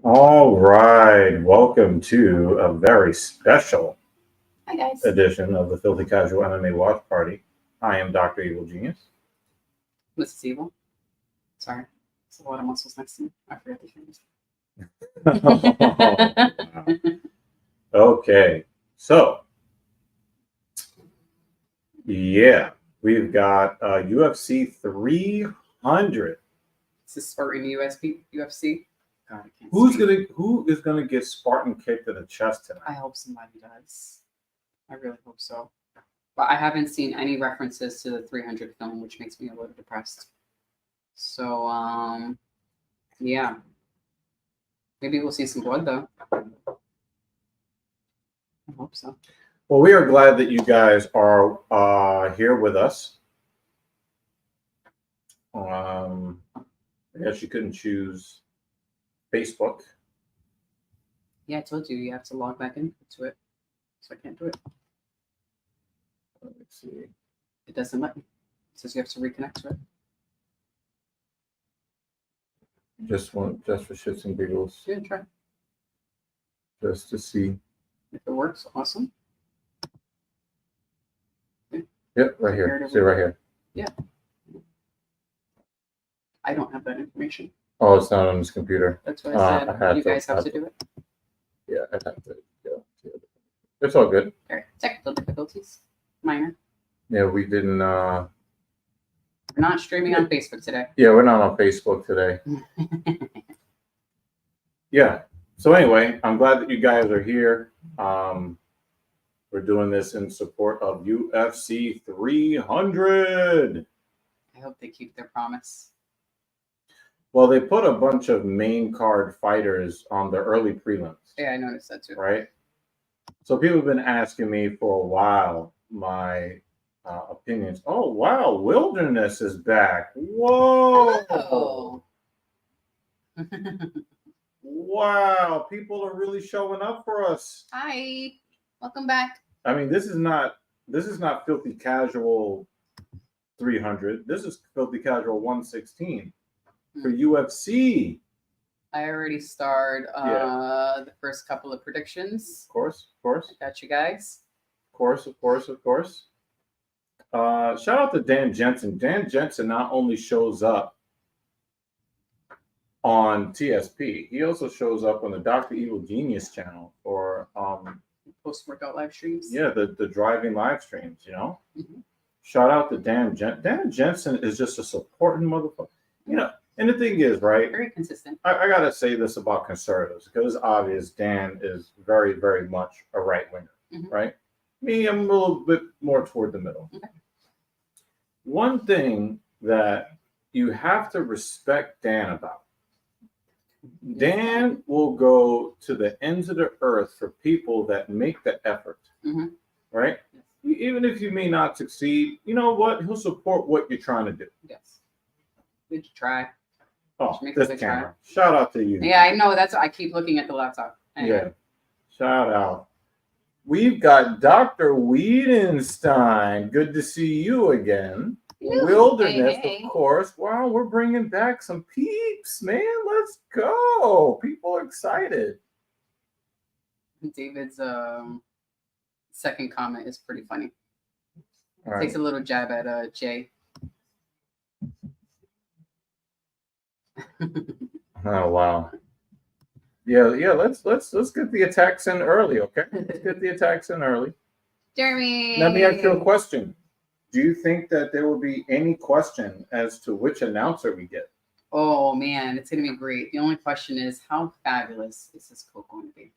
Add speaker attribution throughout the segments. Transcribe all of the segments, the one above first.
Speaker 1: All right, welcome to a very special
Speaker 2: Hi guys.
Speaker 1: edition of the Filthy Casual MMA Watch Party. I am Dr. Evil Genius.
Speaker 2: This is Evil. Sorry. There's a lot of muscles next to me. I forgot the names.
Speaker 1: Okay, so yeah, we've got UFC 300.
Speaker 2: This is Spartan UFC. God, I can't
Speaker 1: Who is gonna get Spartan kicked in the chest tonight?
Speaker 2: I hope somebody does. I really hope so. But I haven't seen any references to the 300 film, which makes me a little depressed. So, yeah. Maybe we'll see some blood, though. I hope so.
Speaker 1: Well, we are glad that you guys are here with us. I guess you couldn't choose Facebook.
Speaker 2: Yeah, I told you have to log back into it. So I can't do it.
Speaker 1: Let me see.
Speaker 2: It doesn't let me. It says you have to reconnect to it.
Speaker 1: Just for shits and giggles.
Speaker 2: Yeah, try.
Speaker 1: Just to see.
Speaker 2: If it works, awesome.
Speaker 1: Yep, right here. See right here.
Speaker 2: Yeah. I don't have that information.
Speaker 1: Oh, it's not on this computer.
Speaker 2: That's what I said. You guys have to do it.
Speaker 1: Yeah, I'd have to go. It's all good.
Speaker 2: All right. Technical difficulties. Minor.
Speaker 1: Yeah, we didn't.
Speaker 2: We're not streaming on Facebook today.
Speaker 1: Yeah, we're not on Facebook today. Yeah. So anyway, I'm glad that you guys are here. We're doing this in support of UFC 300.
Speaker 2: I hope they keep their promise.
Speaker 1: Well, they put a bunch of main card fighters on the early prelims.
Speaker 2: Yeah, I noticed that too.
Speaker 1: Right? So people have been asking me for a while my opinions. Oh, wow, Wilderness is back. Whoa.
Speaker 2: Hello.
Speaker 1: Wow, people are really showing up for us.
Speaker 2: Hi. Welcome back.
Speaker 1: I mean, this is not Filthy Casual 300. This is Filthy Casual 116 for UFC.
Speaker 2: I already starred the first couple of predictions.
Speaker 1: Of course.
Speaker 2: I got you guys.
Speaker 1: Of course. Shout out to Dan Jensen. Dan Jensen not only shows up on TSP, he also shows up on the Dr. Evil Genius channel for
Speaker 2: post-workout live streams.
Speaker 1: Yeah, the driving live streams, you know?
Speaker 2: Mm-hmm.
Speaker 1: Shout out to Dan Jensen. Dan Jensen is just a supporting motherfucker. You know, and the thing is, right?
Speaker 2: Very consistent.
Speaker 1: I got to say this about conservatives because it's obvious Dan is very, very much a right winger, right? Me, I'm a little bit more toward the middle.
Speaker 2: Okay.
Speaker 1: One thing that you have to respect Dan about, Dan will go to the ends of the earth for people that make the effort, right? Even if you may not succeed, you know what? He'll support what you're trying to do.
Speaker 2: Yes. Did you try?
Speaker 1: Oh, this camera. Shout out to you.
Speaker 2: Yeah, I know. That's I keep looking at the laptop. Anyway.
Speaker 1: Yeah. Shout out. We've got Dr. Wiedenstein. Good to see you again. Wilderness, of course. Wow, we're bringing back some peeps, man. Let's go. People are excited.
Speaker 2: David's second comment is pretty funny.
Speaker 1: All
Speaker 2: Takes
Speaker 1: right.
Speaker 2: a little jab at Jay.
Speaker 1: Oh wow. Yeah. Let's get the attacks in early, okay? Let's get the attacks in early.
Speaker 2: Jeremy.
Speaker 1: Let me ask you a question. Do you think that there will be any question as to which announcer we get?
Speaker 2: Oh man, it's gonna be great. The only question is, how fabulous is this Coke going to be?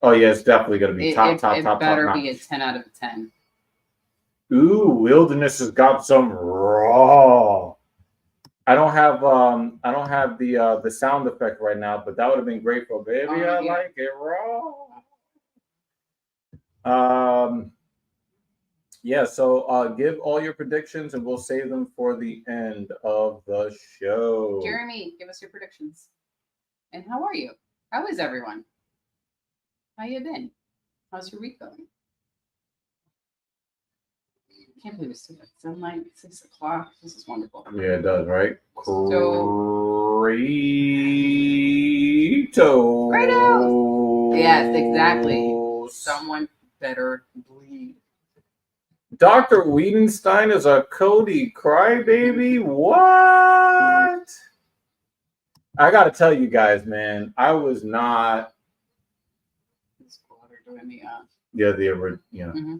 Speaker 1: Oh yeah, it's definitely gonna be top.
Speaker 2: It better be a 10 out of 10.
Speaker 1: Ooh, Wilderness has got some raw. I don't have the sound effect right now, but that would have been great for baby. I like it raw. Yeah, so give all your predictions and we'll save them for the end of the show.
Speaker 2: Jeremy, give us your predictions. And how are you? How is everyone? How you been? How's your week going? I can't believe it's like 6 o'clock. This is wonderful.
Speaker 1: Yeah, it does, right?
Speaker 2: So,
Speaker 1: Great. Kratos.
Speaker 2: Yes, exactly. Someone better bleed.
Speaker 1: Dr. Wiedenstein is a Cody crybaby. What? I gotta tell you guys, man, I was not.
Speaker 2: This water doing the
Speaker 1: Mm-hmm.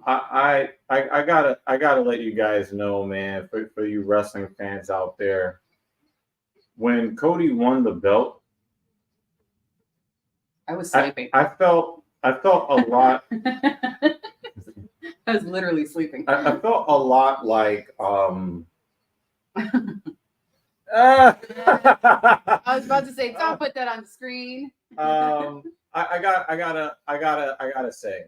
Speaker 1: I gotta let you guys know, man, for you wrestling fans out there, when Cody won the belt,
Speaker 2: I was sleeping.
Speaker 1: I felt a lot.
Speaker 2: I was literally sleeping.
Speaker 1: I felt a lot like
Speaker 2: I was about to say, don't put that on the screen.
Speaker 1: I gotta say,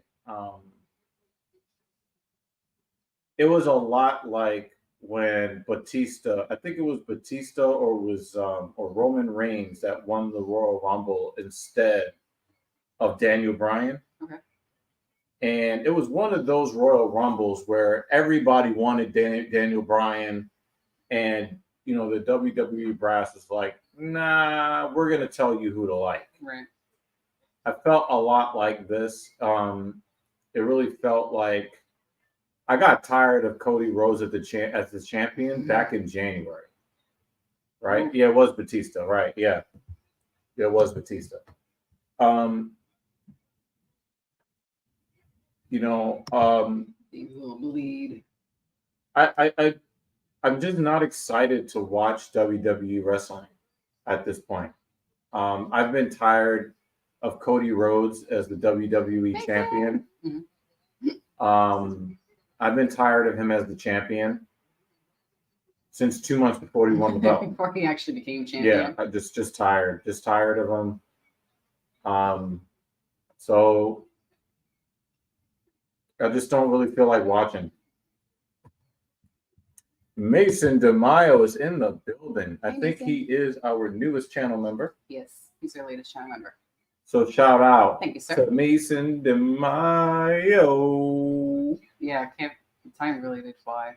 Speaker 1: it was a lot like when Batista, I think it was Batista or Roman Reigns that won the Royal Rumble instead of Daniel Bryan.
Speaker 2: Okay.
Speaker 1: And it was one of those Royal Rumbles where everybody wanted Daniel Bryan, and the WWE brass was like, nah, we're gonna tell you who to like.
Speaker 2: Right.
Speaker 1: I felt a lot like this. It really felt like I got tired of Cody Rhodes as the champion back in January. Right? Mm-hmm. Yeah, it was Batista. Right? Yeah, it was Batista.
Speaker 2: He will bleed.
Speaker 1: I'm just not excited to watch WWE wrestling at this point. I've been tired of Cody Rhodes as the WWE champion. Mm-hmm. I've been tired of him as the champion since 2 months before he won the belt.
Speaker 2: Before he actually became champion.
Speaker 1: Yeah, I'm just tired of him. So I just don't really feel like watching. Mason DeMaio is in the building. I think he is our newest channel member.
Speaker 2: Yes, he's our latest channel member.
Speaker 1: So shout out.
Speaker 2: Thank you, sir.
Speaker 1: To Mason DeMaio.
Speaker 2: Yeah, time really did fly.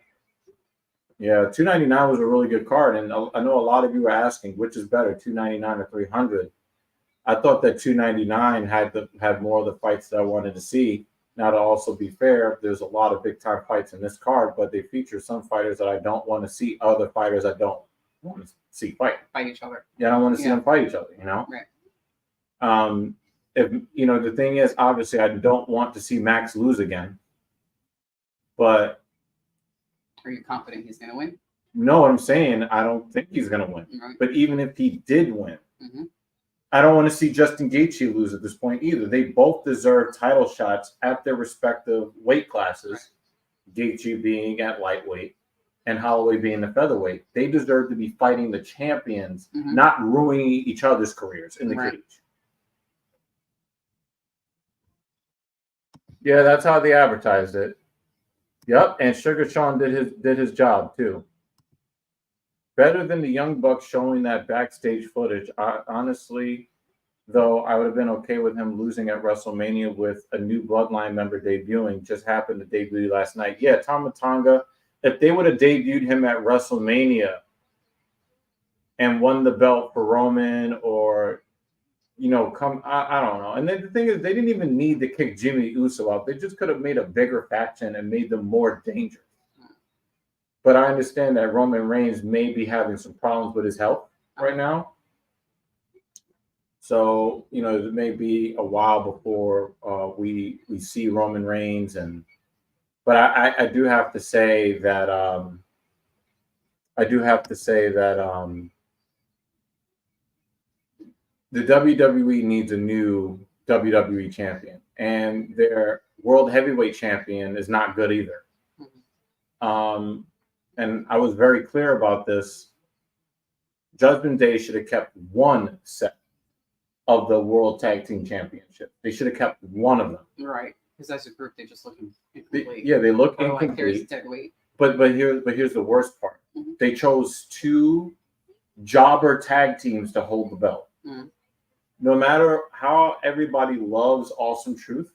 Speaker 1: Yeah, $299 was a really good card, and I know a lot of you were asking which is better, $299 or $300. I thought that $299 had more of the fights that I wanted to see. Now, to also be fair, there's a lot of big time fights in this card, but they feature some fighters that I don't want to see, other fighters I don't want to see fight
Speaker 2: each other.
Speaker 1: Yeah, I don't want to see them fight each other.
Speaker 2: Right.
Speaker 1: If the thing is, obviously, I don't want to see Max lose again. But
Speaker 2: are you confident he's going to win?
Speaker 1: No, what I'm saying, I don't think he's going to win.
Speaker 2: Right.
Speaker 1: But even if he did win, I don't want to see Justin Gaethje lose at this point either. They both deserve title shots at their respective weight classes. Right. Gaethje being at lightweight and Holloway being the featherweight. They deserve to be fighting the champions, not ruining each other's careers in the cage. Yeah, that's how they advertised it. Yep, and Sugar Sean did his job too. Better than the Young Bucks showing that backstage footage. Honestly, though, I would have been okay with him losing at WrestleMania with a new Bloodline member debuting. Just happened to debut last night. Yeah, Tama Tonga, if they would have debuted him at WrestleMania and won the belt for Roman or, I don't know. And then the thing is, they didn't even need to kick Jimmy Uso out. They just could have made a bigger faction and made them more dangerous. But I understand that Roman Reigns may be having some problems with his health right now. So, it may be a while before we see Roman Reigns. But I do have to say that the WWE needs a new WWE champion, and their world heavyweight champion is not good either. And I was very clear about this. Judgment Day should have kept one set of the World Tag Team Championship. They should have kept one of them.
Speaker 2: Right, because as a group, they just look incomplete.
Speaker 1: They look incomplete.
Speaker 2: Like dead weight.
Speaker 1: But here's the worst part. They chose two jobber tag teams to hold the belt. No matter how everybody loves Awesome Truth,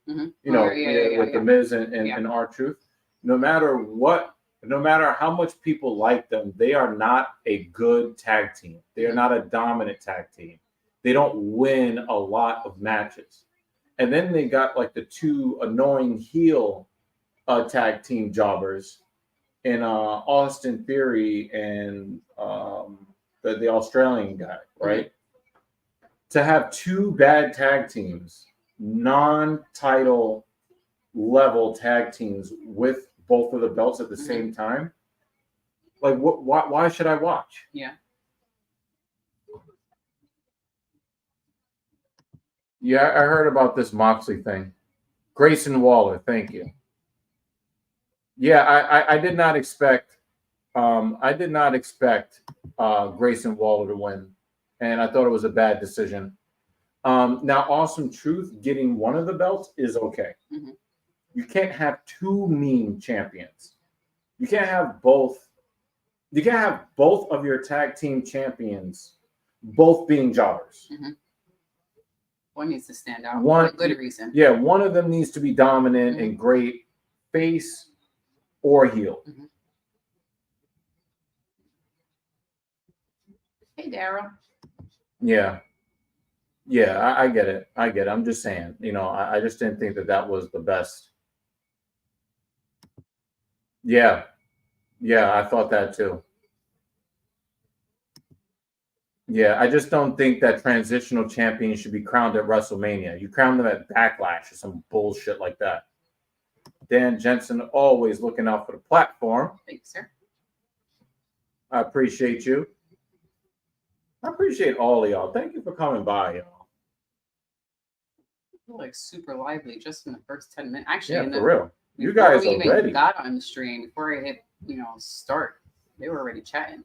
Speaker 1: with The Miz and R-Truth, no matter what No matter how much people like them, they are not a good tag team. They are not a dominant tag team. They don't win a lot of matches. And then they got like the two annoying heel tag team jobbers in Austin Theory and the Australian guy, right? To have two bad tag teams, non-title level tag teams with both of the belts at the same time, like what? Why should I watch?
Speaker 2: Yeah.
Speaker 1: Yeah, I heard about this Moxley thing. Grayson Waller, thank you. Yeah, I did not expect. I did not expect Grayson Waller to win, and I thought it was a bad decision. Now, Awesome Truth getting one of the belts is okay.
Speaker 2: Mm-hmm.
Speaker 1: You can't have two mean champions. You can't have both. You can't have both of your tag team champions both being jobbers.
Speaker 2: Mm-hmm. One needs to stand out
Speaker 1: One,
Speaker 2: for a good reason.
Speaker 1: Yeah, one of them needs to be dominant and great face or heel.
Speaker 2: Mm-hmm. Hey, Daryl.
Speaker 1: Yeah. Yeah, I get it. I get it. I'm just saying, I just didn't think that was the best. Yeah. Yeah, I thought that too. Yeah, I just don't think that transitional champions should be crowned at WrestleMania. You crown them at Backlash or some bullshit like that. Dan Jensen always looking out for the platform.
Speaker 2: Thanks, sir.
Speaker 1: I appreciate you. I appreciate all of y'all. Thank you for coming by, y'all.
Speaker 2: You're like super lively just in the first 10 minutes. Actually,
Speaker 1: yeah, for real. You guys are ready.
Speaker 2: Got on the stream before I hit, start. They were already chatting.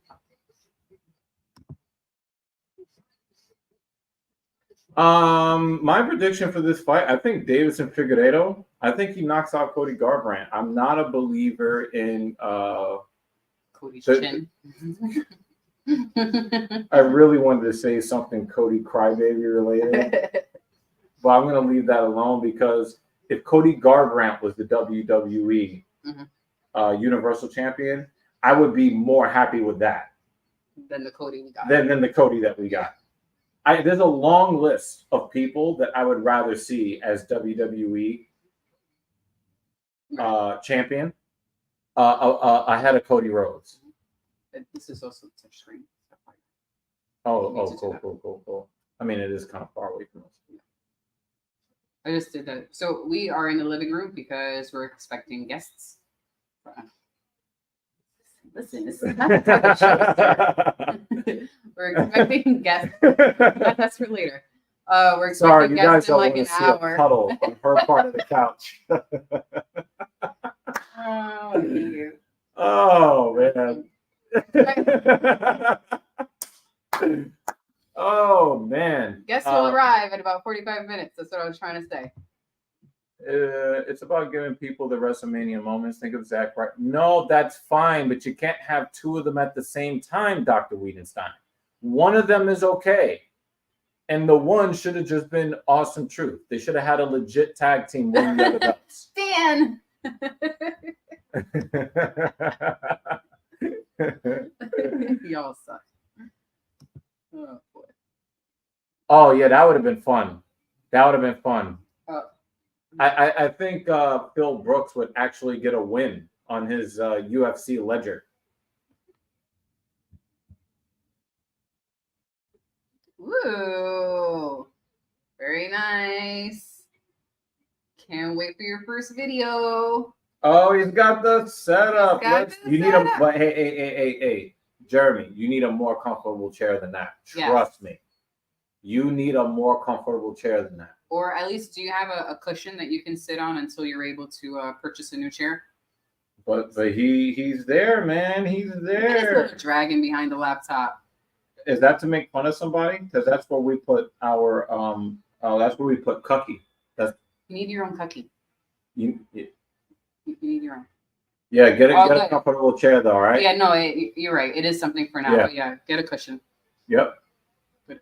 Speaker 1: My prediction for this fight, I think Davidson Figueiredo. I think he knocks out Cody Garbrandt. I'm not a believer in
Speaker 2: Cody's chin.
Speaker 1: I really wanted to say something Cody Crybaby related, but I'm going to leave that alone because if Cody Garbrandt was the WWE Universal Champion, I would be more happy with that
Speaker 2: than the Cody we got.
Speaker 1: Than the Cody that we got. There's a long list of people that I would rather see as WWE champion ahead of Cody Rhodes.
Speaker 2: This is also touch screen.
Speaker 1: Cool. I mean, it is kind of far away from us.
Speaker 2: I just did that. So we are in the living room because we're expecting guests. Listen, this is not the type of show. We're expecting guests. That's for later. We're expecting guests in like an hour.
Speaker 1: A puddle on her part of the couch.
Speaker 2: Oh, you.
Speaker 1: Oh man. Oh man.
Speaker 2: Guests will arrive in about 45 minutes. That's what I was trying to say.
Speaker 1: It's about giving people the WrestleMania moments. Think of Zack Ryder. No, that's fine, but you can't have two of them at the same time, Dr. Wiedenstein. One of them is okay. And the one should have just been Awesome Truth. They should have had a legit tag team winning the other belts.
Speaker 2: Dan! Y'all suck. Oh, boy.
Speaker 1: Oh, yeah, that would have been fun. I think Phil Brooks would actually get a win on his UFC ledger.
Speaker 2: Woo! Very nice. Can't wait for your first video.
Speaker 1: Oh, he's got the setup. You need a, but hey, Jeremy, you need a more comfortable chair than that. Trust me. You need a more comfortable chair than that.
Speaker 2: Or at least, do you have a cushion that you can sit on until you're able to purchase a new chair?
Speaker 1: But he's there, man. He's there.
Speaker 2: He's dragging behind the laptop.
Speaker 1: Is that to make fun of somebody? Because that's where we put our that's where we put Cookie. You
Speaker 2: need your own Cookie.
Speaker 1: You
Speaker 2: need your own.
Speaker 1: Yeah, get a comfortable chair though, right?
Speaker 2: Yeah, no, you're right. It is something for now. Yeah, but yeah, get a cushion.
Speaker 1: Yep.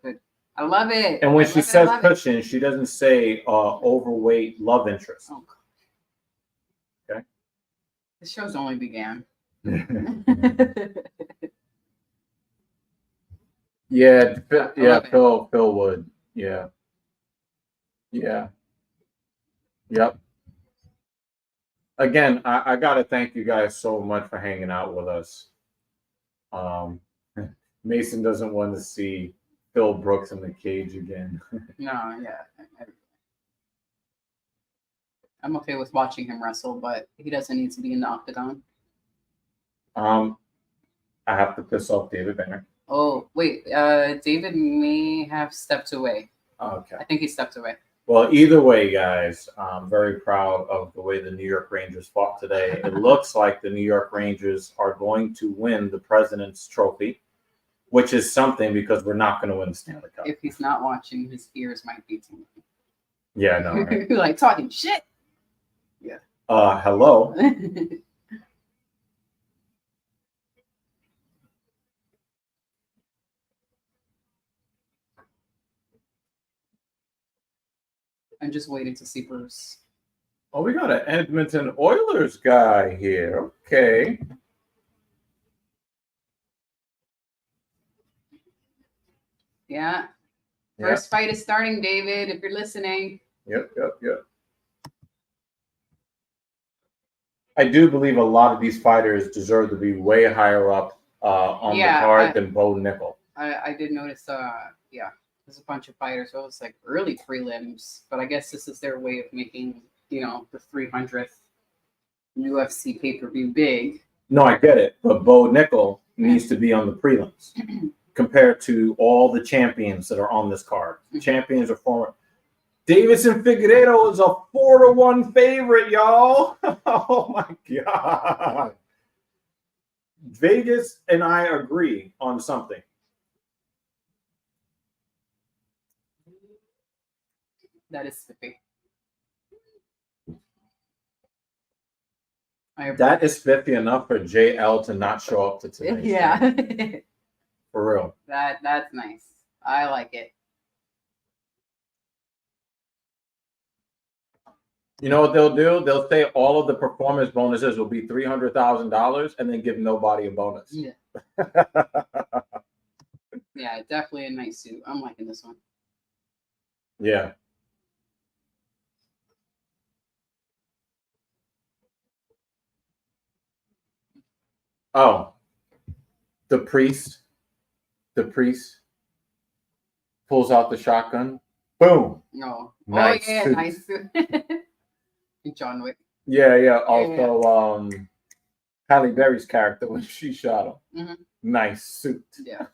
Speaker 2: Good. I love it.
Speaker 1: And when she says cushion, she doesn't say overweight love interest.
Speaker 2: Oh,
Speaker 1: okay.
Speaker 2: The show's only began.
Speaker 1: Yeah,
Speaker 2: love it.
Speaker 1: Phil Wood. Yeah. Yeah. Yep. Again, I gotta thank you guys so much for hanging out with us. Um, Mason doesn't want to see Phil Brooks in the cage again.
Speaker 2: No, yeah. I'm okay with watching him wrestle, but he doesn't need to be in the octagon.
Speaker 1: I have to piss off David Banner.
Speaker 2: Oh, wait. David may have stepped away.
Speaker 1: Okay.
Speaker 2: I think he stepped away.
Speaker 1: Well, either way, guys, I'm very proud of the way the New York Rangers fought today. It looks like the New York Rangers are going to win the President's Trophy, which is something because we're not going to win the Stanley Cup.
Speaker 2: If he's not watching, his ears might be tingling.
Speaker 1: Yeah, I know, right?
Speaker 2: Like talking shit. Yeah.
Speaker 1: Hello.
Speaker 2: I'm just waiting to see Bruce.
Speaker 1: Oh, we got an Edmonton Oilers guy here. Okay.
Speaker 2: Yeah. First fight is starting, David, if you're listening.
Speaker 1: Yep. I do believe a lot of these fighters deserve to be way higher up on the card than Bo Nickel.
Speaker 2: I did notice, there's a bunch of fighters. So it's like early prelims, but I guess this is their way of making, the 300th UFC pay-per-view big.
Speaker 1: No, I get it, but Bo Nickel needs to be on the prelims compared to all the champions that are on this card. Champions are former. Davidson Figueiredo is a 4-1 favorite, y'all. Oh my God. Vegas and I agree on something.
Speaker 2: That is spiffy.
Speaker 1: That is spiffy enough for JL to not show up to today's show. For real.
Speaker 2: That's nice. I like it.
Speaker 1: You know what they'll do? They'll say all of the performance bonuses will be $300,000 and then give nobody a bonus.
Speaker 2: Yeah. Yeah, definitely a nice suit. I'm liking this one.
Speaker 1: Yeah. Oh, the priest pulls out the shotgun. Boom.
Speaker 2: No.
Speaker 1: Nice
Speaker 2: Oh yeah,
Speaker 1: suit.
Speaker 2: nice suit. John Wick.
Speaker 1: Yeah. Also, Halle Berry's character when she shot him.
Speaker 2: Mm-hmm.
Speaker 1: Nice suit.
Speaker 2: Yeah.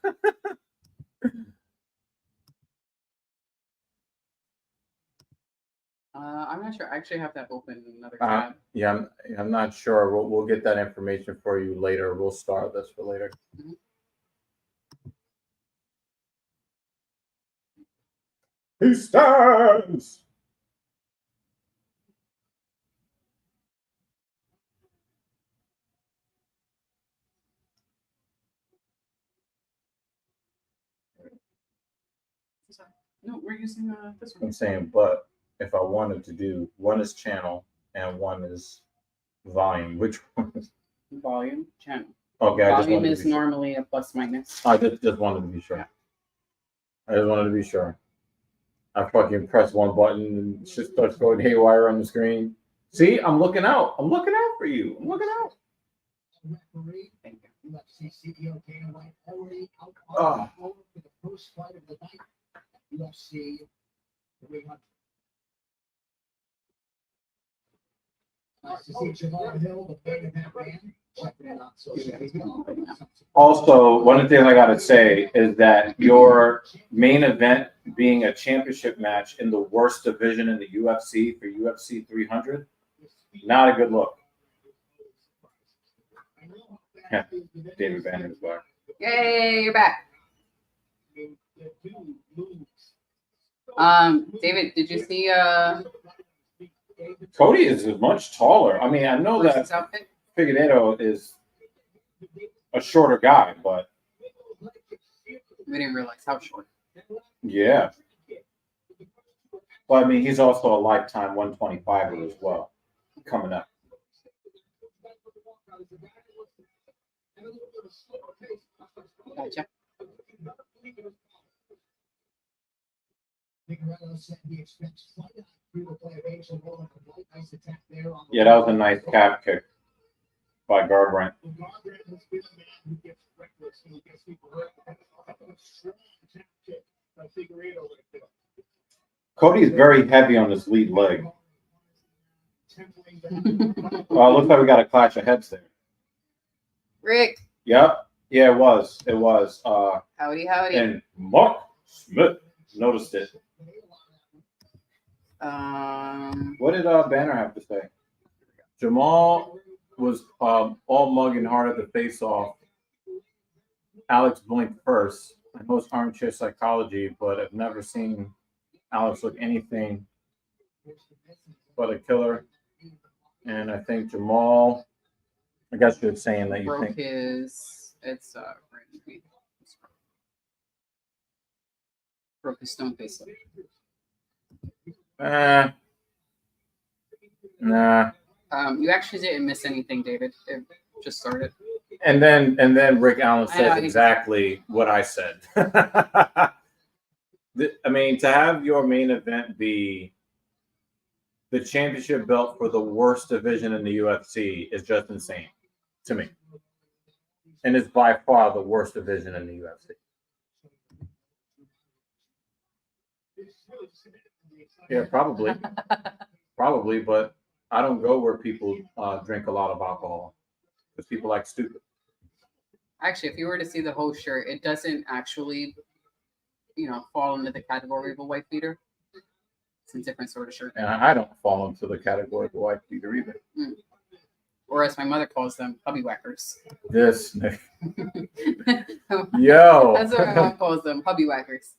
Speaker 2: I'm not sure. I actually have that open in another tab.
Speaker 1: Yeah, I'm not sure. We'll get that information for you later. We'll start this for later.
Speaker 2: Mm-hmm.
Speaker 1: He stands.
Speaker 2: No, we're using this one.
Speaker 1: I'm saying, but if I wanted to do one is channel and one is volume, which one is
Speaker 2: volume channel?
Speaker 1: Okay,
Speaker 2: volume is normally a plus minus.
Speaker 1: I just wanted to be sure. Yeah. I just wanted to be sure. I fucking press one button and shit starts going haywire on the screen. See, I'm looking out. I'm looking out for you. I'm looking out.
Speaker 2: Thank you.
Speaker 3: UFC CEO Dana White already out for the first fight of the night. UFC 300. Nice to see Jamal Hill, the main event man. Checking it out social media.
Speaker 1: Also, one of the things I gotta say is that your main event being a championship match in the worst division in the UFC for UFC 300, not a good look. David Banner is back.
Speaker 2: Yay, you're back. David, did you see
Speaker 1: Cody is much taller. I mean, I know that Figueiredo is a shorter guy, but
Speaker 2: we didn't realize how short.
Speaker 1: Yeah. But I mean, he's also a lifetime 125er as well, coming up.
Speaker 2: Gotcha.
Speaker 1: Yeah, that was a nice calf kick by Garbrandt. Cody's very heavy on his lead leg. Well, it looks like we got a clash of heads there.
Speaker 2: Rick.
Speaker 1: Yep. Yeah, it was. It was.
Speaker 2: Howdy.
Speaker 1: And Mark Smith noticed it. What did Banner have to say? Jamal was all mug and hard at the face-off. Alex blinked first. I know it's armchair psychology, but I've never seen Alex look anything but a killer. And I think Jamal, I guess you're saying that you
Speaker 2: broke
Speaker 1: think
Speaker 2: his. It's broke his stone face.
Speaker 1: nah.
Speaker 2: You actually didn't miss anything, David. It just started.
Speaker 1: And then Rick Allen
Speaker 2: I know,
Speaker 1: says exactly what I said. I mean, to have your main event be the championship belt for the worst division in the UFC is just insane to me. And it's by far the worst division in the UFC. Yeah, probably, but I don't go where people drink a lot of alcohol because people like stupid.
Speaker 2: Actually, if you were to see the whole shirt, it doesn't actually, fall into the category of a white beater. It's a different sort of shirt.
Speaker 1: And I don't fall into the category of white beater either.
Speaker 2: Or as my mother calls them, hubby whackers.
Speaker 1: This, yo.
Speaker 2: That's what my mom calls them, hubby whackers.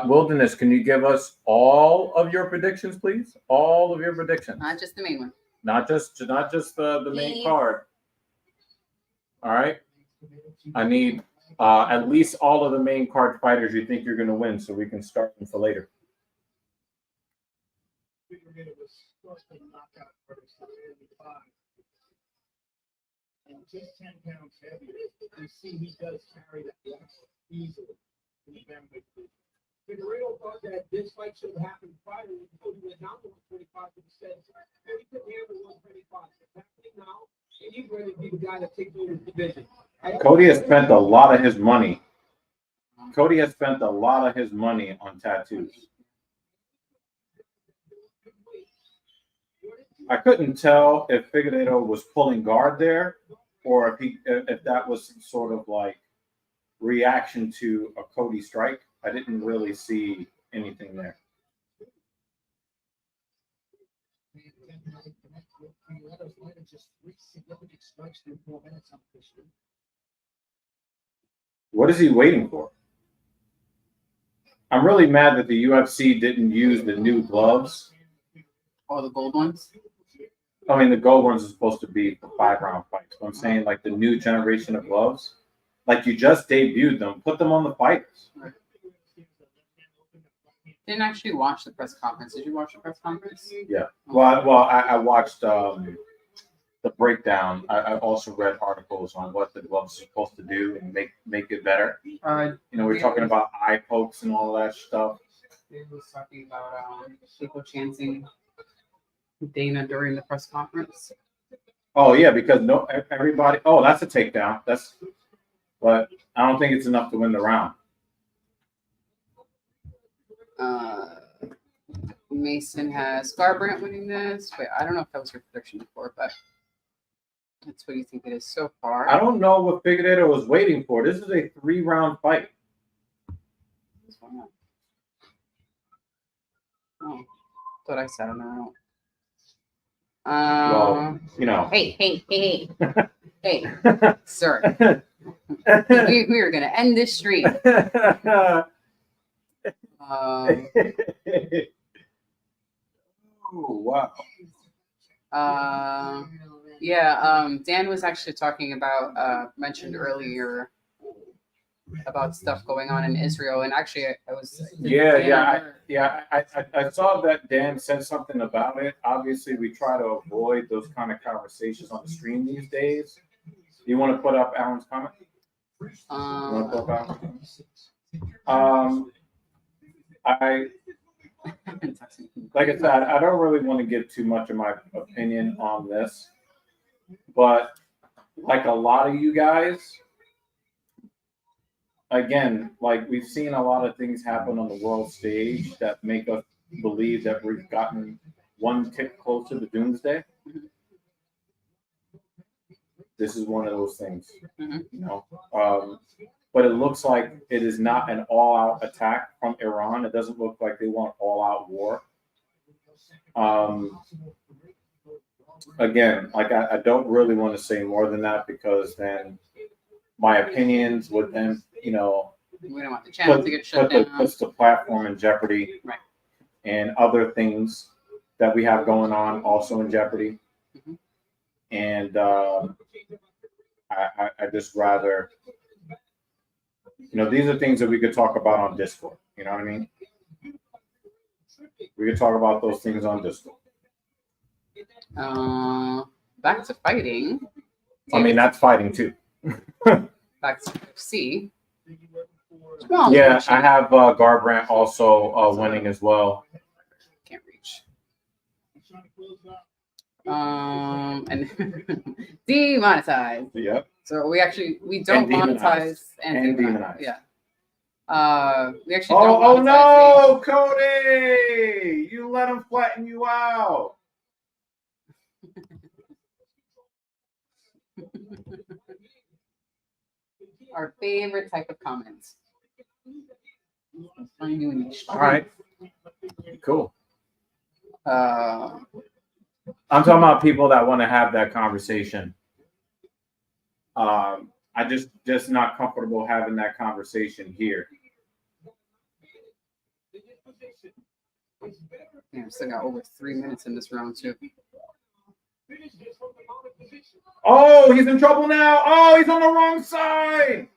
Speaker 1: Wilderness, can you give us all of your predictions, please? All of your predictions.
Speaker 2: Not just the main one.
Speaker 1: Not just the main card. All right. I need at least all of the main card fighters you think you're going to win, so we can start them for later.
Speaker 3: And just 10 pounds heavier. You see, he does carry that easily. Pereira thought that this fight should have happened prior when Cody went down to 125 and said, he could handle 125. It's happening now, and he's ready to be the guy that takes over the division.
Speaker 1: Cody has spent a lot of his money. Cody has spent a lot of his money on tattoos. I couldn't tell if Figueiredo was pulling guard there, or if that was sort of like reaction to a Cody strike. I didn't really see anything there. What is he waiting for? I'm really mad that the UFC didn't use the new gloves.
Speaker 2: All the gold ones?
Speaker 1: I mean, the gold ones are supposed to be for 5-round fights. But I'm saying, like, the new generation of gloves, like you just debuted them, put them on the fighters.
Speaker 2: Right. Didn't actually watch the press conference. Did you watch the press conference?
Speaker 1: Yeah. Well, I watched the breakdown. I also read articles on what the gloves are supposed to do and make it better. We're talking about eye pokes and all that stuff.
Speaker 2: They was talking about people chanting Dana during the press conference.
Speaker 1: Oh yeah, because everybody. Oh, that's a takedown. But I don't think it's enough to win the round.
Speaker 2: Mason has Garbrandt winning this. Wait, I don't know if that was your prediction before, but that's what you think it is so far.
Speaker 1: I don't know what Figueiredo was waiting for. This is a 3-round fight.
Speaker 2: Oh, thought I said on our own.
Speaker 1: Well,
Speaker 2: Hey, sir. we are going to end this stream.
Speaker 1: Oh, wow.
Speaker 2: Dan was actually talking about, mentioned earlier, about stuff going on in Israel. And actually, I was
Speaker 1: I saw that Dan said something about it. Obviously, we try to avoid those kind of conversations on the stream these days. You want to put up Alan's comment? I like I said, I don't really want to give too much of my opinion on this, but like a lot of you guys, again, like we've seen a lot of things happen on the world stage that make us believe that we've gotten one tick closer to doomsday. This is one of those things, you know. But it looks like it is not an all-out attack from Iran. It doesn't look like they want all-out war. Again, like I don't really want to say more than that because then my opinions would then, you know,
Speaker 2: we don't want the channel to get shut down.
Speaker 1: Puts the platform in jeopardy,
Speaker 2: right?
Speaker 1: And other things that we have going on also in jeopardy. And I just rather, you know, these are things that we could talk about on Discord. You know what I mean? We could talk about those things on Discord.
Speaker 2: Back to fighting.
Speaker 1: I mean, that's fighting too.
Speaker 2: Back to UFC.
Speaker 1: Yeah, I have Garbrandt also winning as well.
Speaker 2: Can't reach. And demonetized.
Speaker 1: Yep.
Speaker 2: So we don't monetize
Speaker 1: and demonize.
Speaker 2: Yeah. We actually
Speaker 1: don't.
Speaker 2: Oh
Speaker 1: no, Cody! You let him flatten you out.
Speaker 2: Our favorite type of comments.
Speaker 1: All right. Cool.
Speaker 2: I'm
Speaker 1: talking about people that want to have that conversation. I just not comfortable having that conversation here.
Speaker 2: Yeah, still got over 3 minutes in this round too.
Speaker 1: Oh, he's in trouble now. Oh, he's on the wrong side.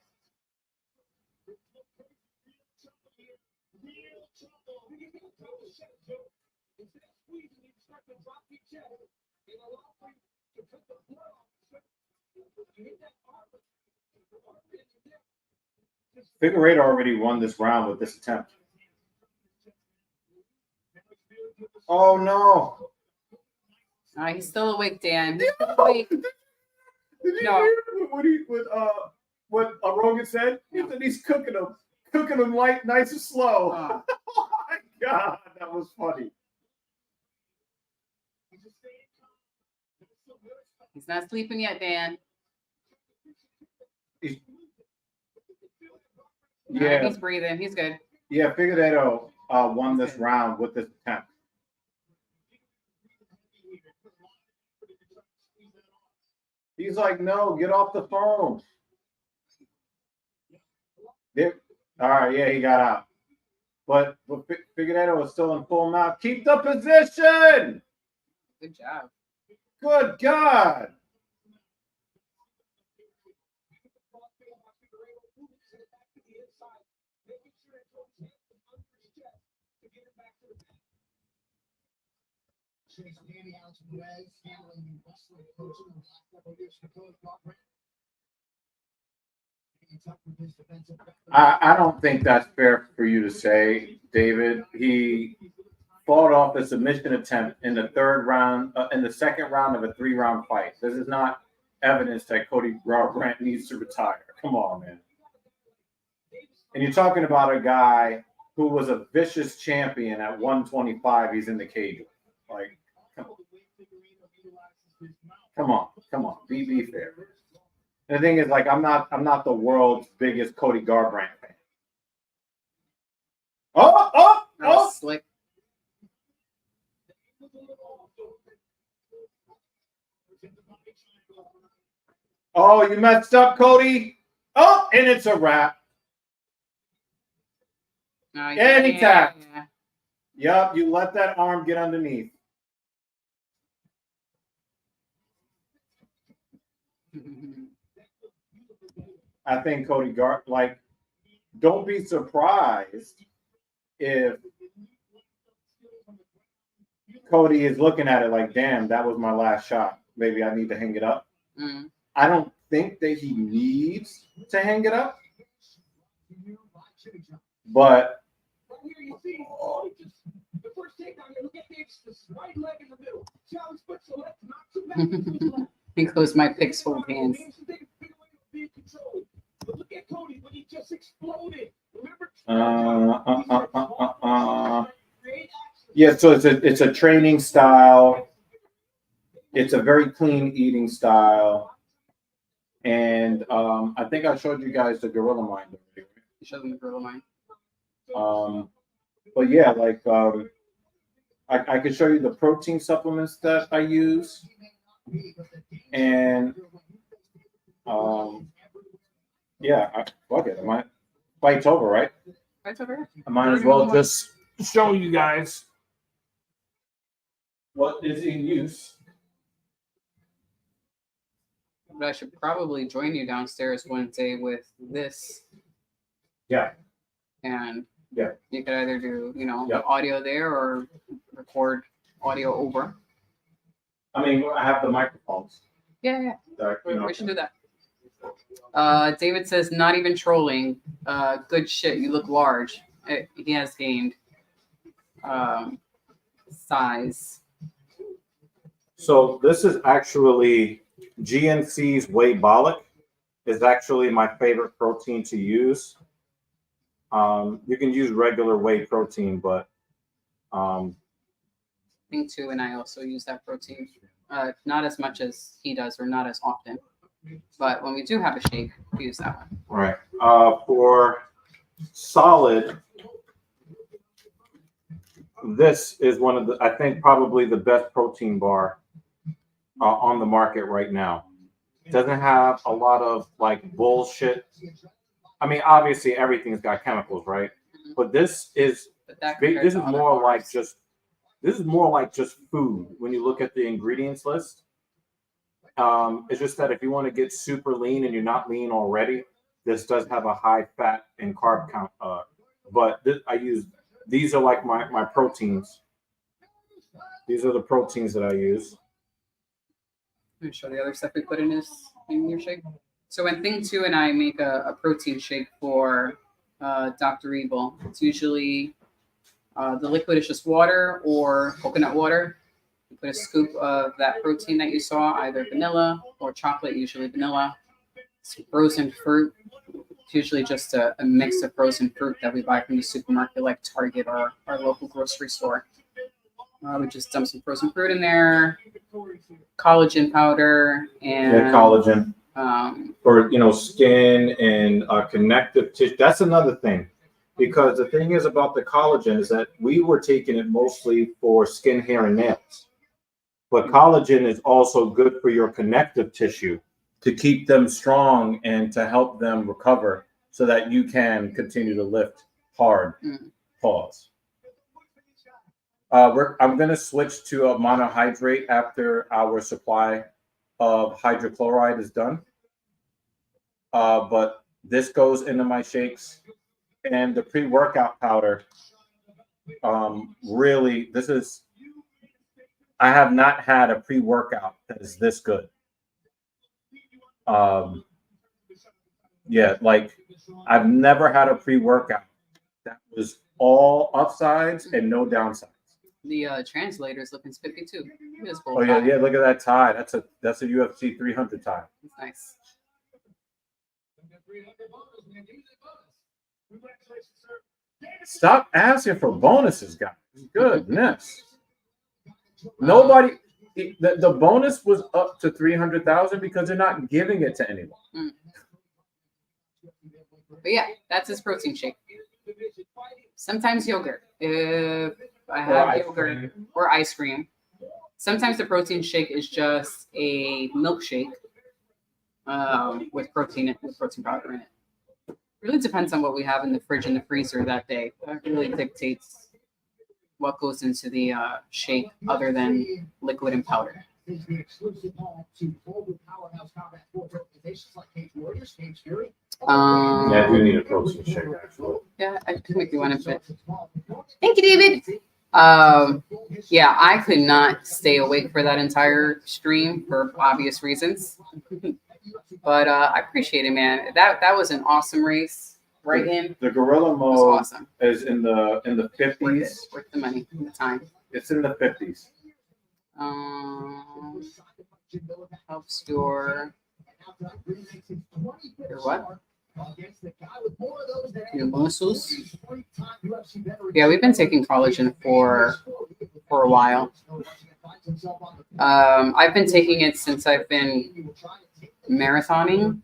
Speaker 1: Pereira already won this round with this attempt. Oh no!
Speaker 2: He's still awake, Dan. He's still awake.
Speaker 1: Did you hear what Rogan said? He said he's cooking them light, nice and slow. Oh my god, that was funny.
Speaker 2: He's not sleeping yet, Dan.
Speaker 1: Yeah,
Speaker 2: he's breathing. He's good.
Speaker 1: Yeah, Figueiredo won this round with this attempt. He's like, no, get off the phone. All right, yeah, he got out. But Figueiredo was still in full mount. Keep the position.
Speaker 2: Good job.
Speaker 1: Good God. I don't think that's fair for you to say, David. He fought off a submission attempt in the second round of a 3-round fight. This is not evidence that Cody Garbrandt needs to retire. Come on, man. And you're talking about a guy who was a vicious champion at 125. He's in the cage. Like, come on. Be fair. And the thing is, like, I'm not the world's biggest Cody Garbrandt fan. Oh!
Speaker 2: Slick.
Speaker 1: Oh, you messed up, Cody. Oh, and it's a wrap. And he tapped. Yeah. Yep, you let that arm get underneath. I think Cody don't be surprised if Cody is looking at it like, damn, that was my last shot. Maybe I need to hang it up.
Speaker 2: Mm.
Speaker 1: I don't think that he needs to hang it up. But
Speaker 3: the first takedown, look at Davis' right leg in the middle. Challenge foot select, not too bad.
Speaker 2: He closed my pixel hands.
Speaker 3: But look at Cody when he just exploded. Remember?
Speaker 1: Yeah, so it's a training style. It's a very clean eating style. And I think I showed you guys the Gorilla Mind already.
Speaker 2: You showed them the Gorilla Mind.
Speaker 1: But yeah, like I could show you the protein supplements that I use. And yeah, fuck it. Fight's over, right?
Speaker 2: Fight's over.
Speaker 1: I might as well just show you guys what is in use.
Speaker 2: But I should probably join you downstairs one day with this.
Speaker 1: Yeah.
Speaker 2: And
Speaker 1: yeah,
Speaker 2: you could either do,
Speaker 1: yep.
Speaker 2: audio there or record audio over.
Speaker 1: I mean, I have the microphones.
Speaker 2: Yeah.
Speaker 1: That,
Speaker 2: we should do that. David says, not even trolling. Good shit. You look large. He has gained size.
Speaker 1: So this is actually GNC's Whey-Bolic is actually my favorite protein to use. You can use regular whey protein, but
Speaker 2: Me too, and I also use that protein. Not as much as he does, or not as often. But when we do have a shake, we use that one.
Speaker 1: Right. For solid, this is one of the, I think, probably the best protein bar on the market right now. It doesn't have a lot of like bullshit. I mean, obviously everything's got chemicals, right? Mm-hmm. But this is more like just food when you look at the ingredients list. It's just that if you want to get super lean and you're not lean already, this does have a high fat and carb count. But these are like my proteins. These are the proteins that I use.
Speaker 2: Let me show the other stuff we put in your shake. So when Thing 2 and I make a protein shake for Dr. Evil, it's usually the liquid is just water or coconut water. You put a scoop of that protein that you saw, either vanilla or chocolate, usually vanilla. Some frozen fruit. It's usually just a mix of frozen fruit that we buy from the supermarket like Target or our local grocery store. We just dump some frozen fruit in there, collagen powder, and
Speaker 1: collagen for skin and connective tissue. That's another thing, because the thing is about the collagen is that we were taking it mostly for skin, hair, and nails, but collagen is also good for your connective tissue to keep them strong and to help them recover so that you can continue to lift hard. Pause. I'm going to switch to a monohydrate after our supply of hydrochloride is done. But this goes into my shakes, and the pre-workout powder. Really, I have not had a pre-workout that is this good. Yeah, like I've never had a pre-workout that was all upsides and no downsides.
Speaker 2: The translator is looking spiffy too.
Speaker 1: Oh yeah, look at that tie. That's a UFC 300 tie.
Speaker 2: That's nice.
Speaker 1: Stop asking for bonuses, guys. Goodness. Nobody. The bonus was up to 300,000 because they're not giving it to anyone.
Speaker 2: But yeah, that's his protein shake. Sometimes yogurt. If I have yogurt or ice cream. Sometimes the protein shake is just a milkshake with protein powder in it. It really depends on what we have in the fridge and the freezer that day. That really dictates what goes into the shake other than liquid and powder.
Speaker 1: Yeah, I do need a protein shake, actually.
Speaker 2: Yeah, I can make you one of it. Thank you, David. Yeah, I could not stay awake for that entire stream for obvious reasons. But I appreciate it, man. That was an awesome race. Right in.
Speaker 1: The gorilla
Speaker 2: It was
Speaker 1: mode
Speaker 2: awesome.
Speaker 1: is in the
Speaker 2: Worth it.
Speaker 1: 50s.
Speaker 2: Worth the money and the time.
Speaker 1: It's in the 50s.
Speaker 2: Helps your what? Your muscles. Yeah, we've been taking collagen for a while. I've been taking it since I've been marathoning,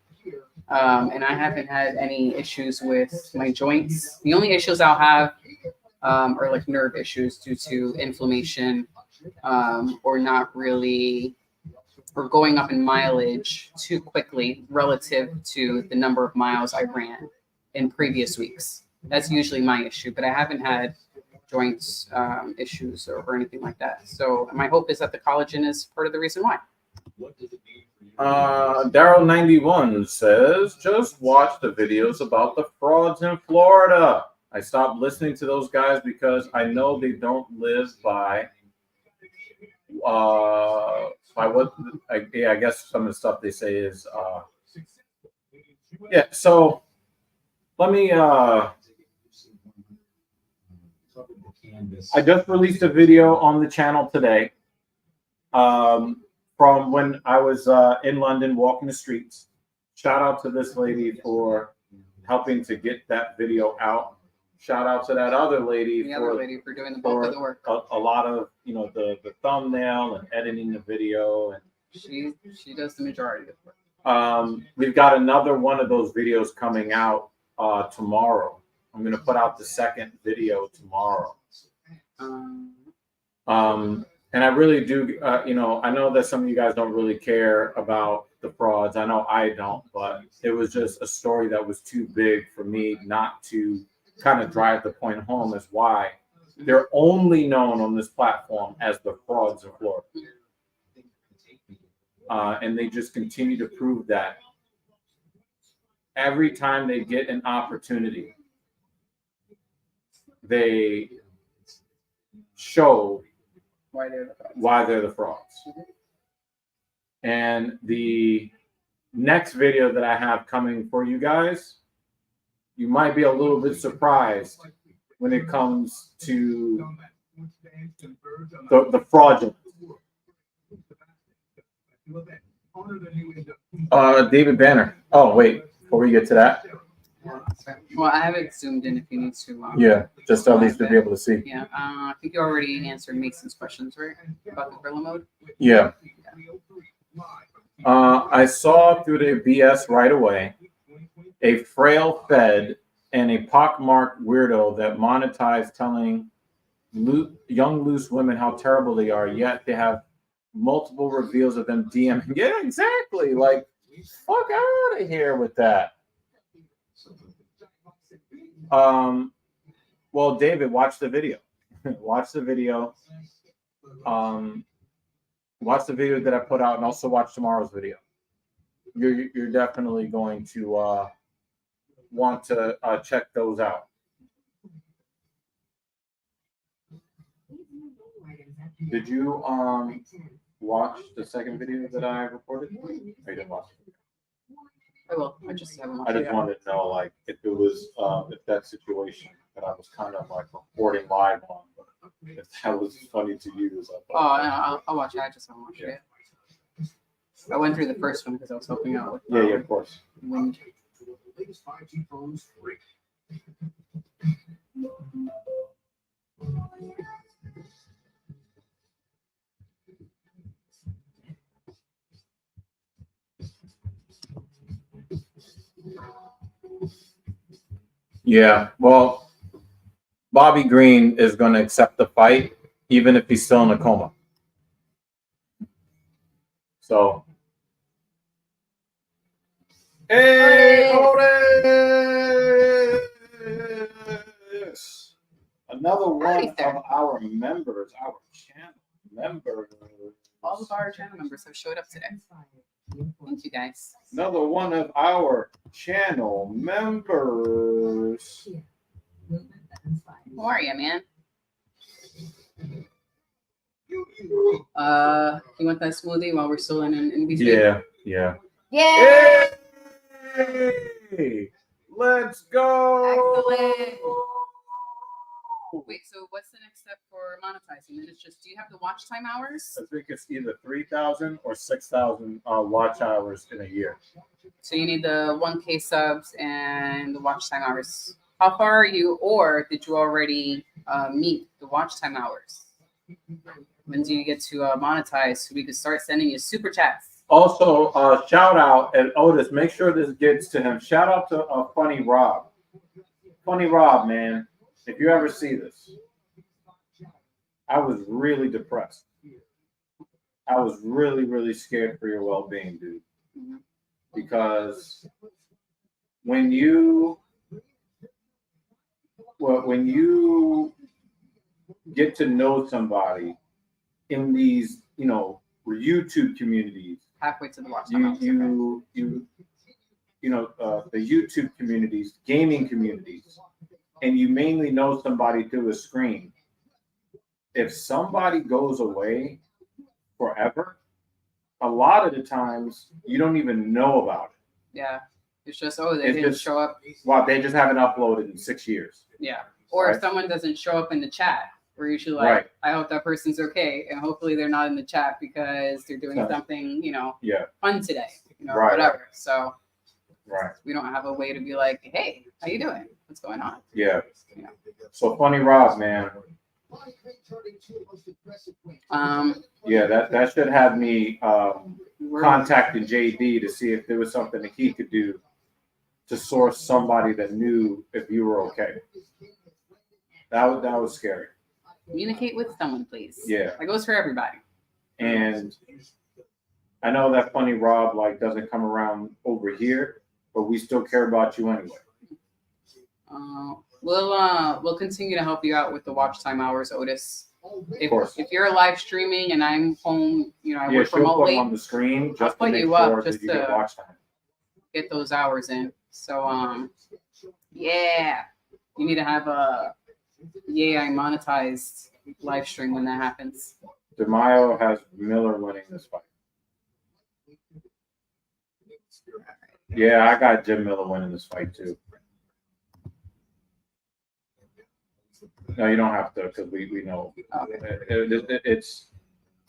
Speaker 2: and I haven't had any issues with my joints. The only issues I'll have are like nerve issues due to inflammation, or not really, or going up in mileage too quickly relative to the number of miles I ran in previous weeks. That's usually my issue, but I haven't had joints issues or anything like that. So my hope is that the collagen is part of the reason why.
Speaker 1: Daryl91 says, just watch the videos about the frauds in Florida. I stopped listening to those guys because I know they don't live by what I guess some of the stuff they say is yeah. So let me I just released a video on the channel today from when I was in London walking the streets. Shout out to this lady for helping to get that video out. Shout out to that other lady
Speaker 2: for doing the bulk of the work.
Speaker 1: A lot of the thumbnail and editing the video, and
Speaker 2: she does the majority of the work.
Speaker 1: We've got another one of those videos coming out tomorrow. I'm going to put out the second video tomorrow. And I really do, I know that some of you guys don't really care about the frauds. I know I don't, but it was just a story that was too big for me not to kind of drive the point home as why they're only known on this platform as the frauds in Florida. And they just continue to prove that every time they get an opportunity, they show why they're the frauds. And the next video that I have coming for you guys, you might be a little bit surprised when it comes to the fraudulent. David Banner. Oh, wait, before we get to that.
Speaker 2: Well, I haven't zoomed in if you need to.
Speaker 1: Yeah, just at least to be able to see.
Speaker 2: Yeah, I think you already answered Mason's questions, right? About the gorilla mode?
Speaker 1: Yeah. I saw through the BS right away a frail fed and a pockmarked weirdo that monetized telling young loose women how terrible they are, yet they have multiple reveals of them DMing. Yeah, exactly. Like, fuck out of here with that. Well, David, watch the video. Watch the video. Watch the video that I put out, and also watch tomorrow's video. You're definitely going to want to check those out. Did you watch the second video that I recorded? Or you didn't watch it?
Speaker 2: I will. I just haven't watched it.
Speaker 1: I just wanted to know, like, if it was if that situation that I was kind of like reporting live on, but if that was funny to you.
Speaker 2: I'll watch it. I just haven't watched it. I went through the first one because I was helping out with.
Speaker 1: Yeah, of course.
Speaker 2: Wind.
Speaker 1: Yeah, well, Bobby Green is going to accept the fight, even if he's still in a coma. So, hey, Otis! Another one of our members, our channel members.
Speaker 2: All of our channel members have showed up today. Thank you, guys.
Speaker 1: Another one of our channel members.
Speaker 2: How are you, man? You want that smoothie while we're still in between?
Speaker 1: Yeah, yeah.
Speaker 2: Yeah.
Speaker 1: Hey, let's go.
Speaker 2: Excellent. Wait, so what's the next step for monetizing? It's just, do you have the watch time hours?
Speaker 1: I think it's either 3,000 or 6,000 watch hours in a year.
Speaker 2: So you need the 1K subs and the watch time hours. How far are you, or did you already meet the watch time hours? When do you get to monetize so we can start sending you super chats?
Speaker 1: Also, shout out, and Otis, make sure this gets to him. Shout out to Funny Rob. Funny Rob, man. If you ever see this, I was really depressed. I was really, really scared for your well-being, dude. Because when you get to know somebody in these, YouTube communities,
Speaker 2: Halfway to the watch time.
Speaker 1: the YouTube communities, gaming communities, and you mainly know somebody through a screen. If somebody goes away forever, a lot of the times you don't even know about it.
Speaker 2: Yeah. It's just, they didn't show up.
Speaker 1: Wow, they just haven't uploaded in 6 years.
Speaker 2: Yeah. Or
Speaker 1: right?
Speaker 2: If someone doesn't show up in the chat, we're usually like,
Speaker 1: right.
Speaker 2: I hope that person's okay. And hopefully they're not in the chat because they're doing something, fun today,
Speaker 1: right.
Speaker 2: whatever. So
Speaker 1: right.
Speaker 2: we don't have a way to be like, hey, how you doing? What's going on?
Speaker 1: Yeah. So Funny Rob, man. Yeah, that should have me contacting JD to see if there was something that he could do to source somebody that knew if you were okay. That was scary.
Speaker 2: Communicate with someone, please.
Speaker 1: Yeah.
Speaker 2: That goes for everybody. And
Speaker 1: I know that Funny Rob doesn't come around over here, but we still care about you anyway.
Speaker 2: We'll continue to help you out with the watch time hours, Otis. If you're live streaming and I'm home, I work remotely.
Speaker 1: Put on the screen just
Speaker 2: I'll
Speaker 1: to
Speaker 2: put
Speaker 1: make
Speaker 2: you
Speaker 1: sure
Speaker 2: up just
Speaker 1: that you get watch time.
Speaker 2: Get those hours in. So yeah, you need to have a I monetized live stream when that happens.
Speaker 1: DeMaio has Miller winning this fight. Yeah, I got Jim Miller winning this fight too. No, you don't have to because we know it's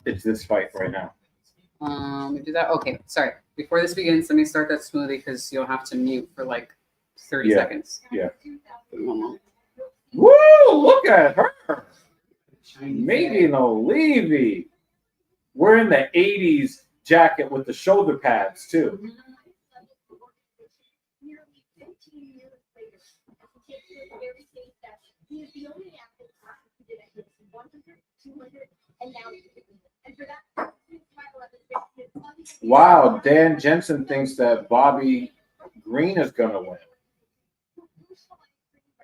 Speaker 1: this fight right now.
Speaker 2: We do that. Okay, sorry. Before this begins, let me start that smoothie because you'll have to mute for 30 seconds.
Speaker 1: Yeah.
Speaker 2: 1 moment.
Speaker 1: Woo! Look at her, Megan O'Leary. Wearing the '80s jacket with the shoulder pads too. Wow, Dan Jensen thinks that Bobby Green is going to win.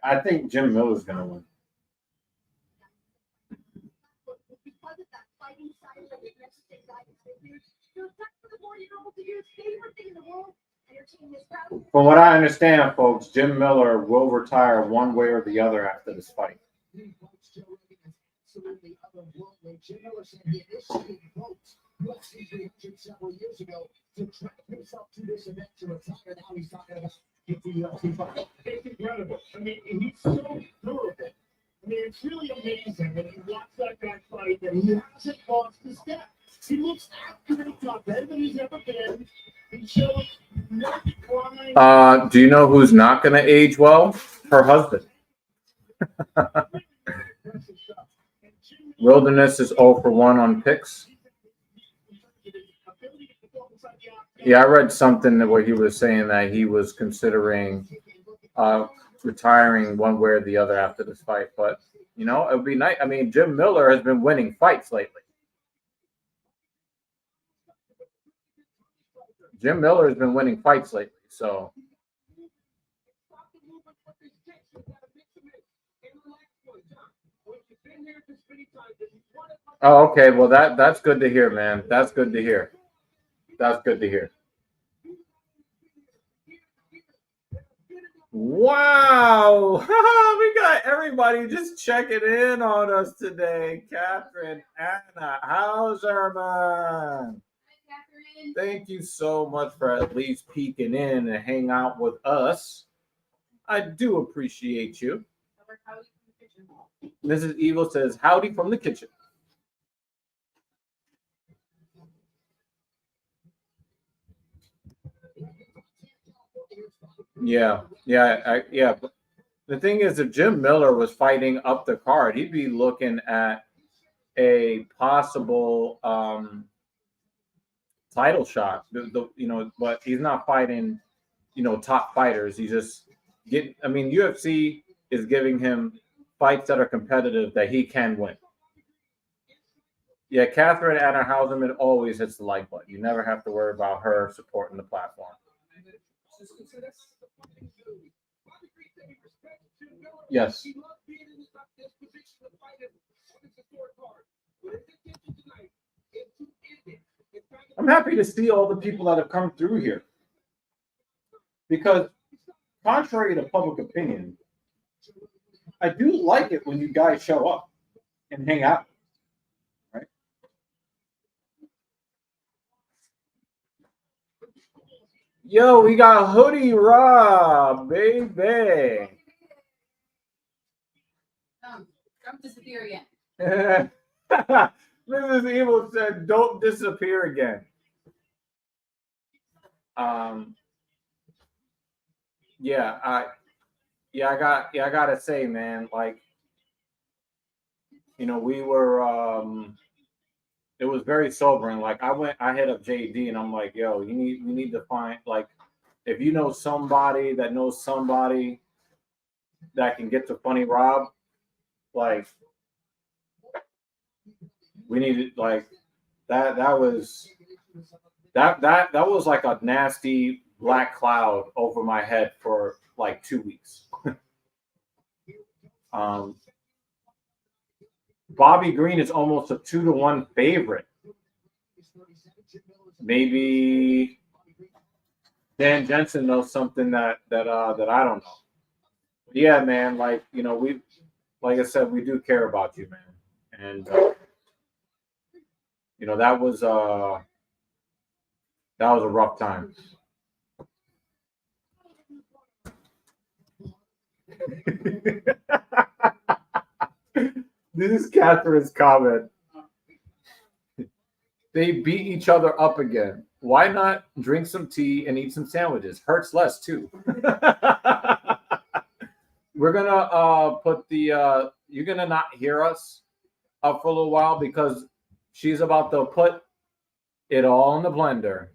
Speaker 1: I think Jim Miller's going to win. From what I understand, folks, Jim Miller will retire one way or the other after this fight.
Speaker 3: It's incredible. I mean, he's so durable. I mean, it's really amazing when you watch that guy fight that he hasn't lost a step. He looks accurate, not better than he's ever been. He shows no decline.
Speaker 1: Do you know who's not going to age well? Her husband. Wilderness is 0 for 1 on picks. Yeah, I read something where he was saying that he was considering retiring one way or the other after this fight. But, it would be nice. I mean, Jim Miller has been winning fights lately. Jim Miller has been winning fights lately, so. Oh, okay. Well, that's good to hear, man. That's good to hear. That's good to hear. Wow. We got everybody just checking in on us today. Catherine, Anna, Hauserman. Thank you so much for at least peeking in and hang out with us. I do appreciate you. Mrs. Evil says, howdy from the kitchen. Yeah. The thing is, if Jim Miller was fighting up the card, he'd be looking at a possible title shot. But he's not fighting, top fighters. He's just getting. I mean, UFC is giving him fights that are competitive that he can win. Yeah, Catherine Anna Hauserman always hits the like button. You never have to worry about her supporting the platform. Yes. I'm happy to see all the people that have come through here. Because contrary to public opinion, I do like it when you guys show up and hang out. Right? Yo, we got Hoodie Rob, baby.
Speaker 2: Don't disappear again.
Speaker 1: Mrs. Evil said, "Don't disappear again." I gotta say, man, like, we were, it was very sobering. Like, I hit up JD, and I'm like, yo, we need to find, like, if you know somebody that knows somebody that can get to Funny Rob, like, we needed, like, that was like a nasty black cloud over my head for like 2 weeks. Bobby Green is almost a 2-1 favorite. Maybe Dan Jensen knows something that I don't know. Yeah, man. Like, like I said, we do care about you, man. And that was a rough time. This is Catherine's comment. They beat each other up again. Why not drink some tea and eat some sandwiches? Hurts less too. We're gonna put the you're gonna not hear us up for a little while because she's about to put it all in the blender.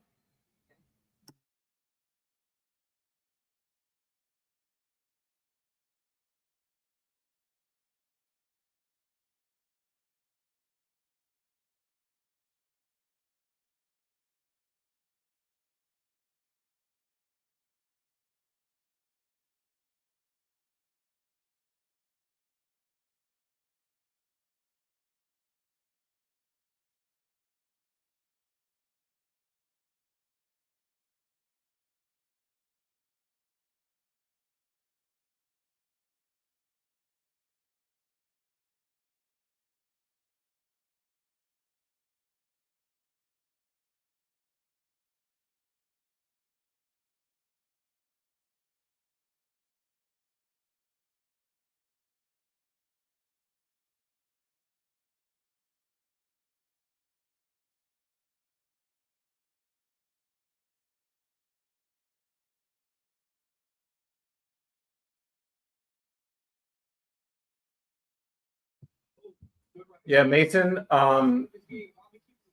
Speaker 1: Yeah, Mason.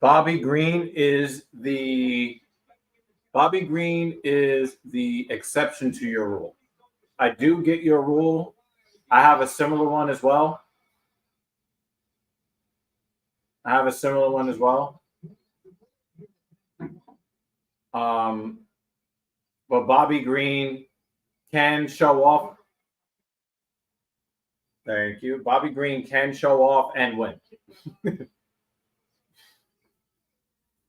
Speaker 1: Bobby Green is the exception to your rule. I do get your rule. I have a similar one as well. But Bobby Green can show off. Thank you. Bobby Green can show off and win.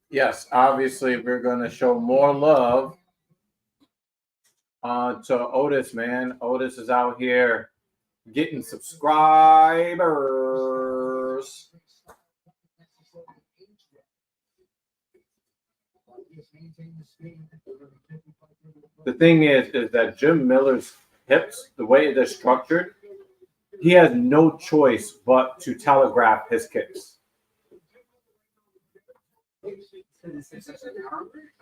Speaker 1: Yes, obviously we're going to show more love To Otis, man. Otis is out here getting subscribers. The thing is that Jim Miller's hips, the way they're structured, he has no choice but to telegraph his kicks.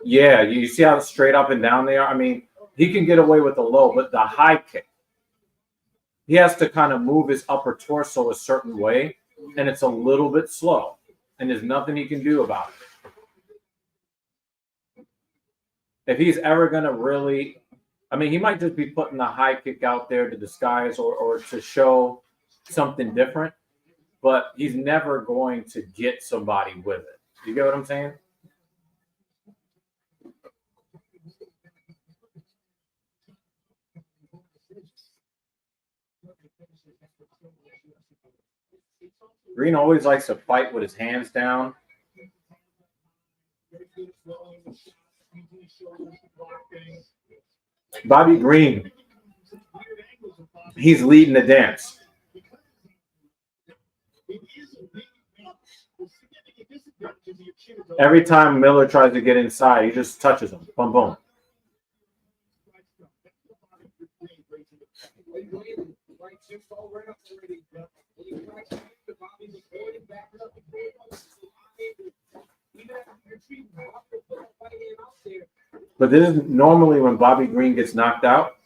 Speaker 1: Yeah, you see how straight up and down they are? I mean, he can get away with the low, but the high kick, he has to kind of move his upper torso a certain way, and it's a little bit slow, and there's nothing he can do about it. If he's ever going to really, I mean, he might just be putting the high kick out there to disguise or to show something different, but he's never going to get somebody with it. You get what I'm saying? Green always likes to fight with his hands down. Bobby Green, he's leading the dance. Every time Miller tries to get inside, he just touches him. Boom, boom. But this is normally when Bobby Green gets knocked out.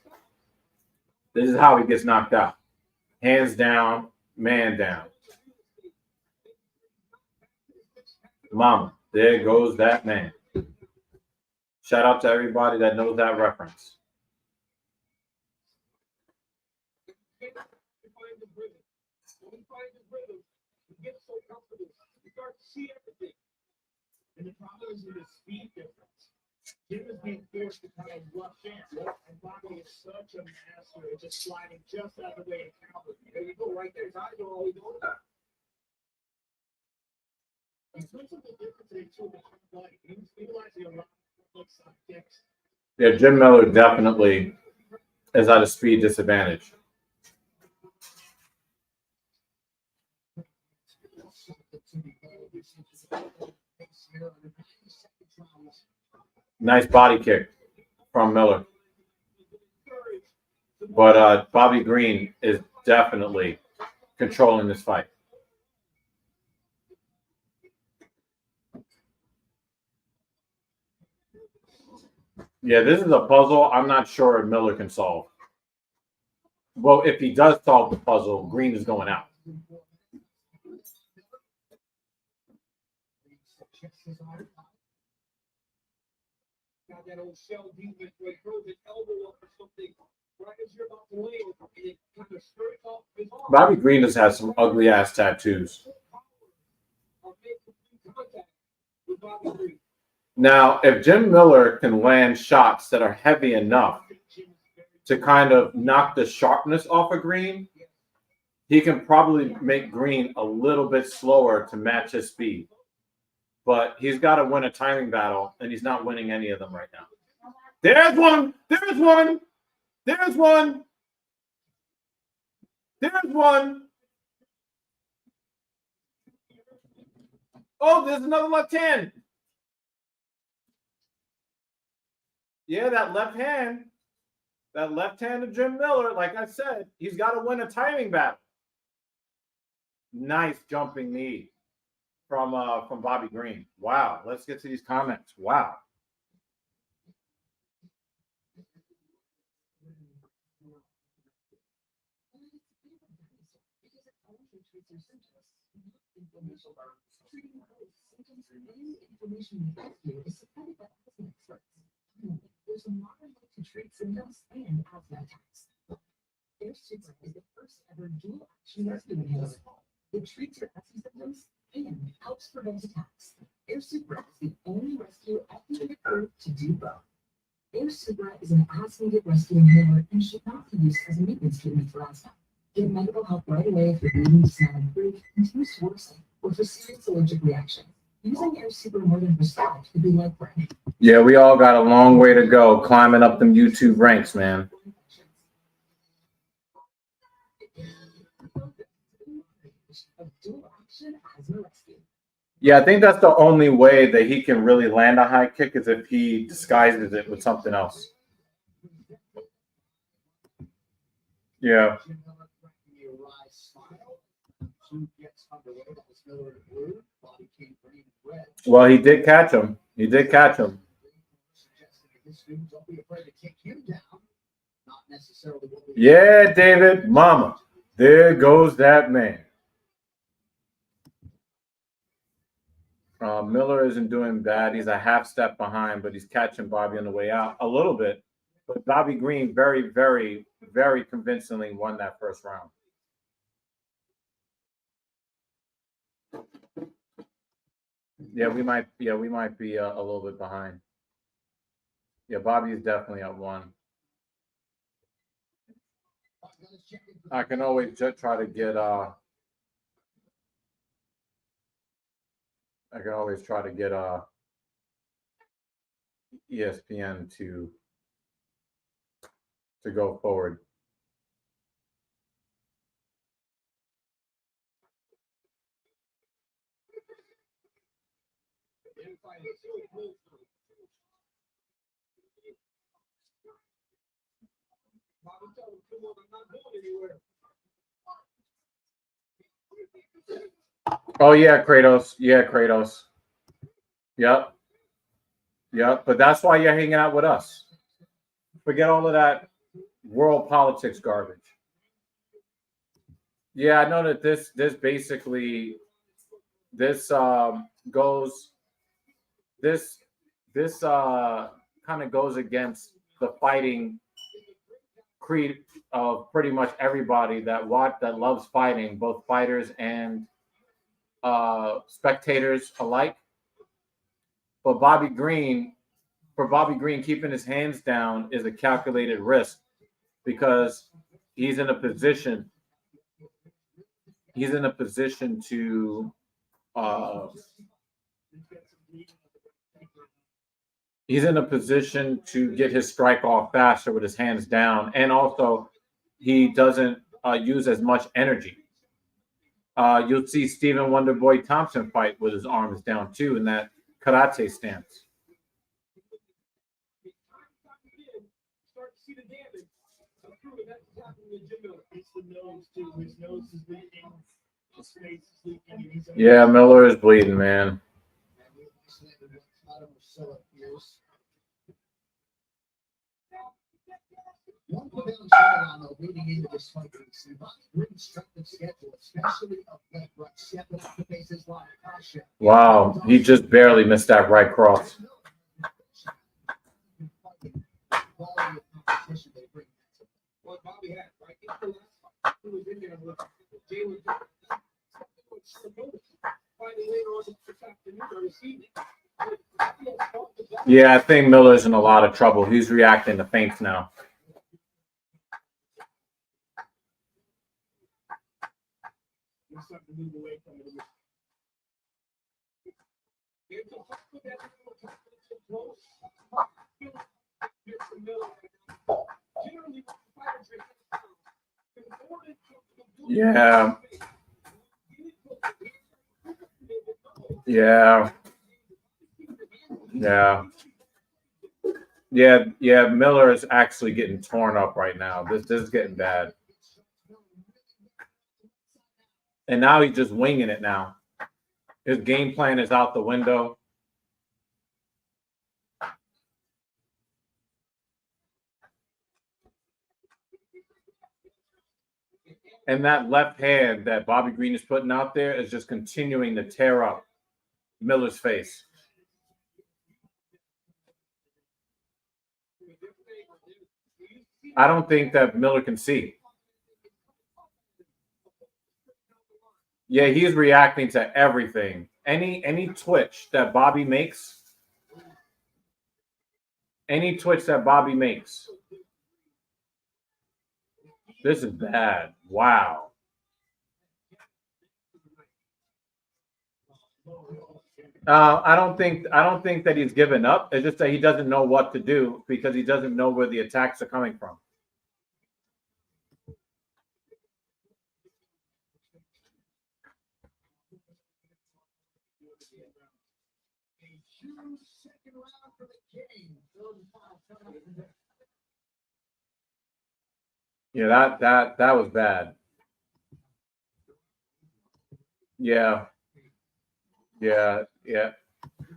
Speaker 1: This is how he gets knocked out. Hands down, man down. Mama, there goes that man. Shout out to everybody that knows that reference.
Speaker 3: And the problem is with the speed difference. Jim is being forced to kind of rush in, and Bobby is such a master at just sliding just out of the way and counter. There you go, right there. His eyes are all he's doing that. He's doing something different today, too, with his body. He's utilizing a lot of kicks.
Speaker 1: Yeah, Jim Miller definitely is at a speed disadvantage. Nice body kick from Miller. But Bobby Green is definitely controlling this fight. Yeah, this is a puzzle I'm not sure if Miller can solve. Well, if he does solve the puzzle, Green is going out.
Speaker 3: That old shell defense where he throws his elbow up or something right as you're about to land, and it kind of skirts off his arm.
Speaker 1: Bobby Green just has some ugly ass tattoos. Now, if Jim Miller can land shots that are heavy enough to kind of knock the sharpness off of Green, he can probably make Green a little bit slower to match his speed. But he's got to win a timing battle, and he's not winning any of them right now. There's one. There's one. There's one. There's one. Oh, there's another left hand. Yeah, that left hand. That left hand of Jim Miller, like I said, he's got to win a timing battle. Nice jumping knee from Bobby Green. Wow. Let's get to these comments. Wow.
Speaker 4: There's a modern way to treat symptoms and asthma attacks. Air Super is the first ever dual action rescue inhaler. It treats your asthma symptoms and helps prevent attacks. Air Super is the only rescue FDA approved to do both. Air Super is an asthmatic rescue inhaler and should not be used as a maintenance treatment for asthma. Get medical help right away if your breathing does not improve, continues to worsen, or for serious allergic reaction. Using Air Super more than prescribed could be life-threatening.
Speaker 1: Yeah, we all got a long way to go climbing up them YouTube ranks, man. Yeah, I think that's the only way that he can really land a high kick is if he disguises it with something else. Yeah. Well, he did catch him. He did catch him. Yeah, David, mama. There goes that man. Miller isn't doing bad. He's a half step behind, but he's catching Bobby on the way out a little bit. But Bobby Green very, very, very convincingly won that first round. Yeah, we might be a little bit behind. Yeah, Bobby is definitely at one. I can always just try to get ESPN to go forward. Oh yeah, Kratos. Yeah, Kratos. Yep. But that's why you're hanging out with us. Forget all of that world politics garbage. Yeah, I know that this basically kind of goes against the fighting creed of pretty much everybody that loves fighting, both fighters and spectators alike. But Bobby Green, keeping his hands down is a calculated risk because he's in a position to get his strike off faster with his hands down, and also he doesn't use as much energy. You'll see Stephen Wonderboy Thompson fight with his arms down too in that karate stance. Yeah, Miller is bleeding, man. Wow, he just barely missed that right cross. Yeah, I think Miller's in a lot of trouble. He's reacting to feints now. Yeah. Miller is actually getting torn up right now. This is getting bad. And now he's just winging it now. His game plan is out the window. And that left hand that Bobby Green is putting out there is just continuing to tear up Miller's face. I don't think that Miller can see. Yeah, he's reacting to everything. Any twitch that Bobby makes, this is bad. Wow. I don't think that he's given up. It's just that he doesn't know what to do because he doesn't know where the attacks are coming from. Yeah, that was bad. Yeah.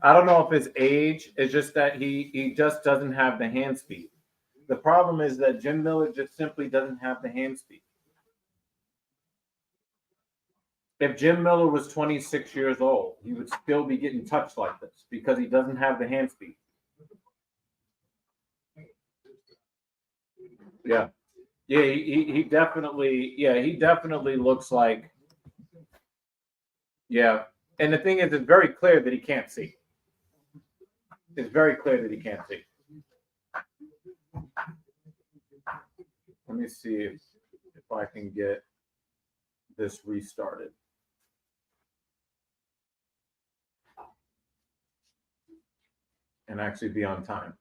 Speaker 1: I don't know if it's age. It's just that he just doesn't have the hand speed. The problem is that Jim Miller just simply doesn't have the hand speed. If Jim Miller was 26 years old, he would still be getting touched like this because he doesn't have the hand speed. Yeah. Yeah, he definitely looks like, yeah. And the thing is, it's very clear that he can't see. It's very clear that he can't see. Let me see if I can get this restarted. And actually be on time.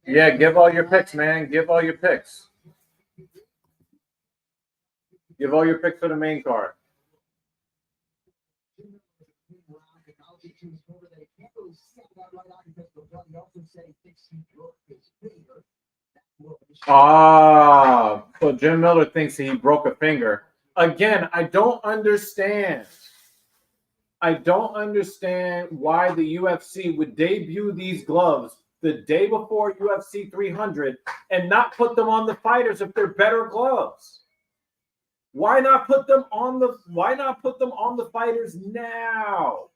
Speaker 1: Yeah, give all your picks, man. Give all your picks. Give all your picks for the main card. So Jim Miller thinks he broke a finger. Again, I don't understand. I don't understand why the UFC would debut these gloves the day before UFC 300 and not put them on the fighters if they're better gloves. Why not put them on the fighters now?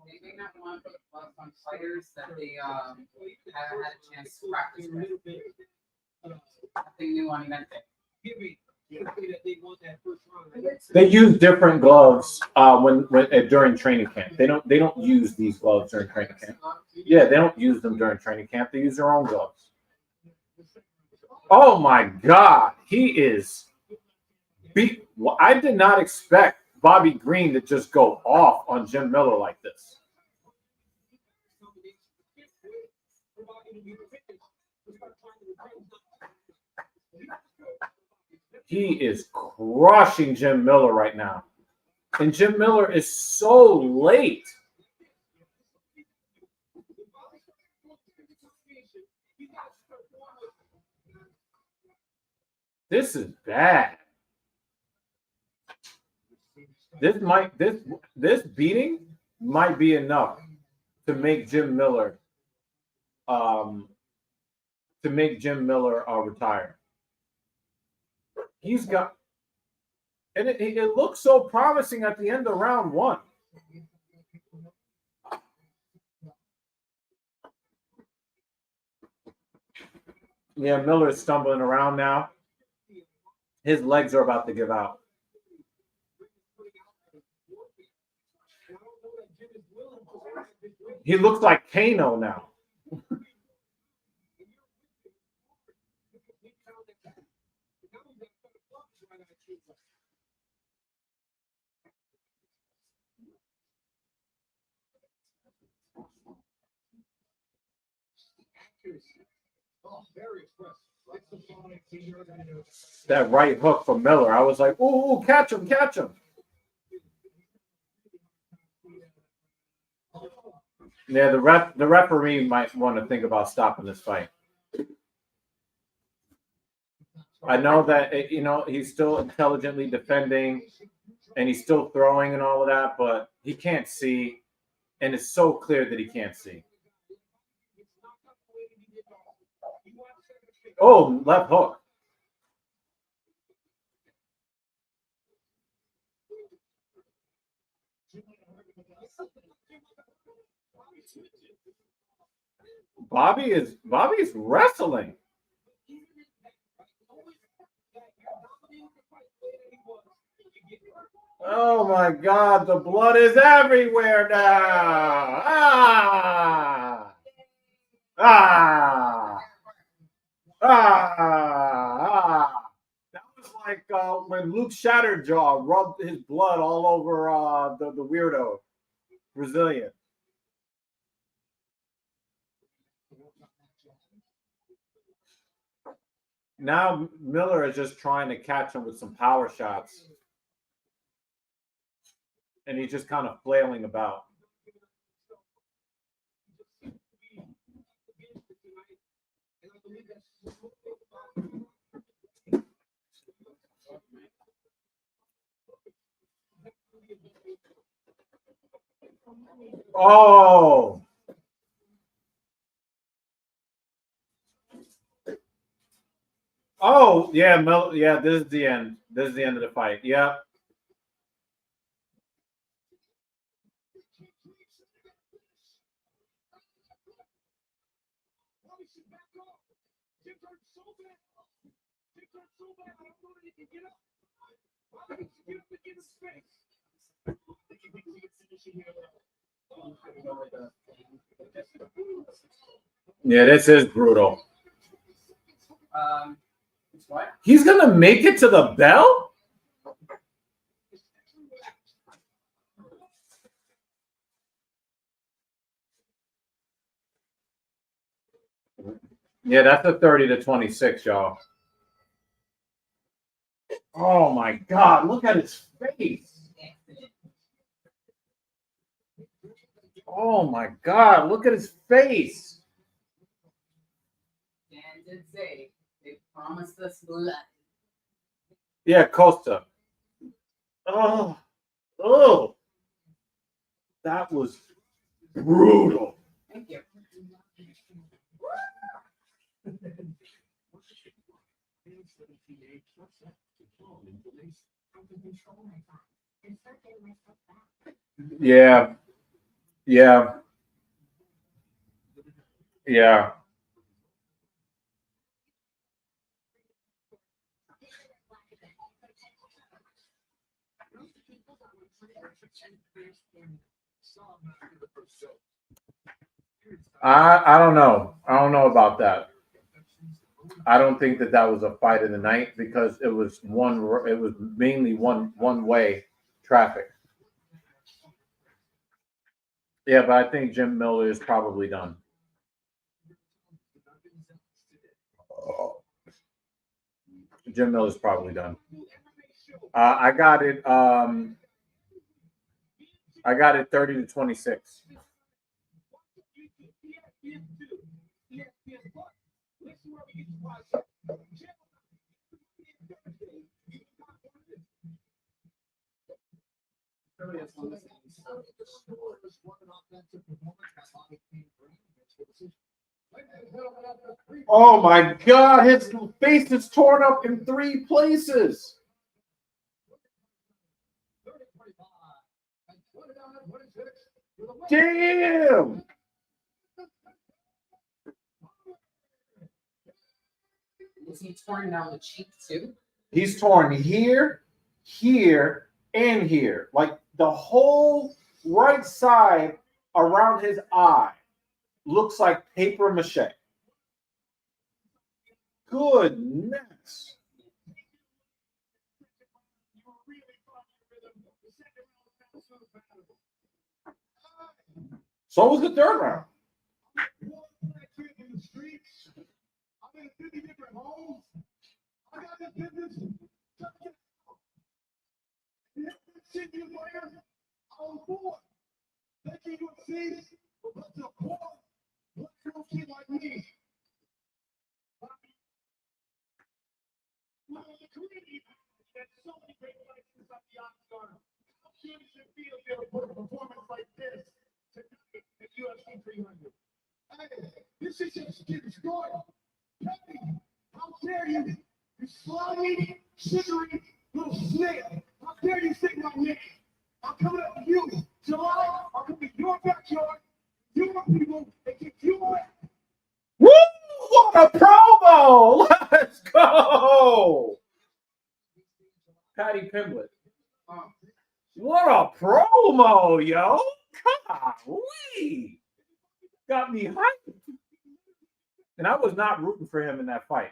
Speaker 2: They may not want to put gloves on fighters that they haven't had a chance to practice with. Nothing new on event day.
Speaker 1: They use different gloves when during training camp. They don't use these gloves during training camp. Yeah, they don't use them during training camp. They use their own gloves. Oh my God, he is beat. Well, I did not expect Bobby Green to just go off on Jim Miller like this. He is crushing Jim Miller right now. And Jim Miller is so late. This is bad. This beating might be enough to make Jim Miller retire. He's got, and it looks so promising at the end of round one. Yeah, Miller is stumbling around now. His legs are about to give out. He looks like Kano now. That right hook from Miller, I was like, ooh, catch him. Yeah, the referee might want to think about stopping this fight. I know that he's still intelligently defending and he's still throwing and all of that, but he can't see, and it's so clear that he can't see. Oh, left hook. Bobby is wrestling. Oh my God, the blood is everywhere now. Ah! Ah! Ah! That was like when Luke Shatterjaw rubbed his blood all over the weirdo Brazilian. Now Miller is just trying to catch him with some power shots. And he's just kind of flailing about. Oh! Oh, yeah, yeah, this is the end. This is the end of the fight. Yeah. Yeah, this is brutal.
Speaker 2: What?
Speaker 1: He's gonna make it to the bell? Yeah, that's a 30-26, y'all. Oh my God, look at his face. Oh my God, look at his face.
Speaker 2: Dan did say they promised us blood.
Speaker 1: Yeah, Costa. Oh, oh. That was brutal.
Speaker 2: Thank you.
Speaker 1: Yeah. Yeah. Yeah. I don't know. I don't know about that. I don't think that that was a fight of the night because it was mainly one way traffic. Yeah, but I think Jim Miller is probably done. Jim Miller is probably done. I got it 30-26. Oh my God, his face is torn up in 3 places. Damn.
Speaker 2: Is he torn down the cheek too?
Speaker 1: He's torn here, here, and here. Like the whole right side around his eye looks like paper mache. Goodness. So was the 3rd round.
Speaker 3: This is just getting started. How dare you? You slimy, sugary little snail. How dare you say my name? I'm coming up to you. July, I'll come to your backyard, your people, and get you away.
Speaker 1: Woo! What a promo! Let's go! Patty Pimblett. What a promo, yo! Golly. Got me hyped. And I was not rooting for him in that fight.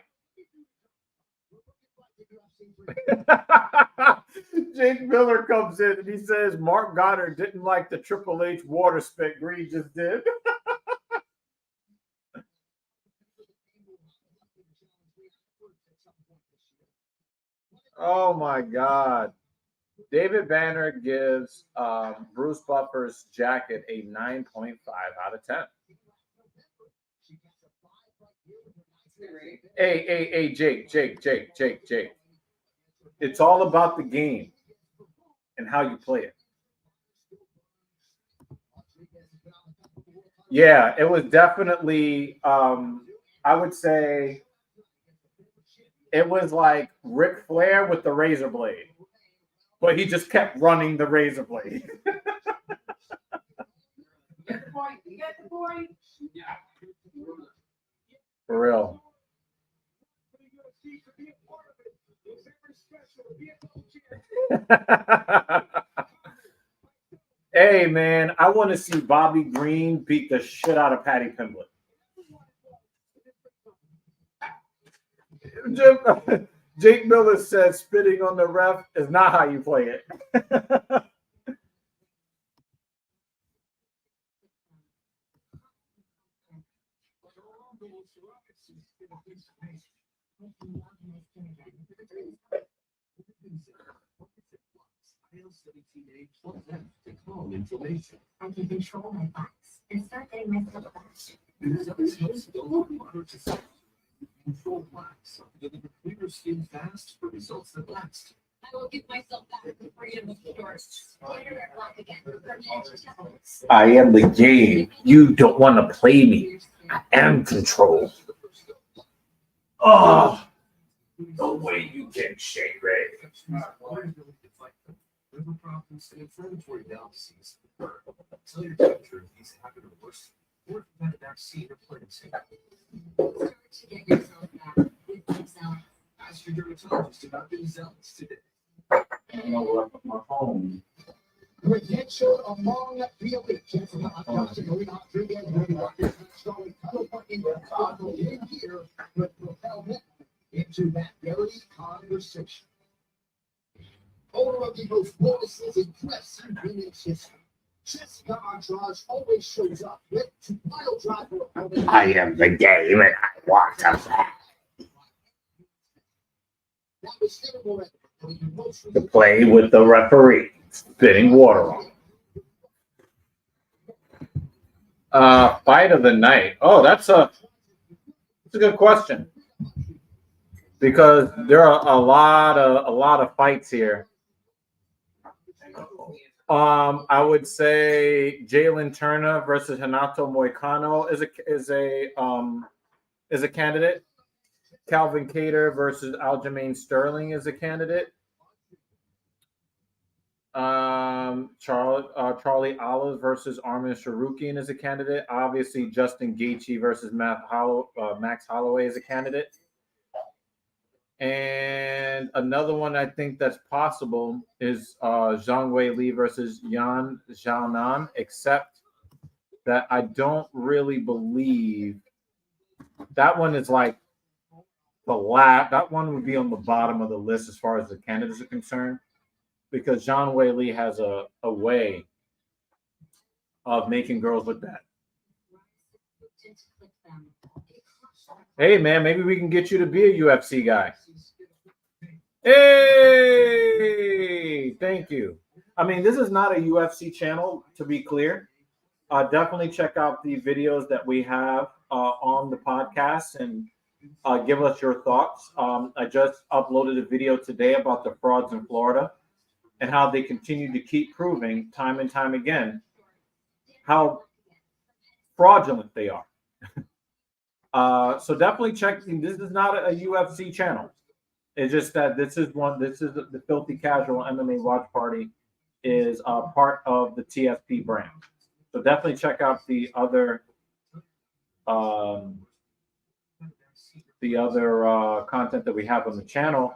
Speaker 1: Jake Miller comes in and he says Mark Goddard didn't like the Triple H water spit Green just did. Oh my God. David Banner gives Bruce Buffer's jacket a 9.5 out of 10. Hey, Jake. It's all about the game and how you play it. Yeah, it was definitely, I would say, it was like Ric Flair with the razor blade, but he just kept running the razor blade.
Speaker 2: Get the point. You get the point. Yeah.
Speaker 1: For real. Hey, man, I want to see Bobby Green beat the shit out of Patty Pimblett. Jake Miller said spitting on the ref is not how you play it.
Speaker 4: I can control my thoughts and start getting myself back.
Speaker 5: Control plaques. Deliver cleaner skin fast for results that last.
Speaker 4: I will give myself back the freedom of the doors. Clear and lock again.
Speaker 1: I am the game. You don't want to play me. I am control. Oh, the way you can shake Ray.
Speaker 5: Liver problems and inflammatory bowel disease. Tell your doctor if he's having a worse or if you've had a vaccine or pregnancy.
Speaker 4: Start to get yourself back with myself.
Speaker 5: Ask your dermatologist about being zealous today.
Speaker 1: I know what up with my phone.
Speaker 3: Credential among the elite. Gentlemen, I've got to go out through the end. Starting in Chicago in here with propelment into that very conversation. Owner of the most bonuses impressive women's history. Jessica Andrade always shows up with mile driver.
Speaker 1: I am the game and I want to play.
Speaker 3: That was never
Speaker 1: To play with the referee, spitting water on. Fight of the night. Oh, that's a good question. Because there are a lot of fights here. I would say Jalen Turner versus Renato Moicano is a candidate. Calvin Kattar versus Aljamain Sterling is a candidate. Charlie Olive versus Armin Sharukian is a candidate. Obviously, Justin Gaethje versus Max Holloway is a candidate. And another one I think that's possible is Zhang Wei Li versus Yan Xiaonan, except that I don't really believe that one is like the last. That one would be on the bottom of the list as far as the candidates are concerned, because Zhang Wei Li has a way of making girls look bad. Hey, man, maybe we can get you to be a UFC guy. Hey, thank you. I mean, this is not a UFC channel, to be clear. Definitely check out the videos that we have on the podcast and give us your thoughts. I just uploaded a video today about the frauds in Florida and how they continue to keep proving time and time again how fraudulent they are. So definitely check. This is not a UFC channel. It's just that this is the Filthy Casual MMA Watch Party is part of the TSP brand. So definitely check out the other content that we have on the channel.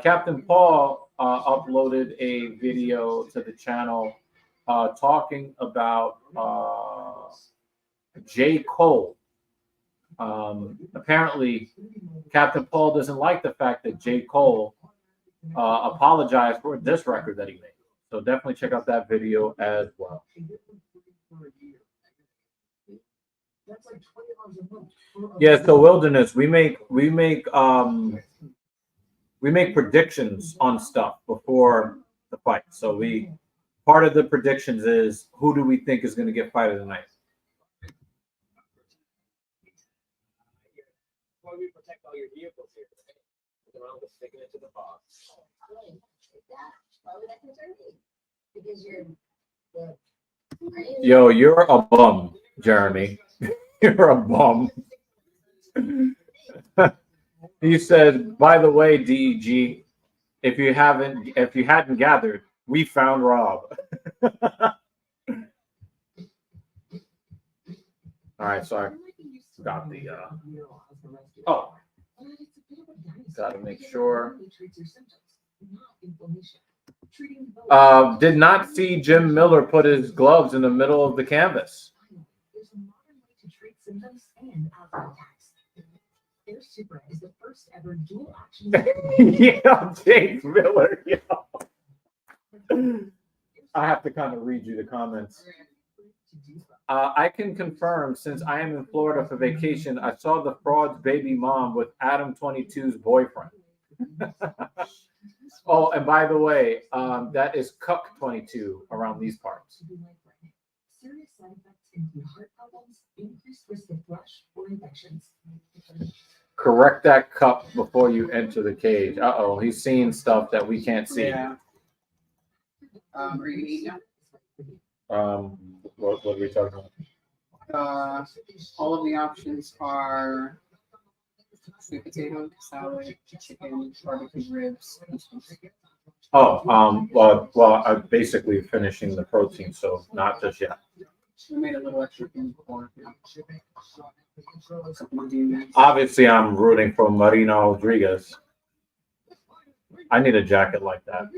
Speaker 1: Captain Paul uploaded a video to the channel talking about J. Cole. Apparently, Captain Paul doesn't like the fact that J. Cole apologized for this record that he made. So definitely check out that video as well. Yeah, so Wilderness, we make predictions on stuff before the fight. So part of the predictions is who do we think is going to get fight of the night.
Speaker 5: Why we protect all your vehicles here? Sticking it to the box.
Speaker 4: Why would that concern me? Because
Speaker 1: Yo, you're a bum, Jeremy. You're a bum. He said, by the way, DEG, if you hadn't gathered, we found Rob. All right, sorry. Got the gotta make sure. Did not see Jim Miller put his gloves in the middle of the canvas. Yeah, James Miller. Yeah. I have to kind of read you the comments. I can confirm, since I am in Florida for vacation, I saw the fraud's baby mom with Adam 22's boyfriend. Oh, and by the way, that is Cuck 22 around these parts.
Speaker 4: Serious side effects include heart problems, increased risk of thrush or infections.
Speaker 1: Correct that cup before you enter the cage. Uh-oh, he's seeing stuff that we can't see.
Speaker 2: Yeah. Are you eating now?
Speaker 1: What are we talking
Speaker 2: about? All of the options are sweet potato, salad, chicken, barbecue ribs.
Speaker 1: Oh, well, I'm basically finishing the protein, so not just yet.
Speaker 2: We made a little extra thing before.
Speaker 1: Obviously, I'm rooting for Marina Rodriguez. I need a jacket like that.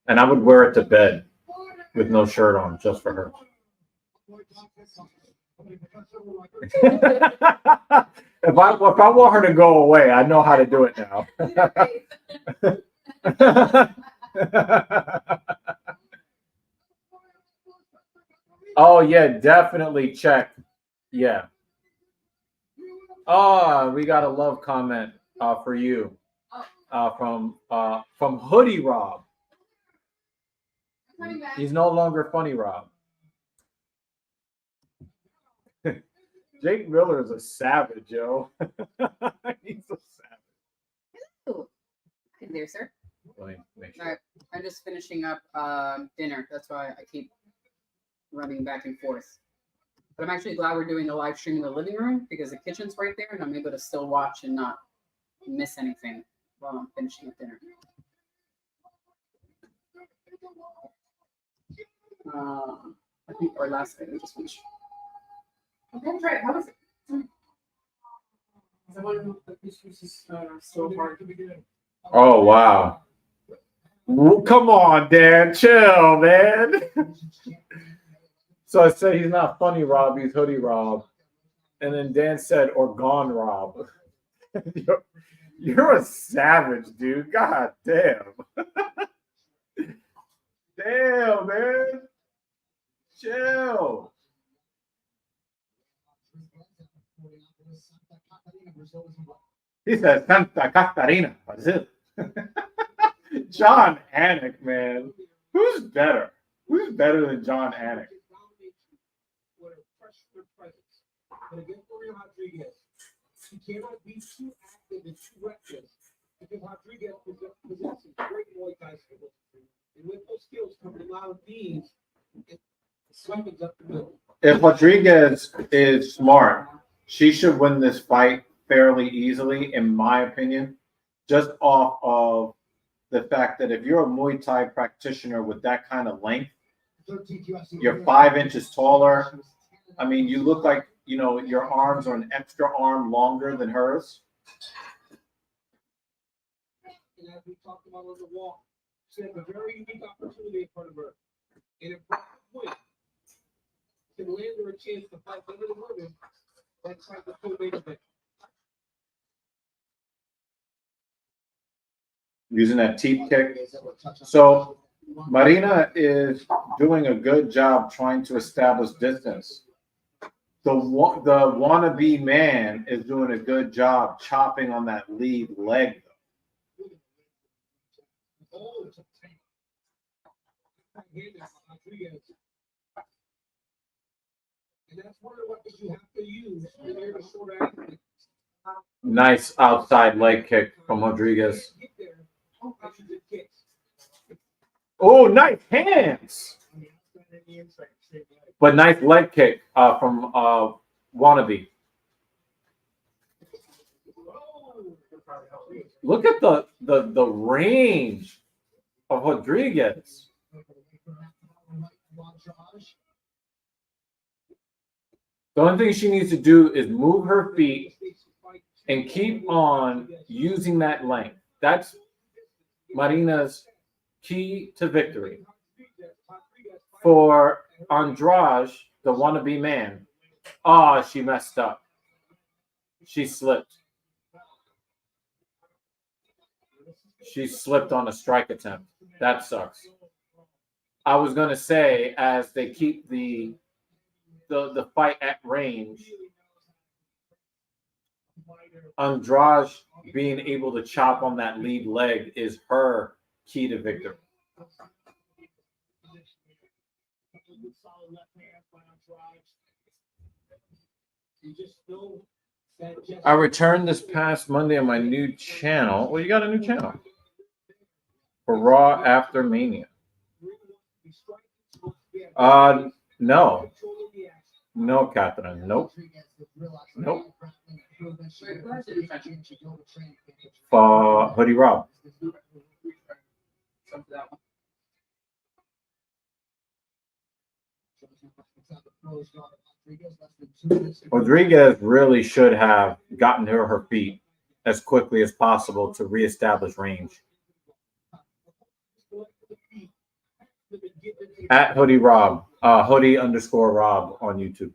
Speaker 1: And I would wear it to bed with no shirt on, just for her. If I want her to go away, I know how to do it now. Oh yeah, definitely check. Yeah. Oh, we got a love comment for you from Hoodie Rob. He's no longer Funny Rob. Jake Miller is a savage, yo. He's a savage.
Speaker 2: Ooh. Hey there, sir.
Speaker 1: Let me make sure.
Speaker 2: All right. I'm just finishing up dinner. That's why I keep running back and forth. But I'm actually glad we're doing a live stream in the living room because the kitchen's right there and I'm able to still watch and not miss anything while I'm finishing up dinner. I think our last item just finished. Okay, try it. How is it? Is that one that this is so hard to begin?
Speaker 1: Oh wow. Come on, Dan, chill, man. So I said he's not Funny Rob, he's Hoodie Rob. And then Dan said, or Gone Rob. You're a savage, dude. God damn. Damn, man. Chill. He said Santa Catarina, Brazil. John Anik, man. Who's better? Who's better than John Anik?
Speaker 5: But against Rodriguez, he cannot be too active and too reckless because Rodriguez possesses great Muay Thai skills. And with those skills come a lot of these weapons up the middle.
Speaker 1: If Rodriguez is smart, she should win this fight fairly easily, in my opinion, just off of the fact that if you're a Muay Thai practitioner with that kind of length, you're 5 inches taller. I mean, you look like, you know, your arms are an extra arm longer than hers.
Speaker 5: and as we talked about on the walk, she has a very unique opportunity in front of her. And if Brooke wins, can land her a chance to fight one of the women that's like the co-main event.
Speaker 1: Using that teep kick. So Marina is doing a good job trying to establish distance. The wannabe man is doing a good job chopping on that lead leg.
Speaker 5: Oh, and that's one of the weapons you have to use when you're a short athlete.
Speaker 1: Nice outside leg kick from Rodriguez.
Speaker 5: Get there, options and kicks.
Speaker 1: Oh, nice hands. But nice leg kick from Wannabe. Look at the range of Rodriguez. The only thing she needs to do is move her feet and keep on using that length. That's Marina's key to victory. For Andrade, the wannabe man, she messed up. She slipped. She slipped on a strike attempt. That sucks. I was going to say, as they keep the fight at range, Andrade being able to chop on that lead leg is her key to victory. I returned this past Monday on my new channel. Well, you got a new channel for Raw After Mania. No, Catherine. Nope. For Hoodie Rob. Rodriguez really should have gotten to her feet as quickly as possible to reestablish range. At Hoodie Rob, Hoodie_Rob on YouTube.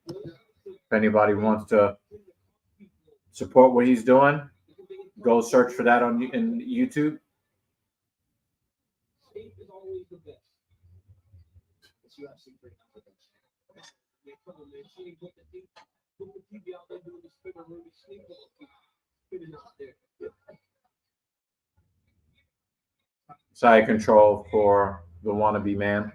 Speaker 1: If anybody wants to support what he's doing, go search for that in YouTube. Side control for the wannabe man.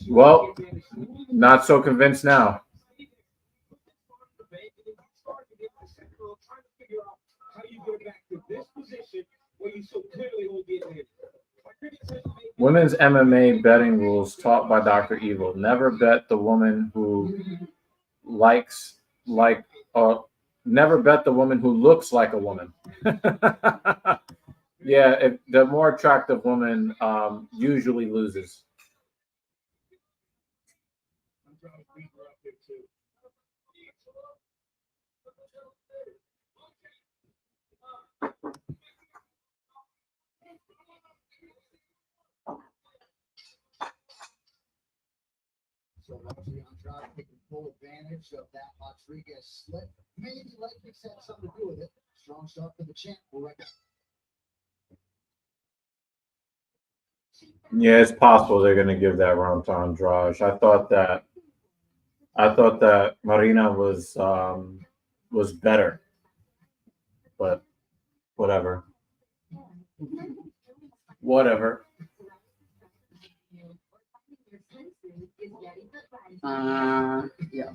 Speaker 1: Well, not so convinced now. Women's MMA betting rules taught by Dr. Evil. Never bet the woman who never bet the woman who looks like a woman. Yeah, the more attractive woman usually loses.
Speaker 3: So obviously Andrade taking full advantage of that Rodriguez slip. Maybe Lightness had something to do with it. Strong start for the champ.
Speaker 1: Yeah, it's possible they're going to give that round to Andrade. I thought that Marina was better, but whatever.
Speaker 2: Yeah.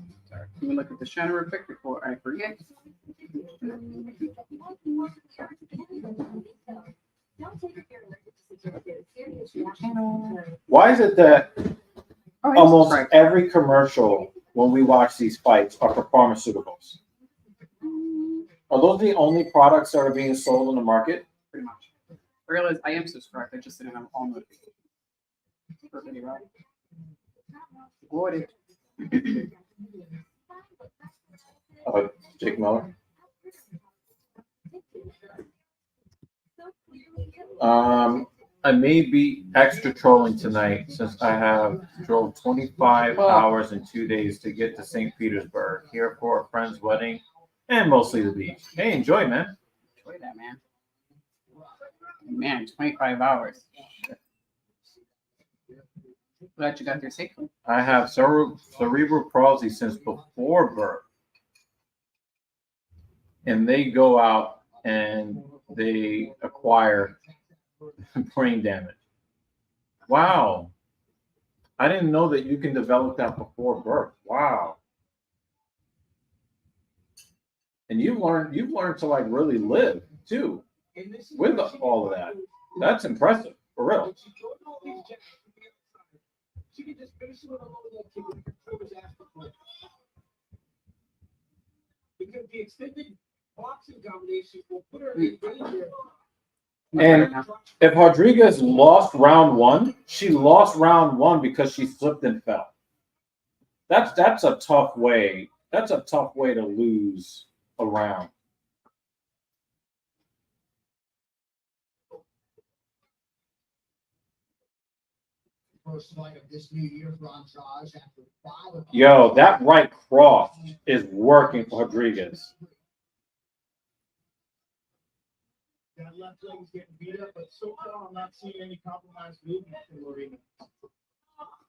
Speaker 2: Let me look at the Shannon pick before I forget.
Speaker 1: Why is it that almost every commercial when we watch these fights are for pharmaceuticals? Are those the only products that are being sold in the market?
Speaker 2: Pretty much. I realize I am subscribed. I just didn't have all notifications. For video, right? Got it.
Speaker 1: Jake Miller. I may be extra trolling tonight since I have drove 25 hours in 2 days to get to St. Petersburg here for a friend's wedding and mostly the beach. Hey, enjoy, man.
Speaker 2: Enjoy that, man. Man, 25 hours. Glad you got there safely.
Speaker 1: I have cerebral palsy since before birth. And they go out and they acquire brain damage. Wow. I didn't know that you can develop that before birth. Wow. And you've learned to like really live too with all of that. That's impressive, for real.
Speaker 5: She can just finish it with a low leg kick and throw his ass to play. Because the extended boxing combination will put her in danger.
Speaker 1: And if Rodriguez lost round one, she lost round one because she slipped and fell. That's a tough way. That's a tough way to lose a round.
Speaker 3: First fight of this new year for Andrade after 5.
Speaker 1: Yo, that right cross is working for Rodriguez.
Speaker 3: That left leg is getting beat up, but so far I'm not seeing any compromised movement from Lorena.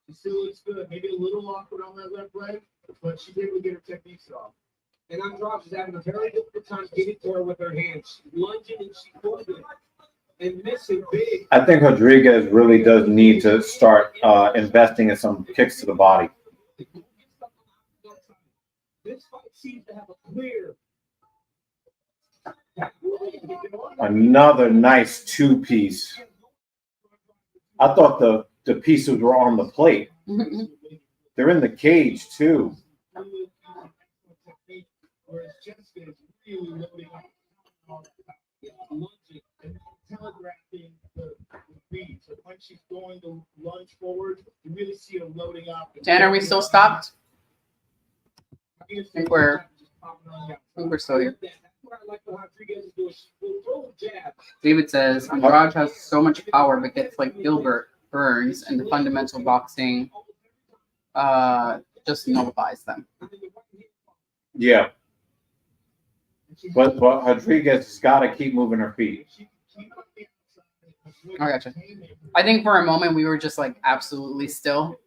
Speaker 3: She still looks good. Maybe a little awkward on that left leg, but she's able to get her techniques off.
Speaker 5: And Andrade is having a very difficult time getting to her with her hands. She's lunging and she's holding and missing big.
Speaker 1: I think Rodriguez really does need to start investing in some kicks to the body.
Speaker 5: This fight seems to have a clear.
Speaker 1: Another nice two-piece. I thought the pieces were on the plate. They're in the cage too.
Speaker 3: Whereas Jessica is really loading up, lunging and telegraphing the beat. So when she's going to lunge forward, you really see her loading up.
Speaker 2: Dan, are we still stopped? I think we're still here. David says Andrade has so much power but gets like Gilbert Burns, and the fundamental boxing just nullifies them.
Speaker 1: Yeah. But Rodriguez has got to keep moving her feet.
Speaker 2: I gotcha. I think for a moment we were just like absolutely still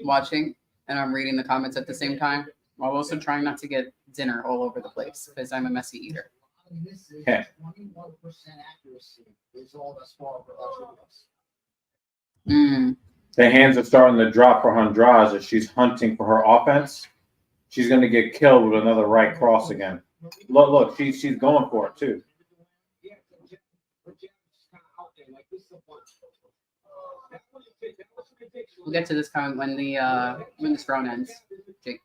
Speaker 2: watching, and I'm reading the comments at the same time while also trying not to get dinner all over the place because I'm a messy eater.
Speaker 1: Okay.
Speaker 3: 21% accuracy is all thus far for
Speaker 1: The hands are starting to drop for Andrade as she's hunting for her offense. She's going to get killed with another right cross again. Look, she's going for it too.
Speaker 2: We'll get to this comment when this round ends. Jake.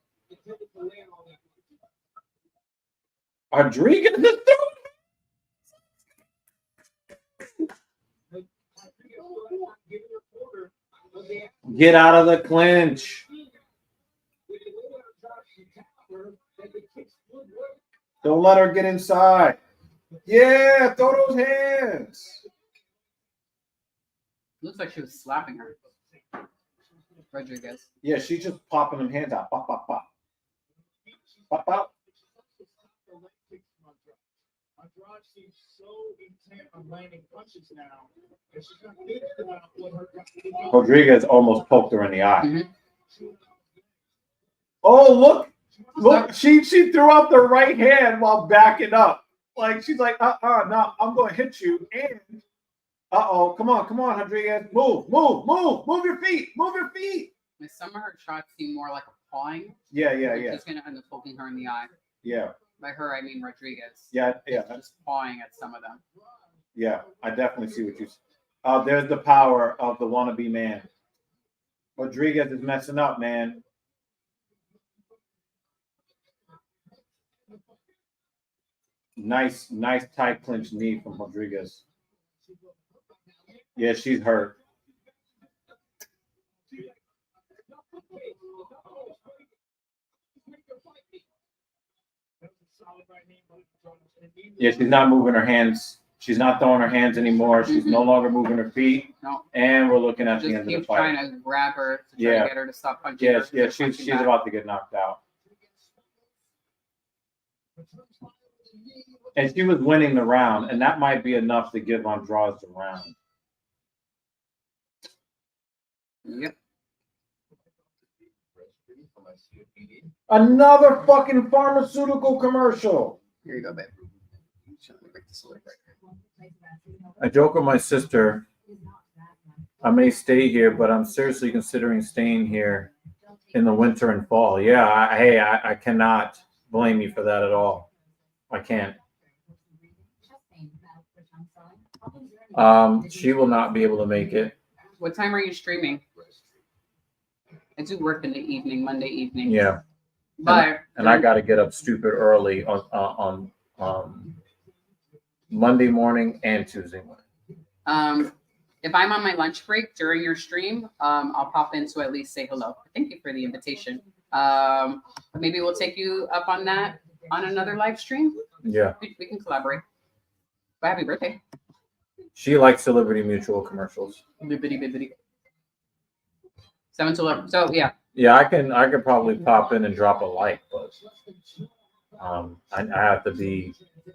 Speaker 1: Rodriguez is get out of the clinch. Don't let her get inside. Yeah, throw those hands.
Speaker 2: Looks like she was slapping her. Rodriguez.
Speaker 1: Yeah, she's just popping them hands out. Pop, pop, pop. Pop out.
Speaker 3: Andrade seems so intent on landing punches now. And she's not thinking about what her
Speaker 1: Rodriguez almost poked her in the eye.
Speaker 2: Mm-hmm.
Speaker 1: Oh, look, she threw out the right hand while backing up. Like she's like, no, I'm gonna hit you. And come on, Rodriguez, move your feet.
Speaker 2: Some of her shots seem more like a pawing.
Speaker 1: Yeah.
Speaker 2: She's gonna end up poking her in the eye.
Speaker 1: Yeah.
Speaker 2: By her, I mean Rodriguez.
Speaker 1: Yeah.
Speaker 2: Just pawing at some of them.
Speaker 1: Yeah, I definitely see what you see. There's the power of the wannabe man. Rodriguez is messing up, man. Nice tight clinch knee from Rodriguez. Yeah, she's hurt. Yeah, she's not moving her hands. She's not throwing her hands anymore. She's no longer moving her feet.
Speaker 2: No.
Speaker 1: And we're looking at the
Speaker 2: Just
Speaker 1: end of the
Speaker 2: keep
Speaker 1: fight.
Speaker 2: trying to grab her to try to get her to stop punching.
Speaker 1: Yes,
Speaker 2: her,
Speaker 1: yeah, she's about to get knocked out. And she was winning the round, and that might be enough to give Andrade the round.
Speaker 2: Yep.
Speaker 1: Another fucking pharmaceutical commercial.
Speaker 2: Here you go, babe.
Speaker 1: I joke with my sister, I may stay here, but I'm seriously considering staying here in the winter and fall. Yeah, I cannot blame you for that at all. I can't. She will not be able to make it.
Speaker 2: What time are you streaming? I do work in the evening, Monday evening.
Speaker 1: Yeah.
Speaker 2: But
Speaker 1: And I got to get up stupid early on Monday morning and Tuesday morning.
Speaker 2: If I'm on my lunch break during your stream, I'll pop in to at least say hello. Thank you for the invitation. Maybe we'll take you up on that on another live stream.
Speaker 1: Yeah.
Speaker 2: We can collaborate. But happy birthday.
Speaker 1: She likes the Liberty Mutual commercials.
Speaker 2: Bibbidi. 7 to 11. So yeah.
Speaker 1: Yeah, I could probably pop in and drop a like, but I have to be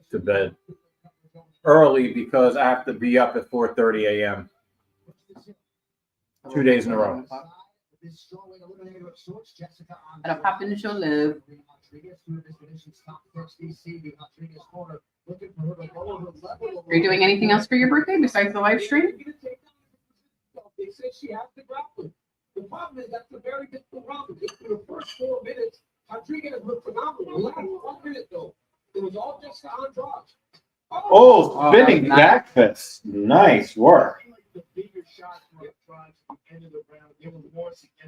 Speaker 1: to bed early because I have to be up at 4:30 a.m. 2 days in a row.
Speaker 2: And I'll pop in to show love. Are you doing anything else for your birthday besides the live stream?
Speaker 5: They said she has to grapple. The problem is that's a very difficult round. Because for the first 4 minutes, Rodriguez looked phenomenal. The last 1 minute, though, it was all just Andrade.
Speaker 1: Oh, spinning back fist. Nice work.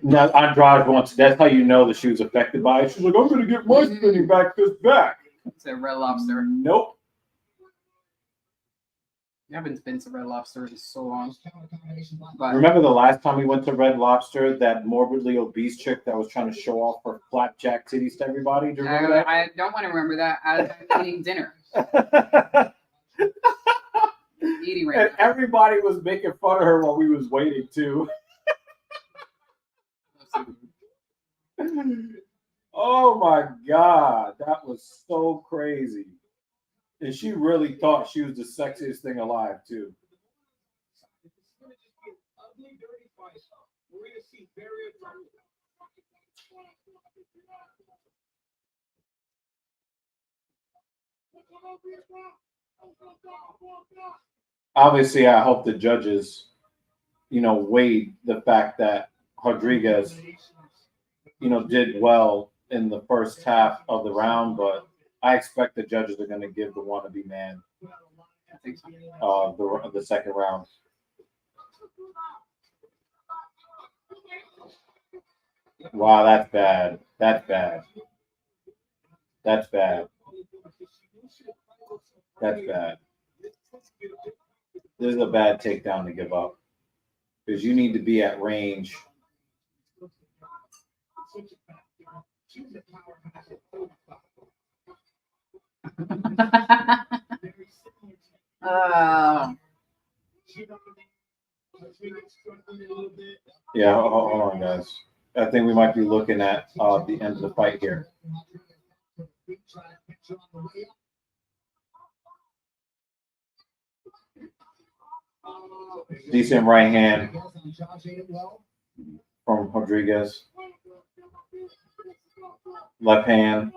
Speaker 1: Now, Andrade wants, that's how you know that she was affected by it. She's like, I'm going to get my spinning back fist back.
Speaker 2: It's a Red Lobster.
Speaker 1: Nope.
Speaker 2: I haven't been to Red Lobster in so long. But
Speaker 1: Remember the last time we went to Red Lobster, that morbidly obese chick that was trying to show off her flapjack titties to everybody? Do you remember that?
Speaker 2: I don't want to remember that. I'm eating dinner. Eating right
Speaker 1: And
Speaker 2: now.
Speaker 1: everybody was making fun of her while we was waiting too. Oh my God, that was so crazy. And she really thought she was the sexiest thing alive too. Obviously, I hope the judges, weighed the fact that Rodriguez, did well in the first half of the round, but I expect the judges are going to give the wannabe man
Speaker 2: I think so.
Speaker 1: the second round. Wow, that's bad. That's bad. That's bad. That's bad. This is a bad takedown to give up because you need to be at range. Yeah, hold on, guys. I think we might be looking at the end of the fight here. Decent right hand from Rodriguez. Left hand.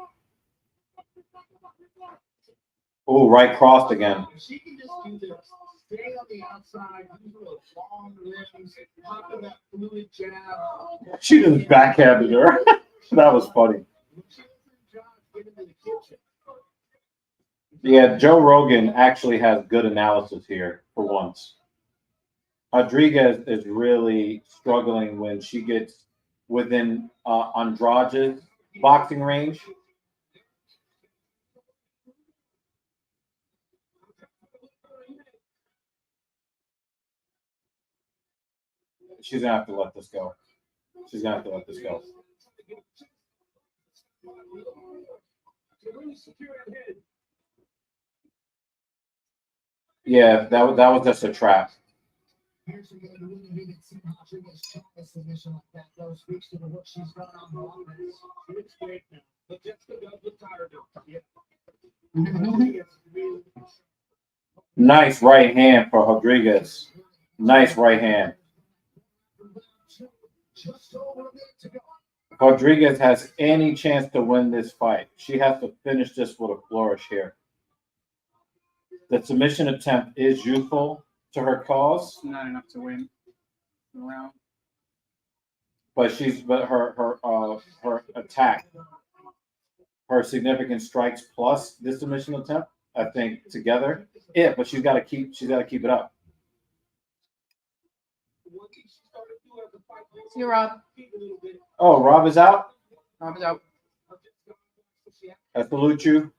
Speaker 1: Oh, right crossed again.
Speaker 3: She can just do this. Stay on the outside, use those long limbs, pop in that fluid jab.
Speaker 1: She just backhanded her. That was funny. Yeah, Joe Rogan actually has good analysis here for once. Rodriguez is really struggling when she gets within Andrade's boxing range. She's gonna have to let this go. She's gonna have to let this go. Yeah, that was just a trap.
Speaker 4: Here's the game. We didn't see Rodriguez try a submission like that, though. Speaks to the work she's done on the offense.
Speaker 3: It's great now.
Speaker 5: But Jessica does look tired now. Yeah.
Speaker 1: Nice right hand for Rodriguez. Nice right hand. Rodriguez has any chance to win this fight. She has to finish this with a flourish here. The submission attempt is useful to her cause,
Speaker 2: Not enough to win the round.
Speaker 1: but her attack, her significant strikes plus this submission attempt, I think together, but she's got to keep it up.
Speaker 2: See you, Rob.
Speaker 1: Oh, Rob is out.
Speaker 2: Rob is out.
Speaker 1: I salute you.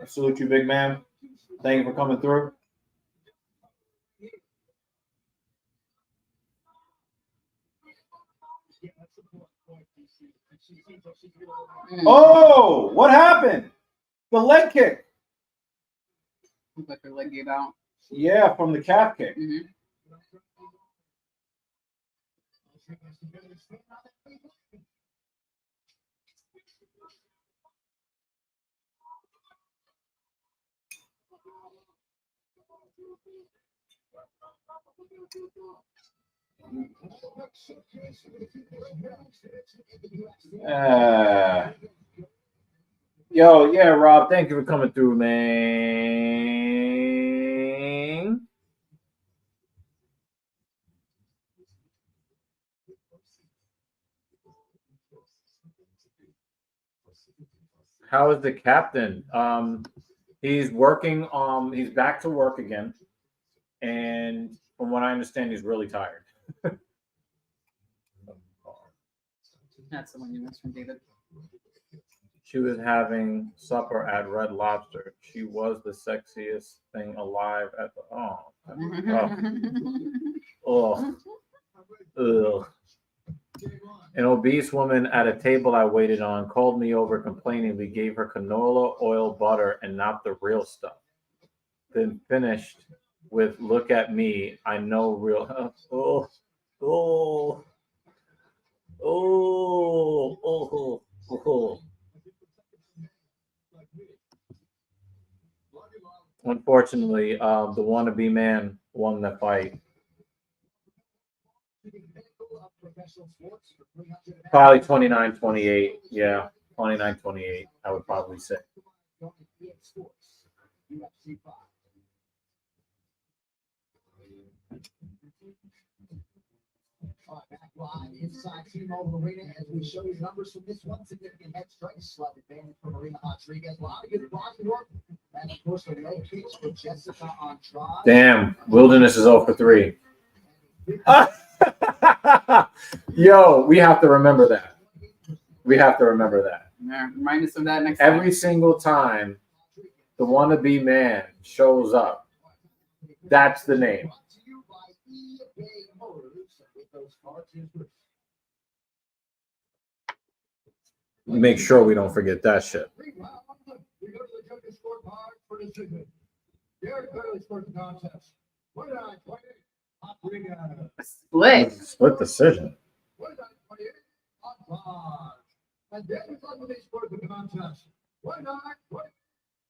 Speaker 1: I salute you, big man. Thank you for coming through. Oh, what happened? The leg kick.
Speaker 2: Looked like her leg gave out.
Speaker 1: Yeah, from the calf kick.
Speaker 2: Mm-hmm.
Speaker 1: Yeah, Rob, thank you for coming through, man. How is the captain? He's working. He's back to work again, and from what I understand, he's really tired.
Speaker 2: That's the one you missed from David.
Speaker 1: She was having supper at Red Lobster. She was the sexiest thing alive at the. Ugh. An obese woman at a table I waited on called me over complaining we gave her canola oil butter and not the real stuff. Then finished with, "Look at me, I know real." Unfortunately, the wannabe man won the fight. Probably 29-28. Yeah, 29-28, I would probably say.
Speaker 4: Back live inside T-Mobile Arena as we show you numbers from this one significant head strike slug advantage from Marina Rodriguez. A lot of good blocking work. And of course, the low kicks for Jessica Andrade.
Speaker 1: Damn, Wilderness is 0 for 3. Yo, we have to remember that.
Speaker 2: Yeah, remind us of that next
Speaker 1: Every
Speaker 2: time.
Speaker 1: single time the wannabe man shows up, that's the name. Make sure we don't forget that shit. Split decision.
Speaker 3: And then we talk about this for the contest. Why not? What?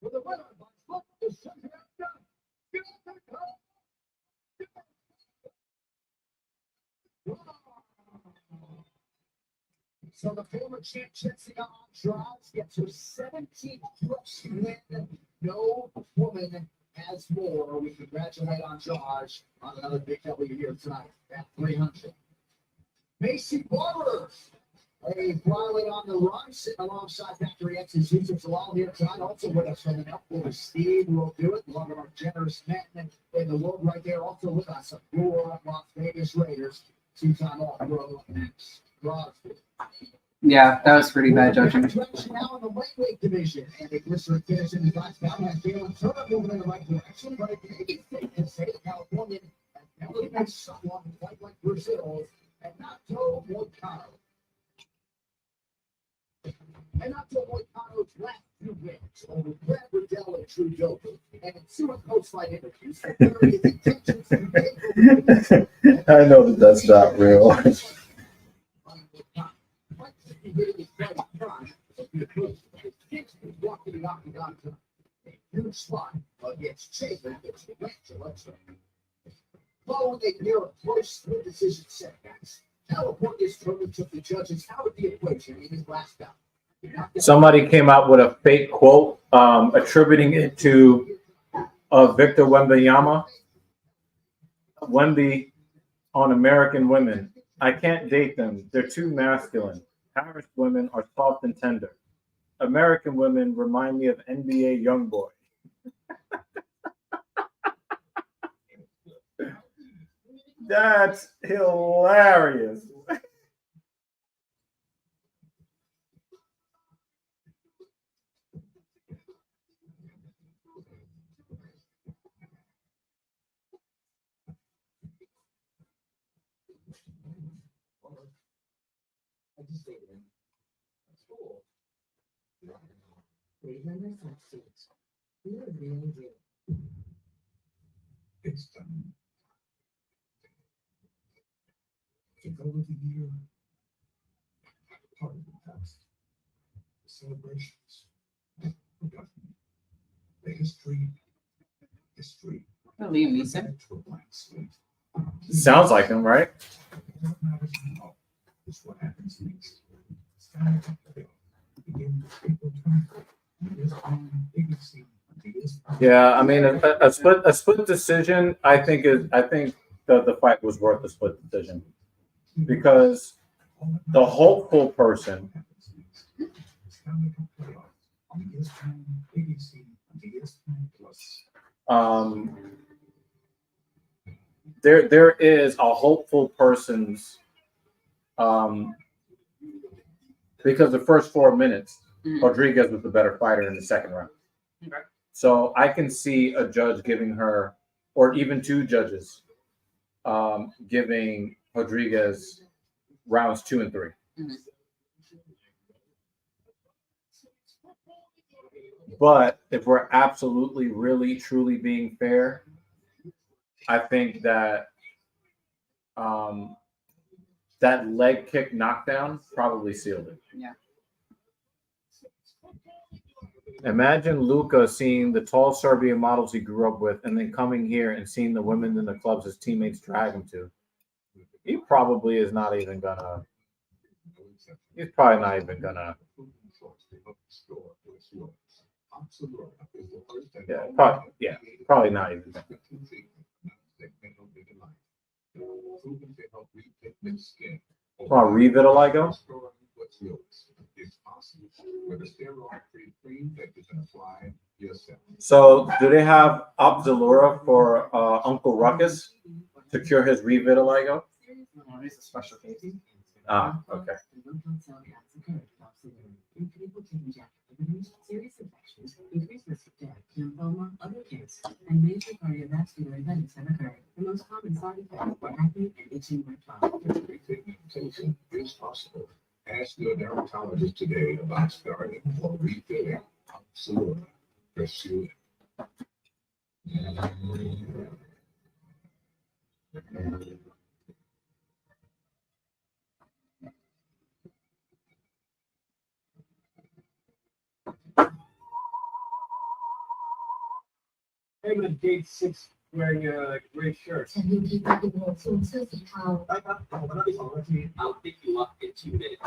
Speaker 3: With the winner by split decision.
Speaker 4: So the former champ Jessica Andrade gets her 17th UFC win. No woman has more. We congratulate Andrade on another big W here tonight at 300. Macy Barber, a flyweight on the run, sitting alongside Factory X's Yusuf Zalal here tonight. Also with us from the Netflix, Steve will do it. One of our generous men in the world right there. Also with us, your Las Vegas Raiders, two-time All-Pro Max Crosby.
Speaker 2: Yeah, that was pretty bad judging.
Speaker 4: Now in the lightweight division, and a glycerin finish in the last bout has Jalen Turner moving in the right direction, but it may be safe to say that California has never met someone quite like Brazil and not Joe Moicano.
Speaker 3: And not to avoid Cano's last 2 wins over Brad Riddell and Drew Dober, and ensuing post-fight interviews for various intentions to take over.
Speaker 1: I know that's not real.
Speaker 3: Huge spot against Chapin against following a near close split decision setbacks. California's tournament took the judges out of the equation in his last bout.
Speaker 1: Somebody came out with a fake quote attributing it to Victor Wembanyama. Wemby on American women. I can't date them. They're too masculine. Harris women are soft and tender. American women remind me of NBA YoungBoy. That's hilarious.
Speaker 4: Remember substitutes. We really do.
Speaker 3: It's done. Take over the year. Part of the past. The celebrations. Forgotten. The history. History.
Speaker 2: Liam Neeson.
Speaker 1: Sounds like him, right?
Speaker 3: What matters now is what happens next. Stanley Cup playoff begins April 24th. ABC.
Speaker 1: Yeah, I mean, a split decision. I think the fight was worth a split decision because the hopeful person. There is a hopeful person's because the first 4 minutes, Rodriguez was the better fighter in the second round.
Speaker 2: Okay.
Speaker 1: So I can see a judge giving her, or even 2 judges, giving Rodriguez rounds 2 and 3.
Speaker 2: Mm-hmm.
Speaker 1: But if we're absolutely, really, truly being fair, I think that that leg kick knockdown probably sealed it.
Speaker 2: Yeah.
Speaker 1: Imagine Luka seeing the tall Serbian models he grew up with and then coming here and seeing the women in the clubs his teammates drag him to. He probably is not even gonna. He's probably not even gonna. Probably not even gonna. Want revitiligo? So, do they have Opzelura for Uncle Ruckus to cure his revitiligo?
Speaker 2: Oh, he's a special case.
Speaker 1: Ah, okay.
Speaker 4: Serious infections, increased risk of death, lymphoma, other cancers, and major cardiovascular events have occurred. The most common side effects were acne and itching red flowers.
Speaker 3: Repigmentation is possible. Ask your dermatologist today about starting or refilling Opzelura. Pursue it.
Speaker 5: Him at gate 6 wearing a gray shirt. I'll pick you up in 2 minutes.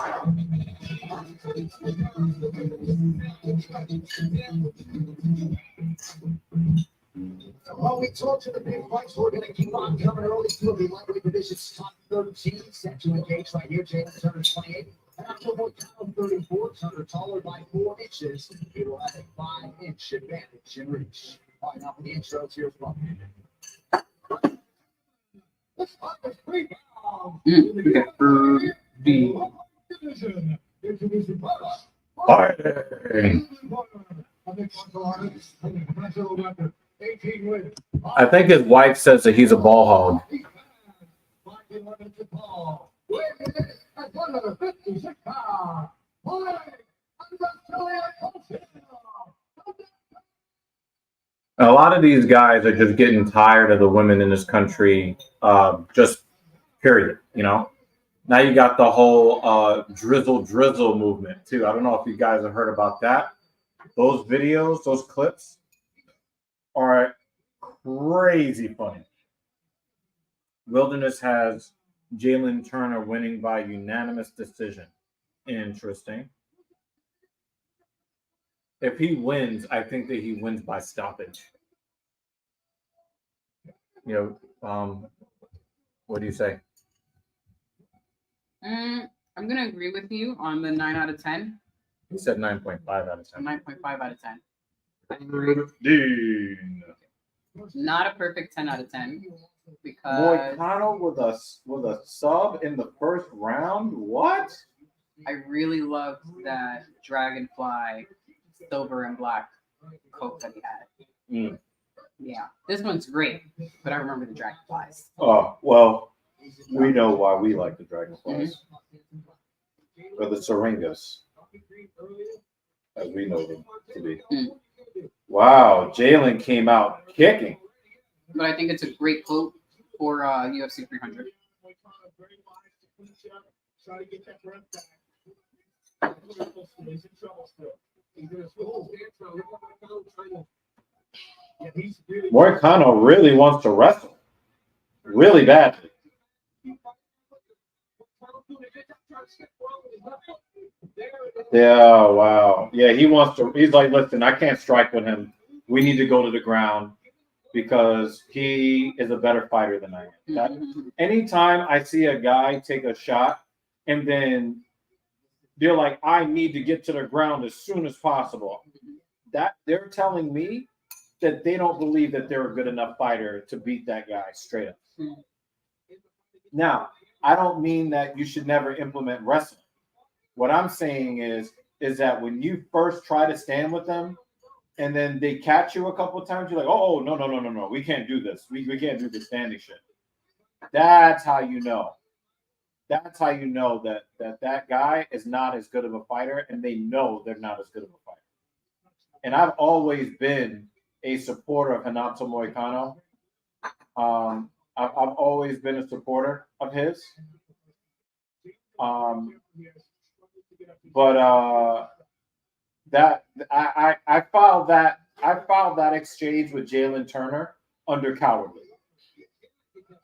Speaker 3: While we talk to the big fights, we're going to keep on coming early to the lightweight division's top 13 set to engage right here. Jalen Turner 28. And after one down 34, Turner taller by 4 inches. He will have a 5-inch advantage in reach. All right, now for the intros, here's one. Let's fight the rebound. Division. Introducing
Speaker 1: I think his wife says that he's a ball hog. A lot of these guys are just getting tired of the women in this country, just period, you know? Now you got the whole drizzle movement too. I don't know if you guys have heard about that. Those videos, those clips are crazy funny. Wilderness has Jalen Turner winning by unanimous decision. Interesting. If he wins, I think that he wins by stoppage. You know, what do you say?
Speaker 2: I'm going to agree with you on the 9 out of 10.
Speaker 1: He said 9.5 out of 10.
Speaker 2: 9.5 out of 10.
Speaker 1: Dean.
Speaker 2: Not a perfect 10 out of 10 because
Speaker 1: Moicano with a sub in the first round. What?
Speaker 2: I really loved that Dragonfly silver and black coat that he had. Yeah, this one's great, but I remember the Dragonflies.
Speaker 1: Oh, well, we know why we like the Dragonflies. Or the Syringas, as we know them to be. Wow, Jalen came out kicking.
Speaker 2: But I think it's a great coat for UFC 300.
Speaker 1: Moicano really wants to wrestle. Really badly. Yeah, wow. Yeah, he wants to. He's like, listen, I can't strike with him. We need to go to the ground because he is a better fighter than I am. Anytime I see a guy take a shot and then they're like, I need to get to the ground as soon as possible, that they're telling me that they don't believe that they're a good enough fighter to beat that guy straight up. Now, I don't mean that you should never implement wrestling. What I'm saying is that when you first try to stand with them and then they catch you a couple of times, you're like, oh, no. We can't do this. We can't do this standing shit. That's how you know. That's how you know that guy is not as good of a fighter, and they know they're not as good of a fighter. And I've always been a supporter of Renato Moicano. I've always been a supporter of his. But that I filed that exchange with Jalen Turner under cowardly.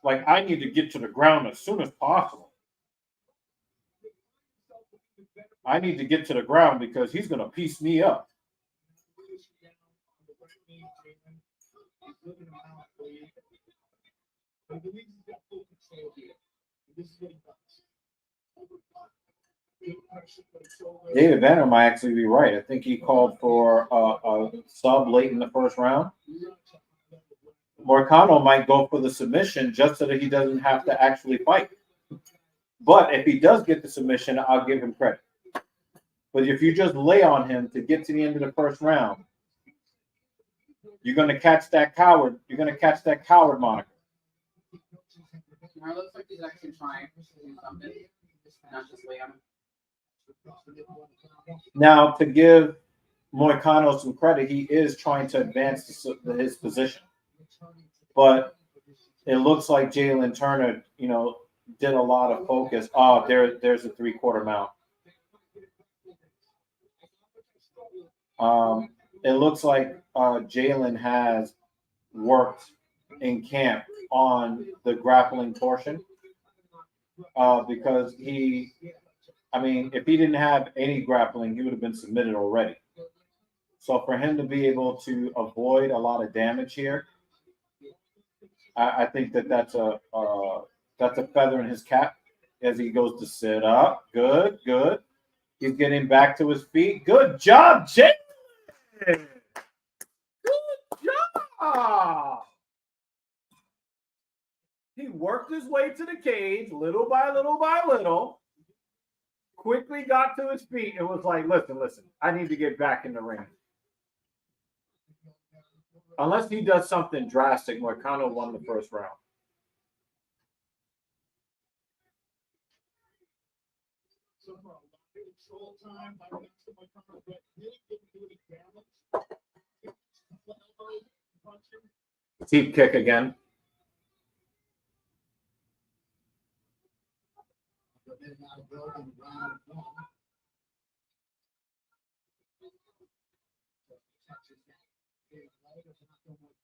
Speaker 1: Like, I need to get to the ground as soon as possible. I need to get to the ground because he's gonna piece me up. David Banner might actually be right. I think he called for a sub late in the first round. Moicano might go for the submission just so that he doesn't have to actually fight. But if he does get the submission, I'll give him credit. But if you just lay on him to get to the end of the first round, you're going to catch that coward. You're going to catch that coward moniker.
Speaker 2: It looks like he's actually trying to do something, not just lay on him.
Speaker 1: Now, to give Moicano some credit, he is trying to advance his position. But it looks like Jalen Turner, did a lot of focus. Oh, there's a 3/4 mount. It looks like Jalen has worked in camp on the grappling portion because if he didn't have any grappling, he would have been submitted already. So for him to be able to avoid a lot of damage here, I think that's a feather in his cap as he goes to sit up. Good. He's getting back to his feet. Good job, Jalen. Good job. He worked his way to the cage little by little. Quickly got to his feet and was like, listen, I need to get back in the ring. Unless he does something drastic, Moicano won the first round.
Speaker 3: Control time by next to my cover, but really didn't do any damage. Punching.
Speaker 1: Deep kick again.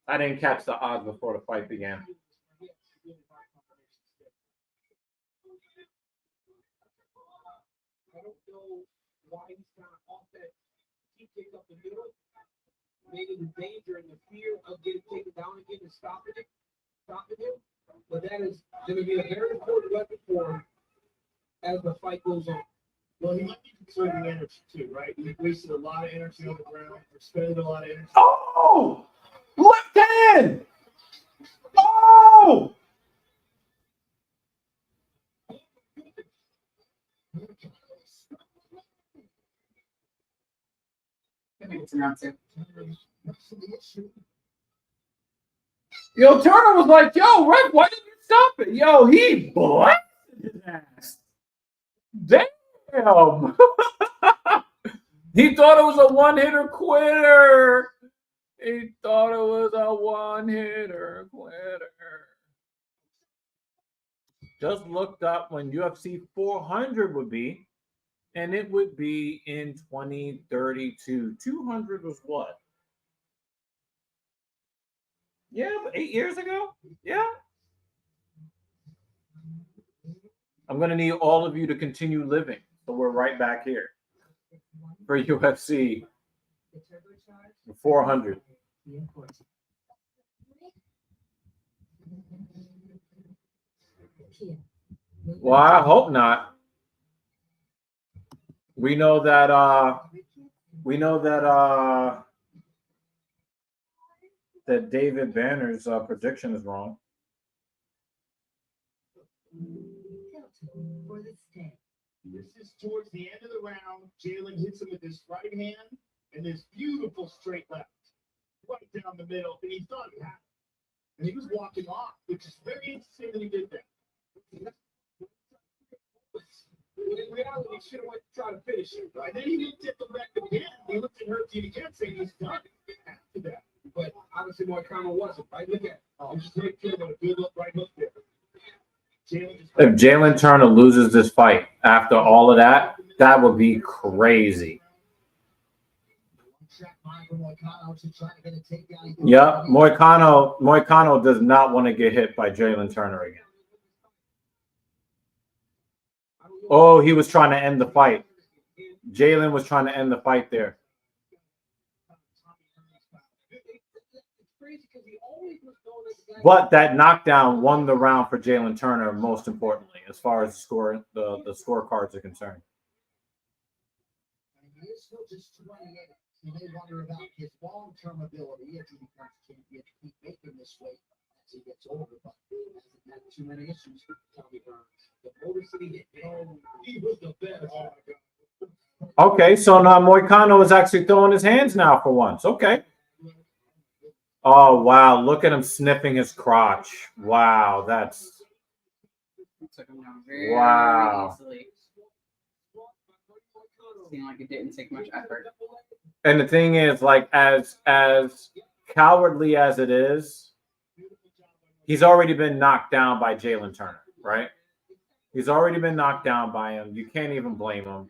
Speaker 1: I didn't catch the odds before the fight began.
Speaker 5: I don't know why he's kind of off that deep kick up the middle, making the danger and the fear of getting taken down again and stopping him. But that is going to be a very important weapon for him as the fight goes on.
Speaker 3: Well, he might be conserving energy too, right? He wasted a lot of energy on the ground, or spending a lot of energy.
Speaker 1: Oh! Left hand! Oh!
Speaker 2: I think it's in round 2.
Speaker 1: Yo, Turner was like, yo, Rick, why didn't you stop it? Yo, he blasted his ass. Damn. He thought it was a one-hitter quitter. He thought it was a one-hitter quitter. Just looked up when UFC 400 would be, and it would be in 2032. 200 was what? Yeah, but 8 years ago? Yeah. I'm going to need all of you to continue living. So we're right back here for UFC 400. Well, I hope not. We know that that David Banner's prediction is wrong.
Speaker 3: This is towards the end of the round. Jalen hits him with this right hand and this beautiful straight left, right down the middle, and he thought he had it. And he was walking off, which is very interesting that he did that.
Speaker 5: In reality, he should have went to try to finish it.
Speaker 3: And then he looked at the back again. He looked at her team again, saying he's done. After that.
Speaker 5: But obviously, Moicano wasn't, right? Look at it.
Speaker 3: Just right there with a good look, right hook there.
Speaker 1: If Jalen Turner loses this fight after all of that, that would be crazy. Yeah, Moicano does not want to get hit by Jalen Turner again. Oh, he was trying to end the fight. Jalen was trying to end the fight there. But that knockdown won the round for Jalen Turner, most importantly, as far as the scorecards are concerned.
Speaker 6: You may wonder about his long-term ability if he becomes champion to keep making this weight as he gets older, but he hasn't had too many issues with Tommy Burns. The Motor City he was the best.
Speaker 1: Okay, so now Moicano is actually throwing his hands now for once. Okay. Oh, wow. Look at him sniffing his crotch. Wow, that's...
Speaker 2: Took him down very easily. Seemed like it didn't take much effort.
Speaker 1: And the thing is, like, as cowardly as it is, he's already been knocked down by Jalen Turner, right? He's already been knocked down by him. You can't even blame him.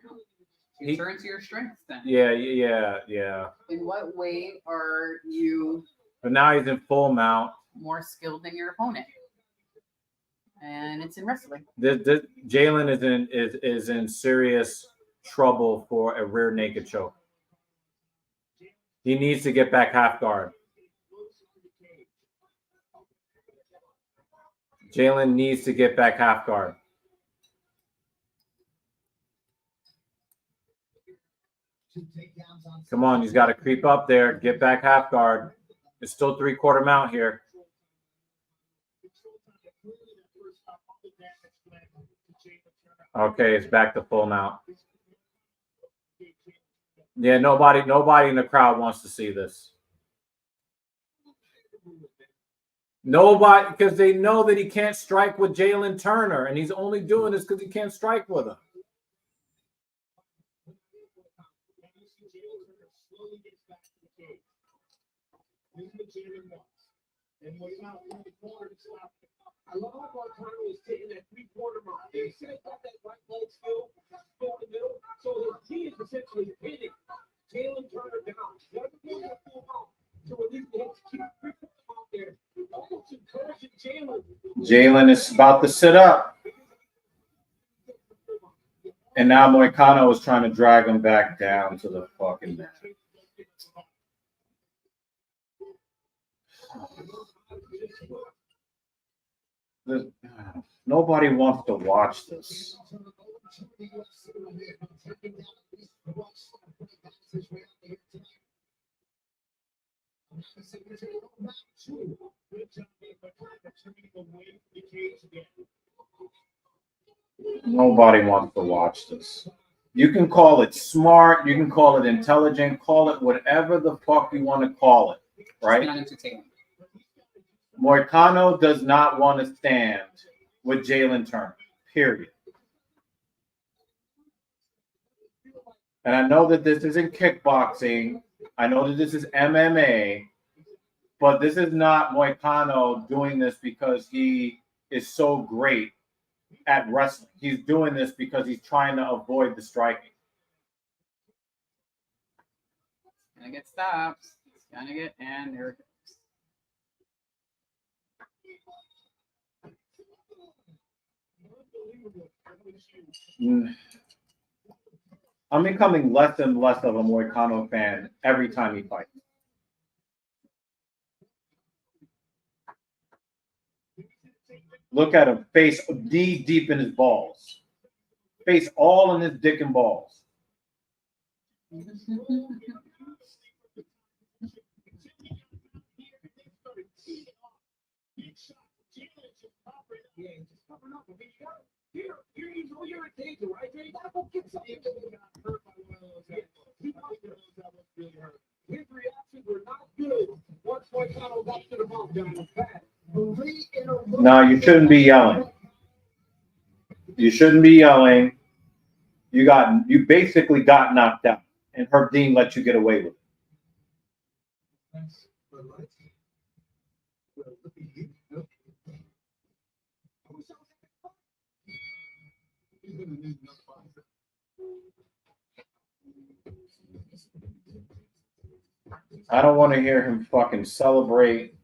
Speaker 2: You turn to your strengths then.
Speaker 1: Yeah.
Speaker 2: In what way are you...
Speaker 1: But now he's in full mount.
Speaker 2: More skilled than your opponent? And it's in wrestling.
Speaker 1: Jalen is in serious trouble for a rear naked choke. He needs to get back half guard. Jalen needs to get back half guard. Come on, he's got to creep up there. Get back half guard. It's still 3/4 mount here. Okay, it's back to full mount. Yeah, nobody in the crowd wants to see this. Nobody, because they know that he can't strike with Jalen Turner, and he's only doing this because he can't strike with him.
Speaker 3: He's the chairman once. And when he's out in the corner to stop it.
Speaker 5: I love how Montano was hitting that 3-quarter mark. He said got that right leg still, go in the middle. So his key is essentially hitting Jalen Turner down. You gotta be able to pull him out. So at least he has to keep 3-quarter out there. Almost encouraging Jalen.
Speaker 1: Jalen is about to sit up. And now Moicano is trying to drag him back down to the fucking mat. Nobody wants to watch this. Nobody wants to watch this. You can call it smart, you can call it intelligent, call it whatever the fuck you want to call it, right?
Speaker 2: Not entertaining.
Speaker 1: Moicano does not want to stand with Jalen Turner, period. And I know that this isn't kickboxing. I know that this is MMA. But this is not Moicano doing this because he is so great at wrestling. He's doing this because he's trying to avoid the striking.
Speaker 2: Gonna get stopped. It's gonna get, and there it goes.
Speaker 1: I'm becoming less and less of a Moicano fan every time he fights. Look at him, face deep in his balls. Face all in his dick and balls.
Speaker 5: Yeah, just covering up. Here, you know you're in danger, right? You gotta go get something. His reactions were not good once Moicano got to the bump down the pad.
Speaker 1: No, you shouldn't be yelling. You shouldn't be yelling. You basically got knocked out, and Herb Dean let you get away with it. I don't want to hear him fucking celebrate.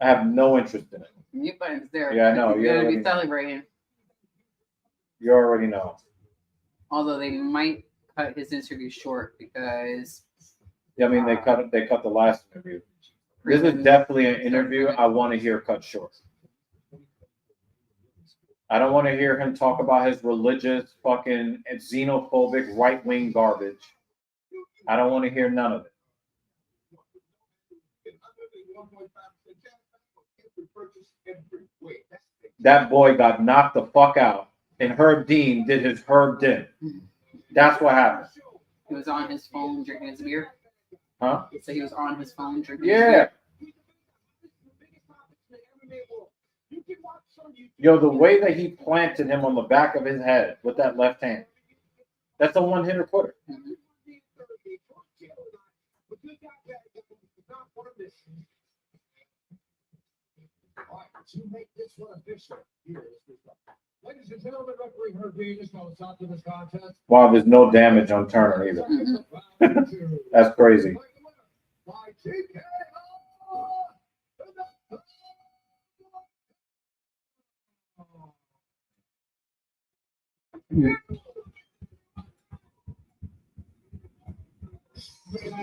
Speaker 1: I have no interest in it.
Speaker 2: Mute button's there.
Speaker 1: Yeah, I know.
Speaker 2: You're gonna be celebrating.
Speaker 1: You already know.
Speaker 2: Although they might cut his interview short because.
Speaker 1: Yeah, I mean they cut the last interview. This is definitely an interview I want to hear cut short. I don't want to hear him talk about his religious fucking xenophobic right-wing garbage. I don't want to hear none of it. That boy got knocked the fuck out, and Herb Dean did his Herb Dean. That's what happened.
Speaker 2: He was on his phone drinking his beer.
Speaker 1: Huh?
Speaker 2: So he was on his phone drinking his beer.
Speaker 1: Yo, the way that he planted him on the back of his head with that left hand, that's a one-hitter quitter.
Speaker 2: Mm-hmm.
Speaker 6: To make this one official, ladies and gentlemen, referee Herb Dean is on the top of this contest.
Speaker 1: Wow, there's no damage on Turner either.
Speaker 2: Mm-hmm.
Speaker 1: That's crazy.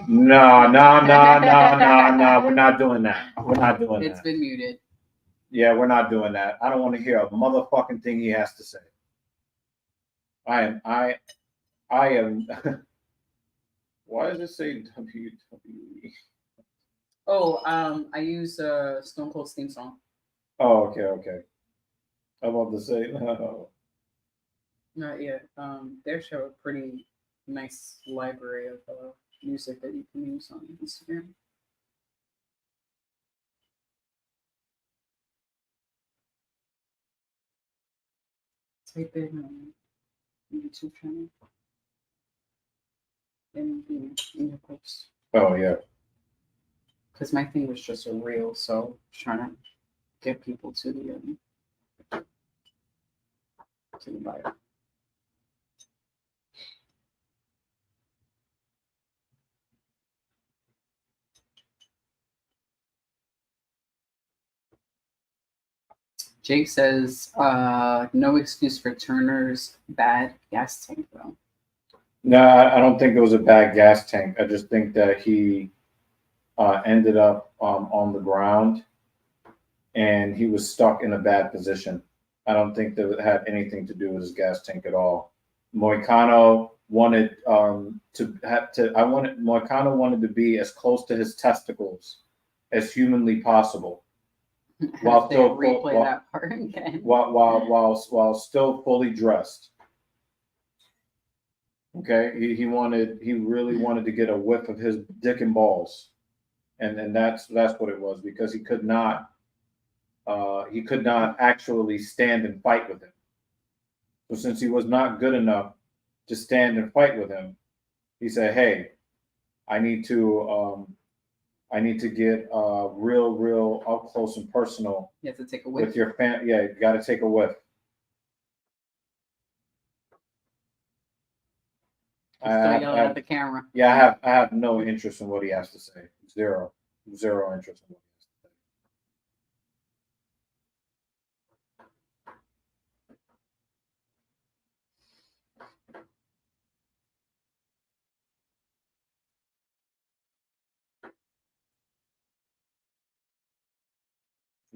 Speaker 1: No. We're not doing that. We're not doing
Speaker 2: It's
Speaker 1: that.
Speaker 2: been muted.
Speaker 1: Yeah, we're not doing that. I don't want to hear a motherfucking thing he has to say. I am. Why does it say WWE?
Speaker 2: Oh, I use Stone Cold's theme song.
Speaker 1: Oh, okay. I'm about to say no.
Speaker 2: Not yet. They show a pretty nice library of music that you can use on Instagram. Type in YouTube channel and in your post.
Speaker 1: Oh yeah.
Speaker 2: Because my thing was just a reel, so trying to get people to the bio. Jake says, no excuse for Turner's bad gas tank, though.
Speaker 1: No, I don't think it was a bad gas tank. I just think that he ended up on the ground and he was stuck in a bad position. I don't think that it had anything to do with his gas tank at all. Moicano wanted Moicano wanted to be as close to his testicles as humanly possible. While
Speaker 2: They
Speaker 1: still
Speaker 2: replay that part again.
Speaker 1: while still fully dressed. Okay, he really wanted to get a whiff of his dick and balls, and that's what it was, because he could not actually stand and fight with him. So since he was not good enough to stand and fight with him, he said, "Hey, I need to get real up close and personal.
Speaker 2: You have to take a whiff
Speaker 1: With your fan. Yeah, you got to take a whiff."
Speaker 2: Still yelling at the camera.
Speaker 1: Yeah, I have no interest in what he has to say. Zero interest in what he has to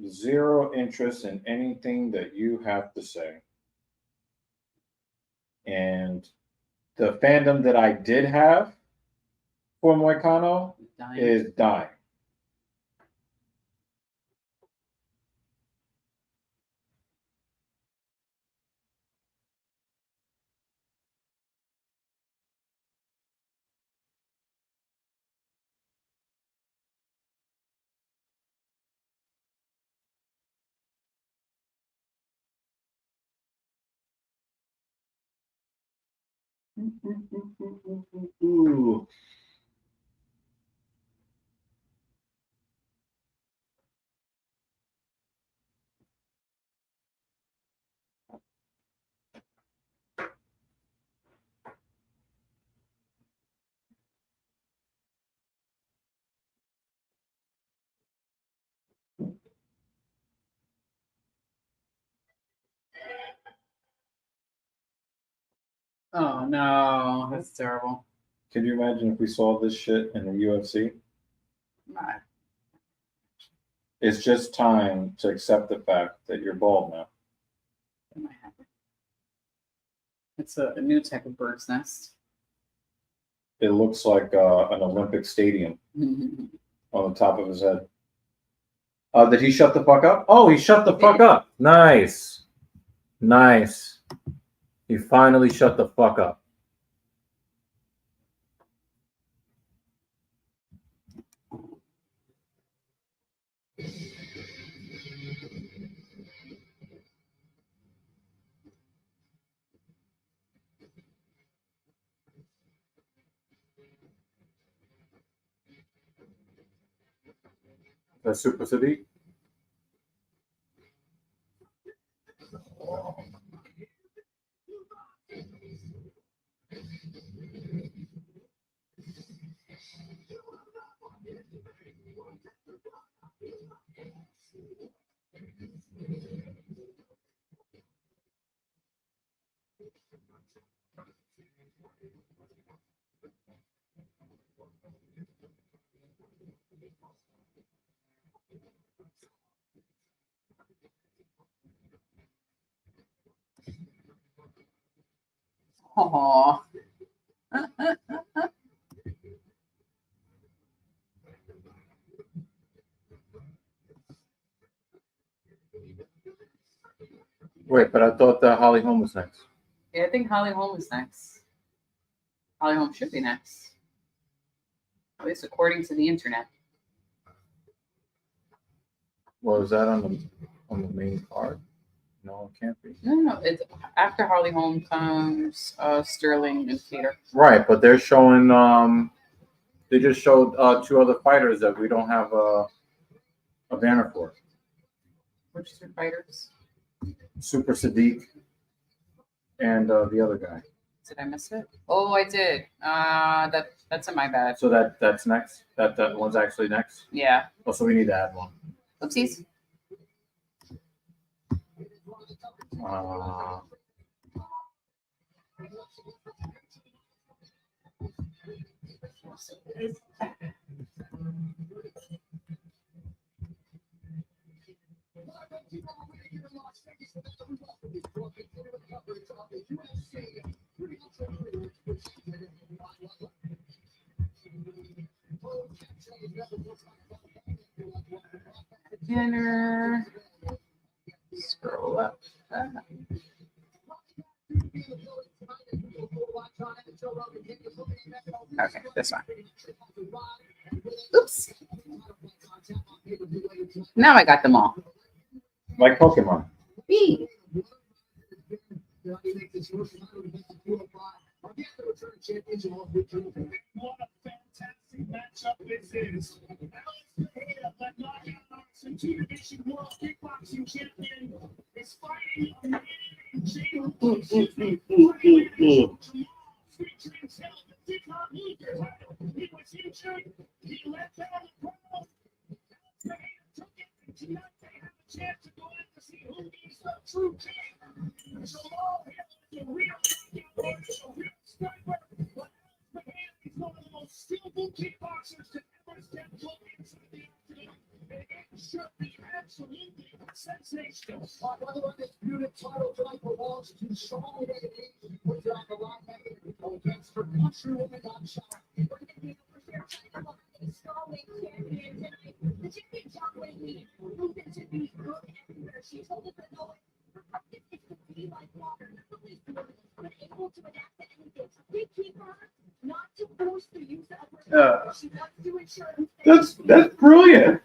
Speaker 1: say. Zero interest in anything that you have to say. And the fandom that I did have for Moicano is dying. Ooh.
Speaker 2: Oh no, that's terrible.
Speaker 1: Can you imagine if we saw this shit in the UFC?
Speaker 2: Nah.
Speaker 1: It's just time to accept the fact that you're bald now.
Speaker 2: That might happen. It's a new type of bird's nest.
Speaker 1: It looks like an Olympic stadium on the top of his head. Did he shut the fuck up? Oh, he shut the fuck up. Nice. Nice. He finally shut the fuck up. That's super Sadiq.
Speaker 2: Aww.
Speaker 1: Wait, but I thought that Holly Holm was next.
Speaker 2: Yeah, I think Holly Holm is next. Holly Holm should be next. At least according to the internet.
Speaker 1: Well, is that on the main card? No, it can't be.
Speaker 2: No. It's after Holly Holm comes Sterling and Peter.
Speaker 1: Right, but they're showing They just showed 2 other fighters that we don't have a banner for.
Speaker 2: Which 2 fighters?
Speaker 1: Super Sadiq and the other guy.
Speaker 2: Did I miss it? Oh, I did. That's in my bad.
Speaker 1: So that's next. That one's actually next.
Speaker 2: Yeah.
Speaker 1: Oh, so we need to add one.
Speaker 2: Oopsies. Dinner. Scroll up. Okay, this one. Oops. Now I got them all.
Speaker 1: Like Pokemon.
Speaker 2: Bee.
Speaker 3: What a fantastic matchup this is. Pereira, the knockout and 2-division world kickboxing champion, is fighting a man in jail. Featuring himself and did not lose the title. He was injured. He let down the crowd. Pereira took it, and tonight they have a chance to go in to see who is the true king. So all hail the real knockout, the real sniper. He's one of the most skillful kickboxers to ever step foot inside the octagon. And it should be absolutely sensational.
Speaker 6: By the way, this unit title tonight belongs to Strawweight, which are on the line against her countrywoman on shot.
Speaker 4: Strawweight champion tonight. The champion Strawweight lead. Movement to be good everywhere. She told us that no one is to be like water, not the least of it, but able to adapt to anything. We keep her not to force the use of her. She wants to ensure
Speaker 1: That's brilliant.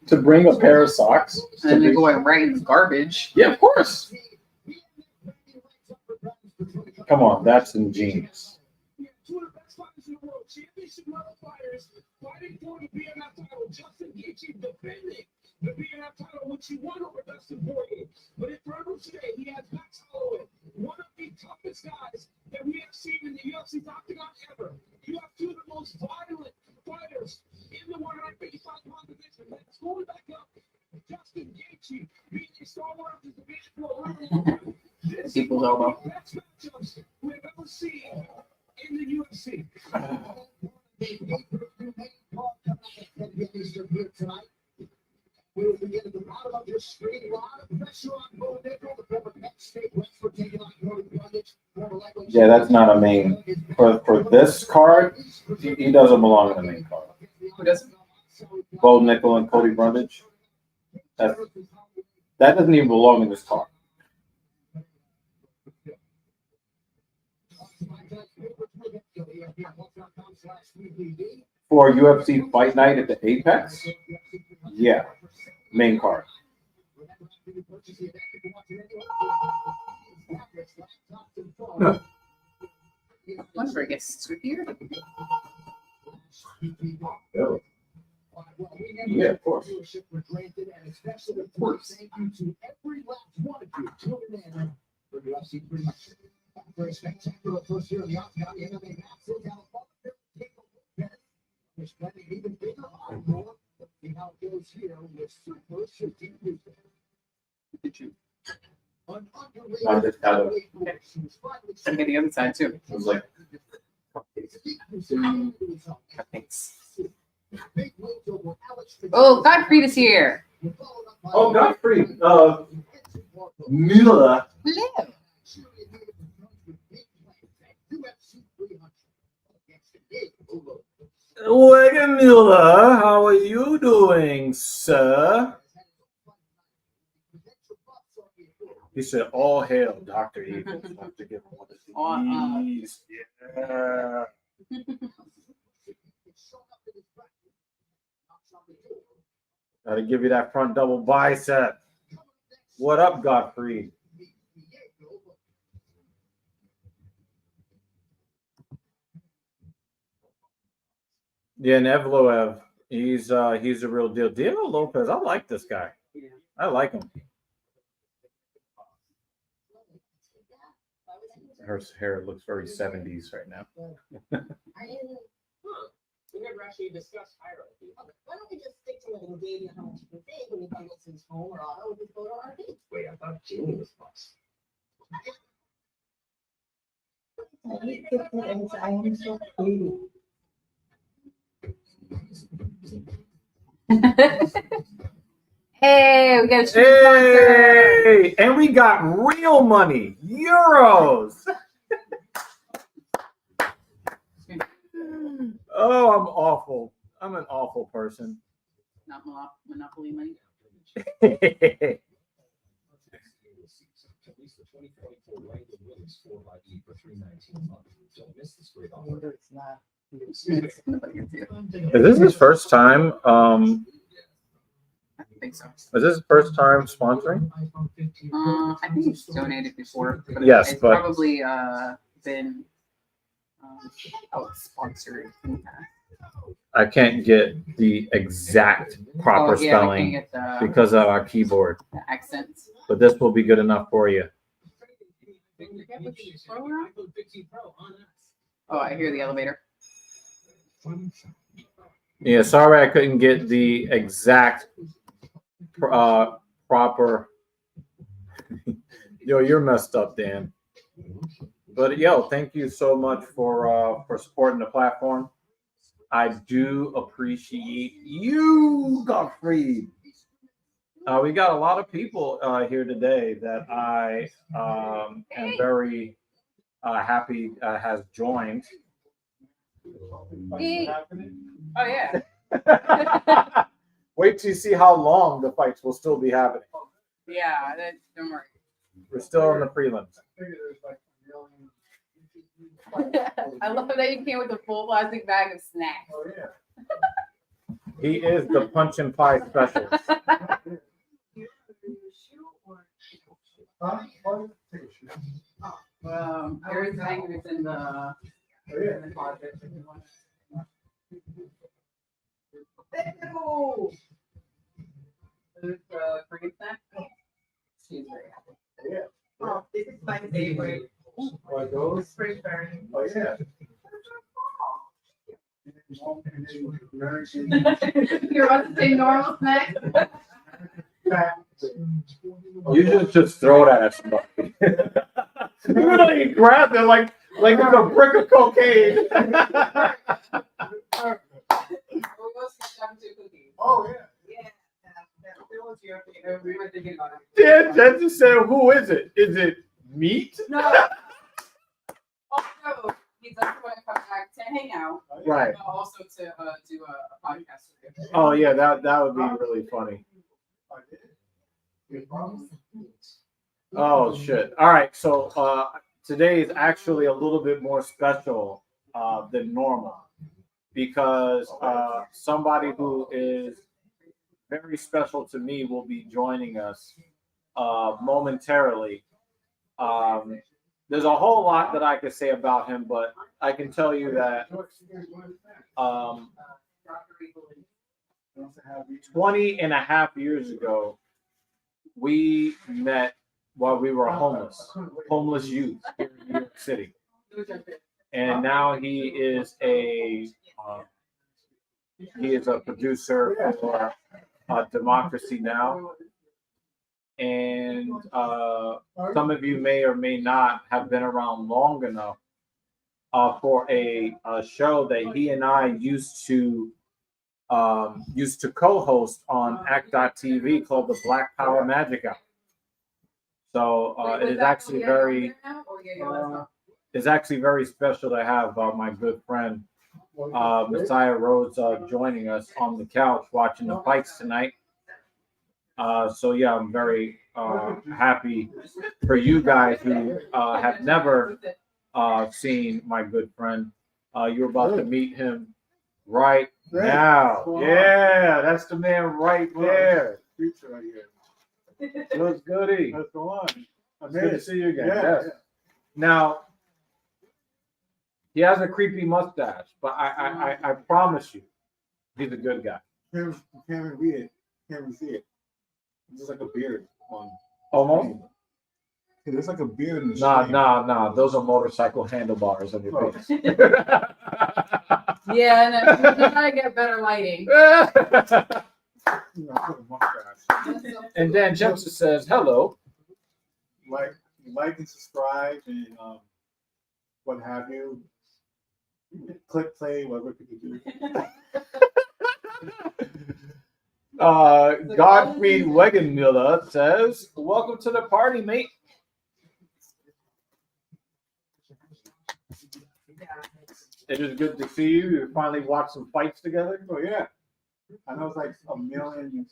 Speaker 1: To bring a pair of socks.
Speaker 2: And then they go right in the garbage.
Speaker 1: Yeah, of course. Come on, that's ingenious.
Speaker 5: Two of the best fighters in the world, championship level fighters, fighting for the BMF title. Justin Gaethje defending the BMF title, which he won over Dustin Poirier. But in Pereira today, he has Max Holloway, one of the toughest guys that we have seen in the UFC's octagon ever. You have 2 of the most violent fighters in the 155-pound division. Let's go back up. Justin Gaethje beating the Star Wars division for this is
Speaker 2: People's
Speaker 5: one of
Speaker 2: elbow.
Speaker 5: the best matchups we've ever seen in the UFC.
Speaker 6: We will begin at the bottom of your screen. A lot of pressure on Bo Nickel, the former Penn State Westford, taking on Cody Brundage.
Speaker 1: Yeah, that's not a main. For this card, he doesn't belong in the main card.
Speaker 2: Who doesn't?
Speaker 1: Bo Nickel and Cody Brundage. That doesn't even belong in this card. For UFC Fight Night at the Apex? Yeah, main card.
Speaker 2: Whenever it gets to here.
Speaker 1: Yeah, of course.
Speaker 6: Of course. Thank you to every last one of you tuning in for UFC pretty much. Very spectacular first year of the octagon. The MMA match is California. We're spending even bigger on more. See how it goes here with Super Shifting.
Speaker 2: Did you?
Speaker 6: An
Speaker 1: I just had a-
Speaker 2: I get the other side too.
Speaker 1: It was like,
Speaker 2: Thanks.
Speaker 6: Big wins over Alex
Speaker 2: Oh, Godfried is here.
Speaker 1: oh, Godfrey. Mila.
Speaker 2: Hello.
Speaker 1: Mila, how are you doing, sir? He said, all hail Dr. Evil. Have to give him one of these. Yeah. Gotta give you that front double bicep. What up, Godfrey? Yeah, Nevloev, he's a real deal. Diego Lopez, I like this guy.
Speaker 2: Yeah.
Speaker 1: I like him. Her hair looks very 70s right now.
Speaker 5: We never actually discussed hierarchy.
Speaker 4: Why don't we just stick to letting Davey how much you can save when he bundles his home or auto with his photo RV?
Speaker 5: Wait, I thought Jimmy was boss.
Speaker 4: I am so pretty.
Speaker 2: Hey, we got a street sponsor.
Speaker 1: Hey, and we got real money, euros. Oh, I'm awful. I'm an awful person.
Speaker 2: Not Monopoly money.
Speaker 5: At least the 2024 Wrangler Willys 4xe for $319 a month. Don't miss this great offer.
Speaker 1: Is this his first time?
Speaker 2: I think so.
Speaker 1: Is this his first time sponsoring?
Speaker 2: I think he's donated before. But
Speaker 1: Yes,
Speaker 2: it's
Speaker 1: but-
Speaker 2: probably been out sponsored.
Speaker 1: I can't get the exact proper
Speaker 2: I can
Speaker 1: spelling
Speaker 2: get the
Speaker 1: because of our keyboard,
Speaker 2: accents.
Speaker 1: but this will be good enough for you.
Speaker 5: iPhone 15 Pro on us.
Speaker 2: Oh, I hear the elevator.
Speaker 1: Yeah, sorry I couldn't get the exact proper. Yo, you're messed up, Dan. But yo, thank you so much for supporting the platform. I do appreciate you, Gottfried. We got a lot of people here today that I am very happy has joined.
Speaker 2: Hey. Oh yeah.
Speaker 1: Wait till you see how long the fights will still be happening.
Speaker 2: Yeah, don't worry.
Speaker 1: We're still in the prelims.
Speaker 2: I love that you came with a full plastic bag of snacks.
Speaker 1: Oh yeah. He is the punch and pie specialist.
Speaker 2: Harry's hangers in the closet. Is it green snack? She's very happy.
Speaker 1: Yeah.
Speaker 4: Oh, this is my favorite.
Speaker 1: Like those?
Speaker 4: Spring berry.
Speaker 1: Oh yeah.
Speaker 2: You're about to say normal snack?
Speaker 1: You just throw that at somebody. You really grab it like it's a brick of cocaine.
Speaker 3: Oh, yeah.
Speaker 1: Dan just said, "Who is it? Is it meat?"
Speaker 2: No. Also, he's up when I come back to hang out.
Speaker 1: Right.
Speaker 2: But also to do a podcast with you.
Speaker 1: Oh yeah, that would be really funny. Oh shit! All right, so today is actually a little bit more special than normal because somebody who is very special to me will be joining us momentarily. There's a whole lot that I could say about him, but I can tell you that 20 and a half years ago, we met while we were homeless youth here in New York City. And now he is a producer for Democracy Now! And some of you may or may not have been around long enough for a show that he and I used to co-host on Act.tv called the Black Power Magic Hour. So it is actually very special to have my good friend Messiah Rhodes joining us on the couch watching the fights tonight. So yeah, I'm very happy for you guys who have never seen my good friend. You're about to meet him right now. Yeah, that's the man right there. Looks goody.
Speaker 3: That's the one.
Speaker 1: It's good to see you again.
Speaker 3: Yeah,
Speaker 1: Yes. Now, he has a creepy mustache, but I promise you, He's a good guy.
Speaker 7: You can't even read it. Can't even see it. It's just like a beard on.
Speaker 1: Almost.
Speaker 7: It looks like a beard in the
Speaker 1: Nah,
Speaker 7: stream.
Speaker 1: nah. Those are motorcycle handlebars on your face.
Speaker 2: Yeah, no, you gotta get better lighting.
Speaker 7: You know, put a mustache.
Speaker 1: And Dan Jensen says, hello.
Speaker 7: Like and subscribe and what have you. Click play, whatever people do.
Speaker 1: Godfried Wegenmiller says, welcome to the party, mate. It is good to see you. You finally watched some fights together.
Speaker 7: Oh yeah. I know it's like a million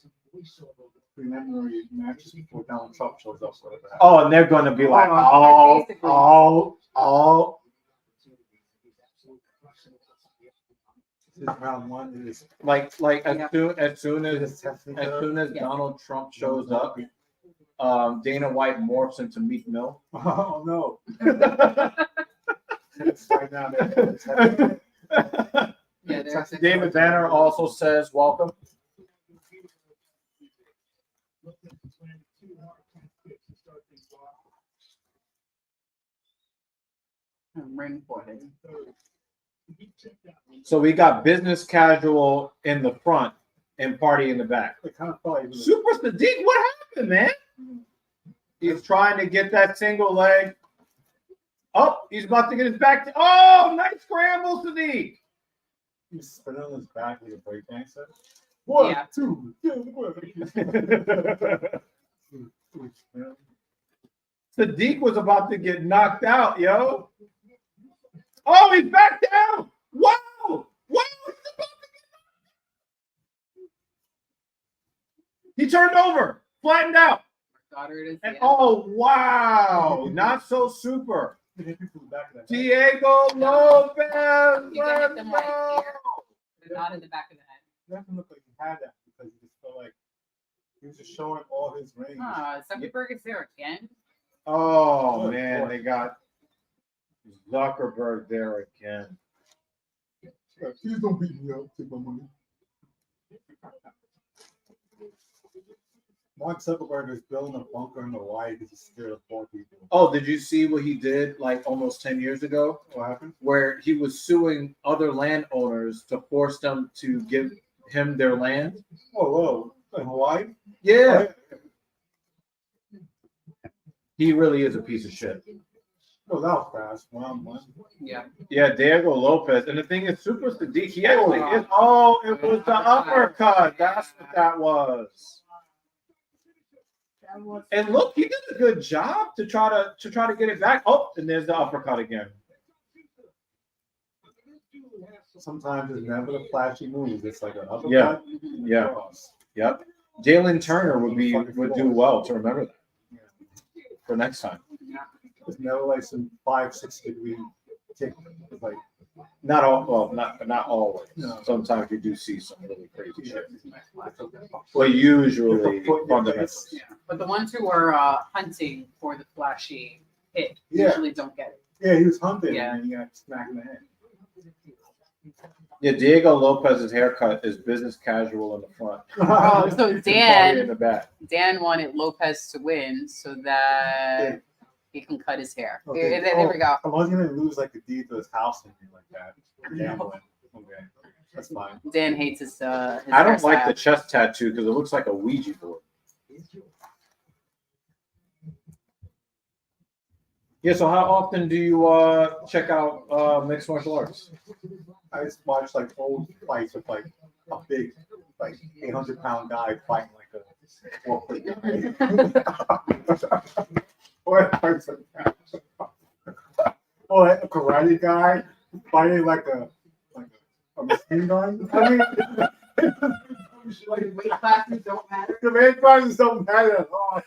Speaker 7: preliminary matches before Donald Trump shows up. Whatever happens.
Speaker 1: Oh, and they're going to be like,
Speaker 7: This is round one. It is
Speaker 1: like
Speaker 2: Yeah.
Speaker 1: as soon as Donald Trump shows up, Dana White morphs into Meek Mill.
Speaker 7: oh no. It's right now there.
Speaker 2: Yeah, there's
Speaker 1: David Banner also says, welcome.
Speaker 2: ring for it.
Speaker 1: So we got business casual in the front and party in the back.
Speaker 7: It kind of felt like
Speaker 1: Super Sadiq, what happened, man? He's trying to get that single leg. Oh, he's about to get his back. Oh, nice scramble, Sadiq.
Speaker 7: he's spinning on his back like a break dancer.
Speaker 2: Yeah.
Speaker 7: 2, 3.
Speaker 1: Sadiq was about to get knocked out, yo. Oh, he's back down. Wow. Wow. He's about to get... He turned over, flattened out.
Speaker 2: Daughter it is.
Speaker 1: And
Speaker 2: Yeah.
Speaker 1: oh, wow. Not so super.
Speaker 7: Back of that.
Speaker 1: Diego Lopez.
Speaker 2: You gotta hit
Speaker 1: Let's
Speaker 2: them right
Speaker 1: go.
Speaker 2: here. But not in the back of the head.
Speaker 7: It doesn't look like he had that because he just felt like he was just showing all his range.
Speaker 2: Zuckerberg is there again.
Speaker 1: Oh,
Speaker 7: Good
Speaker 1: man,
Speaker 7: boy.
Speaker 1: they got Zuckerberg there again.
Speaker 7: Please don't beat me up. Take my money. Mark Zuckerberg is building a bunker in Hawaii because he's scared of poor people.
Speaker 1: Oh, did you see what he did like almost 10 years ago?
Speaker 7: What happened?
Speaker 1: Where he was suing other landowners to force them to give him their land?
Speaker 7: Whoa. In Hawaii?
Speaker 1: Yeah. He really is a piece of shit.
Speaker 7: Oh, that was fast. Round one.
Speaker 2: Yeah.
Speaker 1: Yeah, Diego Lopez. And the thing is, Super Sadiq, he actually is. Oh, it was the uppercut. That's what that was. And look, he did a good job to try to get it back. Oh, and there's the uppercut again.
Speaker 7: Sometimes it's never the flashy moves. It's like an uppercut.
Speaker 1: Yeah. Yeah.
Speaker 7: Cross.
Speaker 1: Yep. Jalen Turner would do well to remember that for next time.
Speaker 7: It's never like some 5-6 degree kick. It's like
Speaker 1: Not all. Well, not always.
Speaker 7: No.
Speaker 1: Sometimes you do see some really crazy shit. But usually fundamentals.
Speaker 2: Yeah. But the ones who are hunting for the flashy hit
Speaker 7: Yeah.
Speaker 2: usually don't get it.
Speaker 7: yeah, he was hunting
Speaker 2: Yeah.
Speaker 7: and he got smacked in the head.
Speaker 1: Yeah, Diego Lopez's haircut is business casual in the front.
Speaker 2: Oh, so
Speaker 1: and party in
Speaker 2: Dan
Speaker 1: the back.
Speaker 2: wanted Lopez to win so that he can cut his hair.
Speaker 7: Okay.
Speaker 2: There we go.
Speaker 7: I wasn't gonna lose like the deed to his house and anything like that. Gambling. Okay, that's fine.
Speaker 2: Dan hates his
Speaker 1: I don't like the
Speaker 2: hairstyle.
Speaker 1: chest tattoo because it looks like a Ouija board. Yeah, so how often do you check out mixed martial arts?
Speaker 7: I just watched like old fights with like a big, like 800-pound guy fighting like a 4-foot guy. Or a karate guy fighting like a machine gun. I mean,
Speaker 2: Weight classes don't matter.
Speaker 7: the main classes don't matter at all.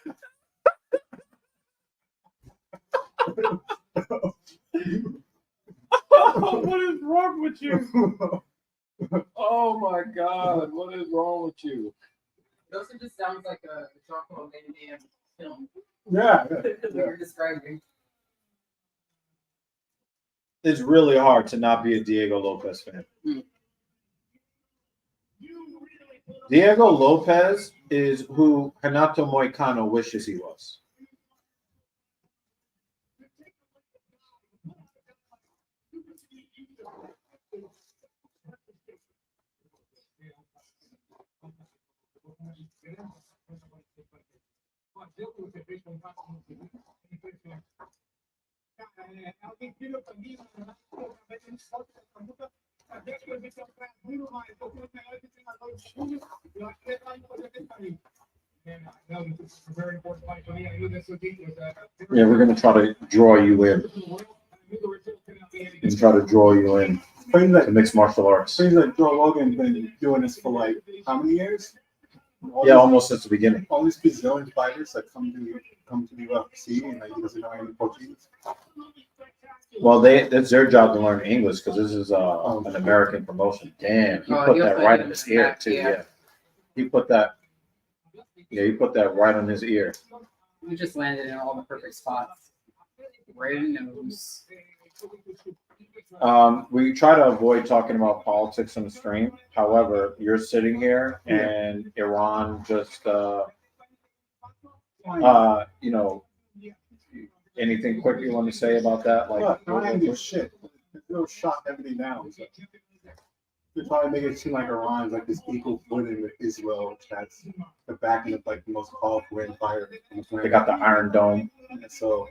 Speaker 1: What is wrong with you? Oh my God, what is wrong with you?
Speaker 2: Those just sounds like a Jean-Claude Van Damme film
Speaker 7: Yeah.
Speaker 2: that you're describing.
Speaker 1: It's really hard to not be a Diego Lopez fan. Diego Lopez is who Renato Moicano wishes he was. Yeah, we're gonna try to draw you in. And try to draw you in
Speaker 7: Things
Speaker 1: to
Speaker 7: like
Speaker 1: mixed martial arts.
Speaker 7: things like Joe Rogan been doing this for like how many years?
Speaker 1: Yeah, almost since the beginning.
Speaker 7: All these Brazilian fighters that come to the UFC and like he doesn't know any Portuguese.
Speaker 1: Well, it's their job to learn English because this is an American promotion. Damn, he
Speaker 2: Oh,
Speaker 1: put
Speaker 2: he'll
Speaker 1: that
Speaker 2: play
Speaker 1: right
Speaker 2: him
Speaker 1: in his ear
Speaker 2: back,
Speaker 1: too.
Speaker 2: yeah.
Speaker 1: Yeah, he put that. Yeah, he put that right on his ear.
Speaker 2: You just landed in all the perfect spots. Right in the nose.
Speaker 1: We try to avoid talking about politics on the stream. However, you're sitting here and Iran just, you know, anything quick you want to say about that? Like,
Speaker 7: Look, I ain't do shit. They'll shut everything down. So they're trying to make it seem like Iran's like this equal footing with Israel, which has the backing of like the most powerful empire.
Speaker 1: they got the Iron Dome.
Speaker 7: And so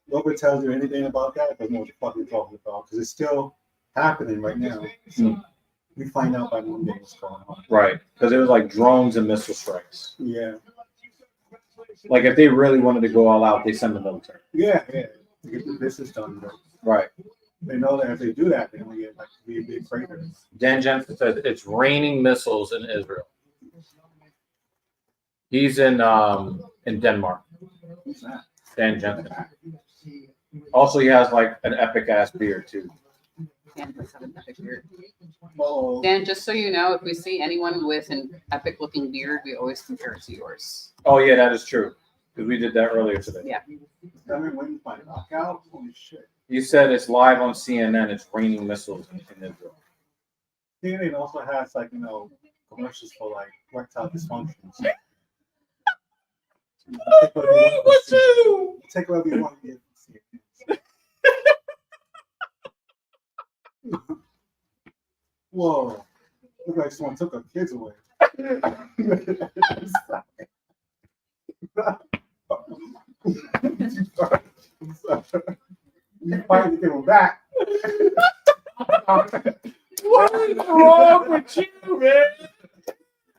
Speaker 7: whoever tells you anything about that doesn't know what the fuck you're talking about because it's still happening right now. So we find out by Monday what's going on.
Speaker 1: Right, because it was like drones and missile strikes.
Speaker 7: Yeah,
Speaker 1: Like if they really wanted to go all out, they send the military.
Speaker 7: yeah. To get the business done, but
Speaker 1: Right.
Speaker 7: they know that if they do that, they're gonna get like be a big crater.
Speaker 1: Dan Jensen says it's raining missiles in Israel. He's in Denmark.
Speaker 7: Who's that?
Speaker 1: Dan Jensen. Also, he has like an epic ass beard too.
Speaker 2: Dan does have an epic beard.
Speaker 7: Oh,
Speaker 2: Dan, just so you know, if we see anyone with an epic looking beard, we always compare it to yours.
Speaker 1: Oh yeah, that is true. Because we did that earlier today.
Speaker 2: Yeah.
Speaker 7: I mean, when you find knockout, holy shit.
Speaker 1: You said it's live on CNN. It's raining missiles in Israel.
Speaker 7: CNN also has like commercials for like erectile dysfunctions. Take whatever you want to get. Whoa. Look like someone took our kids away. You finally give them back.
Speaker 1: What is wrong with you, man?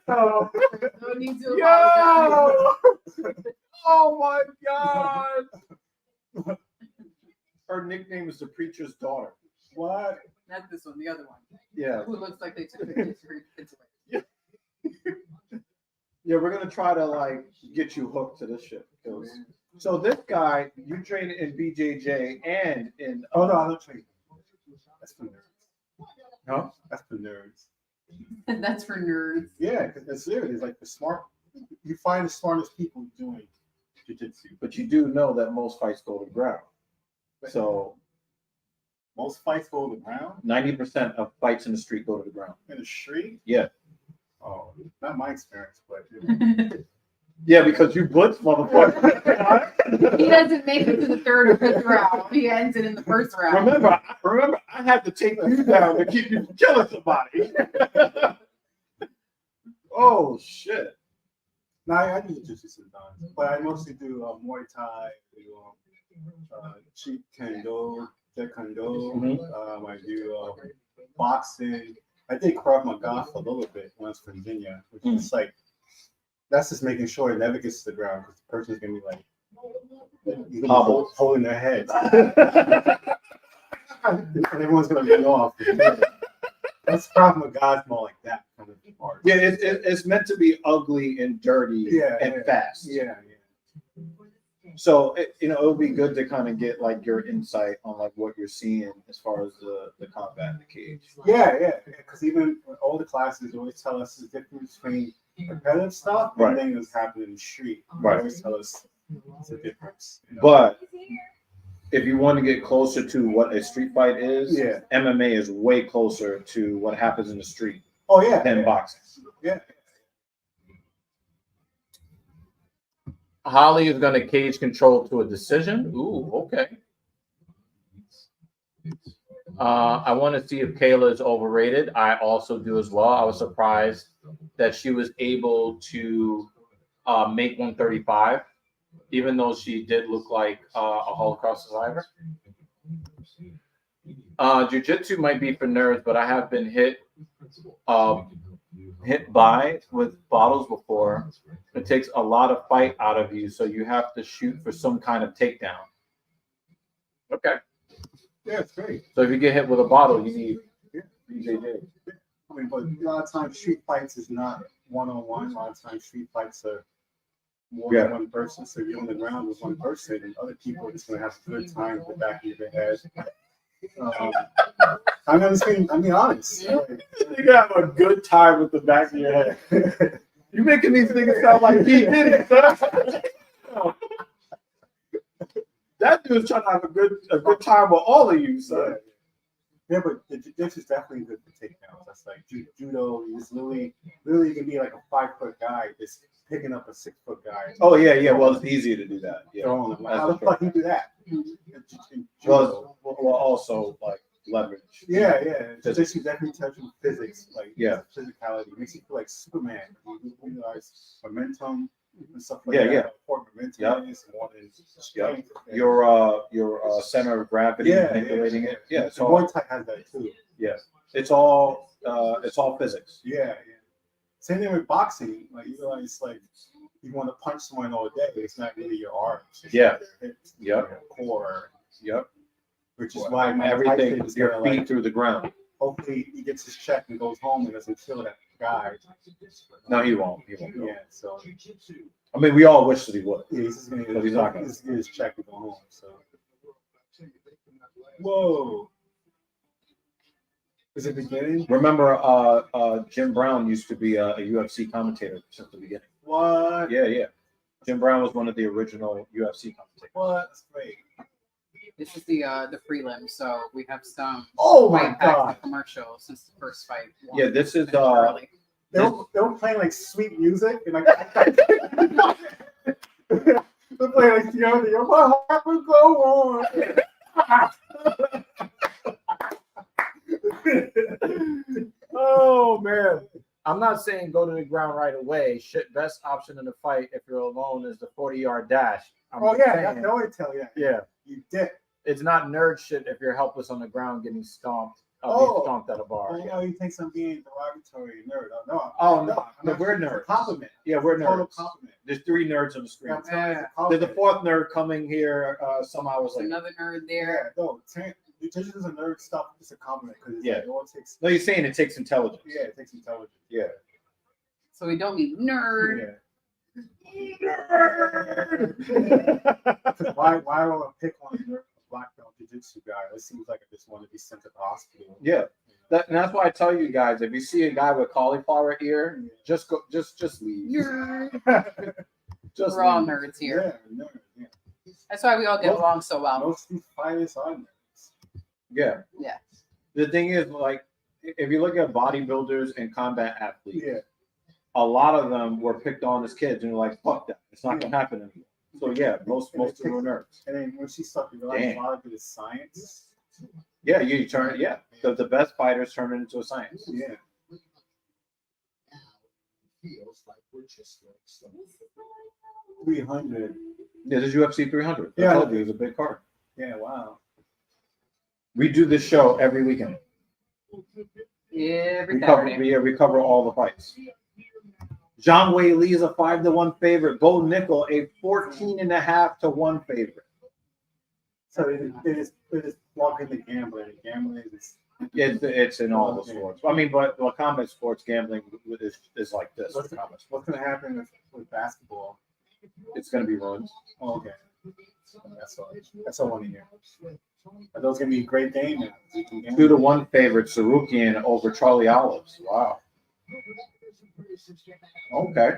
Speaker 1: Oh,
Speaker 2: No need to
Speaker 1: yo! Oh my God! Her nickname is the preacher's daughter.
Speaker 7: What?
Speaker 2: Not this one, the other one.
Speaker 1: Yeah.
Speaker 2: Who looks like they took the kids away.
Speaker 1: Yeah, we're gonna try to like get you hooked to this shit. So this guy, you train in BJJ and in
Speaker 7: Oh no, I don't train. That's for nerds.
Speaker 1: no?
Speaker 7: That's for nerds.
Speaker 2: That's for nerds.
Speaker 7: Yeah, because it's serious. It's like the smart. You find the smartest people doing jiu-jitsu.
Speaker 1: But you do know that most fights go to the ground. So
Speaker 7: Most fights go to the ground
Speaker 1: 90% of fights in the street go to the ground.
Speaker 7: in the street.
Speaker 1: Yeah.
Speaker 7: Oh, not my experience, but
Speaker 1: Yeah, because you blitz motherfucker.
Speaker 2: He doesn't make it to the third or fifth round. He ends it in the first round.
Speaker 1: Remember, I had to take you down to keep you from killing somebody. Oh shit!
Speaker 7: no, I do jiu-jitsu sometimes, but I mostly do Muay Thai, Cheat Kendo, Jet Kendo.
Speaker 1: Mhm.
Speaker 7: I do boxing. I did Krav Maga for a little bit when I was in Virginia, which is like that's just making sure it never gets to the ground because the person's gonna be like
Speaker 1: Hobbled.
Speaker 7: holding their head, and everyone's gonna be off. That's Krav Maga's more like that kind of part.
Speaker 1: Yeah, it's meant to be ugly and dirty and fast.
Speaker 7: Yeah.
Speaker 1: So it would be good to kind of get like your insight on like what you're seeing as far as the combat in the cage.
Speaker 7: Yeah. Because even all the classes always tell us the difference between competitive stuff
Speaker 1: Right.
Speaker 7: and then what's happening in the street. They
Speaker 1: Right.
Speaker 7: always tell us the difference.
Speaker 1: But if you want to get closer to what a street fight is,
Speaker 7: Yeah.
Speaker 1: MMA is way closer to what happens in the street
Speaker 7: Oh yeah.
Speaker 1: than boxing.
Speaker 7: Yeah.
Speaker 1: Holly is going to cage control to a decision. Ooh, okay. I want to see if Kayla is overrated. I also do as well. I was surprised that she was able to make 135, even though she did look like a Holocaust survivor. Jiu-jitsu might be for nerds, but I have been hit by with bottles before. It takes a lot of fight out of you, so you have to shoot for some kind of takedown. Okay.
Speaker 7: Yeah, it's great.
Speaker 1: So if you get hit with a bottle, you need BJJ.
Speaker 7: I mean, but a lot of times street fights is not one-on-one. A lot of times street fights are more than one person. So you're on the ground with one person, and other people are just going to have a good time with the back of your head. I'm being honest.
Speaker 1: You have a good time with the back of your head. You're making these niggas sound like he did it, son. That dude's trying to have a good time with all of you, son.
Speaker 7: Yeah, but the jiu-jitsu is definitely good for takedowns. That's like judo. You just literally you can be like a 5-foot guy just picking up a 6-foot guy.
Speaker 8: Oh yeah. Well, it's easier to do that. Yeah.
Speaker 7: How the fuck you do that?
Speaker 8: Well, also like leverage.
Speaker 7: Yeah. Jiu-jitsu definitely touches physics, like physicality. Makes you feel like Superman. You realize momentum and stuff like that.
Speaker 8: Yeah.
Speaker 7: Momentum is more than strength.
Speaker 8: Your center of gravity, manipulating it. Yeah.
Speaker 7: So Muay Thai has that too.
Speaker 8: Yeah. It's all physics.
Speaker 7: Yeah. Same thing with boxing. Like you realize, like you want to punch someone all day, but it's not really your arms. It's your core.
Speaker 8: Yep.
Speaker 7: Which is why
Speaker 8: everything is your feet through the ground.
Speaker 7: Hopefully he gets his check and goes home and doesn't kill that guy.
Speaker 8: No, he won't.
Speaker 7: Yeah. So
Speaker 8: I mean, we all wish that he would.
Speaker 7: yeah, he's just gonna
Speaker 8: But he's not gonna.
Speaker 7: get his check and go home. So whoa. Is it beginning?
Speaker 8: Remember, Jim Brown used to be a UFC commentator since the beginning.
Speaker 7: What?
Speaker 8: Yeah. Jim Brown was one of the original UFC commentators.
Speaker 7: What? That's great.
Speaker 2: This is the prelim, so we have some
Speaker 7: Oh my
Speaker 2: right back
Speaker 7: god.
Speaker 2: to commercial since the first fight.
Speaker 8: Yeah, this is
Speaker 2: early.
Speaker 7: They were playing like sweet music and like they're playing like yo, my heart will go on.
Speaker 1: Oh man. I'm not saying go to the ground right away. Shit, best option in the fight if you're alone is the 40-yard dash.
Speaker 7: That's the only tell you.
Speaker 1: Yeah.
Speaker 7: You did.
Speaker 1: It's not nerd shit if you're helpless on the ground getting stomped. Being stomped at a bar.
Speaker 7: Well, you think I'm being derogatory nerd.
Speaker 8: No, we're nerds.
Speaker 7: Compliment.
Speaker 8: Yeah, we're
Speaker 7: Total
Speaker 8: nerds.
Speaker 7: compliment.
Speaker 8: There's 3 nerds on the screen.
Speaker 7: Yeah.
Speaker 8: There's a 4th nerd coming here some hours
Speaker 2: There's
Speaker 8: later.
Speaker 2: another nerd there.
Speaker 7: Yeah, no, nutrition is a nerd stuff. It's a compliment because
Speaker 8: Yeah.
Speaker 7: it all takes.
Speaker 8: No, you're saying it takes intelligence.
Speaker 7: Yeah, it takes intelligence.
Speaker 8: Yeah.
Speaker 2: So we don't need nerd.
Speaker 7: Because why would I pick on a black belt jiu-jitsu guy? It seems like I just want to be sent to the hospital.
Speaker 8: Yeah. And that's why I tell you guys, if you see a guy with cauliflower ear, just go, just leave.
Speaker 2: Nerd.
Speaker 8: Just
Speaker 2: We're all
Speaker 8: leave.
Speaker 2: nerds here.
Speaker 7: Yeah.
Speaker 2: That's why we all get along so well.
Speaker 7: Most of these fighters are nerds.
Speaker 8: Yeah.
Speaker 2: Yeah.
Speaker 8: The thing is, like, if you look at bodybuilders and combat athletes,
Speaker 7: Yeah.
Speaker 8: a lot of them were picked on as kids, and you're like, "Fuck that! It's not gonna happen anymore." So yeah, most of them are nerds.
Speaker 7: And then when she started to realize a lot of it is science.
Speaker 8: Yeah, you turn. Yeah, the best fighters turn it into a science.
Speaker 7: Yeah.
Speaker 6: Feels like we're just like
Speaker 7: 300.
Speaker 8: Yeah, there's UFC 300.
Speaker 7: Yeah.
Speaker 8: I told you it's a big card.
Speaker 7: Yeah, wow.
Speaker 8: We do this show every weekend.
Speaker 2: Every
Speaker 8: We cover,
Speaker 2: Saturday.
Speaker 8: we cover all the fights. Zhang Wei Li is a 5-1 favorite. Bo Nickel a 14.5-1 favorite.
Speaker 7: So it is walking the gambling. Gambling is
Speaker 8: It's in all the sports. I mean, but combat sports gambling is like this.
Speaker 7: what's going to happen with basketball?
Speaker 8: It's going to be runs.
Speaker 7: Oh, okay. That's all I want to hear. Are those going to be a great game now?
Speaker 8: 2-1 favorite Sarukian over Charlie Olives. Wow. Okay.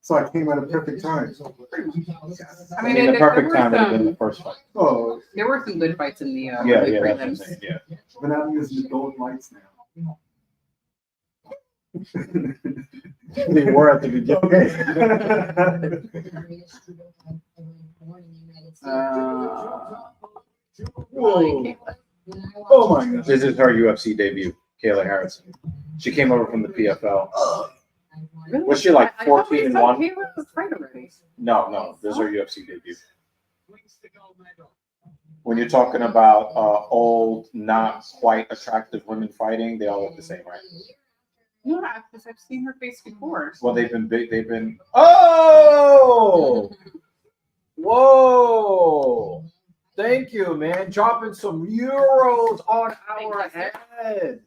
Speaker 7: So I came at a perfect time.
Speaker 2: I
Speaker 8: I
Speaker 2: mean,
Speaker 8: mean, the
Speaker 2: there
Speaker 8: perfect
Speaker 2: were
Speaker 8: time would have been
Speaker 2: some-
Speaker 8: the first fight.
Speaker 7: Oh,
Speaker 2: There were some good fights in the
Speaker 8: Yeah,
Speaker 2: the
Speaker 8: that's what I'm
Speaker 2: prelims.
Speaker 8: saying. Yeah.
Speaker 7: but now I'm using the golden lights now.
Speaker 8: They were at the beginning.
Speaker 7: Okay. Whoa. Oh my God.
Speaker 8: This is her UFC debut, Kayla Harrison. She came over from the PFL.
Speaker 2: Really?
Speaker 8: Was she like
Speaker 2: I thought
Speaker 8: 14 and
Speaker 2: we thought
Speaker 8: 1?
Speaker 2: He was fight already.
Speaker 8: No, this is her UFC debut. When you're talking about old, not quite attractive women fighting, they all look the same, right?
Speaker 2: No, because I've seen her face before.
Speaker 8: Well, they've been big. They've been. Oh! Whoa! Thank you, man. Dropping some euros on our head.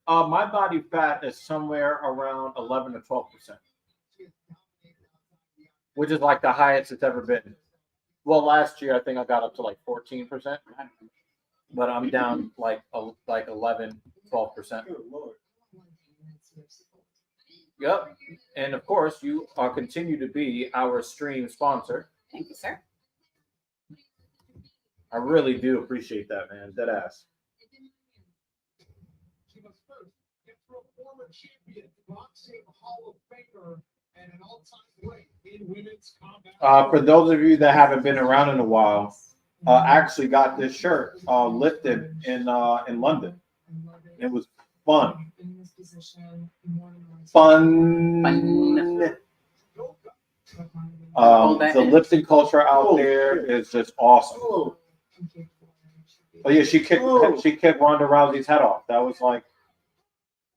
Speaker 8: My body fat is somewhere around 11 to 12%, which is like the highest it's ever been. Well, last year I think I got up to like 14%, but I'm down like 11, 12%. Yep, and of course you continue to be our stream sponsor.
Speaker 2: Thank you, sir.
Speaker 8: I really do appreciate that, man. Dead ass.
Speaker 5: She was first. Get through a former champion, boxing Hall of Famer, and an all-time great in women's combat.
Speaker 8: For those of you that haven't been around in a while, I actually got this shirt lifted in London. It was fun. The lifting culture out there is just awesome. Oh yeah, she kicked Ronda Rousey's head off. That was like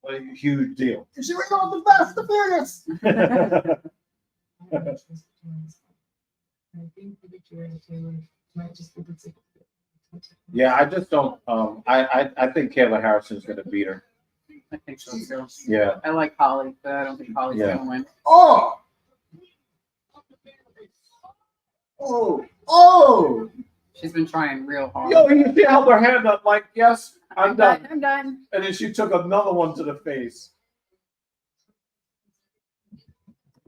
Speaker 8: a huge deal.
Speaker 7: She was on the best, the biggest.
Speaker 8: Yeah, I just don't. I think Kayla Harrison's gonna beat her.
Speaker 2: I think so too.
Speaker 8: Yeah.
Speaker 2: I like Holly, but I don't think Holly's gonna win.
Speaker 7: Oh! Oh!
Speaker 2: She's been trying real hard.
Speaker 8: Yo, she held her hand up like, yes, I'm done.
Speaker 2: I'm done.
Speaker 8: And then she took another one to the face.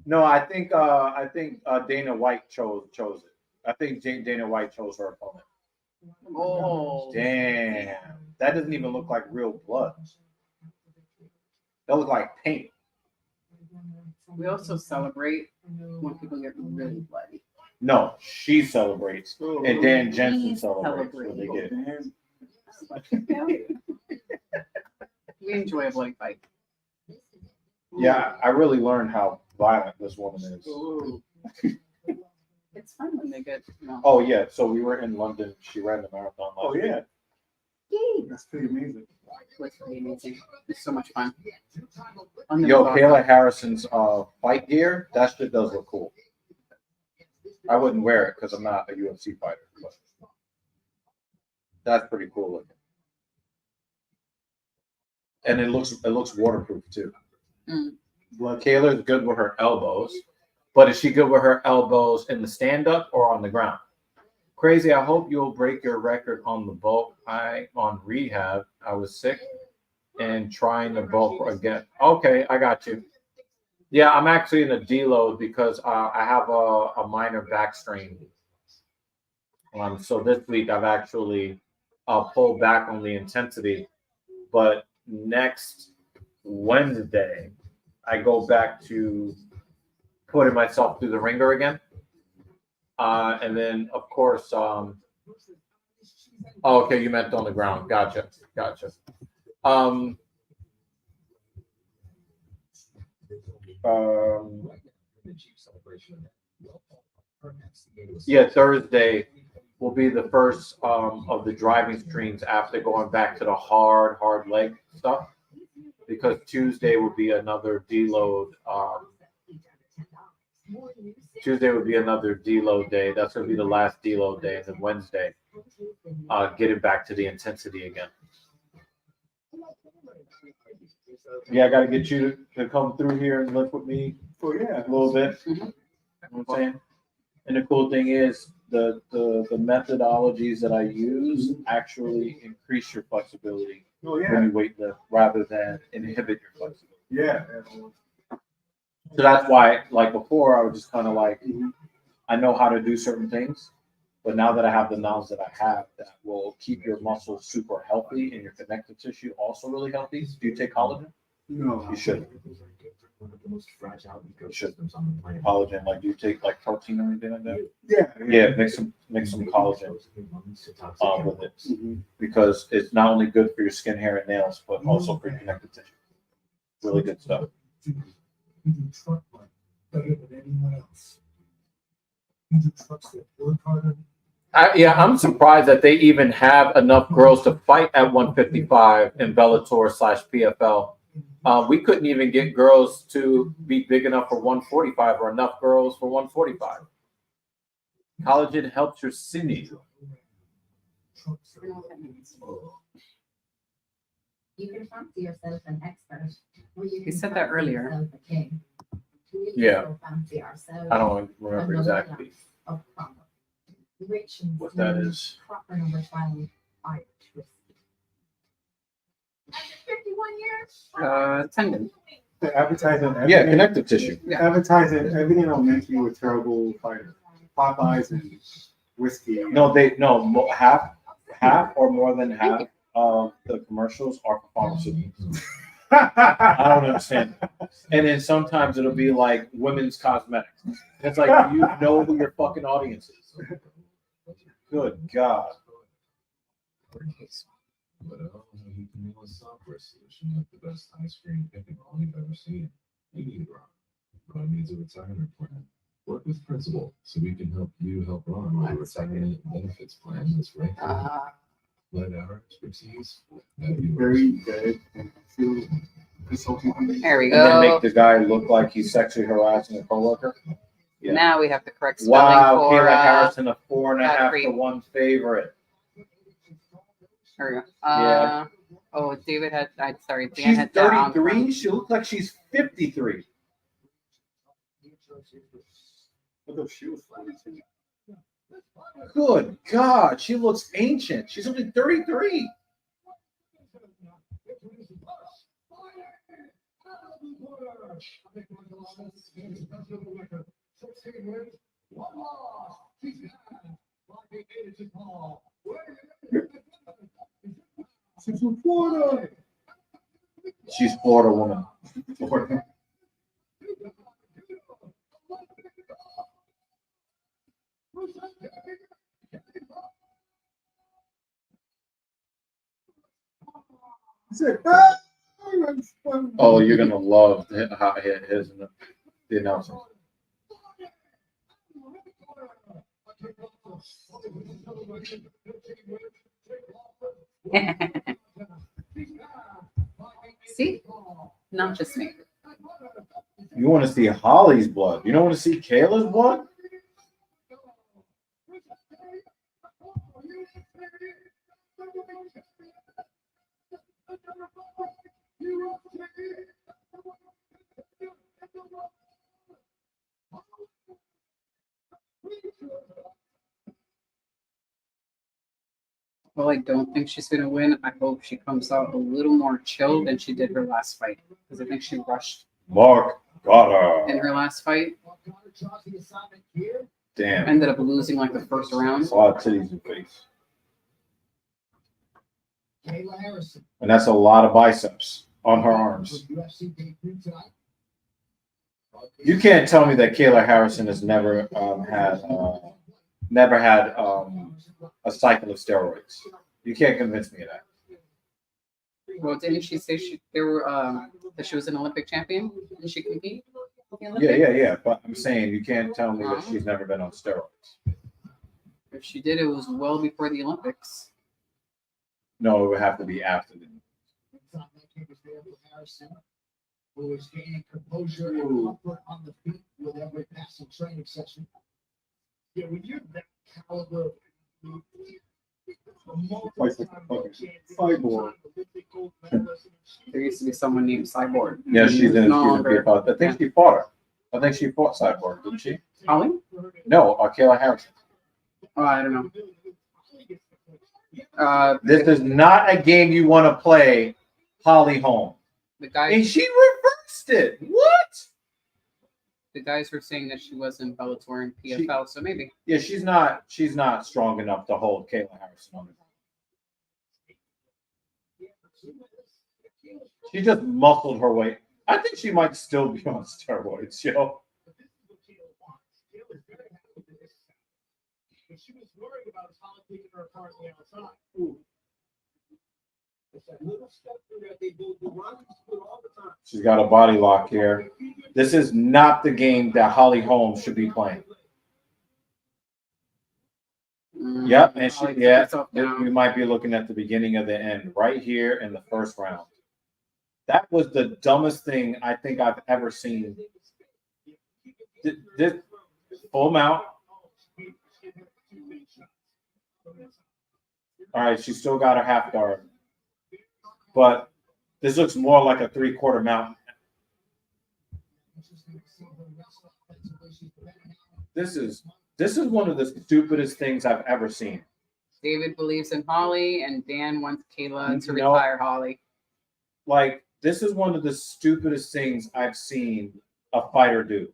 Speaker 8: No, I think Dana White chose it. I think Dana White chose her opponent.
Speaker 2: Oh.
Speaker 8: Damn. That doesn't even look like real blood. That looks like paint.
Speaker 2: We also celebrate when people get really bloody.
Speaker 8: No, she celebrates. And Dan Jensen celebrates when they get it.
Speaker 2: We enjoy a bloody fight.
Speaker 8: Yeah, I really learned how violent this woman is.
Speaker 2: It's fun when they get.
Speaker 8: Oh yeah, so we were in London. She ran the marathon last week.
Speaker 7: Yeah.
Speaker 2: Yay.
Speaker 7: That's pretty amazing.
Speaker 2: It's pretty amazing. It's so much fun.
Speaker 8: Yo, Kayla Harrison's fight gear, that shit does look cool. I wouldn't wear it because I'm not a UFC fighter, but that's pretty cool looking. And it looks waterproof too. Well, Kayla's good with her elbows, but is she good with her elbows in the stand-up or on the ground? Crazy, I hope you'll break your record on the bulk. On rehab, I was sick and trying the bulk again. Okay, I got you. Yeah, I'm actually in a deload because I have a minor back strain. So this week I've actually pulled back on the intensity, but next Wednesday I go back to putting myself through the ringer again. And then, of course, okay, you meant on the ground. Gotcha. Yeah, Thursday will be the first of the driving streams after going back to the hard leg stuff, because Tuesday will be another deload. Tuesday would be another deload day. That's going to be the last deload day. And then Wednesday, getting back to the intensity again. Yeah, I got to get you to come through here and lift with me
Speaker 7: Oh yeah.
Speaker 8: a little bit. You know what I'm saying? And the cool thing is the methodologies that I use actually increase your flexibility
Speaker 7: Oh yeah.
Speaker 8: when you weight lift rather than inhibit your flexibility.
Speaker 7: Yeah.
Speaker 8: So that's why, like before, I was just kind of like, I know how to do certain things, but now that I have the knowledge that I have, that will keep your muscles super healthy and your connective tissue also really healthy. Do you take collagen?
Speaker 7: No.
Speaker 8: You should.
Speaker 3: One of the most fragile
Speaker 8: should.
Speaker 3: ecosystems on the planet.
Speaker 8: Collagen, like, do you take like protein or anything like that?
Speaker 7: Yeah.
Speaker 8: Yeah, make some collagen with it, because it's not only good for your skin, hair, and nails, but also for your connective tissue. Really good stuff.
Speaker 3: You do truck work better than anyone else. You do trucks that work harder.
Speaker 1: I'm surprised that they even have enough girls to fight at 155 in Bellator/PFL. We couldn't even get girls to be big enough for 145 or enough girls for 145. Collagen helps your sinew.
Speaker 4: You can fancy yourself an expert.
Speaker 2: You said that earlier.
Speaker 1: Yeah. I don't remember exactly
Speaker 8: What that is.
Speaker 4: Proper number 12 Irish whiskey. 51 years.
Speaker 2: Tendon.
Speaker 7: They're advertising
Speaker 8: Yeah,
Speaker 7: everything.
Speaker 8: connective tissue.
Speaker 2: Yeah.
Speaker 7: Advertising everything elementary with terrible fighters. Popeyes and whiskey.
Speaker 8: No, half or more than half of the commercials are for pharmaceuticals. I don't understand. And then sometimes it'll be like women's cosmetics. It's like, you know who your fucking audience is. Good God.
Speaker 3: But you can use a software solution like the best ice cream picking all you've ever seen. You need Ron. Ron needs a retirement plan. Work with Principal so we can help you help Ron with a retirement benefits plan that's right for you. Let our expertise that you
Speaker 7: Very good. And feel consulting company.
Speaker 2: There we
Speaker 8: And then
Speaker 2: go.
Speaker 8: make the guy look like he's sexually harassing a coworker. Yeah.
Speaker 2: Now we have the correct spelling
Speaker 8: Wow,
Speaker 2: for
Speaker 8: Kayla Harrison, a 4.5
Speaker 2: Godfrey.
Speaker 8: to 1 favorite.
Speaker 2: There we go.
Speaker 8: Yeah.
Speaker 2: Oh, David had. Sorry, Dan
Speaker 8: She's
Speaker 2: had that on
Speaker 8: 33. She looks like she's 53.
Speaker 7: Although she was 42.
Speaker 8: Good God, she looks ancient. She's only 33.
Speaker 7: She's from Florida.
Speaker 8: She's Florida woman.
Speaker 7: Florida. He said,
Speaker 8: Oh, you're gonna love his the announcement.
Speaker 2: See? Not just me.
Speaker 8: You want to see Holly's blood? You don't want to see Kayla's blood?
Speaker 2: Well, I don't think she's going to win. I hope she comes out a little more chill than she did her last fight. Because I think she rushed
Speaker 8: Mark got
Speaker 2: in
Speaker 8: her.
Speaker 2: her last fight.
Speaker 8: Damn.
Speaker 2: Ended up losing like the first round.
Speaker 8: That's a lot of titties in face.
Speaker 6: Kayla Harrison.
Speaker 8: And that's a lot of biceps on her arms.
Speaker 6: UFC debut tonight.
Speaker 8: You can't tell me that Kayla Harrison has never had a cycle of steroids. You can't convince me of that.
Speaker 2: Well, didn't she say that she was an Olympic champion? Didn't she compete?
Speaker 8: Yeah. But I'm saying you can't tell me that she's never been on steroids.
Speaker 2: If she did, it was well before the Olympics.
Speaker 8: No, it would have to be after the.
Speaker 6: Harrison, who is gaining composure and comfort on the feet with every passing training session.
Speaker 3: Yeah, when you're that caliber,
Speaker 7: Cyborg.
Speaker 2: There used to be someone named Cyborg.
Speaker 8: Yeah, she's in
Speaker 2: No
Speaker 8: a
Speaker 2: longer.
Speaker 8: I think she fought her. I think she fought Cyborg, didn't she?
Speaker 2: Holly?
Speaker 8: No, Kayla Harrison.
Speaker 2: Oh, I don't know.
Speaker 8: This is not a game you want to play, Holly Holm.
Speaker 2: The guy.
Speaker 8: And she reversed it. What?
Speaker 2: The guys were saying that she was in Bellator and PFL, so maybe.
Speaker 8: Yeah, she's not strong enough to hold Kayla Harrison on the ground. She just muscled her way. I think she might still be on steroids, yo.
Speaker 3: What she was worried about is how taking her apart on the outside.
Speaker 5: It's that little step through that they do. The Rockies do it all the time.
Speaker 8: She's got a body lock here. This is not the game that Holly Holmes should be playing. Yep, and we might be looking at the beginning of the end right here in the first round. That was the dumbest thing I think I've ever seen. This full mount. All right, she still got her half guard, but this looks more like a 3/4 mount. This is one of the stupidest things I've ever seen.
Speaker 2: David believes in Holly, and Dan wants Kayla to retire Holly.
Speaker 8: Like, this is one of the stupidest things I've seen a fighter do.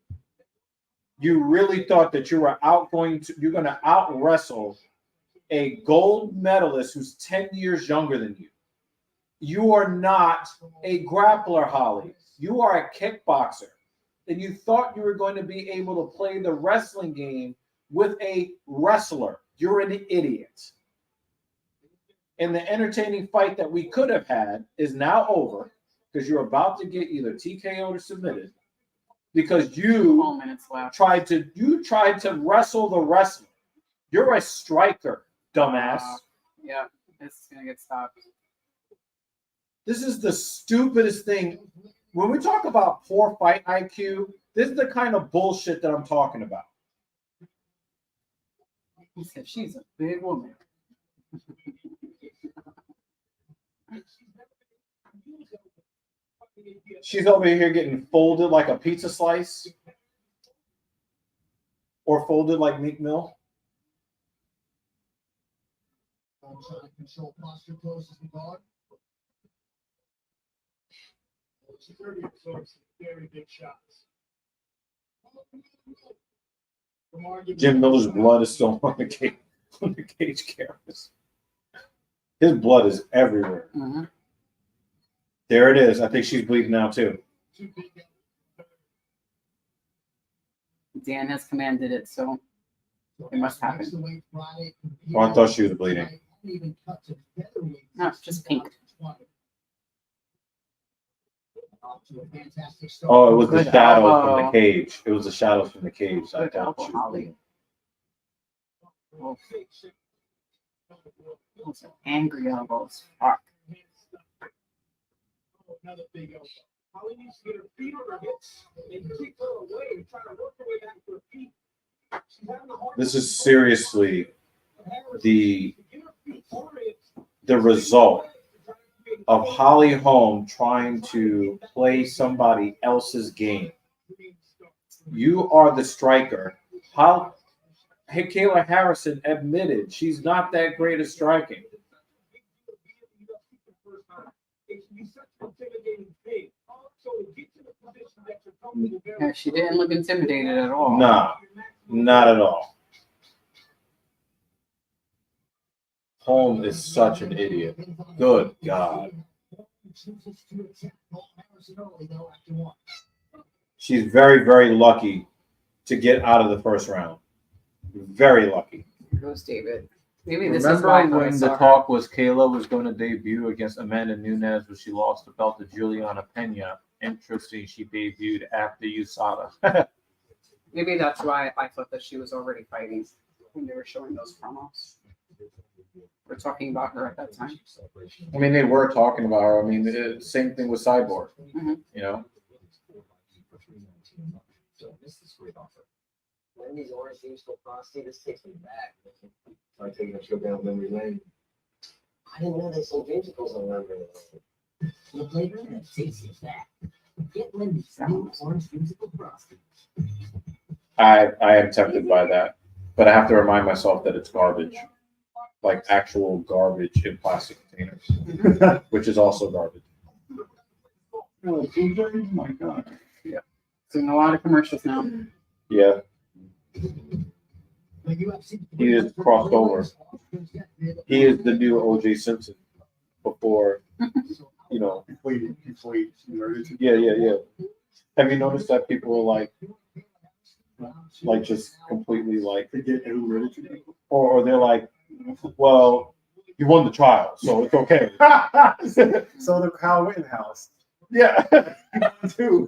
Speaker 8: You really thought that you're going to out wrestle a gold medalist who's 10 years younger than you. You are not a grappler, Holly. You are a kickboxer. And you thought you were going to be able to play the wrestling game with a wrestler. You're an idiot. And the entertaining fight that we could have had is now over because you're about to get either TKO'd or submitted because you tried to wrestle the wrestler. You're a striker, dumbass.
Speaker 2: Yeah, this is going to get stopped.
Speaker 8: This is the stupidest thing. When we talk about poor fight IQ, this is the kind of bullshit that I'm talking about.
Speaker 2: He said she's a big woman.
Speaker 8: She's over here getting folded like a pizza slice or folded like Meat Mill.
Speaker 6: Control posture closes the guard.
Speaker 3: She's already absorbed some very big shots.
Speaker 8: Jim Miller's blood is still on the cage cameras. His blood is everywhere.
Speaker 2: Mm-hmm.
Speaker 8: There it is. I think she's bleeding now too.
Speaker 2: Dan has commanded it, so it must happen.
Speaker 8: Oh, I thought she was bleeding.
Speaker 2: No, it's just pink.
Speaker 8: Oh, it was the
Speaker 2: Good
Speaker 8: shadow
Speaker 2: elbow.
Speaker 8: from the cage. It was the shadows from the cage. I
Speaker 2: Good
Speaker 8: thought
Speaker 2: elbow,
Speaker 8: she was
Speaker 2: Holly.
Speaker 8: bleeding.
Speaker 2: Those are angry elbows. Fuck.
Speaker 3: Another big elbow.
Speaker 5: Holly needs to get her feet on her hips and kick her away and try to work her way back to her feet. She's having a hard
Speaker 8: This is seriously the result of Holly Holm trying to play somebody else's game. You are the striker. Kayla Harrison admitted she's not that great at striking.
Speaker 2: Yeah, she didn't look intimidated at all.
Speaker 8: Nah, not at all. Holm is such an idiot. Good God. She's very, very lucky to get out of the first round. Very lucky.
Speaker 2: Here goes David. Maybe this is
Speaker 8: Remember
Speaker 2: why
Speaker 8: when the talk was Kayla was going to debut against Amanda Nunes, but she lost the belt to Juliana Pena. Interesting, she debuted after USADA.
Speaker 2: Maybe that's why I thought that she was already fighting when they were showing those promos. We're talking about her at that time.
Speaker 8: I mean, they were talking about her. I mean, the same thing with Cyborg.
Speaker 2: Mm-hmm.
Speaker 8: You know?
Speaker 6: Wendy's orange musical frosty, this takes me back. Like taking a trip down memory lane. I didn't know they sold musicals on memory lane. The playground that takes you back. Get Wendy's new orange musical frosty.
Speaker 8: I am tempted by that, but I have to remind myself that it's garbage, like actual garbage in plastic containers, which is also garbage.
Speaker 1: Oh my God.
Speaker 2: Yeah. Doing a lot of commercials now.
Speaker 8: Yeah. He is crossed over. He is the new O.J. Simpson before you know,
Speaker 7: before you murdered you.
Speaker 8: yeah. Have you noticed that people are like just completely like,
Speaker 7: Forget who murdered you.
Speaker 8: or they're like, well, you won the trial, so it's okay.
Speaker 7: So the Kyle Rittenhouse.
Speaker 8: Yeah.
Speaker 7: He won too.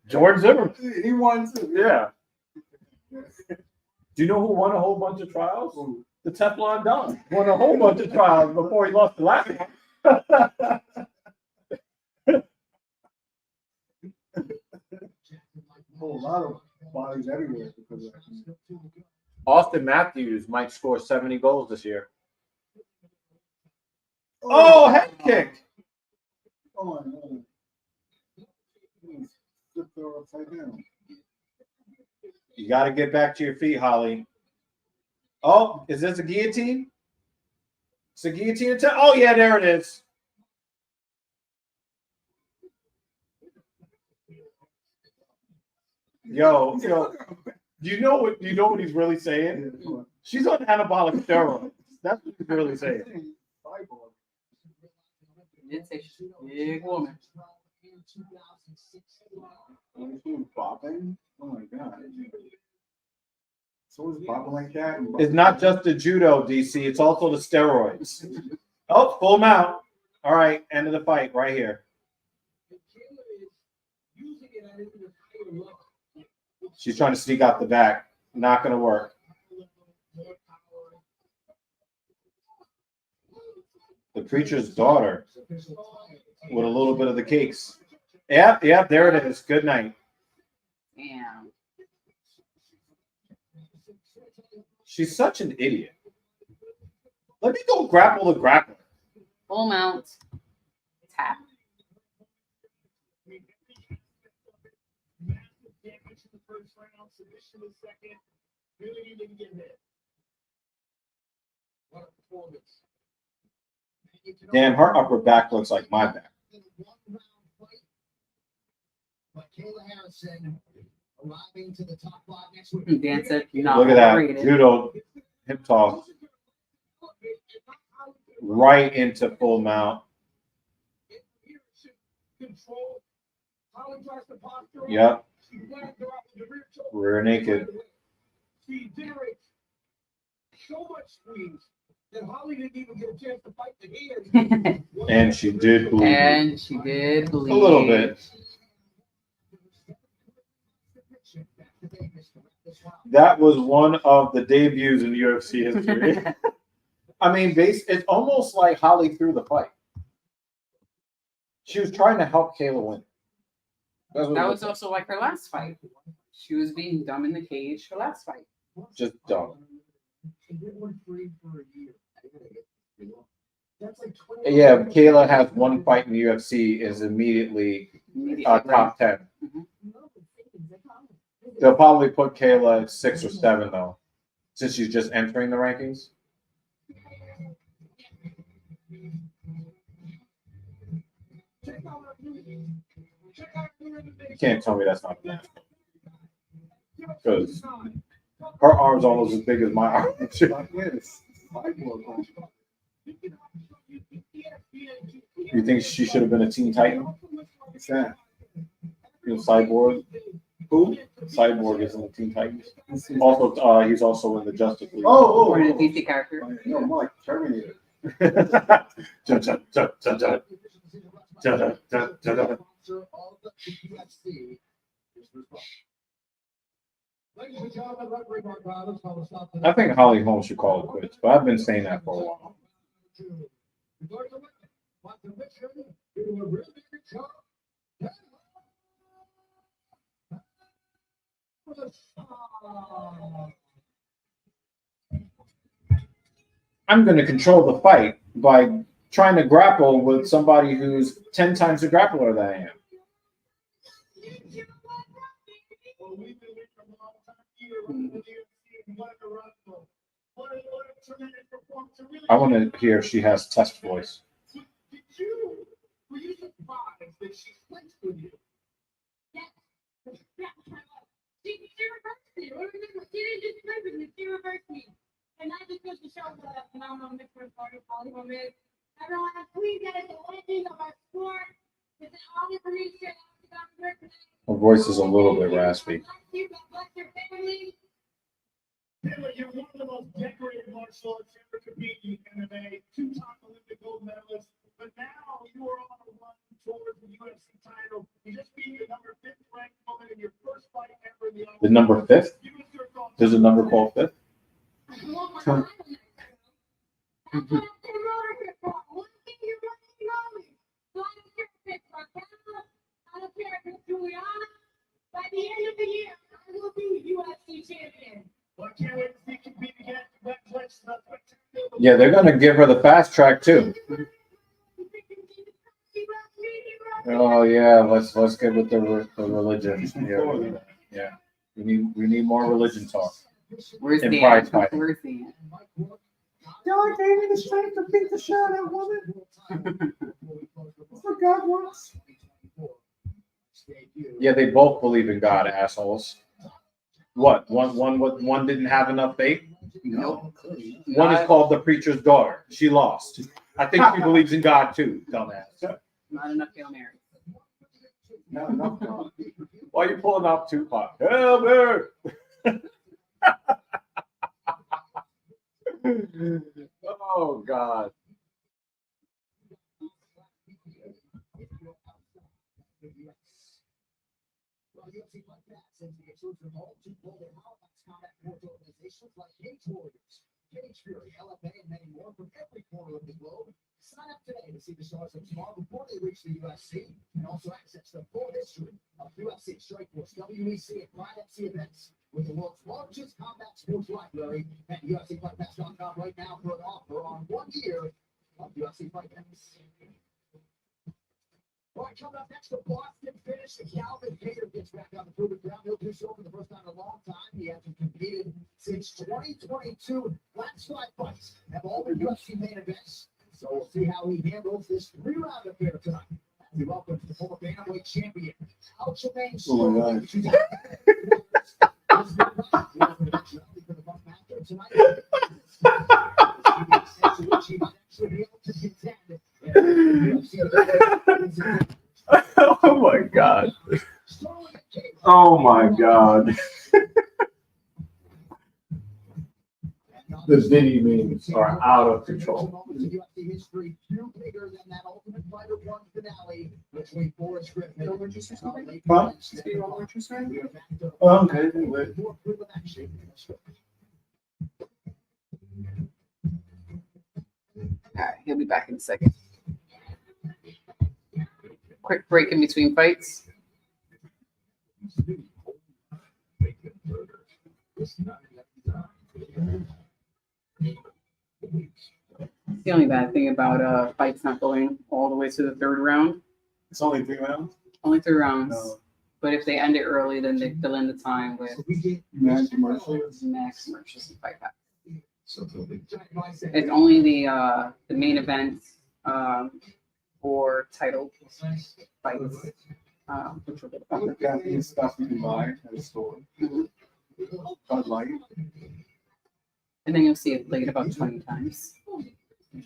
Speaker 8: George Zimmerman.
Speaker 7: He won too.
Speaker 8: Yeah. Do you know who won a whole bunch of trials? The Teflon Don won a whole bunch of trials before he lost the last one.
Speaker 7: A whole lot of bodies everywhere because of that.
Speaker 8: Austin Matthews might score 70 goals this year. Oh, head kick.
Speaker 7: Oh, no. Flipped her upside down.
Speaker 8: You got to get back to your feet, Holly. Oh, is this a guillotine? It's a guillotine attempt. Oh, yeah, there it is. Yo, you know what he's really saying? She's on anabolic steroids. That's what he's really saying.
Speaker 2: Did say she's a big woman.
Speaker 7: Bopping? Oh my god. So is bopping like that?
Speaker 8: It's not just the judo, DC. It's also the steroids. Oh, full mount. All right, end of the fight right here. She's trying to sneak out the back. Not going to work. The preacher's daughter with a little bit of the cakes. Yeah, there it is. Good night.
Speaker 2: Damn.
Speaker 8: She's such an idiot. Let me go grapple the grappler.
Speaker 2: Full mount. Tap.
Speaker 8: Damn, her upper back looks like my back.
Speaker 2: Dan said, "Not
Speaker 8: Look at that.
Speaker 2: overrated."
Speaker 8: Judo hip toss. Right into full mount. Yep. Rear naked.
Speaker 5: She generates so much squeeze that Holly didn't even get a chance to fight the hand.
Speaker 8: And she did bleed.
Speaker 2: And she did bleed.
Speaker 8: A little bit. That was one of the debuts in UFC history. I mean, it's almost like Holly threw the fight. She was trying to help Kayla win.
Speaker 2: That was also like her last fight. She was being dumb in the cage her last fight.
Speaker 8: Just dumb. Yeah, Kayla has one fight in the UFC, is immediately top 10.
Speaker 2: Mm-hmm.
Speaker 8: They'll probably put Kayla at 6 or 7 though, since she's just entering the rankings. You can't tell me that's not bad. Because her arm's almost as big as my arm. You think she should have been a Teen Titan?
Speaker 7: What's that?
Speaker 8: You know, Cyborg. Who? Cyborg is in the Teen Titans. Also, he's also in the Justice League.
Speaker 2: Or in a DC character.
Speaker 7: No, more like Terminator.
Speaker 8: I think Holly Holm should call it quits, but I've been saying that for a while. I'm going to control the fight by trying to grapple with somebody who's 10 times the grappler that I am. I want to hear if she has test voice.
Speaker 3: Were you surprised that she flinched with you?
Speaker 4: Yes. She reversed it. She didn't just flip it, she reversed me. And that just goes to show what a phenomenal mixed martial artist Holly Holm is. Everyone, please get it to win.
Speaker 8: voice is a little bit raspy.
Speaker 3: Taylor, you're one of the most decorated martial arts ever compete in MMA, 2-time Olympic gold medalist, but now you are on a run towards the UFC title. You just beat the number 5th ranked woman in your first fight ever in the
Speaker 8: The number 5th? There's a number called 5th?
Speaker 4: By the end of the year, I will be UFC champion.
Speaker 3: Well, I can't wait to see you compete again. Congratulations on that.
Speaker 8: Yeah, they're going to give her the fast track too. Oh yeah, let's get with the religion. Yeah. We need more religion talk.
Speaker 2: Where's
Speaker 8: In
Speaker 2: the
Speaker 8: prize
Speaker 2: end?
Speaker 8: fighting.
Speaker 2: Where's the end?
Speaker 7: God gave me the strength to beat the shit out of that woman. That's what God wants.
Speaker 8: Yeah, they both believe in God, assholes. What? One didn't have enough faith?
Speaker 2: Nope.
Speaker 8: One is called the preacher's daughter. She lost. I think she believes in God too, dumbass.
Speaker 2: Not enough Hail Mary.
Speaker 7: Not enough God.
Speaker 8: Why are you pulling out Tupac? Hail Mary! Oh God.
Speaker 6: Organizations like Cage Warriors, Cage Fury, LFA, and many more from every corner of the globe. Sign up today to see the stars of tomorrow before they reach the UFC, and also access the full history of UFC, Strikeforce, WEC, and Pride FC events with the world's largest combat sports library at UFCFightPass.com right now for an offer on 1 year of UFC Fight Pass. All right, coming up next, the Boston finish. Calvin Pereira gets back on the proven ground. He'll do so for the first time in a long time. He hasn't competed since 2022. Last 5 fights have all been UFC main events. So we'll see how he handles this 3-round affair tonight. As he welcomes the former bantamweight champion, Aljamain Sterling.
Speaker 8: Oh my God. Oh my God.
Speaker 7: The Diddy memes are out of control. Huh? Oh, okay.
Speaker 2: All right, he'll be back in a second. Quick break in between fights. The only bad thing about fights not going all the way to the 3rd round.
Speaker 7: It's only 3 rounds?
Speaker 2: Only 3 rounds.
Speaker 7: No.
Speaker 2: But if they end it early, then they fill in the time with
Speaker 7: Max commercials.
Speaker 2: max commercials and fight back. It's only the main event or title fights, which will get
Speaker 7: The Japanese stuff you can buy at a store. Bud Light.
Speaker 2: and then you'll see it played about 20 times.
Speaker 7: This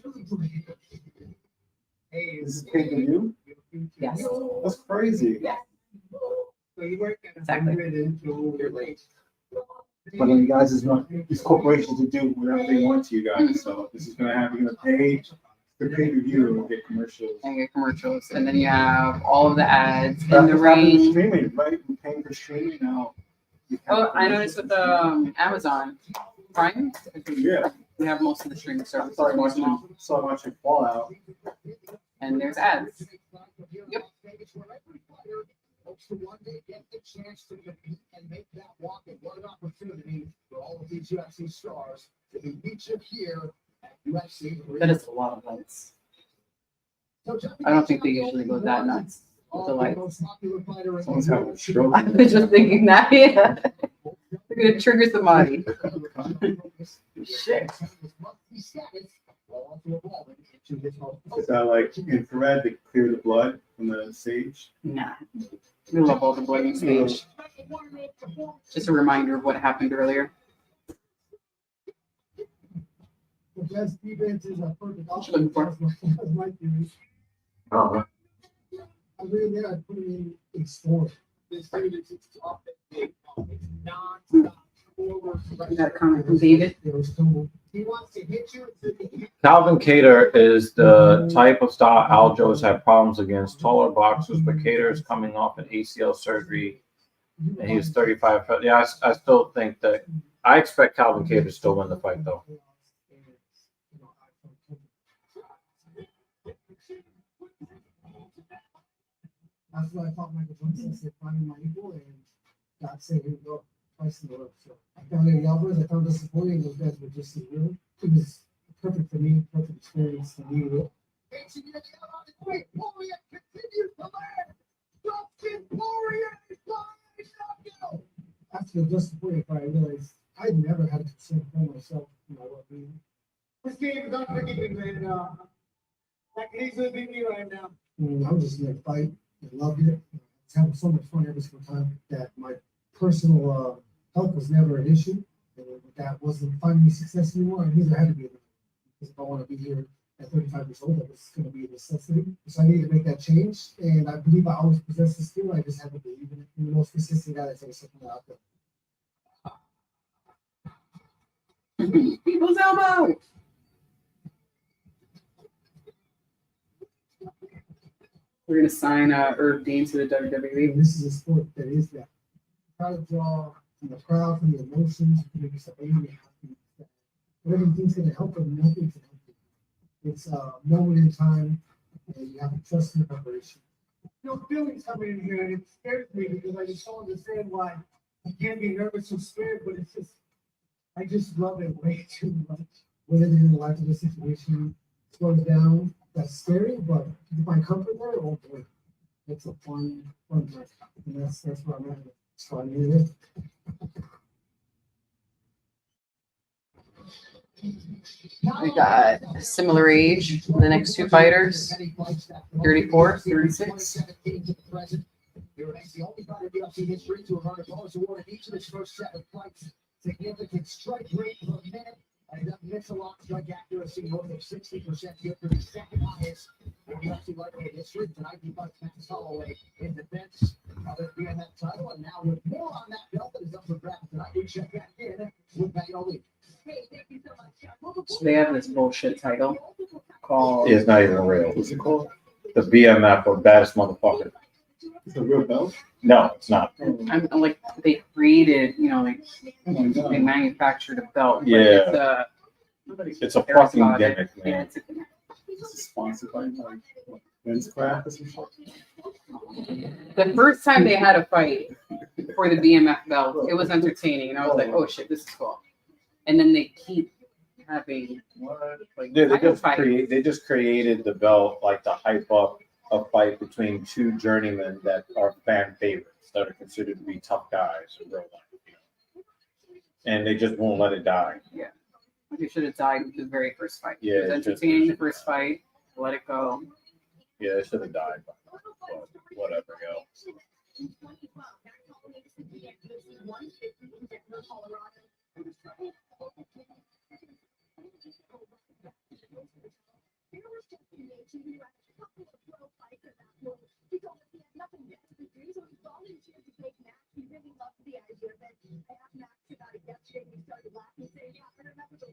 Speaker 7: is pay-per-view?
Speaker 2: Yes,
Speaker 7: That's crazy.
Speaker 2: exactly.
Speaker 7: But then you guys is not these corporations to do whatever they want to you guys. So this is gonna have you gonna pay the pay-per-view and get commercials.
Speaker 2: And get commercials, and then you have all of the ads in
Speaker 7: That's
Speaker 2: the
Speaker 7: what's happening with
Speaker 2: ring.
Speaker 7: streaming, right? You're paying for streaming now.
Speaker 2: Oh, I noticed with Amazon Prime,
Speaker 7: Yeah.
Speaker 2: we have most of the streaming
Speaker 7: I
Speaker 2: services
Speaker 7: started
Speaker 2: more small,
Speaker 7: watching Fallout.
Speaker 2: and there's ads. Yep.
Speaker 6: Hopes to one day get the chance to compete and make that walk. And what an opportunity for all of these UFC stars to be featured here at UFC.
Speaker 2: That is a lot of lights. I don't think they usually go that nuts with the lights.
Speaker 7: Someone's having a stroke.
Speaker 2: I was just thinking that, yeah. They're gonna trigger somebody. Shit.
Speaker 7: Is that like infrared to clear the blood from the stage?
Speaker 2: Nah. We love all the blood on stage. Just a reminder of what happened earlier.
Speaker 3: The best defense is a perfect.
Speaker 2: What you looking for?
Speaker 3: That's my theory.
Speaker 7: Oh,
Speaker 3: I really did. I put it in store.
Speaker 5: This dude is tough and big. It's non-stop.
Speaker 2: I got a comment from David.
Speaker 6: He wants to hit you.
Speaker 8: Calvin Cater is the type of style Aljo's had problems against taller boxers, but Cater is coming off an ACL surgery, and he's 35. Yeah, I still think that I expect Calvin Cater to still win the fight, though.
Speaker 6: That's what I thought Michael Johnson said, finding my equal, and God said, here we go, twice in a row. So I found Eddie Alvarez, I found disappointing, those guys were just as real. It was perfect for me, perfect experience for me. After the disappointing fight, I realized I never had a concern for myself in my well-being.
Speaker 5: This game is unforgiving, man. That can easily beat me right now.
Speaker 6: And I was just in a fight. I loved it. I was having so much fun every single time that my personal health was never an issue. And that wasn't finding me success anymore. I knew there had to be a because if I want to be here at 35 years old, that was going to be a necessity. So I needed to make that change. And I believe I always possess this skill. I just had to believe in it. And the most consistent guy that's ever something out there.
Speaker 2: People's elbow. We're gonna sign Herb Dean to the WWE.
Speaker 6: And this is a sport that is that. Try to draw from the crowd, from the emotions, you can make yourself angry, happy. Everything's going to help them, nothing's going to help you. It's a moment in time, and you have to trust in the preparation.
Speaker 5: You know, feelings coming in here, and it scares me because I just don't understand why I can't be nervous or scared, but it's just, I just love it way too much.
Speaker 6: Whether they're in the life of the situation slows down, that's scary, but you find comfort there, oh boy, it's a fun time. And that's where I'm at. So I need it.
Speaker 2: We got a similar age for the next two fighters, 34, 36.
Speaker 6: You're the only fighter in UFC history to have earned a bonus award in each of his first 7 fights. Significant strike rate per minute. And that missed a lot strike accuracy, more than 60% here for the second highest in UFC lightweight history. Tonight he fights Max Holloway in defense of his BMF title. And now with more on that belt that is up for grabs tonight, we check back in with Magnolia.
Speaker 2: So they have this bullshit title called.
Speaker 8: It's not even real.
Speaker 7: What's it called?
Speaker 8: The BMF or baddest motherfucker.
Speaker 7: It's a real belt?
Speaker 8: No, it's not.
Speaker 2: I'm like they created, like
Speaker 7: Oh my God.
Speaker 2: they manufactured a belt. But
Speaker 8: Yeah. It's a fucking gimmick,
Speaker 2: Yeah,
Speaker 8: man.
Speaker 2: it's a gimmick.
Speaker 7: This is sponsored by like Men's Craft or some shit.
Speaker 2: The first time they had a fight for the BMF belt, it was entertaining, and I was like, "Oh shit, this is cool." And then they keep having like
Speaker 8: Yeah,
Speaker 2: title fights.
Speaker 8: they just created the belt like to hype up a fight between two journeymen that are fan favorites that are considered to be tough guys in real life. And they just won't let it die.
Speaker 2: Yeah, they should have died with the very first fight.
Speaker 8: Yeah,
Speaker 2: It was
Speaker 8: it's just-
Speaker 2: entertaining the first fight. Let it go.
Speaker 8: Yeah, they should have died. But whatever, yo.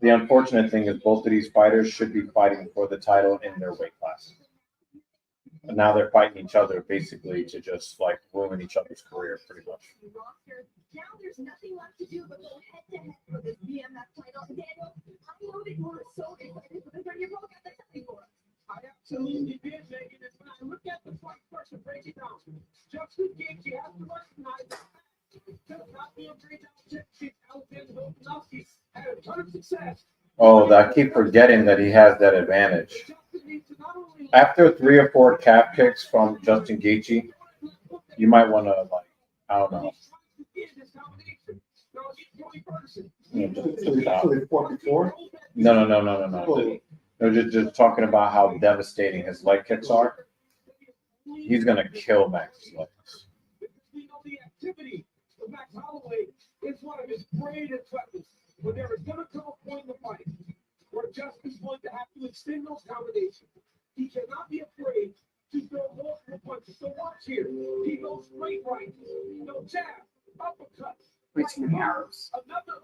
Speaker 8: The unfortunate thing is both of these fighters should be fighting for the title in their weight class. And now they're fighting each other basically to just like ruin each other's career pretty much.
Speaker 4: Now there's nothing left to do but go head to head for this BMF title. Daniel, I know that you were so excited because you broke out the title before.
Speaker 5: I absolutely did, Megan. And when I look at the fight first and break it down, Justin Gaethje has to recognize that just not being great Alexander Volkanovski had a ton of success.
Speaker 8: Oh, I keep forgetting that he has that advantage.
Speaker 5: Justin needs to not only
Speaker 8: After 3 or 4 calf kicks from Justin Gaethje, you might want to like, I don't know. You know, just stop.
Speaker 7: So they fought before?
Speaker 8: No. They're just talking about how devastating his leg kicks are. He's gonna kill Max's legs.
Speaker 5: The activity of Max Holloway is one of his greatest weapons. But there is going to come a point in the fight where Justin's going to have to extend those combinations. He cannot be afraid to throw multiple punches. So watch here. He goes straight right. jab, uppercut.
Speaker 2: Way too many arrows.
Speaker 5: Another,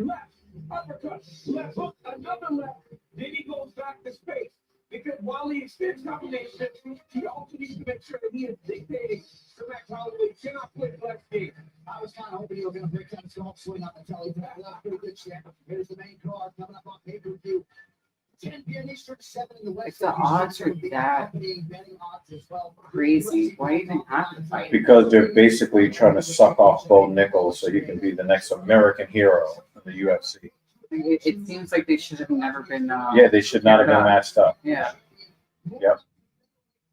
Speaker 5: left, uppercut, left hook, another left. Then he goes back to space. Because while he extends combination, he also needs to make sure that he is dictating to Max Holloway cannot quit left game.
Speaker 6: I was kind of hoping you were going to break down his golf swing on the telly, but that's a pretty good champ. Here's the main card coming up on pay-per-view. 10 p.m. Eastern, 7 in the West.
Speaker 2: If the odds are that crazy, why even have to fight?
Speaker 8: Because they're basically trying to suck off Bo Nichols so he can be the next American hero in the UFC.
Speaker 2: It seems like they should have never been.
Speaker 8: Yeah, they should not have been matched up.
Speaker 2: Yeah.
Speaker 8: Yep.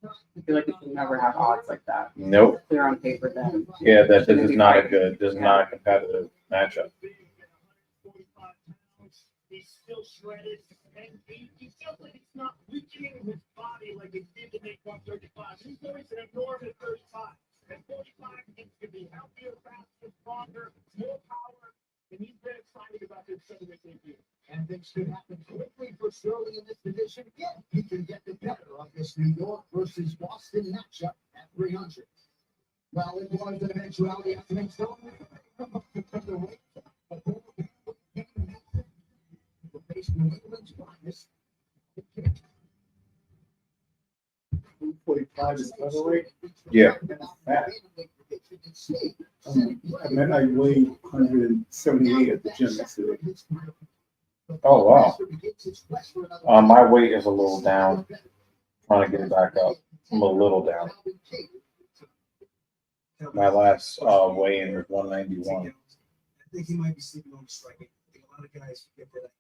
Speaker 2: I feel like they should never have odds like that.
Speaker 8: Nope.
Speaker 2: Clear on paper, then.
Speaker 8: Yeah, this is not a competitive matchup.
Speaker 3: He's still shredded, and he feels like it's not weakening his body like it did to make 135. He's always an enormous 35. And 45 needs to be healthier, faster, stronger, more power. And he's very excited about this featherweight debut.
Speaker 6: And things could happen quickly for Sterling in this position. Yeah, he can get the better of this New York versus Boston matchup at 300. Well, it was an eventuality after next Sterling.
Speaker 7: Is featherweight.
Speaker 8: Yeah.
Speaker 7: I mean, I weigh 178 at the gym yesterday.
Speaker 8: Oh wow. My weight is a little down. Trying to get it back up. I'm a little down. My last weigh-in was 191.
Speaker 5: I think he might be sleeping on the striking. I think a lot of guys forget that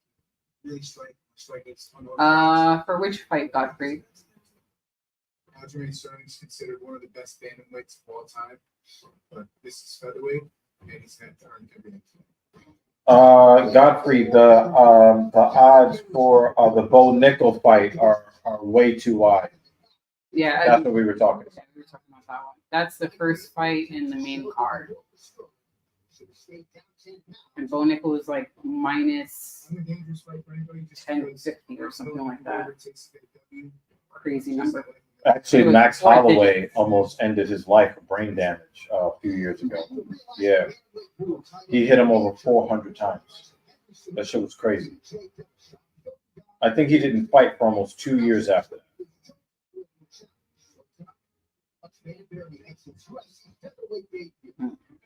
Speaker 5: really striking.
Speaker 2: For which fight, Godfrey?
Speaker 5: Aljamain Sterling is considered one of the best bantamweights of all time, but this is featherweight, and he's had to earn everything.
Speaker 8: Godfrey, the odds for the Bo Nickel fight are way too wide.
Speaker 2: Yeah,
Speaker 8: That's what we were talking about.
Speaker 2: we were talking about that one. That's the first fight in the main card. And Bo Nickel is like minus 1050 or something like that. Crazy number.
Speaker 8: Actually, Max Holloway almost ended his life of brain damage a few years ago. Yeah. He hit him over 400 times. That shit was crazy. I think he didn't fight for almost 2 years after that.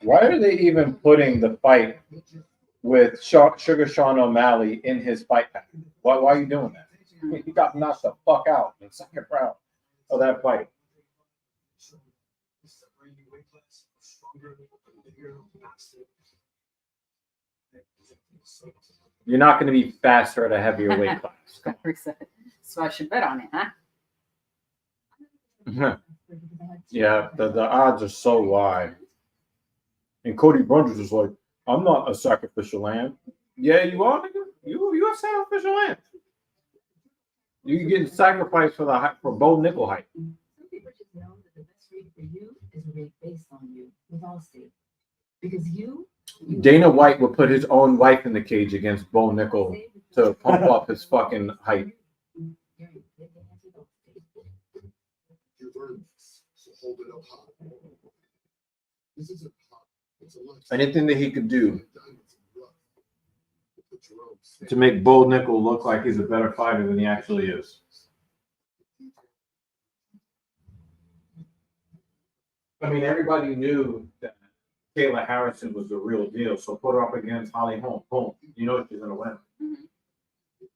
Speaker 8: Why are they even putting the fight with Sugar Sean O'Malley in his fight pack? Why are you doing that? He got knocked the fuck out in the second round of that fight. You're not going to be faster at a heavier weight class.
Speaker 2: So I should bet on it, huh?
Speaker 8: Yeah, the odds are so wide. And Cody Brundage is like, I'm not a sacrificial lamb. Yeah, you are, nigga. You a sacrificial lamb. You getting sacrificed for Bo Nickel height.
Speaker 4: Some people just know that the best rate for you is a rate based on you with Allstate. Because you
Speaker 8: Dana White would put his own wife in the cage against Bo Nickel to pump up his fucking height. Anything that he could do to make Bo Nickel look like he's a better fighter than he actually is. I mean, everybody knew that Kayla Harrison was the real deal, so put her up against Holly Holm. Boom. You know she's going to win.
Speaker 2: Mm-hmm.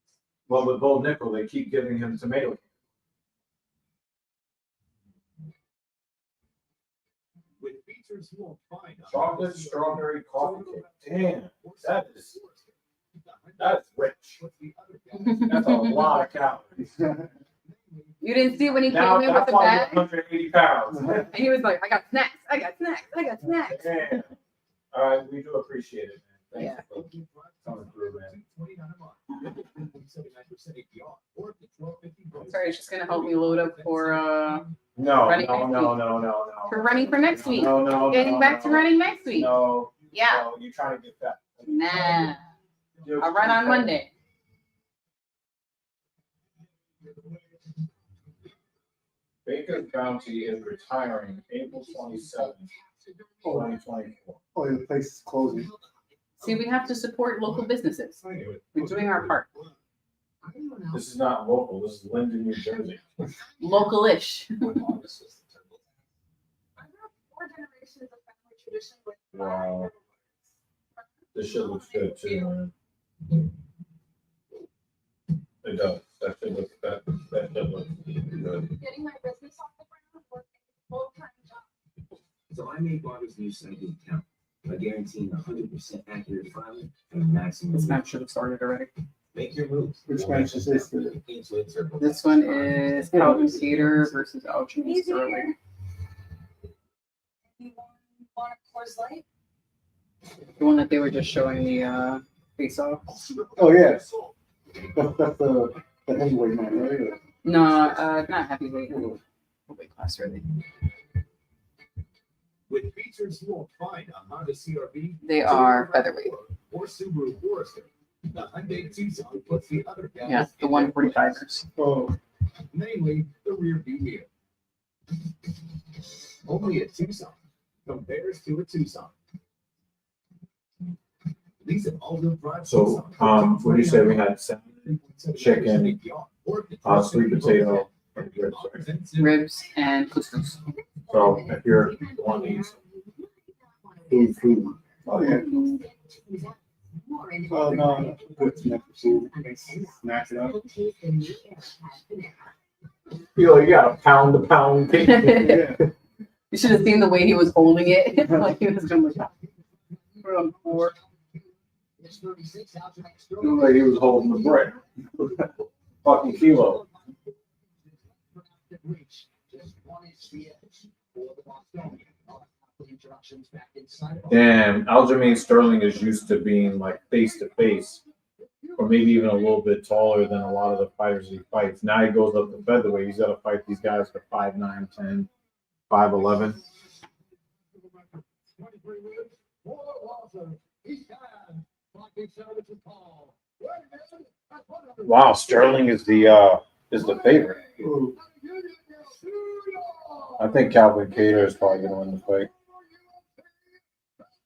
Speaker 8: But with Bo Nickel, they keep giving him tomato. Chocolate strawberry coffee cake. Damn, that's rich. That's a lot of calories.
Speaker 2: You didn't see when he
Speaker 8: Now
Speaker 2: came in with
Speaker 8: that's
Speaker 2: the
Speaker 8: why
Speaker 2: bag?
Speaker 8: you're 180 pounds.
Speaker 2: And he was like, I got snacks, I got snacks, I got snacks.
Speaker 8: Damn. All right, we do appreciate it, man.
Speaker 2: Yeah.
Speaker 8: Thanks for coming through, man.
Speaker 2: Sorry, it's just gonna help me load up for
Speaker 8: No,
Speaker 2: Running
Speaker 8: no,
Speaker 2: next
Speaker 8: no,
Speaker 2: week.
Speaker 8: no, no, no.
Speaker 2: running for next week.
Speaker 8: No,
Speaker 2: Getting back to running next week.
Speaker 8: No,
Speaker 2: Yeah.
Speaker 8: no, you're trying to get that.
Speaker 2: Nah. I'll run on Monday.
Speaker 8: Baker's Bounty is retiring April 27th
Speaker 1: 2024.
Speaker 7: Oh, the place is closing.
Speaker 2: See, we have to support local businesses. We're doing our part.
Speaker 1: This is not local. This is Linden, New Jersey.
Speaker 2: Local-ish.
Speaker 1: Wow. This shit looks good too, man. It does. That shit looks that shit looks good.
Speaker 4: Getting my business off the ground, working a full-time job.
Speaker 9: So I made Barbara's new second account by guaranteeing 100% accurate filing and a maximum.
Speaker 2: This match should have started already.
Speaker 9: Make your moves.
Speaker 7: Which match is this?
Speaker 2: This one is Calvin Pereira versus Aljamain Sterling.
Speaker 4: You want a Coors Light?
Speaker 2: The one that they were just showing the face-off.
Speaker 7: Oh, yeah. That's the heavyweight man, right?
Speaker 2: No, not heavyweight. Weight class, really.
Speaker 3: With features you won't find on Honda CRV.
Speaker 2: They are featherweight.
Speaker 3: Or Subaru Forester. The Hyundai Tucson puts the other guys.
Speaker 2: Yeah, the 145ers.
Speaker 7: Oh,
Speaker 3: Namely, the rear view mirror. Only a Tucson compares to a Tucson. These are all-wheel drive.
Speaker 1: So, what do you say we had? Salmon, chicken, sweet potato, and ribs, right?
Speaker 2: Ribs and couscous.
Speaker 1: So if you're one of these food.
Speaker 7: oh yeah. Oh no, good snack food. Snatch it up.
Speaker 1: You got a pound cake.
Speaker 7: Yeah.
Speaker 2: You should have seen the way he was holding it. Like he was going to put it on the floor.
Speaker 1: Looked like he was holding the brick. Fucking kilo. Damn, Aljamain Sterling is used to being like face to face, or maybe even a little bit taller than a lot of the fighters he fights. Now he goes up to featherweight. He's got to fight these guys for 5'9", 10, 5'11". Wow, Sterling is the favorite. I think Calvin Cater is probably going to win the fight.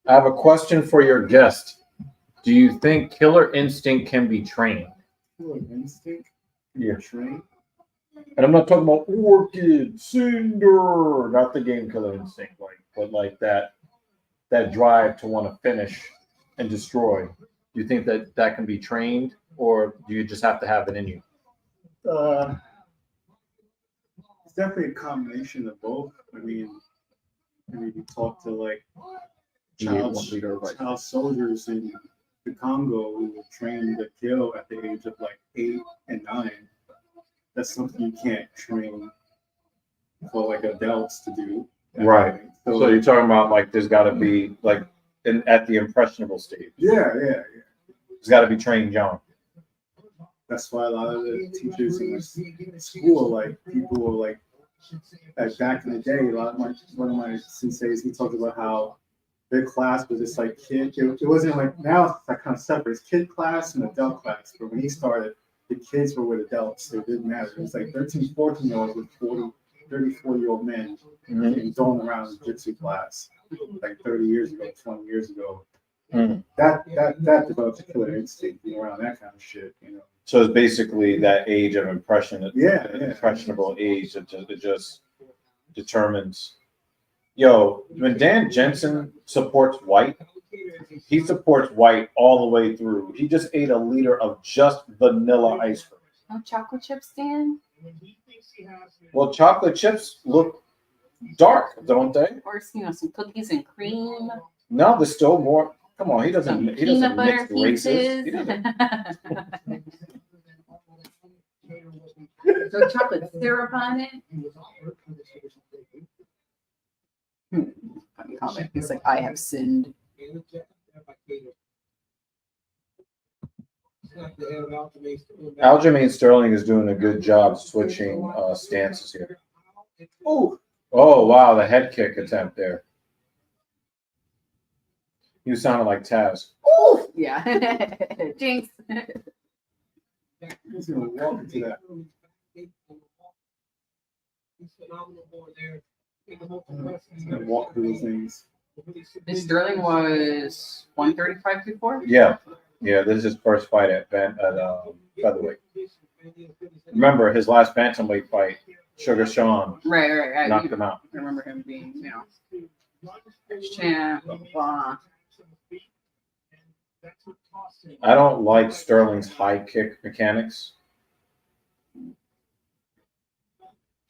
Speaker 1: I have a question for your guest. Do you think Killer Instinct can be trained?
Speaker 7: Killer Instinct?
Speaker 1: Yeah.
Speaker 7: Train?
Speaker 1: And I'm not talking about Orchid, Cinder, not the game Killer Instinct, but like that drive to want to finish and destroy. Do you think that can be trained, or do you just have to have it in you?
Speaker 7: It's definitely a combination of both. I mean, you talk to like child soldiers in the Congo who were trained to kill at the age of like 8 and 9. That's something you can't train for like adults to do.
Speaker 1: Right. So you're talking about like there's got to be like at the impressionable stage.
Speaker 7: Yeah.
Speaker 1: It's got to be trained young.
Speaker 7: That's why a lot of the teachers in the school, like people were like back in the day, one of my senseis, he talked about how their class was just like kid. It wasn't like now it's like kind of separate. It's kid class and adult class. But when he started, the kids were with adults, so it didn't matter. It was like 13, 14-year-olds with 40, 34-year-old men and going around jiu-jitsu class like 30 years ago, 20 years ago. That developed a killer instinct, around that kind of shit,
Speaker 1: So it's basically that age of impressionable age that just determines. Yo, when Dan Jensen supports white, he supports white all the way through. He just ate a liter of just vanilla ice cream.
Speaker 2: No chocolate chips, Dan?
Speaker 1: Well, chocolate chips look dark, don't they?
Speaker 2: Or some cookies and cream.
Speaker 1: No, there's still more. Come on, he
Speaker 2: Some
Speaker 1: doesn't
Speaker 2: peanut butter
Speaker 1: mix races. He
Speaker 2: pieces.
Speaker 1: doesn't.
Speaker 2: So chocolate syrup on it. Funny comment. He's like, I have sinned.
Speaker 1: Aljamain Sterling is doing a good job switching stances here. Oh, wow, the head kick attempt there. You sounded like Taz.
Speaker 2: Oh, yeah. Jinx.
Speaker 7: He's gonna walk into that.
Speaker 5: He's phenomenal over there.
Speaker 7: And walk through those things.
Speaker 2: His Sterling was 135 before.
Speaker 8: Yeah, this is his first fight at featherweight. Remember his last bantamweight fight, Sugar Sean
Speaker 2: Right.
Speaker 8: knocked him out.
Speaker 2: I remember him being, champ, blah, blah.
Speaker 8: I don't like Sterling's high kick mechanics.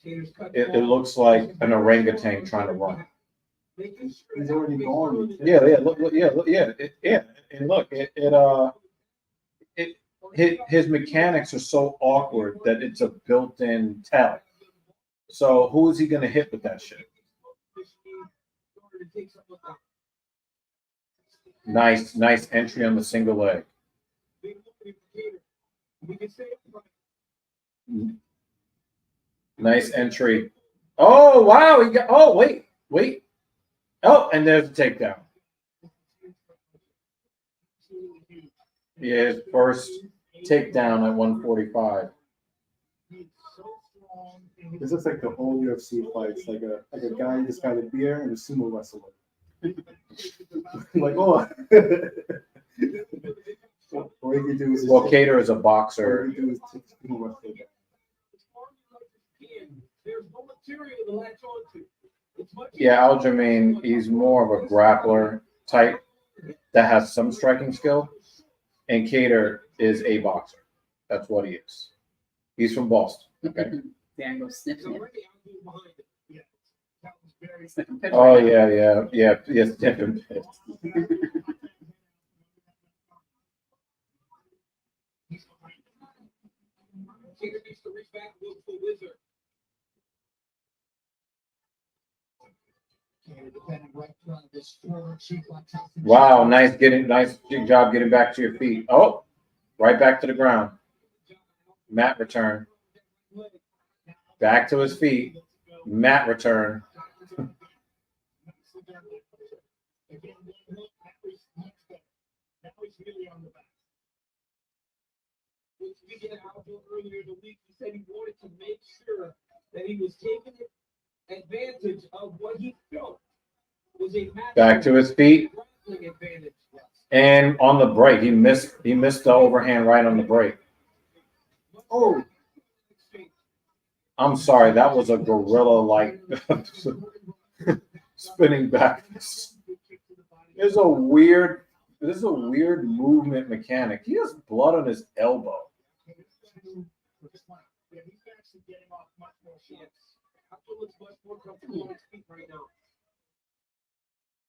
Speaker 8: It looks like an orangutan trying to run.
Speaker 7: He's already gone.
Speaker 8: Yeah. And look, his mechanics are so awkward that it's a built-in tell. So who is he going to hit with that shit? Nice entry on the single leg. Nice entry. Oh wow! Wait. Oh, and there's a takedown. Yeah, his first takedown at 145.
Speaker 7: This looks like the whole UFC fights, like a guy who just got a beer and a sumo wrestler. Like, oh. All you can do is
Speaker 8: Cater is a boxer.
Speaker 7: All you can do is take sumo wrestler.
Speaker 8: Yeah, Aljamain, he's more of a grappler type that has some striking skill, and Cater is a boxer. That's what he is. He's from Boston. Okay.
Speaker 2: Dan goes sniff.
Speaker 8: Oh yeah. Yes, sniff him. Wow, nice job getting back to your feet. Oh, right back to the ground. Mat return. Back to his feet. Mat return.
Speaker 5: Earlier in the week, he said he wanted to make sure that he was taking advantage of what he felt was a
Speaker 8: back to his feet. And on the break, he missed the overhand right on the break.
Speaker 7: Oh,
Speaker 8: I'm sorry, that was a gorilla-like spinning back. This is a weird movement mechanic. He has blood on his elbow.
Speaker 3: Yeah, he's actually getting off much more shots.
Speaker 5: Looks much more comfortable on his feet right now.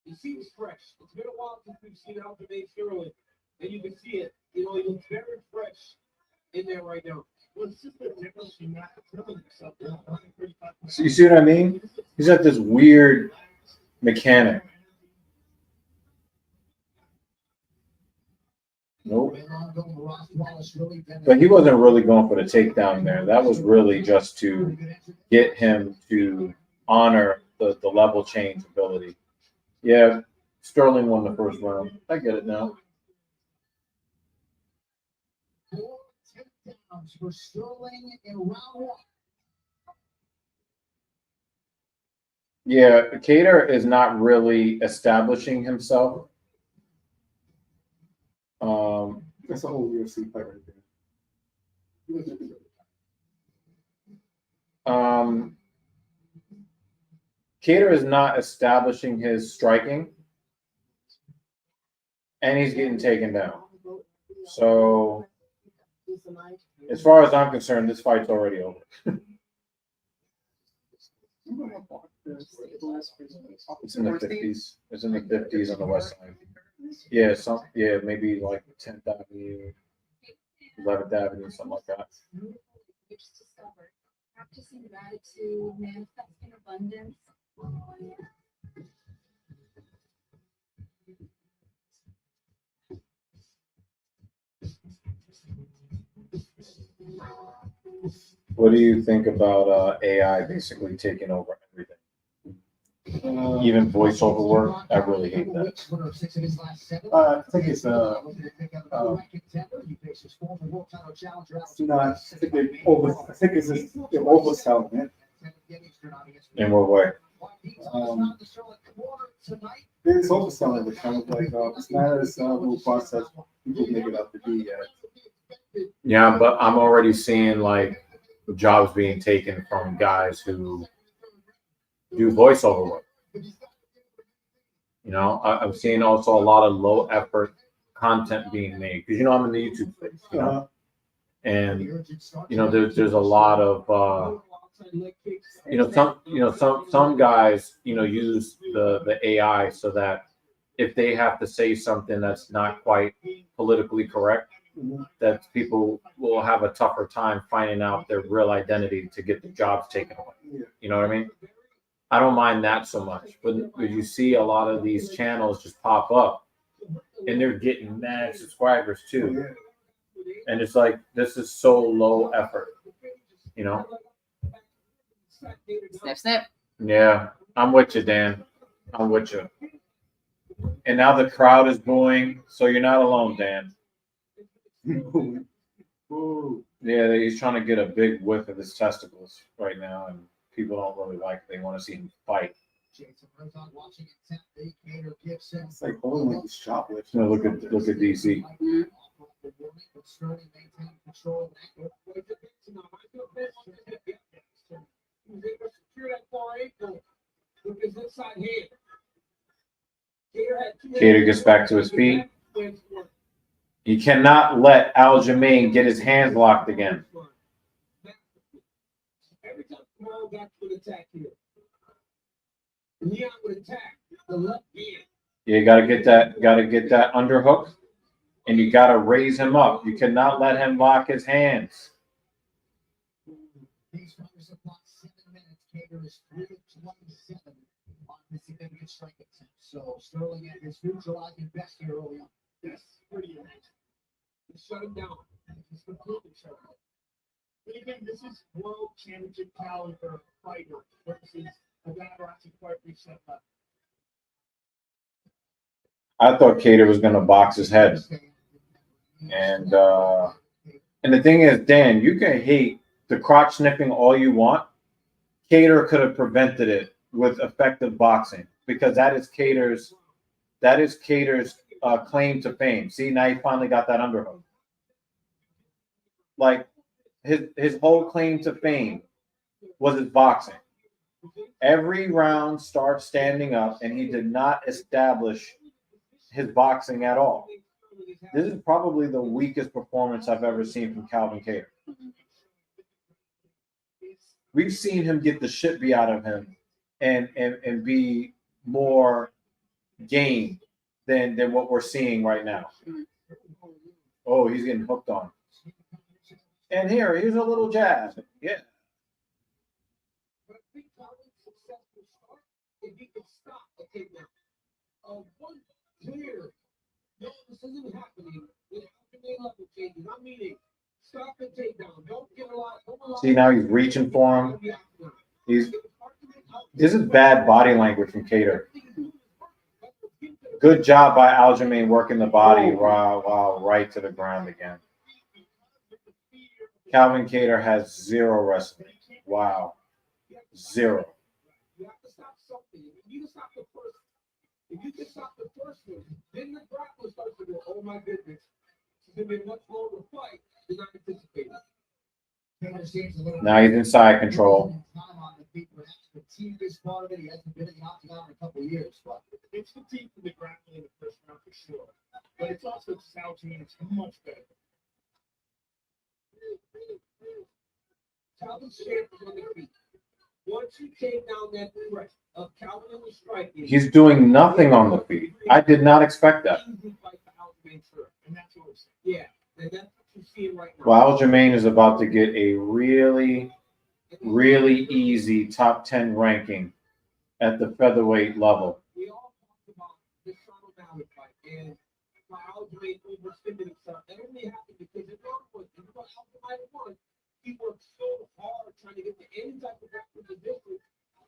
Speaker 5: He seems fresh. It's been a while since we've seen Aljamain Sterling, and you can see it. He looks very fresh in there right now.
Speaker 3: Well, it's just the difference in not killing himself.
Speaker 8: So you see what I mean? He's got this weird mechanic. Nope. But he wasn't really going for the takedown there. That was really just to get him to honor the level change ability. Yeah, Sterling won the first round. I get it now.
Speaker 6: For Sterling in round one.
Speaker 8: Yeah, Cater is not really establishing himself.
Speaker 7: That's the whole UFC fight right there.
Speaker 8: Cater is not establishing his striking, and he's getting taken down. So, as far as I'm concerned, this fight's already over. It's in the 50s. It's in the 50s on the west side. Yeah, maybe like 10th Avenue, 11th Avenue, something like that.
Speaker 4: Just discovered practicing gratitude, manifesting abundance.
Speaker 8: What do you think about AI basically taking over everything? Even voiceover work, I really hate that.
Speaker 7: I think it's I think it's just they're overselling it.
Speaker 8: In what way?
Speaker 7: It's also something that kind of like it's not as robust as people make it out to be yet.
Speaker 8: Yeah, but I'm already seeing like jobs being taken from guys who do voiceover work. You know, I'm seeing also a lot of low effort content being made because I'm in the YouTube space, and there's a lot of some guys use the AI so that if they have to say something that's not quite politically correct, that people will have a tougher time finding out their real identity to get the jobs taken away. You know what I mean? I don't mind that so much, but you see a lot of these channels just pop up and they're getting mad subscribers too. And it's like, this is so low effort,
Speaker 2: Snip, snip.
Speaker 8: Yeah, I'm with you, Dan. I'm with you. And now the crowd is booing, so you're not alone, Dan. Yeah, he's trying to get a big whiff of his testicles right now, and people don't really like it. They want to see him fight.
Speaker 7: It's like holding like shoplift.
Speaker 8: No, look at DC. Cater gets back to his feet. You cannot let Aljamain get his hands locked again.
Speaker 5: Every time Kamau got to an attack here, Leon would attack the left hand.
Speaker 8: Yeah, you gotta get that underhook, and you gotta raise him up. You cannot let him lock his hands.
Speaker 6: These fighters have blocked 7 minutes. Cater is 3-27 on the significant strike attempt. So Sterling is neutralizing best here early on.
Speaker 3: Yes, pretty amazing.
Speaker 5: Shut him down.
Speaker 3: He's completely shut him down. But again, this is world championship caliber fighter versus a guy who actually quite reset up.
Speaker 8: I thought Cater was gonna box his head, and the thing is, Dan, you can hate the crotch sniffing all you want. Cater could have prevented it with effective boxing because that is Cater's claim to fame. See, now he finally got that underhook. Like his whole claim to fame was his boxing. Every round starts standing up, and he did not establish his boxing at all. This is probably the weakest performance I've ever seen from Calvin Cater. We've seen him get the shit beat out of him and be more game than what we're seeing right now. Oh, he's getting hooked on. And here's a little jab. Yeah.
Speaker 5: But I think Calvin's successful start, if he can stop a takedown. One clear, no, this isn't happening without the level changes. I'm meaning stop the takedown. Don't get a lot.
Speaker 8: See, now he's reaching for him. This is bad body language from Cater. Good job by Aljamain working the body while right to the ground again. Calvin Cater has 0 wrestling. Wow. 0.
Speaker 5: You have to stop something. You can stop the first. If you can stop the first one, then the grappler starts to go, oh my goodness. It's going to be a much longer fight than I anticipated.
Speaker 8: Now he's in side control.
Speaker 6: This part of it, he hasn't been in the octagon in a couple of years, but
Speaker 3: It's fatigue from the grappling in the first round for sure. But it's also Southie, it's much better.
Speaker 5: Calvin's champ is on the feet. Once you take down that threat of Calvin in the striking,
Speaker 8: He's doing nothing on the feet. I did not expect that.
Speaker 3: And that's what we're saying.
Speaker 5: Yeah, and that's what you're seeing right now.
Speaker 8: Well, Aljamain is about to get a really, really easy top 10 ranking at the featherweight level.
Speaker 5: We all talked about this Sean O'Malley fight and how Aljamain overextended himself. That only happened because if Aljamain won, he worked so hard trying to get to any type of position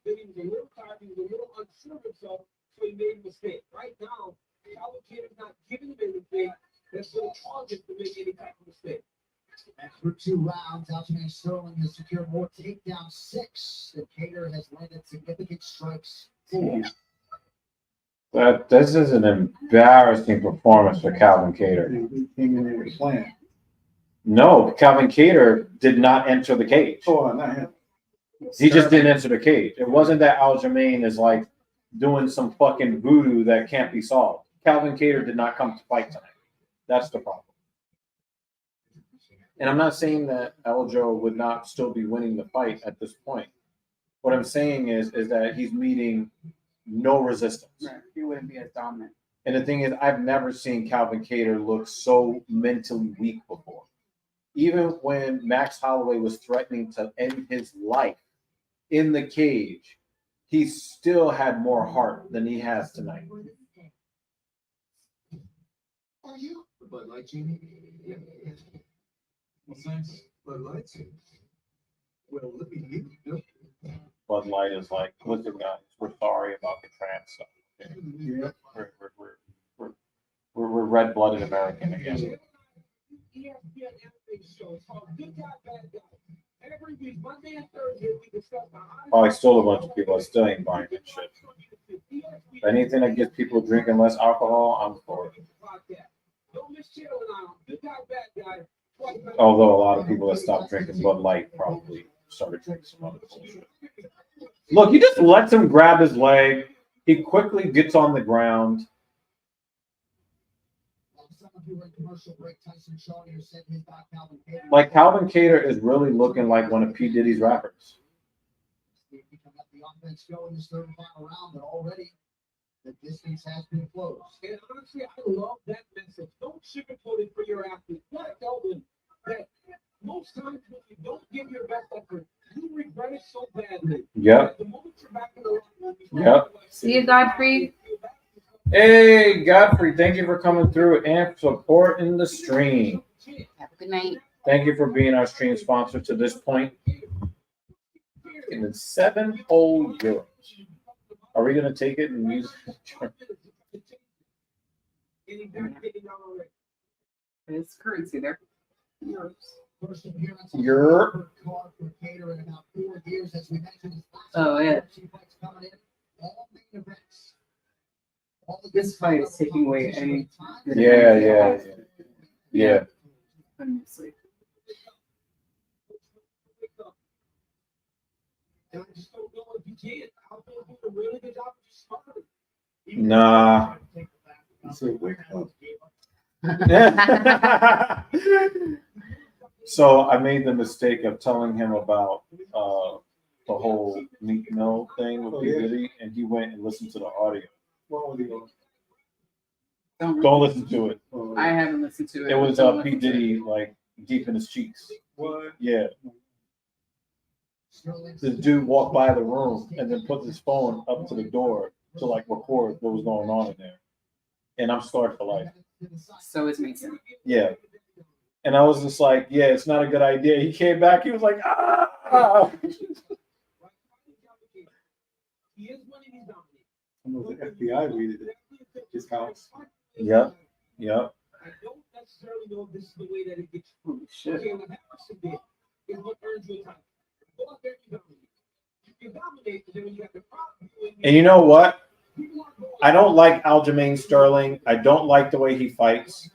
Speaker 5: that he was a little tired, he was a little unsure of himself, so he made a mistake. Right now, Calvin Cater's not giving him anything that's going to cause him to make any type of mistake.
Speaker 6: that's for through 2 rounds. Aljamain Sterling has secured more takedown 6. The Cater has landed significant strikes 4.
Speaker 8: This is an embarrassing performance for Calvin Cater.
Speaker 7: He came in there with a plan.
Speaker 8: No, Calvin Cater did not enter the cage.
Speaker 7: Oh, not him.
Speaker 8: He just didn't enter the cage. It wasn't that Aljamain is like doing some fucking voodoo that can't be solved. Calvin Cater did not come to fight tonight. That's the problem. And I'm not saying that Aljo would not still be winning the fight at this point. What I'm saying is that he's meeting no resistance.
Speaker 2: Right. He wouldn't be as dominant.
Speaker 8: And the thing is, I've never seen Calvin Cater look so mentally weak before. Even when Max Holloway was threatening to end his life in the cage, he still had more heart than he has tonight.
Speaker 6: Are you?
Speaker 5: Bud Light, Jamie? Yeah. What sense? Bud Lights? Well, look at you.
Speaker 8: Bud Light is like, listen, guys, we're sorry about the trans stuff. Okay?
Speaker 7: Yeah.
Speaker 8: We're red-blooded American again.
Speaker 5: ESPN MMA show. It's called Good Guy, Bad Guy. Every week, Monday and Thursday, we discuss the highlights.
Speaker 8: Probably still a bunch of people that still ain't buying that shit. Anything that gets people drinking less alcohol, I'm for it.
Speaker 5: Don't miss channel 9. Good Guy, Bad Guy.
Speaker 8: Although a lot of people that stopped drinking Bud Light probably started drinking some other bullshit. Look, he just lets him grab his leg. He quickly gets on the ground. Like Calvin Cater is really looking like one of P. Diddy's rappers.
Speaker 6: The offense going this third and final round, but already the distance has been closed.
Speaker 5: And honestly, I love that message. Don't sugarcoat it for your athlete. Gotta tell them that most times when you don't give your best effort, you regret it so badly.
Speaker 8: Yep.
Speaker 5: The moment you're back in the line,
Speaker 8: Yep.
Speaker 2: See you, Godfrey.
Speaker 8: Hey, Godfrey, thank you for coming through and supporting the stream.
Speaker 2: Have a good night.
Speaker 8: Thank you for being our stream sponsor to this point. And it's 7 whole euros. Are we going to take it and use it?
Speaker 2: There's currency there.
Speaker 6: First appearance
Speaker 8: You're
Speaker 6: card for Cater in about 4 years, as we mentioned.
Speaker 2: Oh, yeah.
Speaker 6: Coming in, all main events.
Speaker 2: This fight is taking away any.
Speaker 8: Yeah.
Speaker 2: Honestly.
Speaker 5: And I just don't know if you can. I'll do a really good job of sparring.
Speaker 8: Nah. So I made the mistake of telling him about the whole Meek Mill thing with P. Diddy, and he went and listened to the audio. Don't listen to it.
Speaker 2: I haven't listened to it.
Speaker 8: It was P. Diddy like deep in his cheeks.
Speaker 7: What?
Speaker 8: Yeah. The dude walked by the room and then put his phone up to the door to like record what was going on in there. And I'm scarred for life.
Speaker 2: So is Mason.
Speaker 8: Yeah. And I was just like, yeah, it's not a good idea. He came back, he was like, ah.
Speaker 7: The FBI raided his house.
Speaker 8: Yep.
Speaker 5: I don't necessarily know if this is the way that it gets through.
Speaker 8: Shit.
Speaker 5: Okay, what Harrison did is what earns you a title. Go out there and dominate. You can dominate, but then when you have the problem,
Speaker 8: And you know what? I don't like Aljamain Sterling. I don't like the way he fights.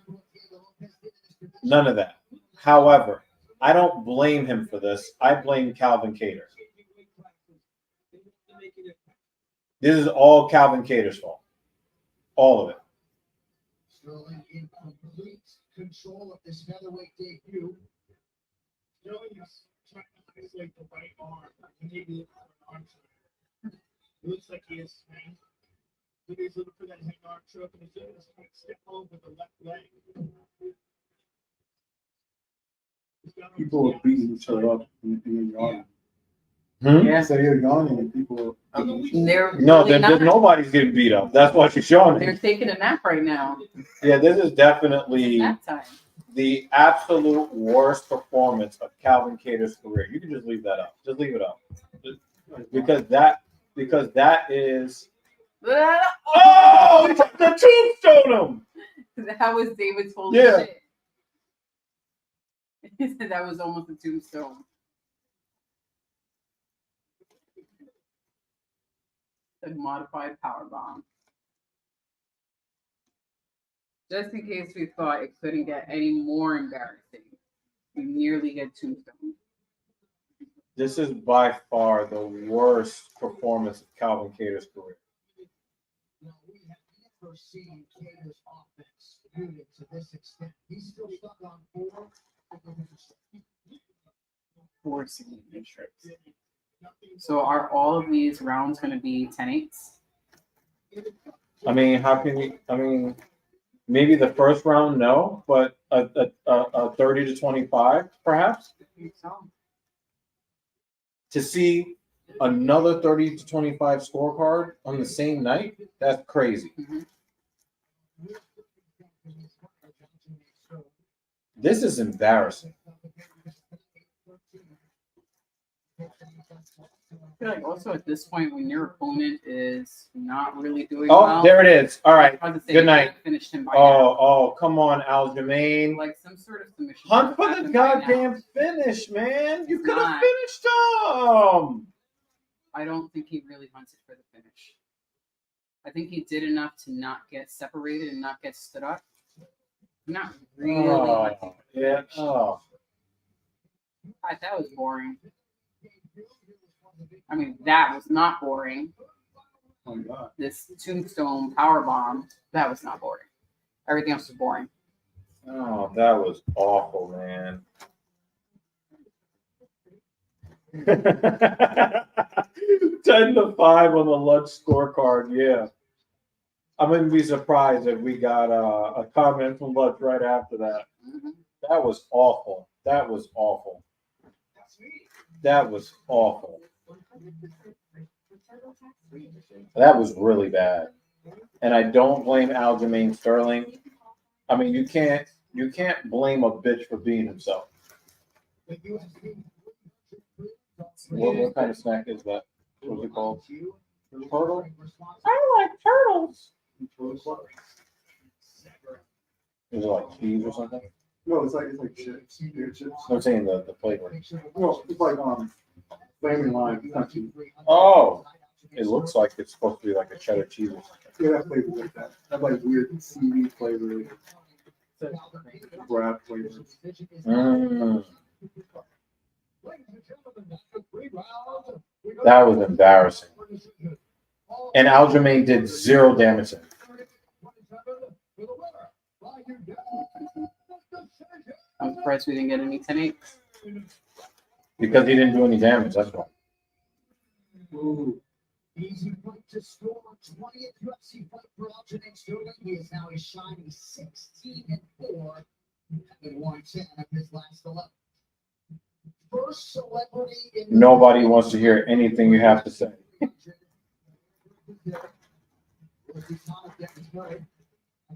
Speaker 8: None of that. However, I don't blame him for this. I blame Calvin Cater. This is all Calvin Cater's fault. All of it.
Speaker 6: Sterling in complete control of this featherweight debut.
Speaker 3: Sterling is trying to isolate the right arm. Maybe an arm choke. It looks like he is swinging. So he's looking for that head arm choke, and he's doing this quick step over the left leg.
Speaker 7: People were beating each other up in the yawning.
Speaker 2: Yeah.
Speaker 7: So you're yawning and people were
Speaker 8: Nobody's getting beat up. That's why she's showing
Speaker 2: They're
Speaker 8: it.
Speaker 2: taking a nap right now.
Speaker 8: Yeah, this is definitely
Speaker 2: Nap time.
Speaker 8: the absolute worst performance of Calvin Cater's career. You can just leave that up. Just leave it up. Because that is the tombstone him.
Speaker 2: How was David's holy
Speaker 8: Yeah.
Speaker 2: shit? That was almost a tombstone. The modified power bomb. Just in case we thought it couldn't get any more embarrassing, we nearly get tombstone.
Speaker 8: This is by far the worst performance of Calvin Cater's career.
Speaker 6: You know, we have never seen Cater's offense muted to this extent. He's still stuck on 4.
Speaker 2: Forcing trips. So are all of these rounds going to be 10-8s?
Speaker 8: I mean, how can you? I mean, maybe the first round, no, but a 30 to 25, perhaps.
Speaker 2: I think so.
Speaker 8: To see another 30 to 25 scorecard on the same night, that's crazy.
Speaker 2: Mm-hmm.
Speaker 8: This is embarrassing.
Speaker 2: I feel like also at this point, when your opponent is not really doing well.
Speaker 8: Oh, there it is. All right.
Speaker 2: I was gonna say,
Speaker 8: Good
Speaker 2: you
Speaker 8: night.
Speaker 2: can't finish him by now.
Speaker 8: Oh, come on, Aljamain.
Speaker 2: Like some sort of submission.
Speaker 8: Hunt for the
Speaker 2: happened by now.
Speaker 8: goddamn finish, man. You
Speaker 2: It's
Speaker 8: could have
Speaker 2: not.
Speaker 8: finished him.
Speaker 2: I don't think he really hunted for the finish. I think he did enough to not get separated and not get stood up. Not really. like,
Speaker 8: Yeah. Oh.
Speaker 2: that was boring. I mean, that was not boring.
Speaker 7: Oh my God.
Speaker 2: This tombstone power bomb, that was not boring. Everything else was boring.
Speaker 8: Oh, that was awful, man. 10-5 on the lunch scorecard. Yeah. I wouldn't be surprised if we got a comment from lunch right after that.
Speaker 2: Mhm.
Speaker 8: That was awful. That was awful. That was awful. That was really bad. And I don't blame Aljamain Sterling. I mean, you can't blame a bitch for being himself. What kind of snack is that? What's it called? Turtle? I like turtles. Is it like cheese or something?
Speaker 7: No, it's like chips. Beer chips.
Speaker 8: I'm saying the flavor.
Speaker 7: No, it's like flaming lime. It's not cheese.
Speaker 8: Oh, it looks like it's supposed to be like a cheddar cheese or something.
Speaker 7: Yeah, that flavor like that. That like weird seaweed flavor. Crab flavor.
Speaker 8: That was embarrassing. And Aljamain did 0 damage.
Speaker 2: I'm surprised we didn't get any 10-8.
Speaker 8: Because he didn't do any damage, that's why.
Speaker 6: Ooh. Easy fight to score. 20th UFC fight for Aljamain Sterling. He is now a shiny 16-4 and 110 of his last 11. First celebrity in
Speaker 8: Nobody wants to hear anything you have to say.
Speaker 6: I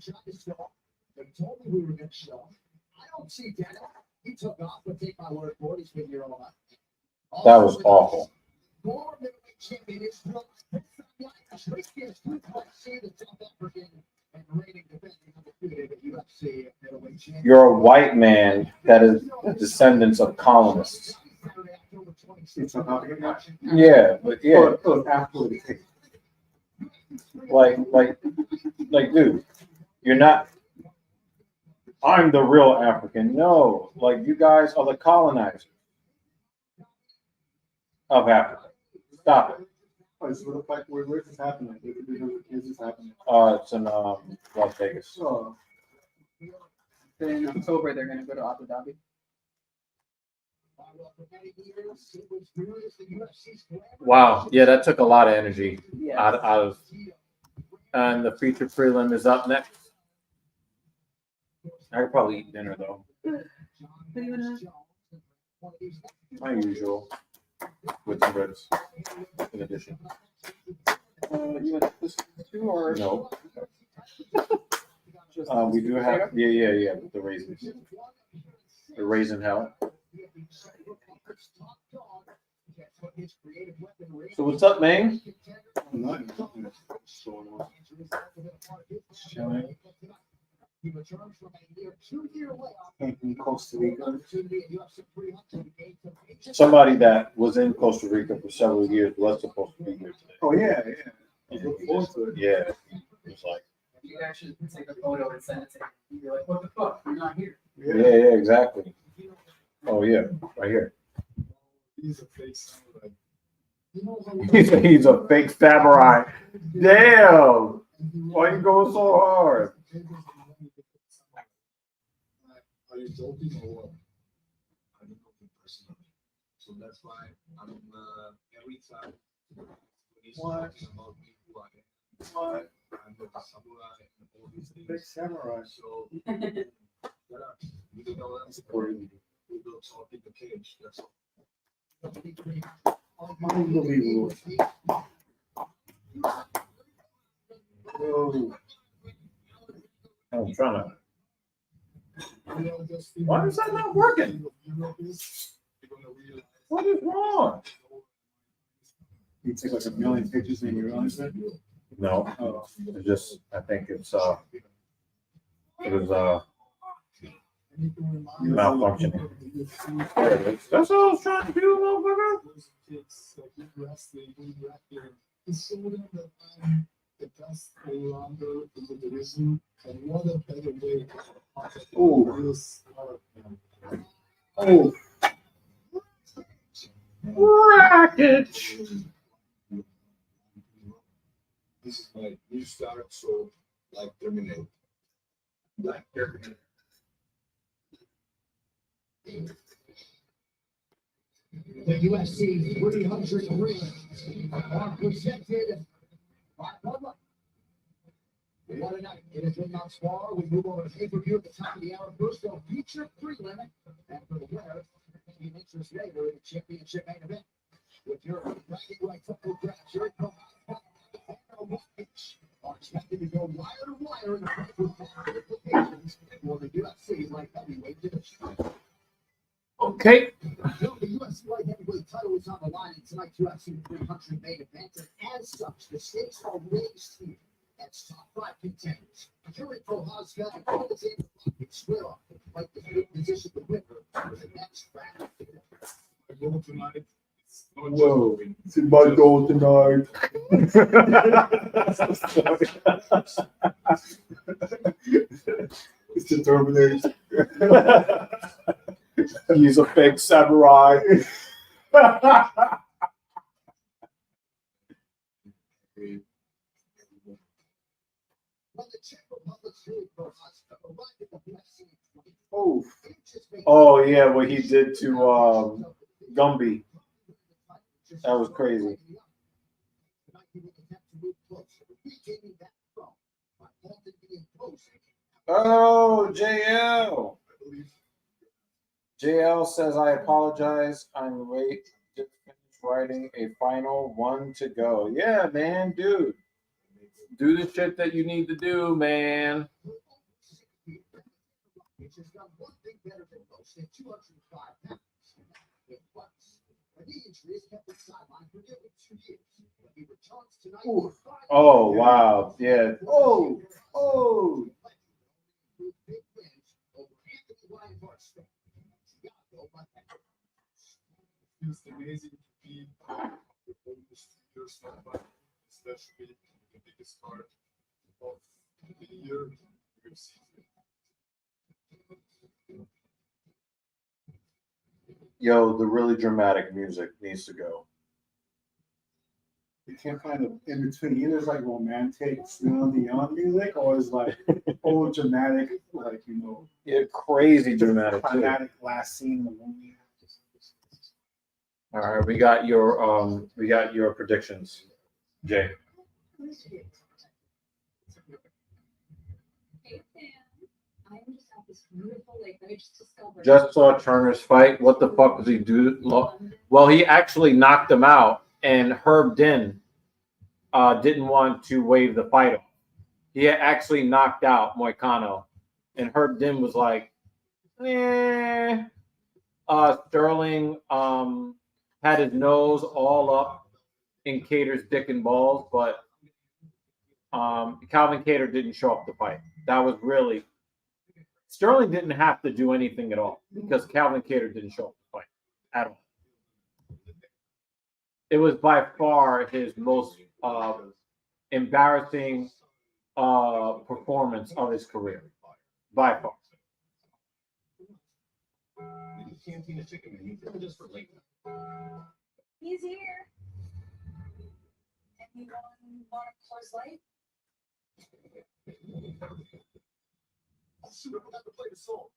Speaker 6: tried to stop. They told me we were going to show. I don't see Dennis. He took off, but take my word for it. He's been here all night.
Speaker 8: That was awful.
Speaker 6: Former middleweight champion Israel. The South African and reigning defending undefeated UFC middleweight champion.
Speaker 8: You're a white man that is the descendants of colonists.
Speaker 7: It's not African guy.
Speaker 8: Yeah, but yeah,
Speaker 7: Oh, after the cake.
Speaker 8: like, dude, you're not. I'm the real African. No, like you guys are the colonizers of Africa. Stop it.
Speaker 7: Oh, this is what the fight. Where's this happening? Where's this happening?
Speaker 8: It's in Las Vegas.
Speaker 7: Oh,
Speaker 2: Then in October, they're going to go to Abu Dhabi.
Speaker 8: Wow. Yeah, that took a lot of energy
Speaker 2: Yes.
Speaker 8: out of. And the feature prelim is up next. I could probably eat dinner though. My usual with some ribs in addition.
Speaker 2: You want this too, or
Speaker 8: No.
Speaker 2: just
Speaker 8: We do have yeah with the raisins. The raisin hell. So what's up, man?
Speaker 7: I'm not even what's going on.
Speaker 8: Chilling.
Speaker 6: He returns from a near 2-year layoff.
Speaker 7: Came from Costa Rica.
Speaker 6: Opportunity at UFC 300 to gain some patience.
Speaker 8: Somebody that was in Costa Rica for several years was supposed to be here today.
Speaker 7: Oh yeah, yeah. I
Speaker 8: And
Speaker 7: look
Speaker 8: he
Speaker 7: forward
Speaker 8: just-
Speaker 7: to it.
Speaker 8: Yeah, it's like,
Speaker 2: You guys should take a photo and send it to him. You're like, what the fuck? You're not here.
Speaker 8: yeah, exactly. Oh yeah, right here.
Speaker 3: He's a fake samurai.
Speaker 8: He's a fake samurai. Damn. Why you going so hard?
Speaker 3: Are you joking or what? I don't know him personally. So that's why I'm every time when he's talking about me, who I am,
Speaker 7: What?
Speaker 3: I'm the samurai and all these
Speaker 7: Big
Speaker 3: things.
Speaker 7: samurai.
Speaker 3: So shut up. You don't know that's important. We don't talk in the cage. That's all.
Speaker 7: Unbelievable.
Speaker 8: Oh, I'm trying to. Why is that not working? What is wrong?
Speaker 7: You take like a million pictures and you realize that?
Speaker 8: No,
Speaker 7: Oh.
Speaker 8: it's just I think it's it was malfunctioning. There it is. That's what I was trying to do, motherfucker.
Speaker 3: It's so that I'm the best all-rounder in the division, and what a better way
Speaker 7: Ooh.
Speaker 3: this
Speaker 7: Oh.
Speaker 8: Racket.
Speaker 3: This is my new start, so like terminate. Like terminate.
Speaker 6: The UFC 300 rings are presented by Bubba. What a night. It has been thus far. We move over to pay-per-view at the top of the hour. First, they'll feature pre-limit. And for the winner, he makes us later in the championship main event. With your bragging right football grabs, your are expected to go wire to wire in the implications for the UFC light heavyweight division.
Speaker 8: Okay.
Speaker 6: The UFC light heavyweight title is on the line in tonight's UFC 300 main event, and as such, the stakes are raised here. That's top 5 contenders. Yuri Prochazka and Alexander square off to fight the position the winner for the next round.
Speaker 3: I go tonight. It's not
Speaker 7: Whoa.
Speaker 3: just
Speaker 7: It's in my goal tonight. It's the Terminator.
Speaker 8: He's a fake samurai.
Speaker 6: When the Czech Republic's Yuri Prochazka arrived at the UFC in 2020,
Speaker 7: Oh.
Speaker 6: it just made
Speaker 8: Oh yeah, what he did to Gumby. That was crazy.
Speaker 6: Tonight he will attempt to move closer, regaining that throne by halting the imposing.
Speaker 8: Oh, JL. JL says, I apologize. I'm late. Just finished writing a final one to go. Yeah, man, dude. Do the shit that you need to do, man.
Speaker 6: Which has done one thing better than most at 205 pounds. It was. A knee injury has kept him sidelined for nearly 2 years. When he returns tonight,
Speaker 7: Ooh.
Speaker 8: Oh, wow. Yeah.
Speaker 7: Oh. Oh.
Speaker 6: Big wins over Anthony Ryan Barstow.
Speaker 3: It's amazing to be almost 2 years now, especially the biggest part of the year. UFC.
Speaker 8: Yo, the really dramatic music needs to go.
Speaker 7: You can't find an in between. Either it's like romantic, Dion music, or it's like old dramatic, like
Speaker 8: Yeah, crazy dramatic. Too.
Speaker 7: climatic last scene in the movie.
Speaker 8: All right, we got your predictions, Jay. Just saw Turner's fight. What the fuck does he do? Well, he actually knocked him out, and Herb Din didn't want to waive the fight off. He had actually knocked out Moicano, and Herb Din was like, eh. Sterling had his nose all up in Cater's dick and balls, but Calvin Cater didn't show up to fight. That was really Sterling didn't have to do anything at all because Calvin Kattar didn't show up to fight at all. It was by far his most embarrassing performance of his career. By far.
Speaker 9: Cantina chicken menu just for late.
Speaker 4: He's here. Anyone want a Coors Light?
Speaker 3: I'll shoot up another plate of salt.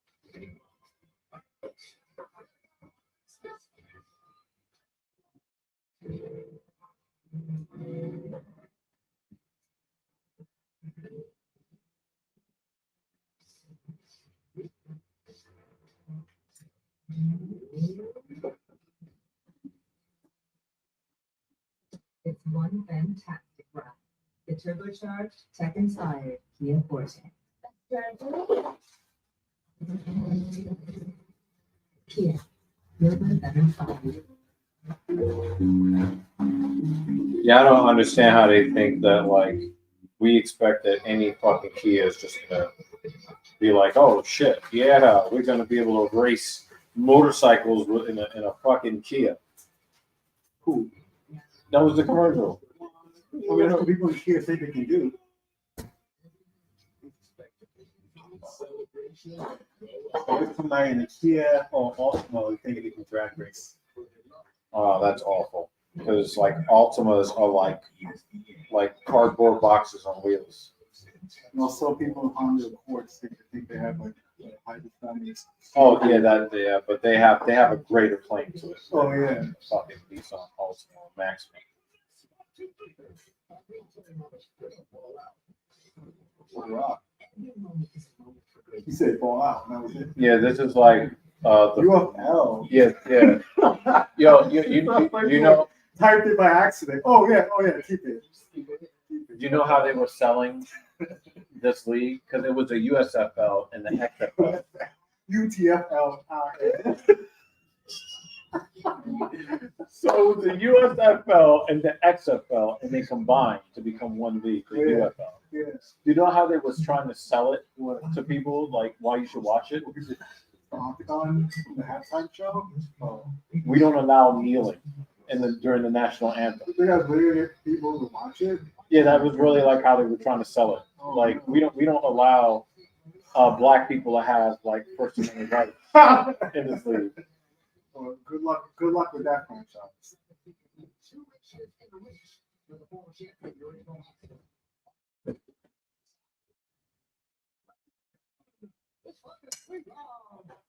Speaker 4: It's one fantastic ride. The turbocharged, tech-inspired Kia Forte. Kia, you're the better five.
Speaker 8: Yeah, I don't understand how they think that like we expect that any fucking Kia is just gonna be like, oh shit, yeah, we're gonna be able to race motorcycles in a fucking Kia. Who? That was the commercial.
Speaker 7: I mean, that's what people in Kia think they can do. If somebody in a Kia or Ultima thinking they can drag race.
Speaker 8: Oh, that's awful. Because like Altimas are like cardboard boxes on wheels.
Speaker 7: And also people in Honda Accords think they have like high performance.
Speaker 8: Oh yeah, but they have a greater claim to it.
Speaker 7: Oh yeah.
Speaker 8: Fucking Nissan Altima Max.
Speaker 7: Wow. You said fall out. That was it.
Speaker 8: Yeah, this is like the
Speaker 7: UFL.
Speaker 8: yeah. Yo, you know.
Speaker 7: Typed it by accident. Oh yeah, keep it.
Speaker 8: You know how they were selling this league? Because it was a USFL and the XFL.
Speaker 7: UTFL.
Speaker 8: So the USFL and the XFL, and they combined to become one league, the UFL.
Speaker 7: Yes.
Speaker 8: You know how they was trying to sell it to people, like why you should watch it?
Speaker 7: Octagon, the halftime show. Oh.
Speaker 8: We don't allow kneeling during the national anthem.
Speaker 7: They got really people to watch it.
Speaker 8: Yeah, that was really like how they were trying to sell it. Like we don't allow black people to have like First Amendment rights in this league.
Speaker 7: Well, good luck with that franchise.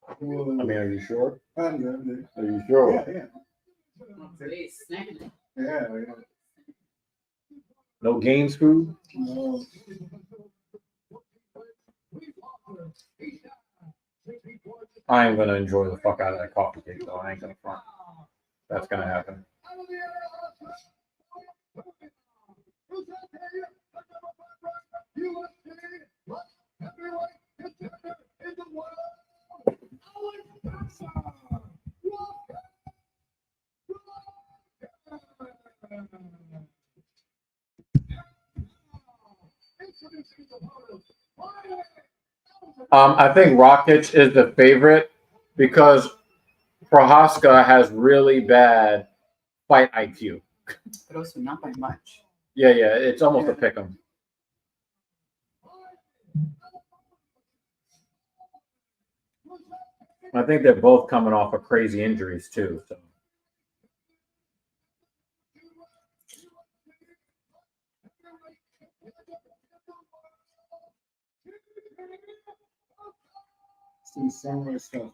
Speaker 8: I mean, are you sure?
Speaker 7: Yeah.
Speaker 8: Are you sure?
Speaker 7: Yeah.
Speaker 8: No games food?
Speaker 7: No.
Speaker 8: I am gonna enjoy the fuck out of that coffee cake though. I ain't gonna front. That's gonna happen. I think Rakic is the favorite because Prohaska has really bad fight IQ.
Speaker 2: But also not by much.
Speaker 8: Yeah, it's almost a pick 'em. I think they're both coming off of crazy injuries too. So.
Speaker 7: Some samurai stuff.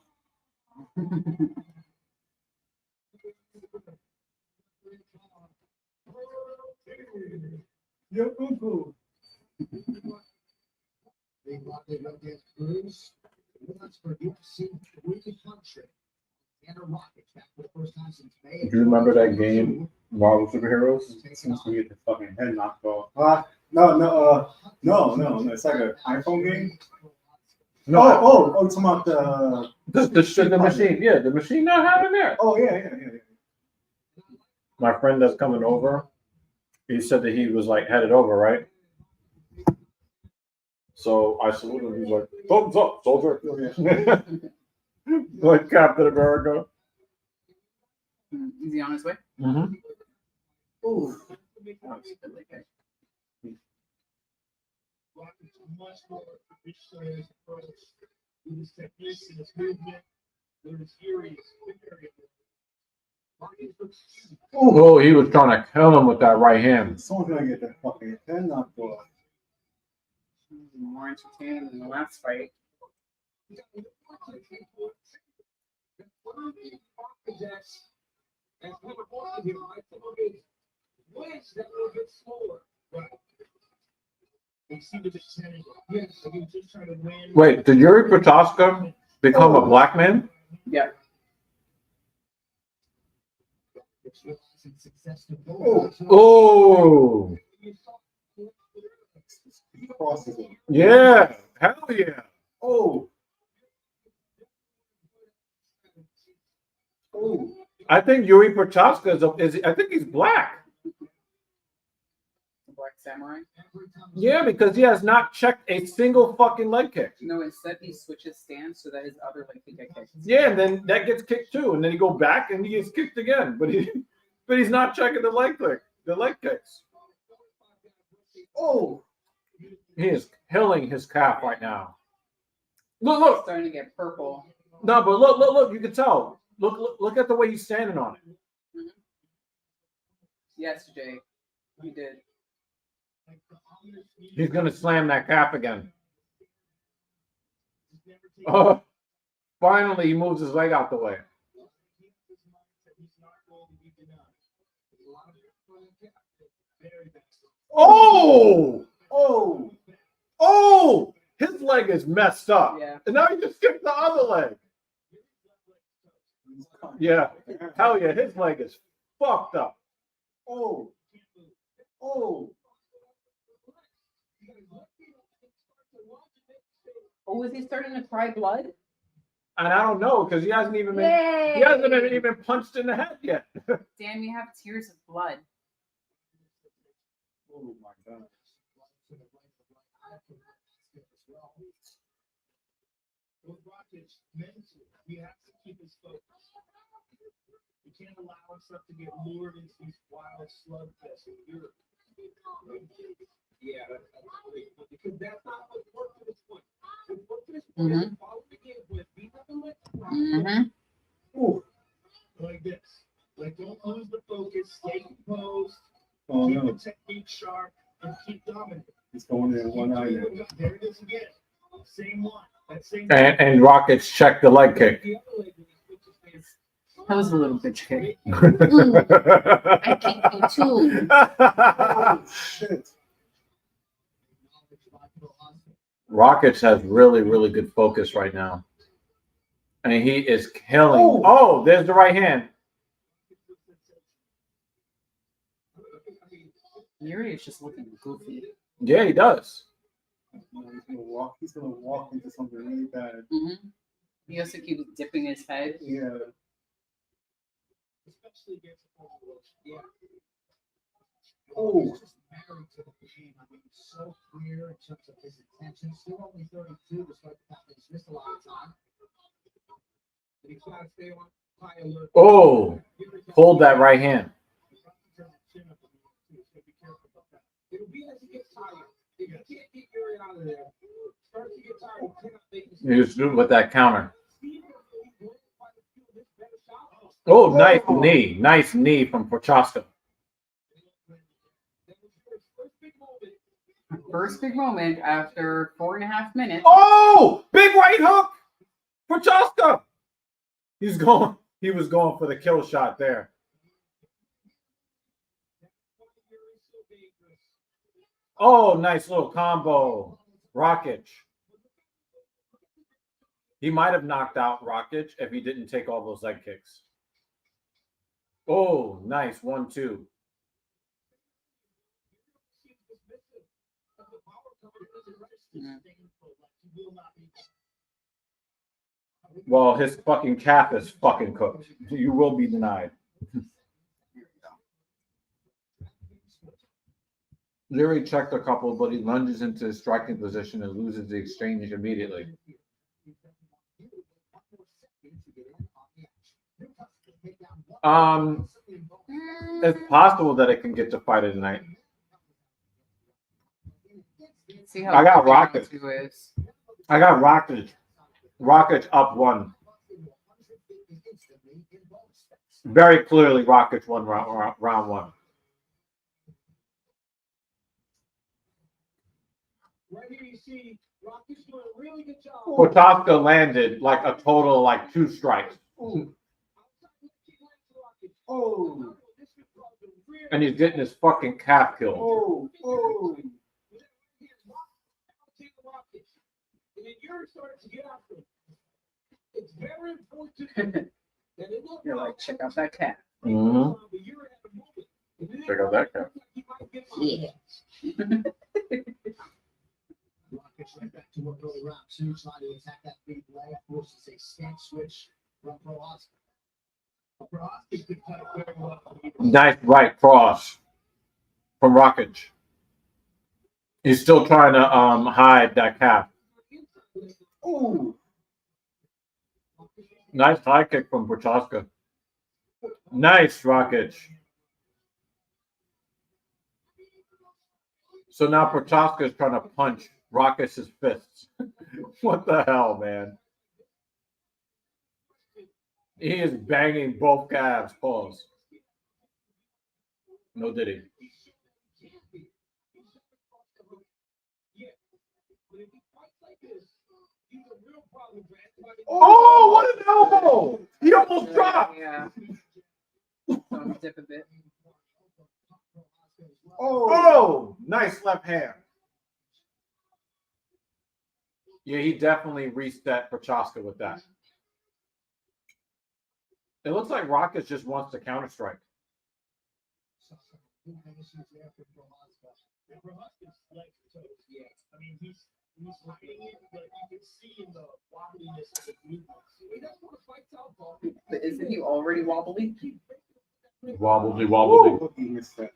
Speaker 7: Yo, Uncle.
Speaker 6: They thought they went against Bruce. Once for UFC Wicked Country. And a rocket back for the first time since May.
Speaker 8: Do you remember that game, Marvel Superheroes?
Speaker 7: Since we get the fucking head knocked off. No. It's like an iPhone game.
Speaker 8: No.
Speaker 7: Oh, it's about
Speaker 8: The machine. Yeah, the machine not having there.
Speaker 7: Oh yeah.
Speaker 8: My friend that's coming over, he said that he was like headed over, right?
Speaker 1: So I saluted him. He's like, thumbs up, soldier. Like Captain America.
Speaker 2: Is he on his way?
Speaker 1: Mm-hmm.
Speaker 2: Ooh. Oh, it's a good leg kick.
Speaker 3: Rocket's much more traditional in his approach, with his technique and his movement, with his fury.
Speaker 1: Oh, he was trying to kill him with that right hand.
Speaker 7: Someone's gonna get their fucking head knocked off.
Speaker 2: More entertaining than the last fight.
Speaker 5: And we were watching him, right? Some of his wins that were a bit slower. Right.
Speaker 3: He seemed a bit tentative. Yes, he was just trying to win.
Speaker 1: Wait, did Yuri Prochaska become a black man?
Speaker 2: Yeah.
Speaker 1: Oh,
Speaker 7: Crosses him.
Speaker 1: yeah, hell yeah.
Speaker 7: Oh. Oh.
Speaker 1: I think Yuri Prochaska I think he's black.
Speaker 2: Black Samurai?
Speaker 1: Yeah, because he has not checked a single fucking leg kick.
Speaker 2: No, instead he switches stance so that his other leg can get kicked.
Speaker 1: Yeah, and then that gets kicked too, and then he go back and he gets kicked again. But he's not checking the leg kicks. Oh, he is killing his calf right now. Look.
Speaker 2: Starting to get purple.
Speaker 1: No, but look. You can tell. Look at the way he's standing on it.
Speaker 2: Mm-hmm. Yes, Jay, he did.
Speaker 1: He's gonna slam that calf again. Oh, finally he moves his leg out the way. Oh! His leg is messed up.
Speaker 2: Yeah.
Speaker 1: And now he just skipped the other leg. Yeah. Hell yeah, his leg is fucked up. Oh.
Speaker 2: Oh, is he starting to cry blood?
Speaker 1: And I don't know because he hasn't even even punched in the head yet.
Speaker 2: Damn, we have tears of blood.
Speaker 1: Oh my god.
Speaker 3: With Rockets, mentally, he has to keep his focus. He can't allow himself to get lured into these wild slugfests in Europe.
Speaker 5: Yeah, that's great. Because that's not what worked to this point. What worked to this point is follow the game with beat up and let
Speaker 3: Ooh. Like this. Like, don't lose the focus, stay composed,
Speaker 7: Oh
Speaker 3: keep
Speaker 7: no.
Speaker 3: the technique sharp, and keep dominating.
Speaker 7: He's going in one eye now.
Speaker 3: There it is again. Same one. That same
Speaker 1: And Rockets checked the leg kick.
Speaker 5: the other leg when he switches hands.
Speaker 2: That was a little bitch kick.
Speaker 4: I kicked you too.
Speaker 7: Oh, shit.
Speaker 1: Rockets has really, really good focus right now. And he is killing. Oh, there's the right hand.
Speaker 2: Yuri is just looking goofy.
Speaker 1: Yeah, he does.
Speaker 7: He's gonna walk into something really bad.
Speaker 2: Mm-hmm. He also keeps dipping his head.
Speaker 7: Yeah.
Speaker 3: especially against the yeah.
Speaker 6: Oh, just married to the game. I mean, so clear in terms of his intention. Still only 32, despite the fact that he's missed a lot of time.
Speaker 5: And he's got to stay on high alert.
Speaker 1: Oh, hold that right hand.
Speaker 5: It'll be as he gets tired. If you can't get Yuri out of there, starts to get tired, you cannot make this.
Speaker 1: You just do it with that counter. Oh, nice knee from Prochaska.
Speaker 2: First big moment after 4.5 minutes.
Speaker 1: Oh, big right hook, Prochaska. He was going for the kill shot there. Oh, nice little combo, Rockich. He might have knocked out Rockich if he didn't take all those leg kicks. Oh, nice 1-2. Well, his fucking calf is fucking cooked. You will be denied.
Speaker 8: Leary checked a couple, but he lunges into his striking position and loses the exchange immediately. It's possible that it can get to fight it tonight.
Speaker 2: See how
Speaker 8: I got
Speaker 2: quick
Speaker 8: Rocket.
Speaker 2: Two is.
Speaker 8: I got Rocket. Rocket up 1. Very clearly, Rockets won round 1.
Speaker 5: Right here you see Rocket's doing a really good job.
Speaker 8: Prochaska landed like a total of like 2 strikes.
Speaker 5: Oh.
Speaker 8: And he's getting his fucking calf killed.
Speaker 5: Oh. And then you're starting to get after it. It's very important that it looks
Speaker 2: You're like, check out that cat.
Speaker 8: Mm-hmm. Check out that calf.
Speaker 2: Yeah.
Speaker 6: Rockets right back to work early round 2, trying to attack that big leg. Forces a stance switch from Prohaska.
Speaker 8: Nice right cross from Rocket. He's still trying to hide that calf.
Speaker 5: Ooh.
Speaker 8: Nice high kick from Prochaska. Nice Rocket. So now Prochaska is trying to punch Rocket's fists. What the hell, man? He is banging both calves. Pause. No diddy. Oh, what an elbow! He almost dropped.
Speaker 2: Yeah. Dip a bit.
Speaker 8: Oh, nice left hand. Yeah, he definitely reset Prochaska with that. It looks like Rockets just wants to counter strike.
Speaker 3: I mean, he's hiding it, but you can see in the wobbliness of the movements. He doesn't want to fight southpaw.
Speaker 2: But isn't he already wobbly?
Speaker 8: Wobbly.
Speaker 7: He missed that.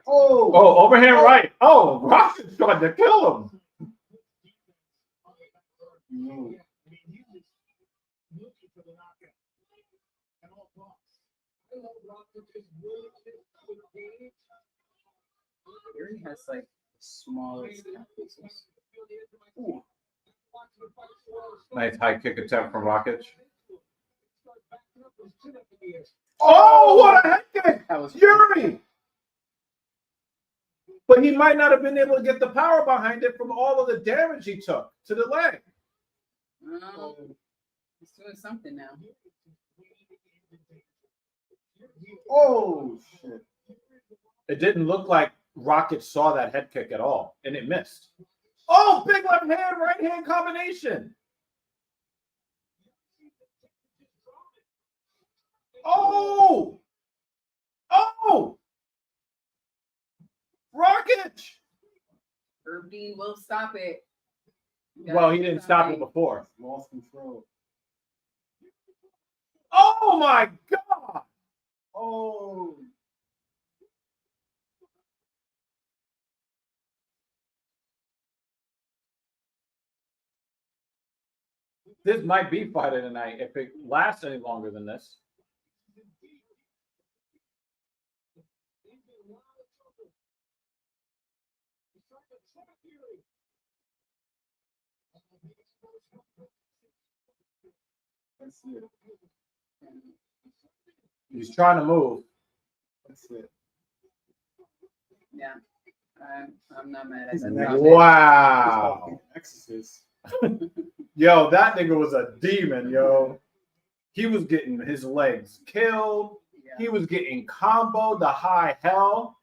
Speaker 8: Oh, overhand right. Oh, Rockets tried to kill him.
Speaker 3: No. I mean, he was looking for the knockout at all costs. I know Rocket is willing to engage.
Speaker 2: Fury has like smallest calf muscles.
Speaker 8: Nice high kick attempt from Rockets. Oh, what a head kick!
Speaker 2: That was
Speaker 8: Fury! But he might not have been able to get the power behind it from all of the damage he took to the leg.
Speaker 2: He's doing something now.
Speaker 7: Oh shit!
Speaker 8: It didn't look like Rocket saw that head kick at all, and it missed. Oh, big left hand, right hand combination. Oh! Rocket!
Speaker 2: Herb Dean will stop it.
Speaker 8: Well, he didn't stop it before.
Speaker 7: Lost control.
Speaker 8: Oh my God!
Speaker 7: Oh.
Speaker 8: This might be fight of the night if it lasts any longer than this.
Speaker 7: That's it.
Speaker 8: He's trying to move.
Speaker 7: That's it.
Speaker 2: Yeah. I'm not mad at
Speaker 7: He's
Speaker 2: that.
Speaker 7: next.
Speaker 8: Wow.
Speaker 7: Exorcist.
Speaker 8: Yo, that nigga was a demon, yo. He was getting his legs killed.
Speaker 2: Yeah.
Speaker 8: He was getting comboed to high hell.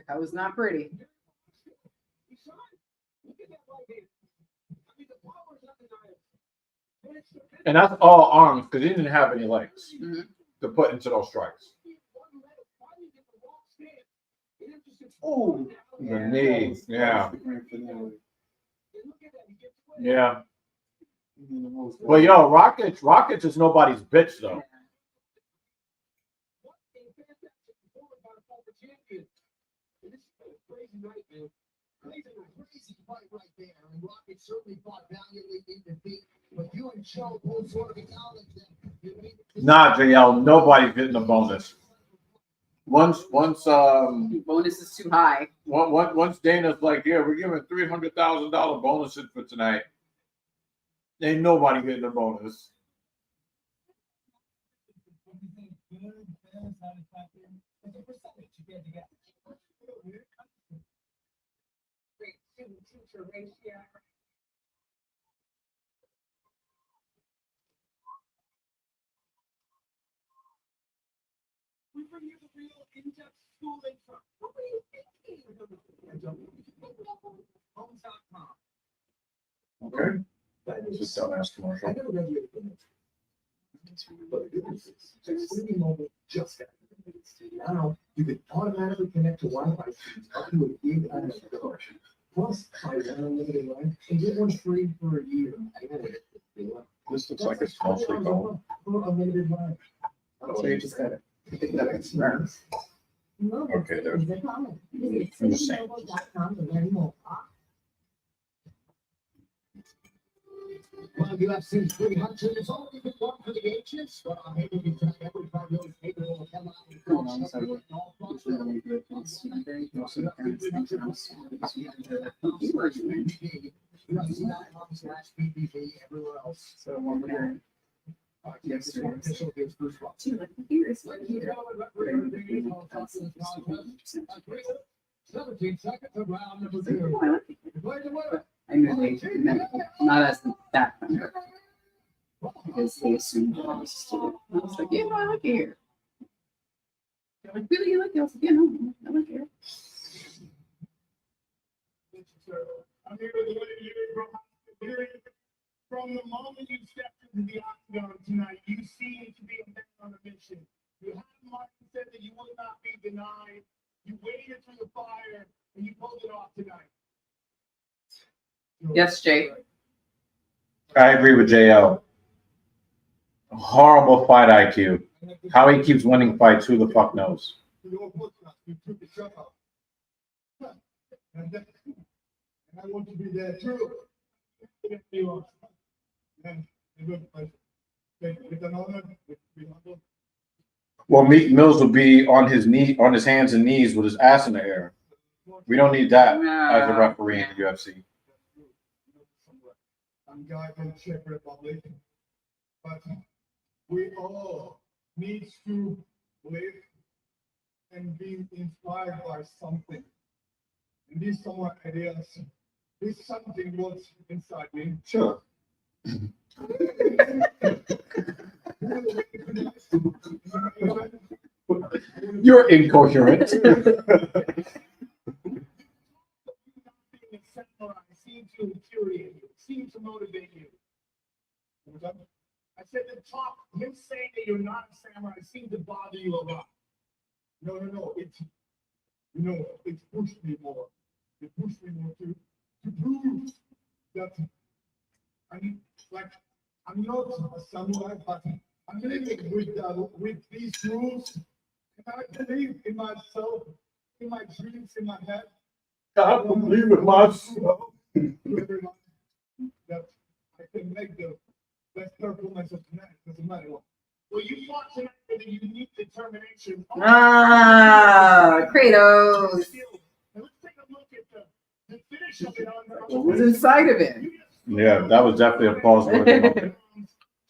Speaker 2: That was not pretty.
Speaker 8: And that's all arms because he didn't have any legs to put into those strikes.
Speaker 7: Oh.
Speaker 8: The knee. Yeah.
Speaker 7: The grand finale.
Speaker 8: Yeah. Well, yo, Rockets is nobody's bitch though.
Speaker 6: Crazy fight right there, and Rocket certainly fought valiantly in defeat. But you and Joe both sort of acknowledged that.
Speaker 8: Nah, JL, nobody's getting a bonus. Once
Speaker 2: bonus is too high.
Speaker 8: Once Dana's like, yeah, we're giving $300,000 bonuses for tonight. Ain't nobody getting a bonus.
Speaker 5: We bring you the real in-depth schooling from what were you thinking? Homes.com.
Speaker 8: Okay. Just don't ask commercial.
Speaker 6: I never graduated from it. But the good news is, Xfinity Mobile just got it. Now, you can automatically connect to Wi-Fi speeds up to a gig at a go. Plus, buy one unlimited line and get one free for a year.
Speaker 8: This looks like it's mostly gold.
Speaker 6: For unlimited line.
Speaker 2: So you just gotta
Speaker 8: Okay, there. I'm just saying.
Speaker 6: Well, you have seen 300. It's all even one for the ancients. Well, maybe you can every 5 years, maybe we'll come out and
Speaker 2: Hold on, sorry. It's really good. It's very good. So the parents think that I'm sorry, because we had the viewers in there.
Speaker 6: You have seen that PPV everywhere else.
Speaker 2: So when we're
Speaker 6: Yes, sir. Official gives first one.
Speaker 2: too, like here's what here.
Speaker 6: 17 seconds of round number
Speaker 2: So,
Speaker 6: 2.
Speaker 2: oh, I like it.
Speaker 6: Play the winner.
Speaker 2: I knew they meant it, not as that number, because they assumed that I was a student. I was like, yeah, no, I like it here. They're like, really, you like it? I was like, yeah, no, I like it here.
Speaker 3: I'm here to let you from the moment you stepped into the octagon tonight, you seem to be a man on a mission. You had a mindset that you would not be denied. You waded through the fire and you pulled it off tonight.
Speaker 2: Yes, Jay.
Speaker 8: I agree with JL. Horrible fight IQ. How he keeps winning fights, who the fuck knows?
Speaker 3: And I want to be there too. It's an honor to be humble.
Speaker 8: Well, Meek Mills will be on his hands and knees with his ass in the air. We don't need that as a referee in the UFC.
Speaker 3: I'm guy from the Czech Republic, but we all need to live and be inspired by something. And these are my ideas. This something was inside me.
Speaker 8: Sure. You're incoherent.
Speaker 3: Seem to infuriate you, seem to motivate you. I said the talk, him saying that you're not a samurai seemed to bother you a lot. No, it's pushed me more. It pushed me more to prove that I'm not a samurai, but I'm living with these rules. And I believe in myself, in my dreams, in my head.
Speaker 8: I believe in myself.
Speaker 3: That I can make the best performance of tonight. Doesn't matter what. Well, you fought tonight with a unique determination.
Speaker 2: Kratos.
Speaker 3: And let's take a look at the finish of it on
Speaker 2: What was inside of it?
Speaker 8: Yeah, that was definitely a pause worthy moment.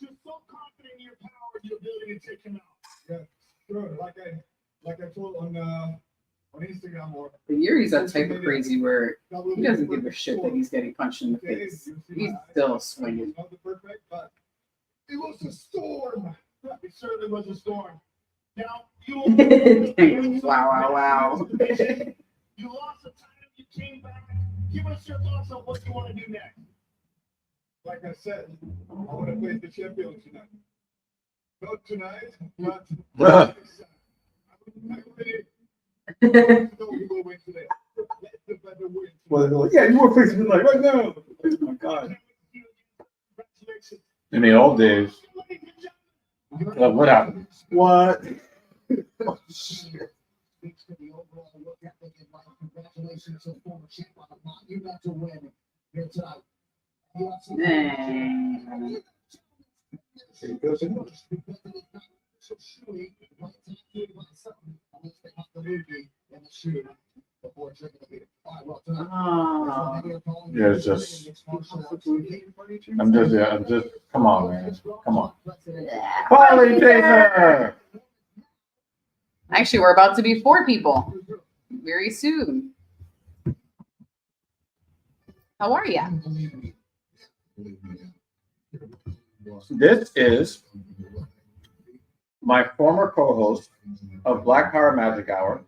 Speaker 3: Just so confident in your power, your ability to take him out. Yeah, sure. Like I told on Instagram or.
Speaker 2: But Yuri's that type of crazy where he doesn't give a shit that he's getting punched in the face. He's still swinging.
Speaker 3: Perfect, but it was a storm. It certainly was a storm. Now you.
Speaker 2: Wow.
Speaker 3: You lost the time. You came back. Give us your thoughts on what you want to do next. Like I said, I want to face the champion tonight. Not tonight, but well, they're like, yeah, you want to face me like right now. Oh my God.
Speaker 8: In the old days, what happened?
Speaker 7: What? Oh, shit.
Speaker 6: Speaks to the overall work ethic in life. Congratulations to former champ on a monumental win here tonight.
Speaker 8: Yeah, it's just. I'm just. Come on, man. Come on. Polly Chaser!
Speaker 2: Actually, we're about to be 4 people very soon. How are you?
Speaker 8: This is my former co-host of Black Power Magic Hour.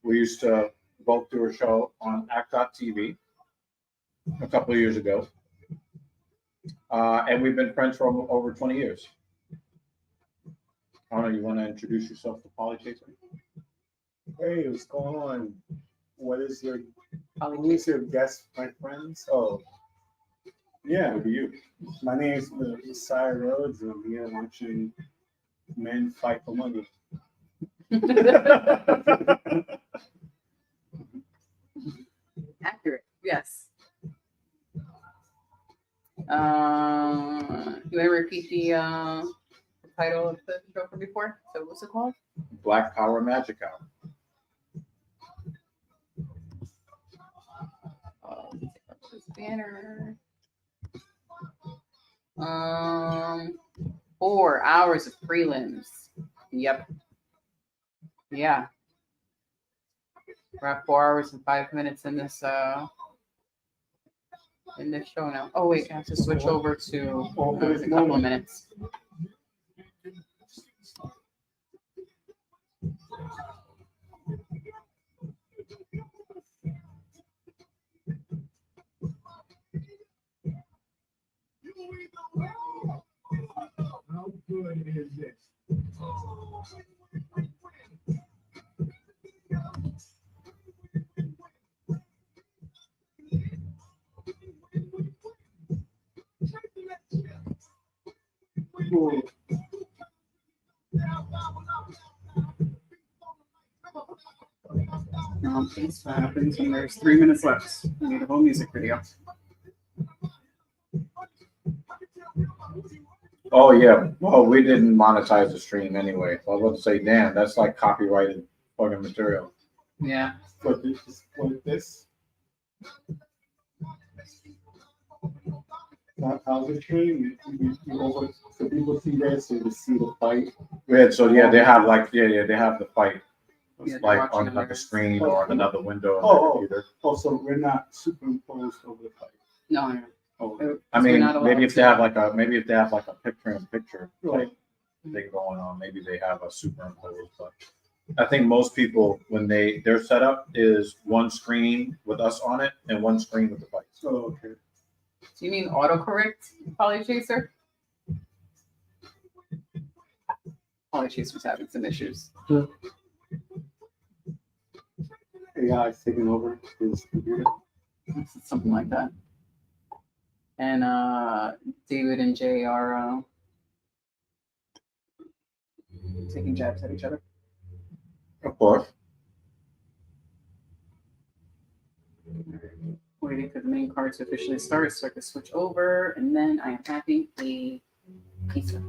Speaker 8: We used to both do a show on Act.tv a couple of years ago. And we've been friends for over 20 years. I don't know, you want to introduce yourself to Polly Chaser?
Speaker 7: Hey, what's going on? Who is your guest, my friends? Oh, yeah.
Speaker 8: Who do you?
Speaker 7: My name is Messiah Rhodes, and I'm here watching men fight for money.
Speaker 2: Accurate. Yes. You want to repeat the title of the show from before? So what's it called?
Speaker 8: Black Power Magic Hour.
Speaker 2: Banner. 4 hours of prelims. Yep. Yeah. We're at 4 hours and 5 minutes in this show now. Oh wait, I have to switch over to a couple of minutes.
Speaker 3: How good is this?
Speaker 2: This happens when there's 3 minutes left. I need a whole music video.
Speaker 8: Oh, yeah. Well, we didn't monetize the stream anyway. So I was about to say, damn, that's like copyrighted fucking material.
Speaker 2: Yeah.
Speaker 7: For this. How's the stream? You over so people see this, so you see the fight.
Speaker 8: Yeah, so yeah, they have like they have the fight.
Speaker 2: Yeah,
Speaker 8: Like on another screen or on another window on the computer.
Speaker 7: Oh, so we're not superimposed over the fight.
Speaker 2: No.
Speaker 7: Oh,
Speaker 8: I mean,
Speaker 2: We're not
Speaker 8: maybe if
Speaker 2: allowed
Speaker 8: they
Speaker 2: to.
Speaker 8: have like a picture-in-picture
Speaker 7: right.
Speaker 8: thing going on, maybe they have a superimposed. But I think most people, when their setup is one screen with us on it and one screen with the fights.
Speaker 7: Oh, okay.
Speaker 2: Do you mean autocorrect, Polly Chaser? Polly Chaser's having some issues.
Speaker 7: AI is taking over his computer.
Speaker 2: Something like that. And David and Jay are taking jabs at each other.
Speaker 8: Of course.
Speaker 2: Waiting for the main card to officially start so I can switch over, and then I am having a pizza.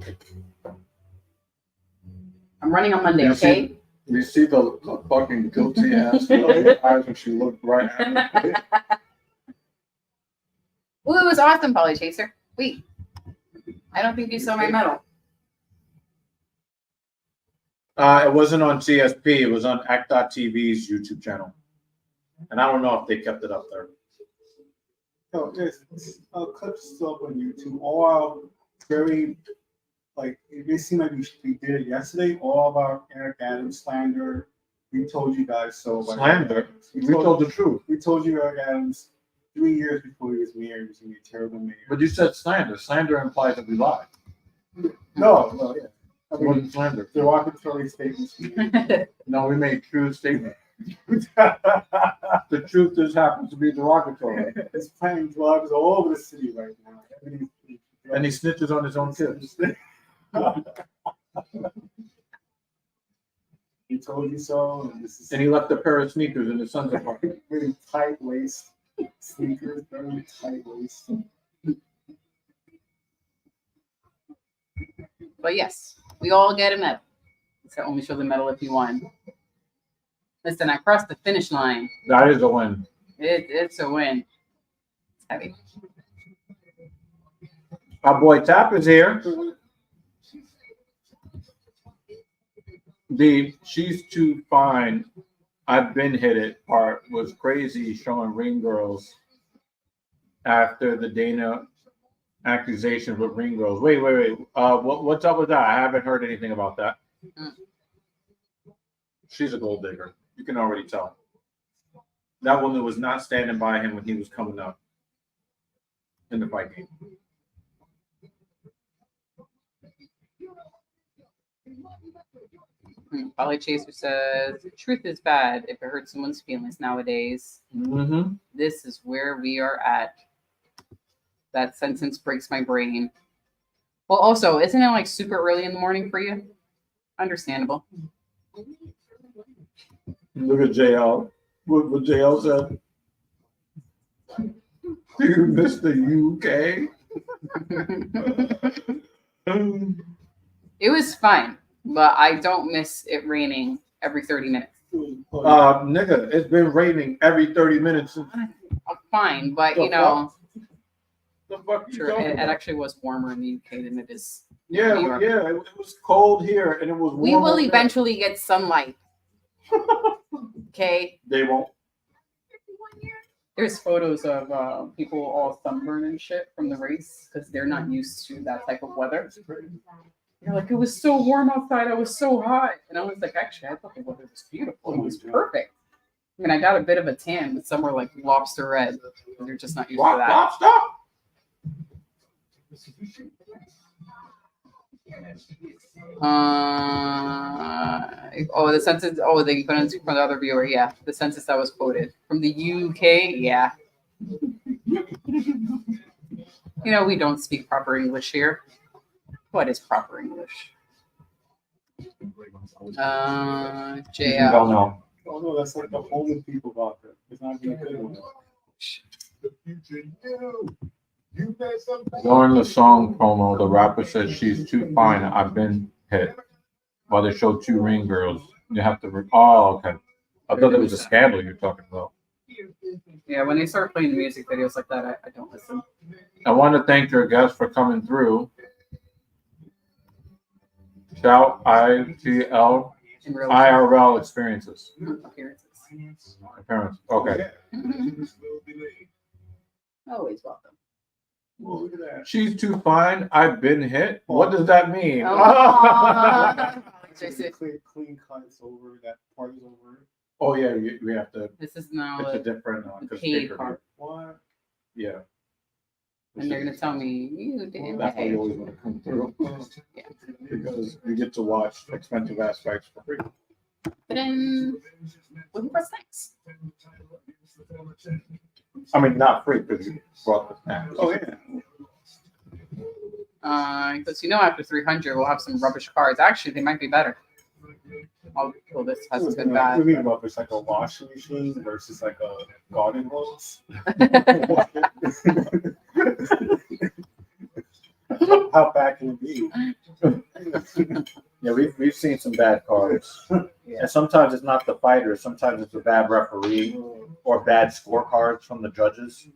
Speaker 2: I'm running on Monday, okay?
Speaker 8: You see the fucking guilty ass look in her eyes when she looked right at me.
Speaker 2: Ooh, it was awesome, Polly Chaser. Wait, I don't think you saw my medal.
Speaker 8: It wasn't on CSP. It was on Act.tv's YouTube channel. And I don't know if they kept it up there.
Speaker 7: No, there's clips up on YouTube. All our very, like, it may seem like we did it yesterday. All of our Eric Adams slander, we told you guys so.
Speaker 8: Slander? We told the truth.
Speaker 7: We told you Eric Adams 3 years before he was mayor. He was going to be a terrible mayor.
Speaker 8: But you said slander. Slander implies that we lied.
Speaker 7: No, yeah. I
Speaker 8: It
Speaker 7: mean,
Speaker 8: wasn't slander.
Speaker 7: derogatory statements.
Speaker 8: No, we made true statements. The truth just happens to be derogatory.
Speaker 7: It's planting drugs all over the city right now. Everything's
Speaker 8: And he snitches on his own kids.
Speaker 7: He told you so.
Speaker 8: And he left a pair of sneakers in his son's apartment.
Speaker 7: Really tight waist sneakers, very tight waist.
Speaker 2: But yes, we all get a medal. So only show the medal if you won. Listen, I crossed the finish line.
Speaker 8: That is a win.
Speaker 2: It's a win. It's heavy.
Speaker 8: Our boy Tap is here. The "she's too fine, I've been hit it" part was crazy, showing ring girls after the Dana accusations with ring girls. Wait. What's up with that? I haven't heard anything about that. She's a gold digger. You can already tell. That woman was not standing by him when he was coming up in the fight game.
Speaker 2: Polly Chaser says, truth is bad if it hurts someone's feelings nowadays.
Speaker 8: Mm-hmm.
Speaker 2: This is where we are at. That sentence breaks my brain. Well, also, isn't it like super early in the morning for you? Understandable.
Speaker 8: Look at JL. What JL said. You missed the UK.
Speaker 2: It was fine, but I don't miss it raining every 30 minutes.
Speaker 8: Nigga, it's been raining every 30 minutes.
Speaker 2: Fine, but
Speaker 8: The fuck? The fuck you
Speaker 2: sure,
Speaker 8: talking
Speaker 2: it
Speaker 8: about?
Speaker 2: actually was warmer in the UK than it is.
Speaker 8: Yeah,
Speaker 2: New York.
Speaker 8: yeah. It was cold here, and it was warm.
Speaker 2: We will
Speaker 8: over there.
Speaker 2: eventually get sunlight. Okay.
Speaker 8: They won't.
Speaker 2: There's photos of people all sunburned and shit from the race because they're not used to that type of weather. They're like, it was so warm outside. I was so hot. And I was like, actually, I thought the weather was beautiful. It was perfect. I mean, I got a bit of a tan, but some were like lobster red. They're just not used to that.
Speaker 8: Lobster.
Speaker 2: The census. Oh, they put it from the other viewer. Yeah, the census that was quoted from the UK. Yeah. You know, we don't speak proper English here. What is proper English? JL.
Speaker 8: Don't know.
Speaker 7: Oh no, that's like the homeless people out there. It's not being good one.
Speaker 3: The future you met some.
Speaker 8: During the song promo, the rapper said she's too fine. I've been hit. While they showed two ring girls, you have to. Oh, okay. I thought it was a scandal you're talking about.
Speaker 2: Yeah, when they start playing music videos like that, I don't listen.
Speaker 8: I want to thank your guests for coming through. Shout ITL
Speaker 2: In real
Speaker 8: IRL experiences.
Speaker 2: appearances.
Speaker 8: Appearance. Okay.
Speaker 2: Always welcome.
Speaker 7: Well, look at that.
Speaker 8: She's too fine. I've been hit. What does that mean?
Speaker 7: Clean cuts over that part is over.
Speaker 8: Oh yeah, we have to.
Speaker 2: This is now
Speaker 8: It's a
Speaker 2: a
Speaker 8: different.
Speaker 2: paid part.
Speaker 7: What?
Speaker 8: Yeah.
Speaker 2: And they're gonna tell me you didn't
Speaker 8: That's why you
Speaker 2: pay.
Speaker 8: always want to come through.
Speaker 2: Yeah.
Speaker 8: Because you get to watch expensive ass fights for free.
Speaker 2: But then what's next?
Speaker 8: I mean, not free because you brought the snacks.
Speaker 7: Oh yeah.
Speaker 2: Because after 300 we'll have some rubbish cards. Actually, they might be better. Oh, well, this hasn't been
Speaker 7: What
Speaker 2: bad.
Speaker 7: do you mean about this? Like a washing machine versus like a garden hose? How bad can it be?
Speaker 8: Yeah, we've seen some bad cards. And sometimes it's not the fighter, sometimes it's a bad referee or bad scorecards from the judges.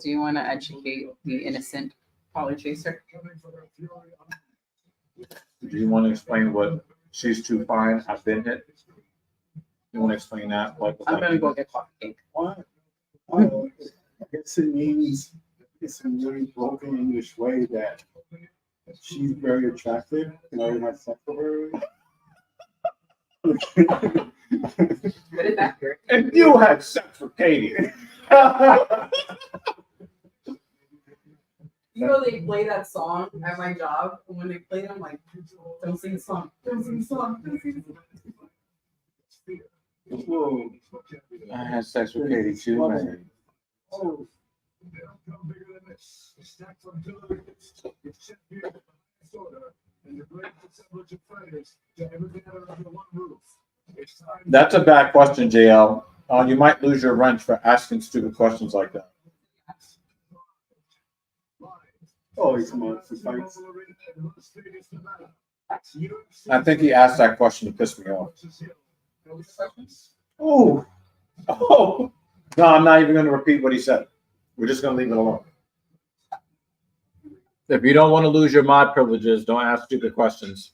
Speaker 2: Do you want to educate the innocent Polly Chaser?
Speaker 8: Do you want to explain what she's too fine? I've been hit. You want to explain that? Like,
Speaker 2: I'm gonna go get coffee cake.
Speaker 7: What? I guess it means it's a really broken English way that she's very attractive and I would have sex with her.
Speaker 2: What is that here?
Speaker 8: And you had sex with Katie.
Speaker 2: You know they play that song at my job, and when they play it, I'm like, don't sing the song, don't sing the song, don't sing the song.
Speaker 7: Whoa.
Speaker 8: I had sex with Katie too, man.
Speaker 7: Oh.
Speaker 1: That's a bad question, JL. You might lose your wrench for asking stupid questions like that.
Speaker 7: Oh, he's come on for fights.
Speaker 1: I think he asked that question to piss me off. Oh, oh. No, I'm not even going to repeat what he said. We're just going to leave it alone. If you don't want to lose your mod privileges, don't ask stupid questions.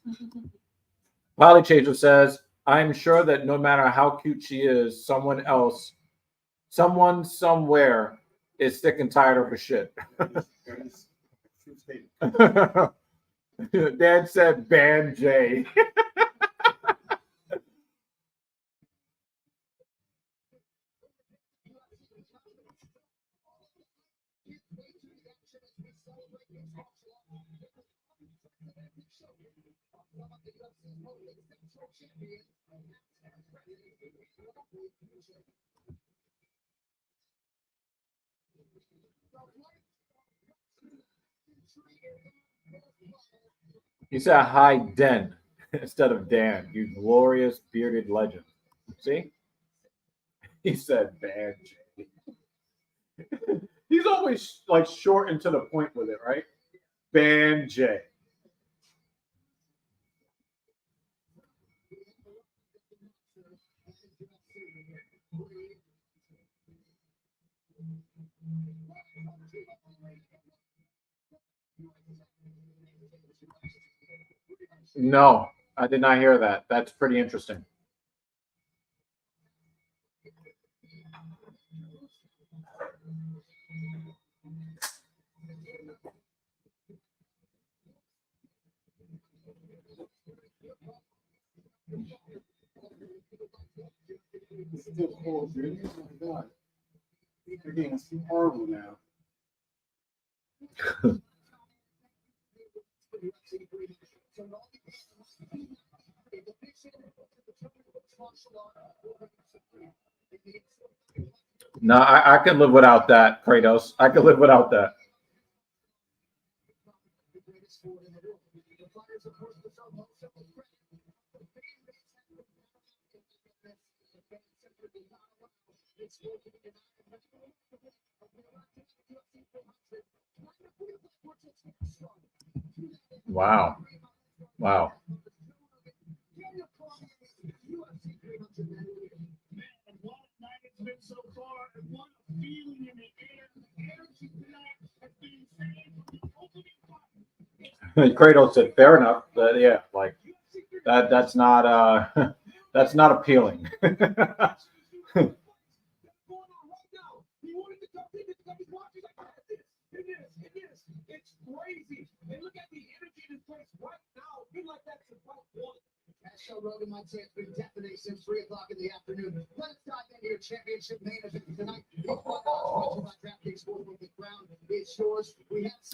Speaker 1: Polychaser says, I'm sure that no matter how cute she is, someone somewhere is sick and tired of her shit. Dad said ban Jay. He said hi Den instead of Dan, you glorious bearded legend. See? He said ban Jay. He's always like short and to the point with it, right? Ban Jay. No, I did not hear that. That's pretty interesting.
Speaker 7: It's still cold, dude. Oh my God. They're getting too horrible now.
Speaker 1: No, I could live without that, Kratos. I could live without that. Wow. Wow. Kratos said, "Fair enough, but yeah, like that. That's not that's not appealing."
Speaker 5: It's crazy. And look at the energy in this place right now. Been like that since about 1.
Speaker 6: That show Rogan might say it's been deafening since 3 o'clock in the afternoon. Let's dive into your championship main event tonight.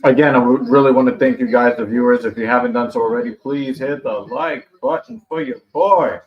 Speaker 1: Again, I would really want to thank you guys, the viewers. If you haven't done so already, please hit the like button for your boy.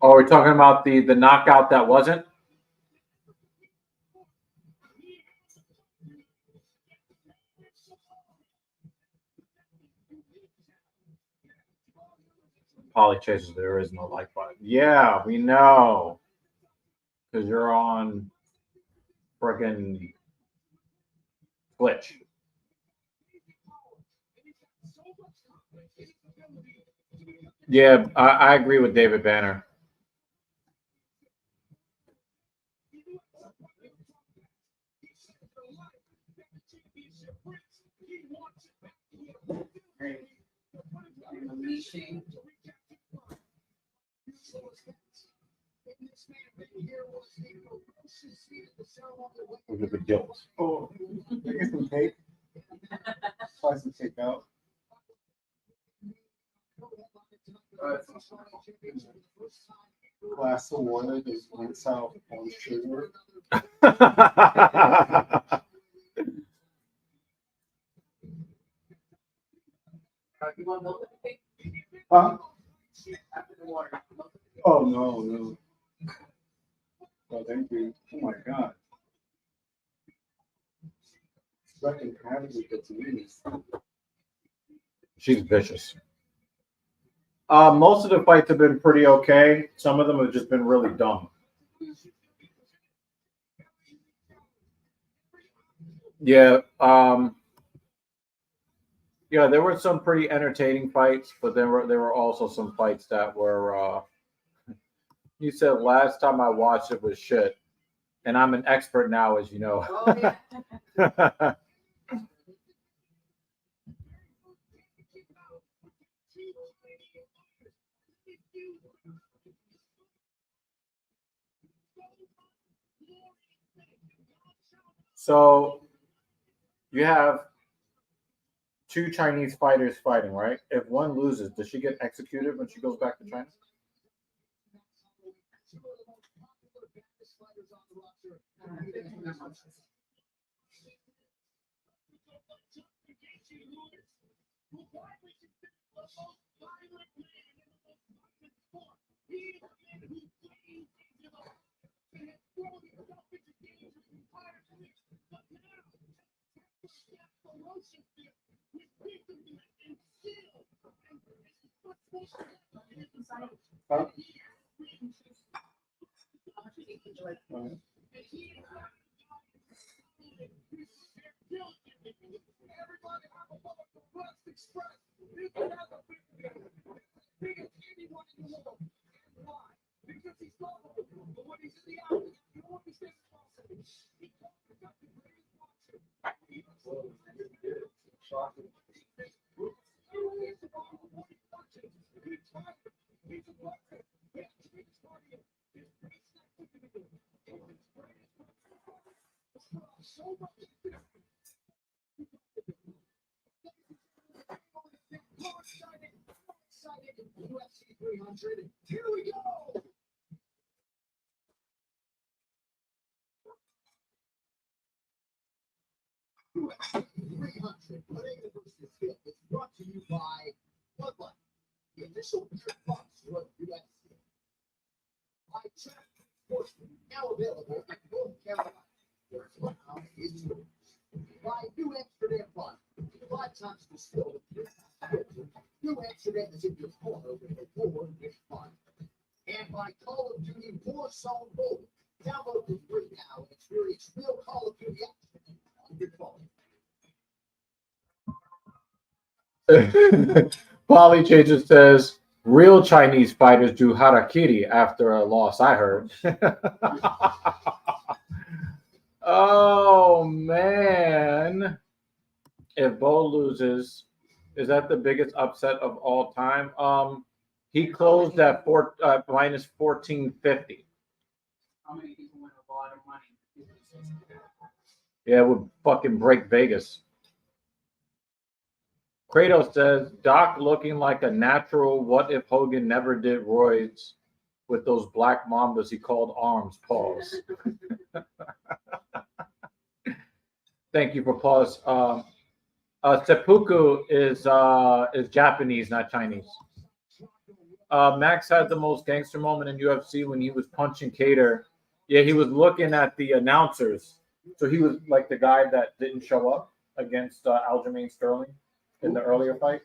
Speaker 1: Oh, we're talking about the knockout that wasn't? Polly Chases, there is no like button. Yeah, we know. Because you're on friggin' Glitch. Yeah, I agree with David Banner. Look at the guilt.
Speaker 7: Oh, I get some cake. slice and take out. Glass of water, just rinse out all the sugar. Huh? Oh no, no. Oh, thank you. Oh my God. Fucking cabbages gets wings.
Speaker 8: She's vicious. Most of the fights have been pretty okay. Some of them have just been really dumb. Yeah. Yeah, there were some pretty entertaining fights, but there were also some fights that were. You said last time I watched it was shit, and I'm an expert now, as you know.
Speaker 2: Oh, yeah.
Speaker 8: So you have two Chinese fighters fighting, right? If one loses, does she get executed when she goes back to China?
Speaker 7: Huh?
Speaker 3: Here we go.
Speaker 6: Pereira versus Synth is brought to you by Bloodline, the official beer box for UFC. By Track Sportsman, now available in North Carolina. Their clubhouse is yours. By New Amsterdam Fun, 5 times distilled beer. New Amsterdam is in your corner with a war with fun. And by Call of Duty Warzone Mobile. Download for free now and experience real Call of Duty action on your phone.
Speaker 8: Polly Changer says real Chinese fighters do harakiri after a loss. I heard. Oh man! If Bo loses, is that the biggest upset of all time? He closed at minus 1450.
Speaker 2: How many people win a lot of money?
Speaker 8: Yeah, it would fucking break Vegas. Kratos says, Doc looking like a natural. What if Hogan never did roids with those black mambas he called arms? Pause. Thank you for pause. Seppuku is Japanese, not Chinese. Max had the most gangster moment in UFC when he was punching Cater. Yeah, he was looking at the announcers. So he was like the guy that didn't show up against Aljamain Sterling in the earlier fight.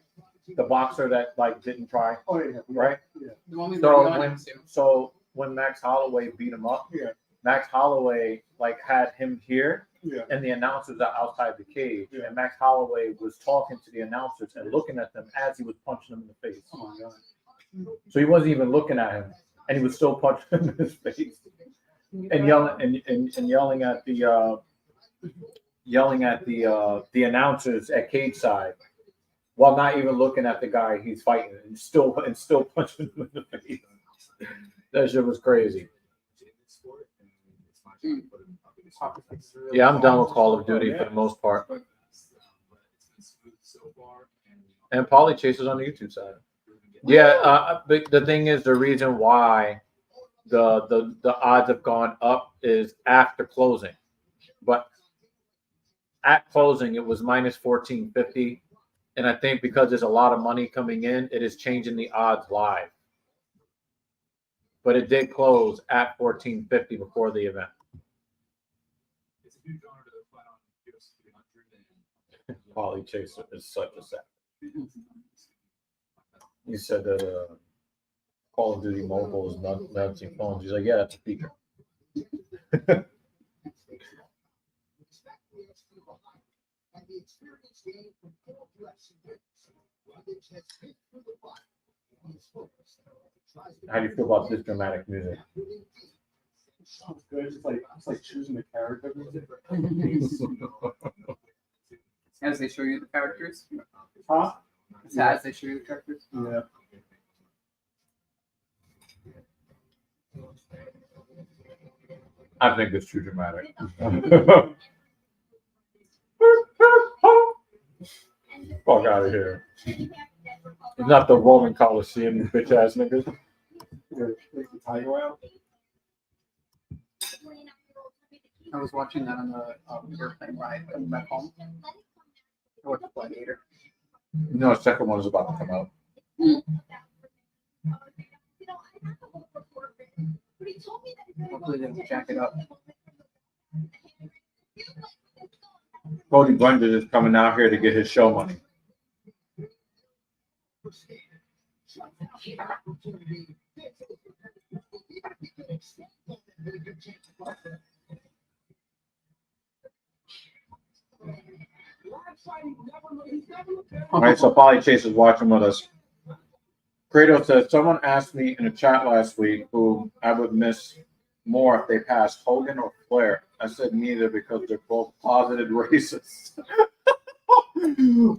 Speaker 8: The boxer that like didn't try.
Speaker 7: Oh yeah,
Speaker 8: right?
Speaker 7: Yeah.
Speaker 2: The one we
Speaker 8: So
Speaker 2: were
Speaker 8: when,
Speaker 2: to.
Speaker 8: so when Max Holloway beat him up,
Speaker 7: Yeah.
Speaker 8: Max Holloway like had him here,
Speaker 7: Yeah.
Speaker 8: and the announcers are outside the cage,
Speaker 7: Yeah.
Speaker 8: and Max Holloway was talking to the announcers and looking at them as he was punching them in the face.
Speaker 7: Oh my God.
Speaker 8: So he wasn't even looking at him, and he was still punching him in his face and yelling and yelling at the announcers at cage side while not even looking at the guy he's fighting and still punching him in the face. That shit was crazy. Yeah, I'm done with Call of Duty for the most part. And Polly Chasers on the YouTube side. Yeah, but the thing is, the reason why the odds have gone up is after closing, but at closing it was minus 1450, and I think because there's a lot of money coming in, it is changing the odds live. But it did close at 1450 before the event.
Speaker 10: It's a huge honor to fight on UFC 300.
Speaker 8: Polly Chaser is such a set. You said that Call of Duty Mobile is not bouncing phones. He's like, yeah, that's a feature. How do you feel about this dramatic music?
Speaker 7: Sounds good. It's like choosing a character.
Speaker 2: As they show you the characters?
Speaker 7: Huh?
Speaker 2: As they show you the characters?
Speaker 7: Yeah.
Speaker 8: I think it's too dramatic. Fuck out of here. It's not the Roman Coliseum, you bitch ass niggas.
Speaker 7: Take the tiger out.
Speaker 2: I was watching that on the airplane ride coming back home. I watched Gladiator.
Speaker 8: No, the second one is about to come out.
Speaker 2: Hopefully they will jack it up.
Speaker 8: Cody Blender is coming out here to get his show money. All right, so Polly Chase is watching with us. Kratos says, someone asked me in a chat last week who I would miss more if they passed, Hogan or Flair. I said neither because they're both closeted racists.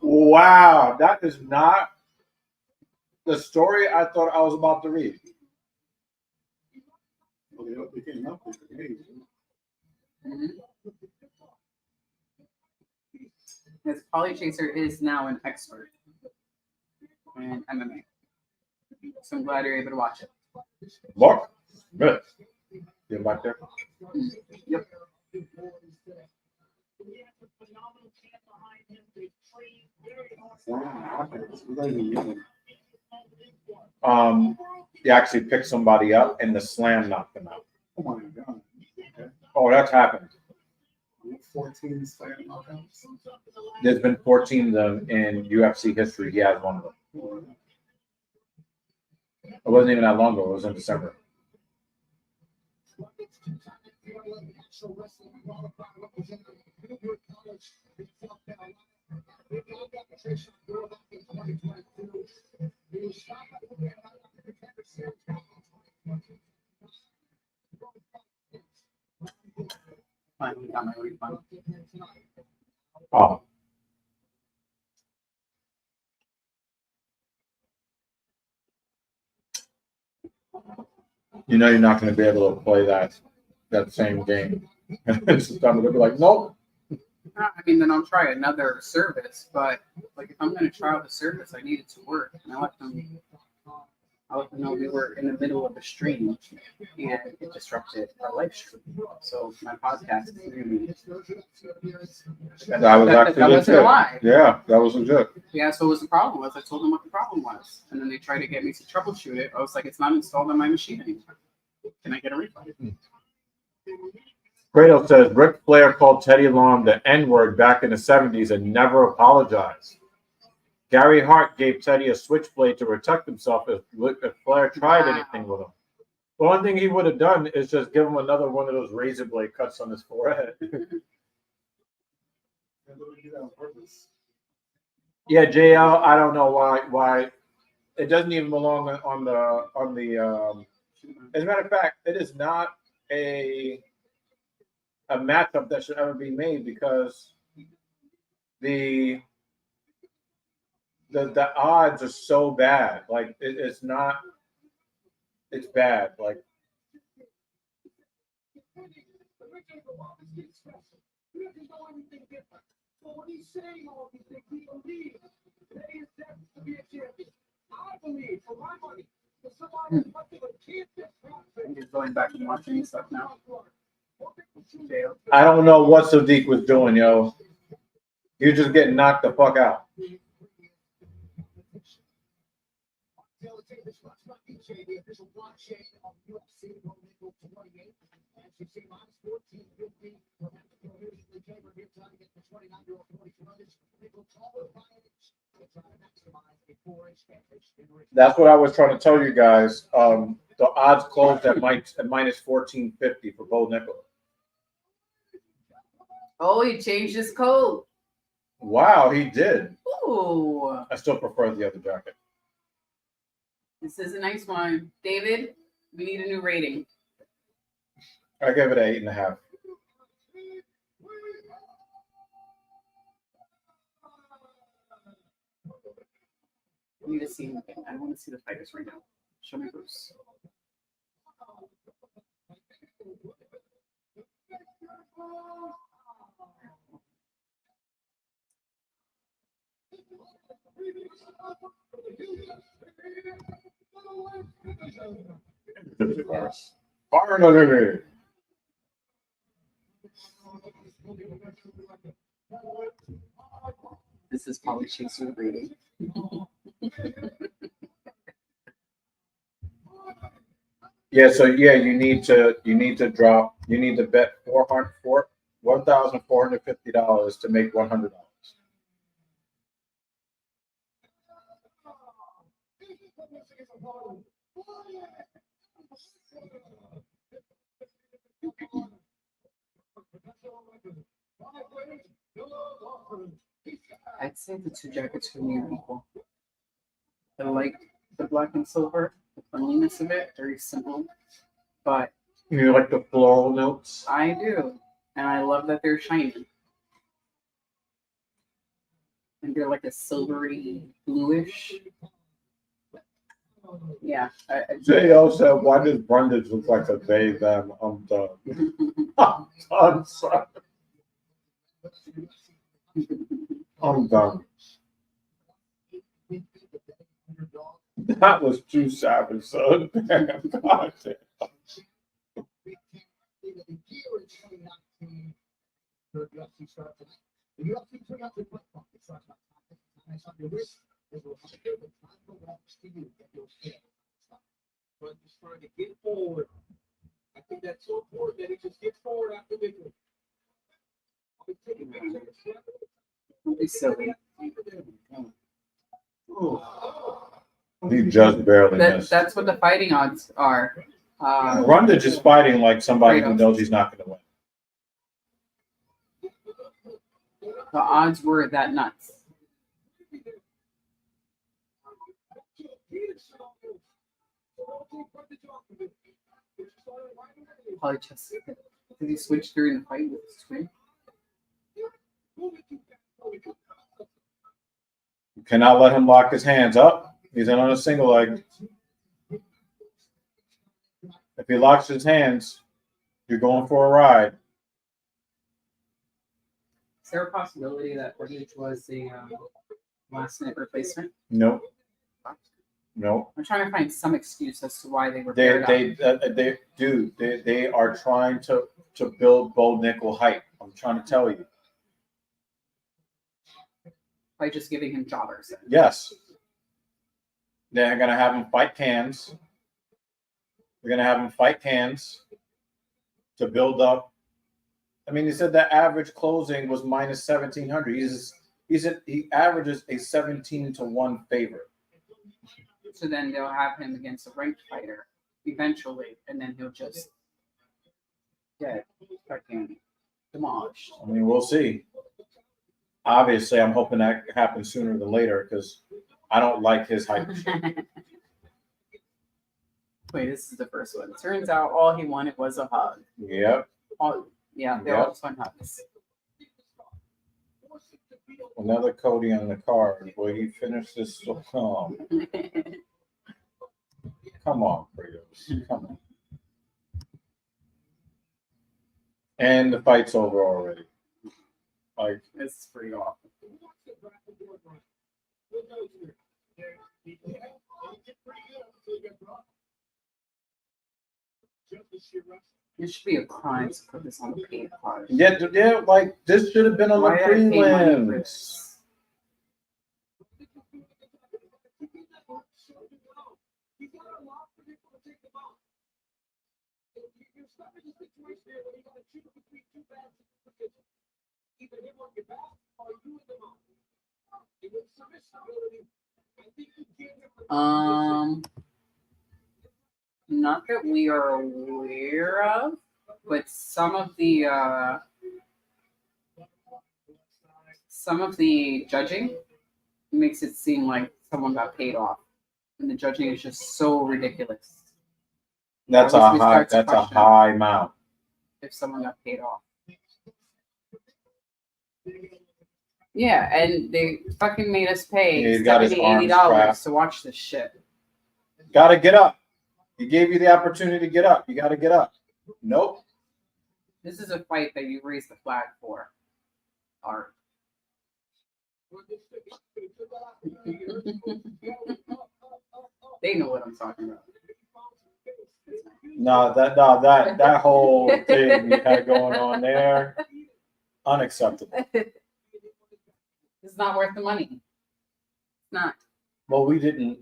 Speaker 8: Wow, that is not the story I thought I was about to read.
Speaker 2: Yes, Polly Chaser is now an expert in MMA. So I'm glad you're able to watch it.
Speaker 8: Look, good. Get back there.
Speaker 2: Yep.
Speaker 8: He actually picked somebody up and the slam knocked him out.
Speaker 7: Oh my god.
Speaker 8: Oh, that's happened.
Speaker 7: 14 slam knockouts.
Speaker 8: There's been 14 of them in UFC history. He has one of them. It wasn't even that long ago. It was in December.
Speaker 2: Finally got my refund.
Speaker 8: Oh. You know you're not going to be able to play that same game. It's time to be like, nope.
Speaker 2: I mean, then I'll try another service, but like if I'm going to try out the service, I need it to work. And I let them know we were in the middle of a stream and it disrupted our live stream. So my podcast is really.
Speaker 8: That was actually
Speaker 2: that wasn't a lie.
Speaker 8: Yeah, that was legit.
Speaker 2: Yeah, so what was the problem was I told them what the problem was. And then they tried to get me to troubleshoot it. I was like, it's not installed on my machine anymore. Can I get a refund?
Speaker 8: Kratos says Ric Flair called Teddy Long the N-word back in the 70s and never apologized. Gary Hart gave Teddy a switchblade to protect himself if Flair tried anything with him. The only thing he would have done is just give him another one of those razor blade cuts on his forehead. Yeah, JL, I don't know why it doesn't even belong on the as a matter of fact, it is not a matchup that should ever be made because the odds are so bad. Like it's not. It's bad. Like
Speaker 2: watching stuff now. Jail.
Speaker 8: I don't know what Sadiq was doing, yo. He was just getting knocked the fuck out. That's what I was trying to tell you guys. The odds closed at minus 1450 for Bo Nickel.
Speaker 2: Oh, he changed his code.
Speaker 8: Wow, he did.
Speaker 2: Ooh.
Speaker 8: I still prefer the other jacket.
Speaker 2: This is a nice one. David, we need a new rating.
Speaker 8: I gave it an 8.5.
Speaker 2: I need to see him again. I want to see the fighters right now. Show me Bruce.
Speaker 8: Fire under
Speaker 2: This is probably Chaser rating.
Speaker 8: Yeah, so yeah, you need to bet $1,450 to make $100.
Speaker 2: I'd say the two jackets for me are equal. I like the black and silver, the cleanliness of it, very simple. But
Speaker 8: You like the floral notes?
Speaker 2: I do. And I love that they're shiny. And they're like a silvery bluish. Yeah.
Speaker 8: J.O. said, why does Brundage look like a they, them? I'm done. I'm sorry. I'm done. That was too savage, son. Damn, God damn.
Speaker 5: But just trying to get forward. I think that's so important that he just gets forward after victory.
Speaker 2: Don't be silly.
Speaker 8: He just barely missed.
Speaker 2: That's what the fighting odds are.
Speaker 8: Brundage is fighting like somebody who knows he's not going to win.
Speaker 2: The odds were that nuts. Probably just did he switch during the fight with his twin?
Speaker 8: You cannot let him lock his hands up. He's in on a single leg. If he locks his hands, you're going for a ride.
Speaker 2: Is there a possibility that Brundage was the last minute replacement?
Speaker 8: Nope. Nope.
Speaker 2: I'm trying to find some excuse as to why they were
Speaker 8: They are trying to build Bo Nickel hype. I'm trying to tell you.
Speaker 2: By just giving him jobbers.
Speaker 8: Yes. They're gonna have him fight cans. They're gonna have him fight cans to build up. I mean, he said that average closing was minus 1,700. He averages a 17-1 favorite.
Speaker 2: So then they'll have him against a ranked fighter eventually, and then he'll just get fucking demolished.
Speaker 8: I mean, we'll see. Obviously, I'm hoping that happens sooner than later because I don't like his hype.
Speaker 2: Wait, this is the first one. Turns out all he wanted was a hug.
Speaker 8: Yep.
Speaker 2: They all just want hugs.
Speaker 8: Another Cody on the card. Boy, he finished this so calm. Come on, Kratos. Come on. And the fight's over already. Like,
Speaker 2: It's pretty awful. It should be a crime to put this on the paid card.
Speaker 8: Yeah, like this should have been on the
Speaker 2: Why did I pay money for
Speaker 8: prelims.
Speaker 2: this? Not that we are aware of, but some of the judging makes it seem like someone got paid off, and the judging is just so ridiculous.
Speaker 8: That's
Speaker 2: At
Speaker 8: a
Speaker 2: least we
Speaker 8: high.
Speaker 2: start to
Speaker 8: That's a
Speaker 2: question
Speaker 8: high amount.
Speaker 2: if someone got paid off. Yeah, and they fucking made us
Speaker 8: Yeah,
Speaker 2: pay
Speaker 8: he's got his
Speaker 2: $70, $80
Speaker 8: arms trapped.
Speaker 2: to watch this shit.
Speaker 8: Got to get up. He gave you the opportunity to get up. You got to get up. Nope.
Speaker 2: This is a fight that you raised the flag for. Art. They know what I'm talking about.
Speaker 8: That whole thing you had going on there, unacceptable.
Speaker 2: It's not worth the money. It's not.
Speaker 8: Well, we didn't.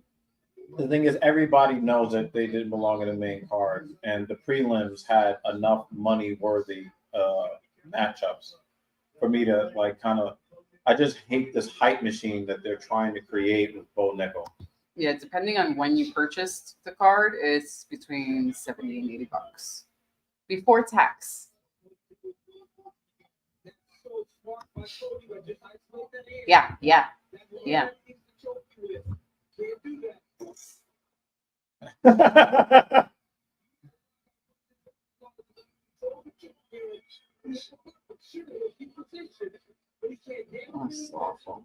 Speaker 8: The thing is, everybody knows that they didn't belong in the main card, and the prelims had enough money-worthy matchups for me to like kind of. I just hate this hype machine that they're trying to create with Bo Nickel.
Speaker 2: Yeah, depending on when you purchased the card, it's between $70 and $80 before tax. Yeah. Oh, it's awful.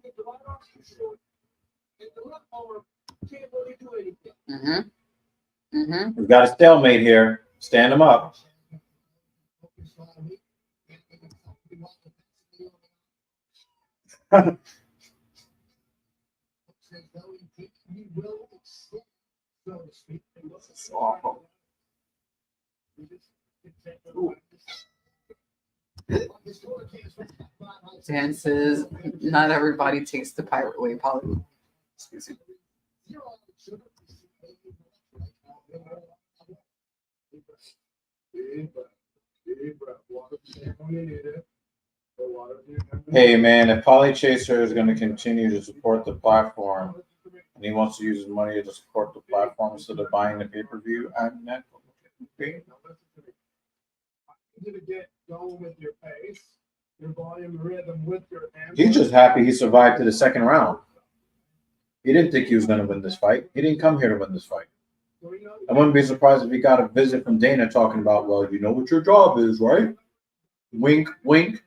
Speaker 8: We've got a stalemate here. Stand them up.
Speaker 2: It's awful. Dan says, not everybody takes the pirate way, Polly. Excuse me.
Speaker 8: Hey man, if Polly Chaser is going to continue to support the platform and he wants to use his money to support the platform instead of buying the pay-per-view, I'm not okay. He's just happy he survived to the second round. He didn't think he was going to win this fight. He didn't come here to win this fight. I wouldn't be surprised if he got a visit from Dana talking about, well, you know what your job is, right? Wink, wink.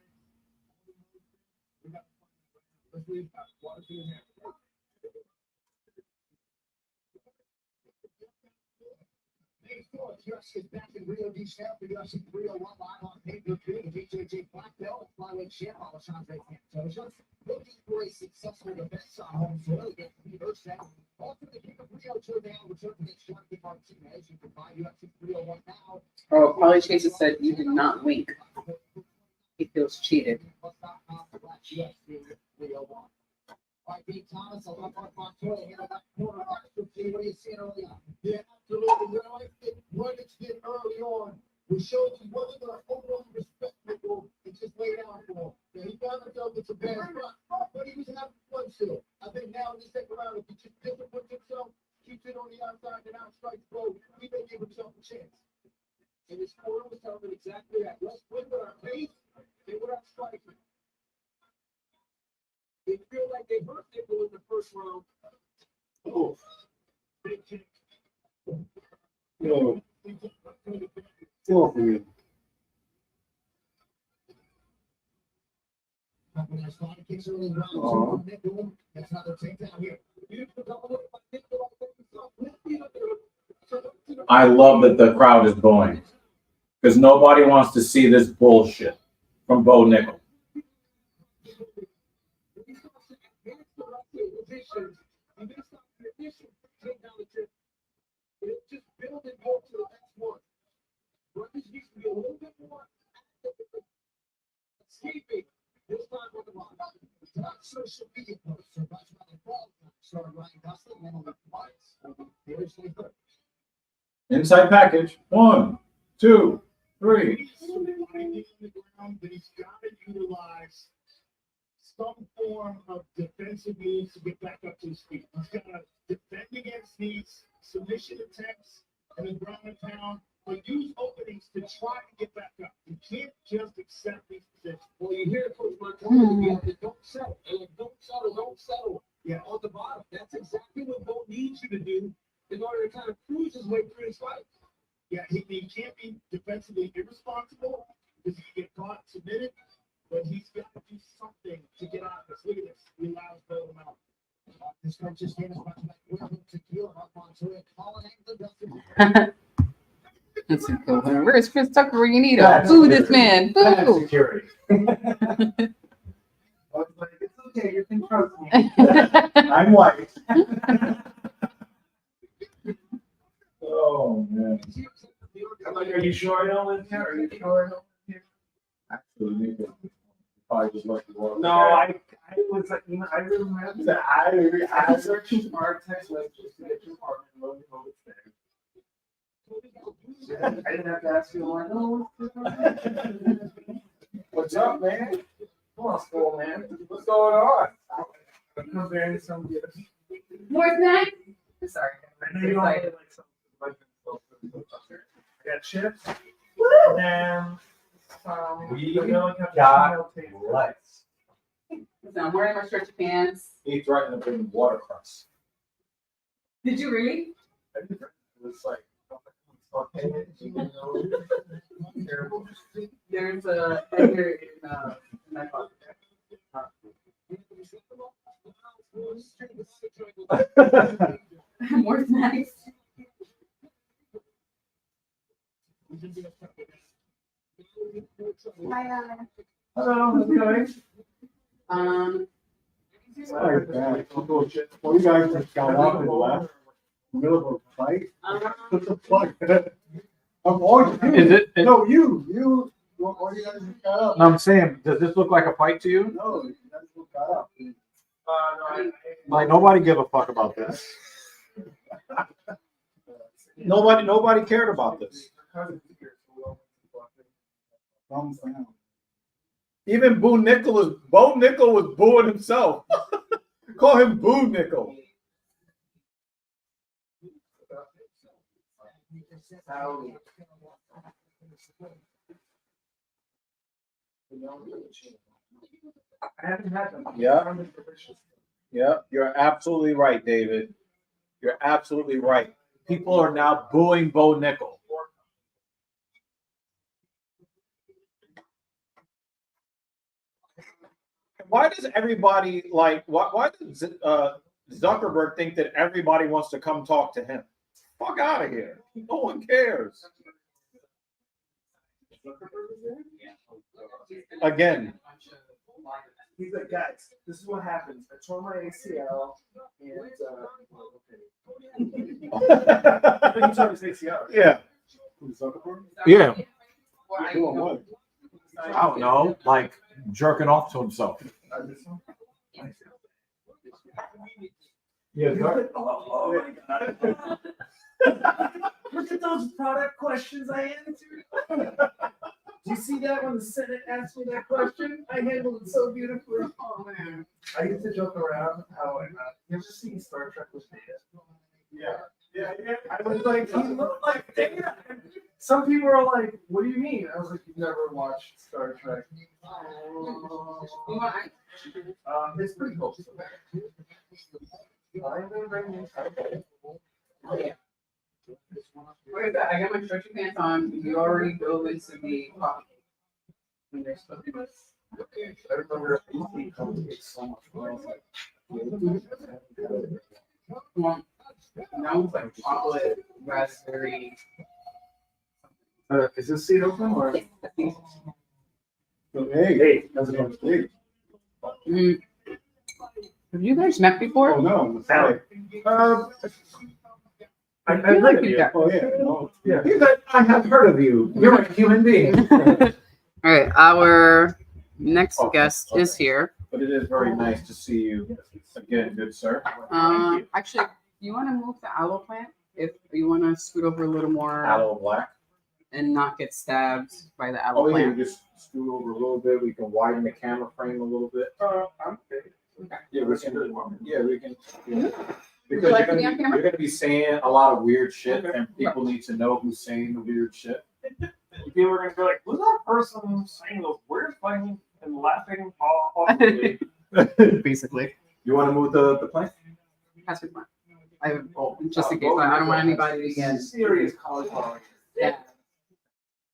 Speaker 6: UFC is back in Rio de Janeiro for UFC 301 live on pay-per-view. The BJJ Black Belt flyweight champ Alexandre Pantoja looking for a successful defense on home soil against Peter Set. Also, the King of Rio Jordan return against Jonathan Martinez. You can find UFC 301 now.
Speaker 2: Oh, Polly Chaser said you did not wink. He feels cheated.
Speaker 6: Big Thomas, a lot more Montoya here in that corner. What are you seeing early on? Yeah, absolutely. You know, I think what it did early on, we showed you whether the overall respect people and just lay down for him. Yeah, he found himself with some bad spot, but he was having fun still. I think now in the second round, if he just disciplines himself, keeps it on the outside and outstrikes Bo, he may give himself a chance. And his corner was telling him exactly that. Let's win with our pace and with our striking. They feel like they hurt people in the first round. Oh. Big kick.
Speaker 8: No. I love that the crowd is booing because nobody wants to see this bullshit from Bo Nickel.
Speaker 6: social media posts are much about the ball. Started Ryan Gosling and only twice. Taylor's 23rd.
Speaker 1: Inside package. 1, 2, 3.
Speaker 3: But he's got to utilize some form of defensive moves to get back up to his feet. He's got to defend against these submission attempts and the ground and pound, but use openings to try to get back up. You can't just accept these positions.
Speaker 5: Well, you hear Coach Montana again, don't settle. And don't settle. Yeah, on the bottom. That's exactly what Bo needs you to do in order to kind of cruise his way through his fight.
Speaker 3: Yeah, he can't be defensively irresponsible because he can get caught, submitted, but he's got to do something to get out of this. Look at this. He allows Bo to mount.
Speaker 6: This coach just gave us much like tequila up onto it. Colin England.
Speaker 2: That's a good one. Where's Chris Tucker when you need him? Boo this man.
Speaker 7: That's
Speaker 2: Boo.
Speaker 7: security. I was like, it's okay, you can trust me. I'm white. Oh, man.
Speaker 10: I'm like, are you sure I don't live here? Are you sure I don't live here?
Speaker 7: Actually, maybe probably just like the world.
Speaker 10: No, I was like, you know, I remember. I searched our text messages to get your apartment and lo and behold, it's there. I didn't have to ask you, like, oh,
Speaker 7: What's up, man?
Speaker 10: come on, school, man. What's going on? I'm bearing some gifts.
Speaker 2: More snacks? Sorry.
Speaker 10: I know you don't really like some like I got chips. And then
Speaker 8: We
Speaker 10: vanilla
Speaker 8: got
Speaker 10: cappuccino.
Speaker 8: lights.
Speaker 2: So I'm wearing my stretchy pants.
Speaker 8: He threatened to bring watercress.
Speaker 2: Did you read?
Speaker 10: It was like, terrible.
Speaker 2: There's a header in my pocket. More snacks.
Speaker 10: Hello, how's it going?
Speaker 7: Sorry, man. Well, you guys just got up and left. Middle of a fight? What the fuck? I'm arguing.
Speaker 8: Is it?
Speaker 7: No, you. Why you guys just got up?
Speaker 8: No, I'm saying, does this look like a fight to you?
Speaker 7: No, you guys just got up.
Speaker 10: No,
Speaker 8: Like nobody give a fuck about this. Nobody cared about this.
Speaker 7: Thumbs down.
Speaker 8: Even Bo Nickel was booing himself. Call him Boo Nickel.
Speaker 10: I haven't had them.
Speaker 8: Yeah. Yeah, you're absolutely right, David. You're absolutely right. People are now booing Bo Nickel. Why does everybody like? Why does Zuckerberg think that everybody wants to come talk to him? Fuck out of here! No one cares. Again.
Speaker 10: He's like, guys, this is what happens. I tore my ACL, and I think he tore his ACL.
Speaker 8: Yeah.
Speaker 7: Zuckerberg?
Speaker 8: Yeah.
Speaker 7: Doing what?
Speaker 8: I don't know, like jerking off to himself.
Speaker 10: Yeah, oh my God. Look at those product questions I answered. Do you see that when the Senate asked me that question? I handled it so beautifully. Oh man. I used to joke around how you ever seen Star Trek with Data? Yeah. I was like, he looked like Data. Some people are like, what do you mean? I was like, you've never watched Star Trek. It's pretty cool.
Speaker 2: Where's that? I got my stretchy pants on. You already dove into the coffee.
Speaker 10: I remember it complicates so much. I was like,
Speaker 2: Well, now it's like chocolate, raspberry.
Speaker 10: is this seat open or?
Speaker 7: Hey, how's it going? Hey.
Speaker 2: Mm. Have you guys met before?
Speaker 7: Oh, no. Sorry.
Speaker 10: I like you.
Speaker 7: Oh, yeah. Oh,
Speaker 10: Yeah. I have heard of you. You're a human being.
Speaker 2: All right, our next guest is here.
Speaker 7: but
Speaker 8: But it is very nice to see you again, good sir.
Speaker 2: Actually, you want to move the aloe plant? If you want to scoot over a little more
Speaker 8: Aloe black.
Speaker 2: and not get stabbed by the aloe
Speaker 8: Oh yeah,
Speaker 2: plant.
Speaker 8: you just scoot over a little bit. We can widen the camera frame a little bit.
Speaker 5: I'm okay.
Speaker 8: Yeah, we can. Yeah, we can. Yeah.
Speaker 2: Would
Speaker 8: Because
Speaker 2: you like to be on camera?
Speaker 8: you're gonna be saying a lot of weird shit, and people need to know who's saying the weird shit.
Speaker 5: People are gonna be like, was that person saying those weird things and laughing awfully?
Speaker 2: Basically.
Speaker 8: You want to move the plant?
Speaker 2: Pass me the plant. Just in case. I don't want anybody to get.
Speaker 5: Serious cauliflower.
Speaker 2: Yeah.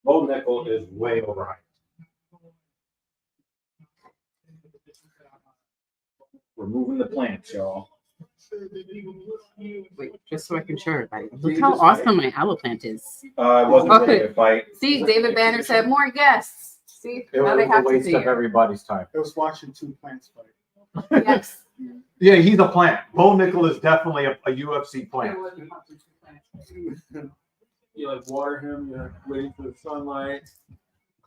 Speaker 8: Bo Nickel is way overhyped. We're moving the plants, y'all.
Speaker 2: Wait, just so I can show everybody. Look how awesome my aloe plant is.
Speaker 8: It wasn't really a fight.
Speaker 2: See, David Banner said more guests. See,
Speaker 8: It
Speaker 2: now
Speaker 8: was
Speaker 2: they
Speaker 8: a
Speaker 2: have to
Speaker 8: waste
Speaker 2: see
Speaker 8: of
Speaker 2: it.
Speaker 8: everybody's time.
Speaker 7: I was watching two plants fight.
Speaker 2: Yes.
Speaker 8: Yeah, he's a plant. Bo Nickel is definitely a UFC plant.
Speaker 5: You like water him, you're waiting for the sunlight.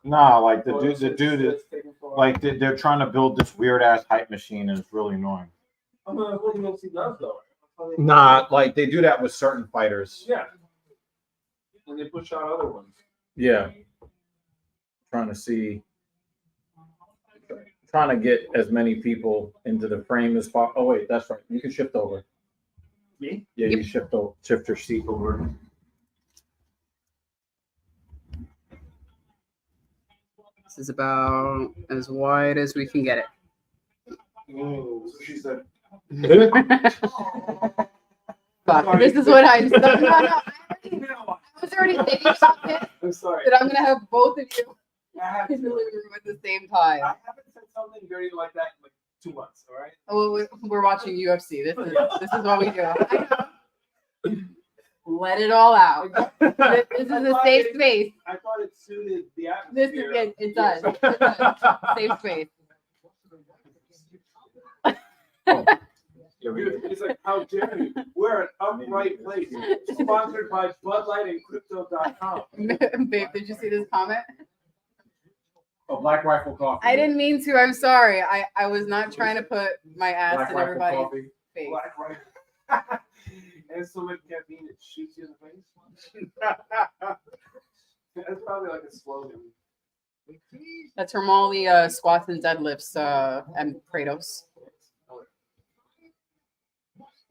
Speaker 8: Nah, like the dude is
Speaker 5: It's taking for a while.
Speaker 8: like they're trying to build this weird ass hype machine, and it's really annoying.
Speaker 5: I'm gonna what UFC does though.
Speaker 8: Nah, like they do that with certain fighters.
Speaker 5: Yeah. And they push out other ones.
Speaker 8: Yeah. Trying to get as many people into the frame as possible. Oh wait, that's right. You can shift over.
Speaker 5: Me?
Speaker 8: Yeah,
Speaker 2: Yep.
Speaker 8: you shift your seat over.
Speaker 2: This is about as wide as we can get it.
Speaker 5: Oh, so she said.
Speaker 2: Fuck, this is what I said. I was already thinking about this,
Speaker 5: I'm sorry.
Speaker 2: that I'm gonna have both of you
Speaker 5: I have
Speaker 2: in the
Speaker 5: to-
Speaker 2: living room at the same time.
Speaker 5: I haven't said something dirty like that in like 2 months, all right?
Speaker 2: Oh, we're watching UFC. This is what we do. Let it all out. This is a safe space.
Speaker 5: I thought it suited the
Speaker 2: This
Speaker 5: atmosphere.
Speaker 2: is it does. It does. Safe space.
Speaker 5: It's like, how dare you? We're an upright place. Sponsored by Bud Light and Crypto.com.
Speaker 2: Babe, did you see this comment?
Speaker 8: Oh, Black Rifle Coffee.
Speaker 2: I didn't mean to. I'm sorry. I was not trying to put my ass
Speaker 8: Black
Speaker 2: in
Speaker 8: Rifle
Speaker 2: everybody's
Speaker 8: Coffee.
Speaker 2: face.
Speaker 5: Black right. And so much caffeine it shoots you in the face. That's probably like a slogan.
Speaker 2: That's from all the squats and deadlifts and Kratos.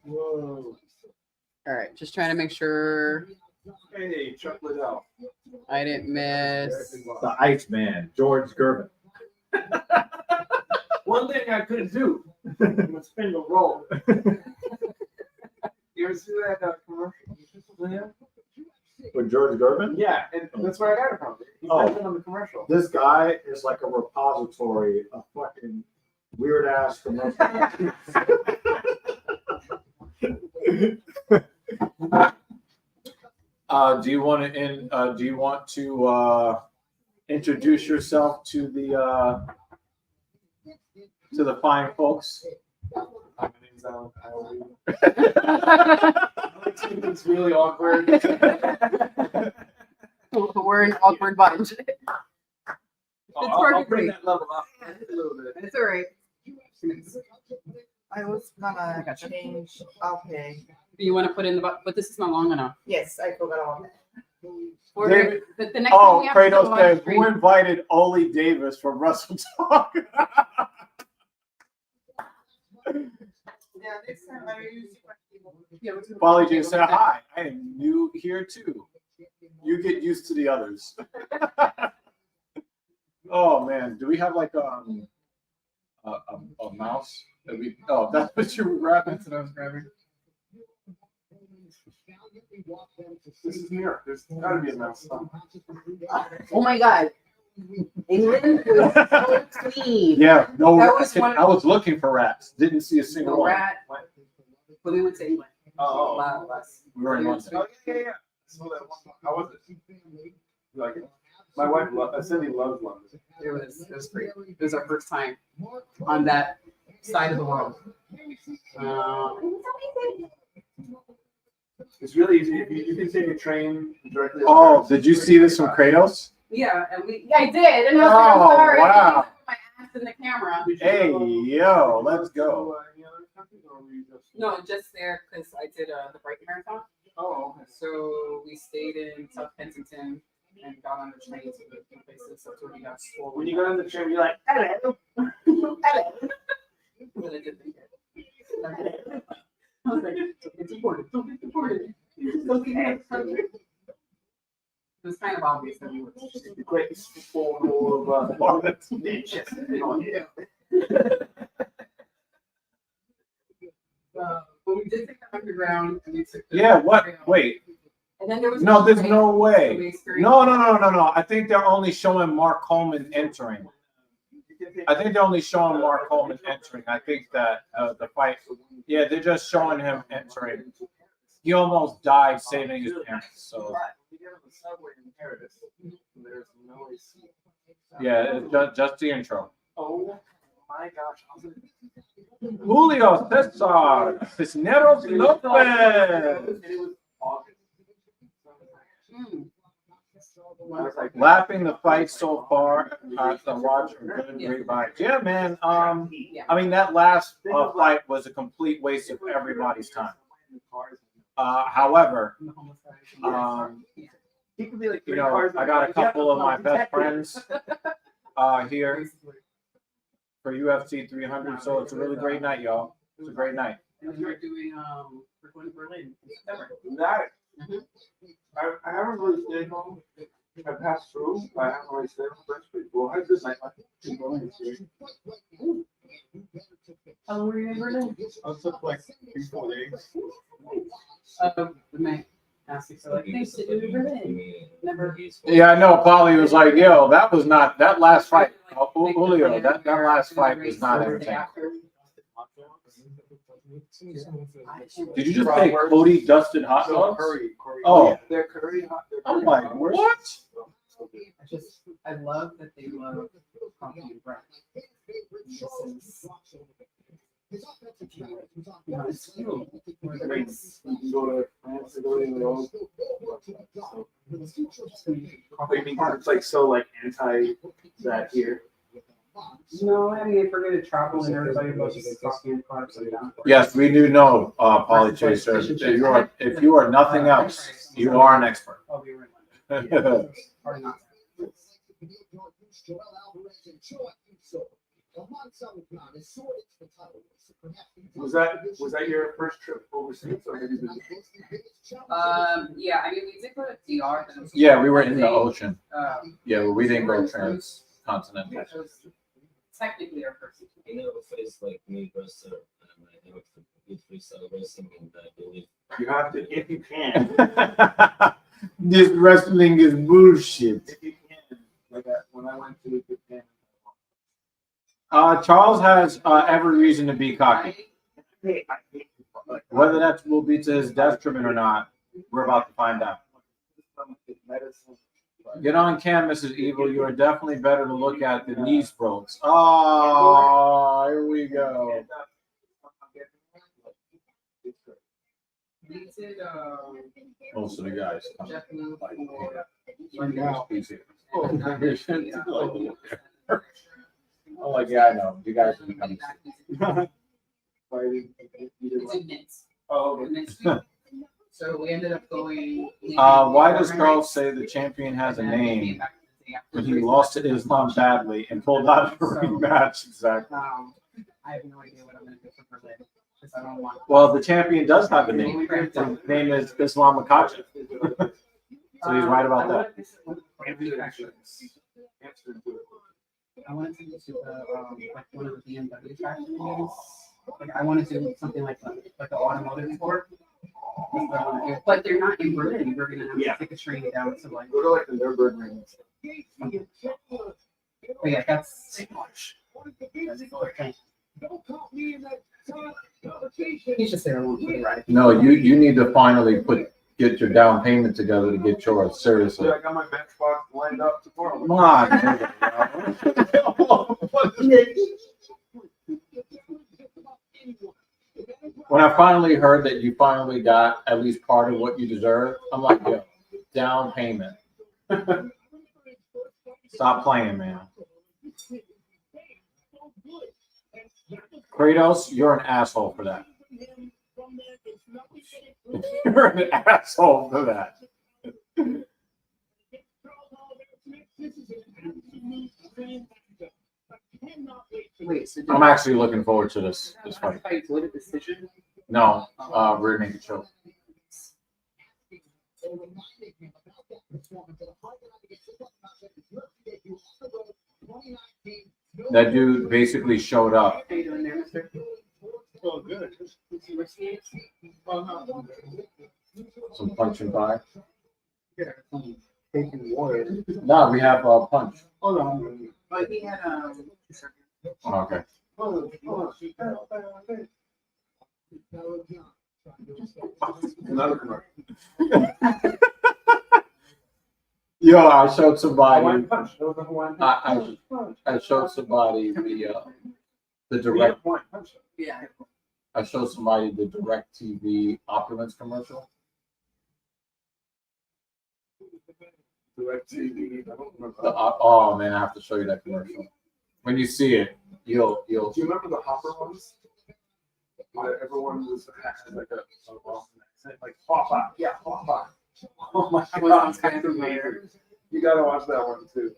Speaker 5: Whoa.
Speaker 2: All right, just trying to make sure
Speaker 5: Hey, Chuck Liddell.
Speaker 2: I didn't miss.
Speaker 8: The Iceman, George Gervin.
Speaker 5: One thing I couldn't do was spin the roll. You ever see that commercial?
Speaker 8: With George Gervin?
Speaker 5: Yeah, and that's where I got it from. He
Speaker 8: Oh.
Speaker 5: said it on the commercial.
Speaker 8: This guy is like a repository of fucking weird ass commercials. Do you want to introduce yourself to the fine folks?
Speaker 5: My name's Alan. It's really awkward.
Speaker 2: We're an awkward bunch.
Speaker 5: I'll bring that level up a little bit.
Speaker 2: It's all right.
Speaker 11: I was gonna
Speaker 2: Gotcha.
Speaker 11: change. Okay.
Speaker 2: You want to put in the but this is not long enough.
Speaker 11: Yes, I forgot all that.
Speaker 2: Order the next thing
Speaker 8: Oh,
Speaker 2: we have to go
Speaker 8: Kratos
Speaker 2: on
Speaker 8: said,
Speaker 2: screen.
Speaker 8: who invited Oli Davis from Wrestle Talk?
Speaker 11: Yeah, next time I use
Speaker 8: Polly J said, hi, I am new here too. You get used to the others. Oh man, do we have like a mouse? Oh, that's what you were grabbing.
Speaker 2: That's what I was grabbing.
Speaker 5: This is New York. There's gotta be a mouse.
Speaker 2: Oh my god. England was so clean.
Speaker 8: Yeah, no
Speaker 2: That
Speaker 8: rats.
Speaker 2: was one-
Speaker 8: I was looking for rats. Didn't see a single
Speaker 2: No
Speaker 8: one.
Speaker 2: rat. But we went to England.
Speaker 5: Oh,
Speaker 2: Last.
Speaker 8: We were in London.
Speaker 5: Oh, yeah. So that one, how was it? You like it? My wife, Cindy loves London.
Speaker 2: It was great. It was our first time on that side of the world.
Speaker 5: It's really easy. You can take a train directly.
Speaker 8: Oh, did you see this from Kratos?
Speaker 2: Yeah, and I did, and I was like, I'm
Speaker 8: Oh,
Speaker 2: sorry.
Speaker 8: wow.
Speaker 2: My ass honest in the camera.
Speaker 8: Hey, yo, let's go.
Speaker 2: No, just there because I did the Bright Marathon.
Speaker 10: Oh, okay.
Speaker 2: So we stayed in South Kensington and got on the train to the places. That's where we got swollen.
Speaker 10: When you got on the train, you're like, hello. Hello.
Speaker 2: But I did think it. I was like, don't get deported. Don't get deported. Don't get deported. It was kind of obvious that we were.
Speaker 10: The greatest photo of Manchester.
Speaker 2: But we did take the underground and we took the
Speaker 8: Yeah, what?
Speaker 2: trail.
Speaker 8: Wait.
Speaker 2: And then there was
Speaker 8: No, there's
Speaker 2: train,
Speaker 8: no
Speaker 2: so we
Speaker 8: way.
Speaker 2: experienced-
Speaker 8: No. I think they're only showing Mark Coleman entering. I think they're only showing Mark Coleman entering. I think that the fight, yeah, they're just showing him entering. He almost died saving his parents. So
Speaker 10: You get on the subway in Paris, there's no AC.
Speaker 8: yeah, it's just the intro.
Speaker 10: Oh my gosh.
Speaker 8: Julio Cesar Cisneros Lopez.
Speaker 10: And it was August.
Speaker 2: Mm.
Speaker 10: I was like,
Speaker 8: Laughing the fight so far. The watch from good great vibes. Yeah, man. I mean that last fight was a complete waste of everybody's time. However,
Speaker 10: he could be like
Speaker 8: you know, I got a couple of my best friends here for UFC 300, so it's a really great night, y'all. It's a great night.
Speaker 2: And we were doing we're going to Berlin.
Speaker 10: That
Speaker 2: Mhm.
Speaker 10: I haven't really stayed home. I passed through, but I haven't really stayed home. That's pretty cool. I just like in Berlin.
Speaker 2: How long were you in Berlin?
Speaker 7: I took like 3-4 days.
Speaker 2: We may ask you so like things to do in Berlin. Never useful.
Speaker 8: Yeah, I know. Polly was like, "Yo, that was not that last fight, Julio. That last fight was not entertaining." Did you just say Cody dusted hot dogs?
Speaker 10: Curry.
Speaker 8: Oh.
Speaker 10: They're curry hot.
Speaker 8: I'm like, what?
Speaker 2: I love that they love coffee and bread. This is, you know, it's cool.
Speaker 10: You can go to France, Italy, and those. It's like so like anti that here.
Speaker 2: No, I mean, if we're going to travel and everybody loves coffee and carbs, I'm down for it.
Speaker 8: Yes, we do know, Polly Chaser. If you are nothing else, you are an expert.
Speaker 2: Oh, we were in London. Yeah. Or not.
Speaker 10: Was that your first trip overseas, or have you been?
Speaker 2: Yeah, I mean, we did go to DR. but it was
Speaker 8: Yeah, we were in the ocean. Yeah, but we didn't go
Speaker 2: It
Speaker 8: transcontinental.
Speaker 2: was technically our first.
Speaker 9: I never faced like me versus I never did freestyle wrestling, and I believe
Speaker 10: You have to, if you can.
Speaker 8: This wrestling is bullshit.
Speaker 10: If you can, like when I went to Japan.
Speaker 8: Charles has every reason to be cocky.
Speaker 10: I hate
Speaker 8: Whether that will be to his detriment or not, we're about to find out.
Speaker 10: medicine.
Speaker 8: Get on cam, Mrs. Evil. You are definitely better to look at than these folks. Oh, here we go.
Speaker 2: We did
Speaker 8: Most of the guys.
Speaker 2: Jeff Blue for
Speaker 8: Oh, like, yeah, I know. You guys can come.
Speaker 2: we did Knits.
Speaker 10: Oh,
Speaker 2: The Knits too. So we ended up going.
Speaker 8: Why does Charles say the champion has a name when he lost to Islam badly and pulled out a rematch? Exactly.
Speaker 2: I have no idea what I'm going to do for Berlin because I don't want.
Speaker 8: Well, the champion does have a name. His name is Islam Makachev. So he's right about that.
Speaker 2: I wanted to go to like one of the BMW tracks. Like I want to do something like an automotive sport. That's what I want to do. But they're not in Berlin. We're gonna have to take a train down to like.
Speaker 10: Go to like the Nürburgring.
Speaker 2: But yeah, that's too much. Okay. He's just there. I won't put it right.
Speaker 8: No, you need to finally get your down payment together to get yours. Seriously.
Speaker 10: I got my Matchbox lined up tomorrow.
Speaker 8: Come on. When I finally heard that you finally got at least part of what you deserve, I'm like, yo, down payment. Stop playing, man. Kratos, you're an asshole for that. You're an asshole for that.
Speaker 2: Wait, so
Speaker 8: I'm actually looking forward to this fight.
Speaker 2: fight with a decision?
Speaker 8: No, we're gonna make it show. That dude basically showed up.
Speaker 2: How you doing there, mister?
Speaker 3: Oh, good.
Speaker 8: Some punch and pie.
Speaker 7: Taking water.
Speaker 8: No, we have punch.
Speaker 7: Hold on.
Speaker 2: Oh, he had
Speaker 8: Oh, okay.
Speaker 7: Another commercial.
Speaker 8: Yo, I showed somebody.
Speaker 7: punch. That was a Hawaiian
Speaker 8: I showed somebody the direct.
Speaker 7: punch.
Speaker 2: yeah.
Speaker 8: I showed somebody the Direct TV opulence commercial.
Speaker 7: Direct TV. I don't remember.
Speaker 8: Oh man, I have to show you that commercial. When you see it, you'll.
Speaker 7: Do you remember the Hopper ones? Where everyone was had like a like Hopper. Yeah, Hopper. Oh my
Speaker 2: I
Speaker 7: god,
Speaker 2: was kind of familiar.
Speaker 7: you gotta watch that one too.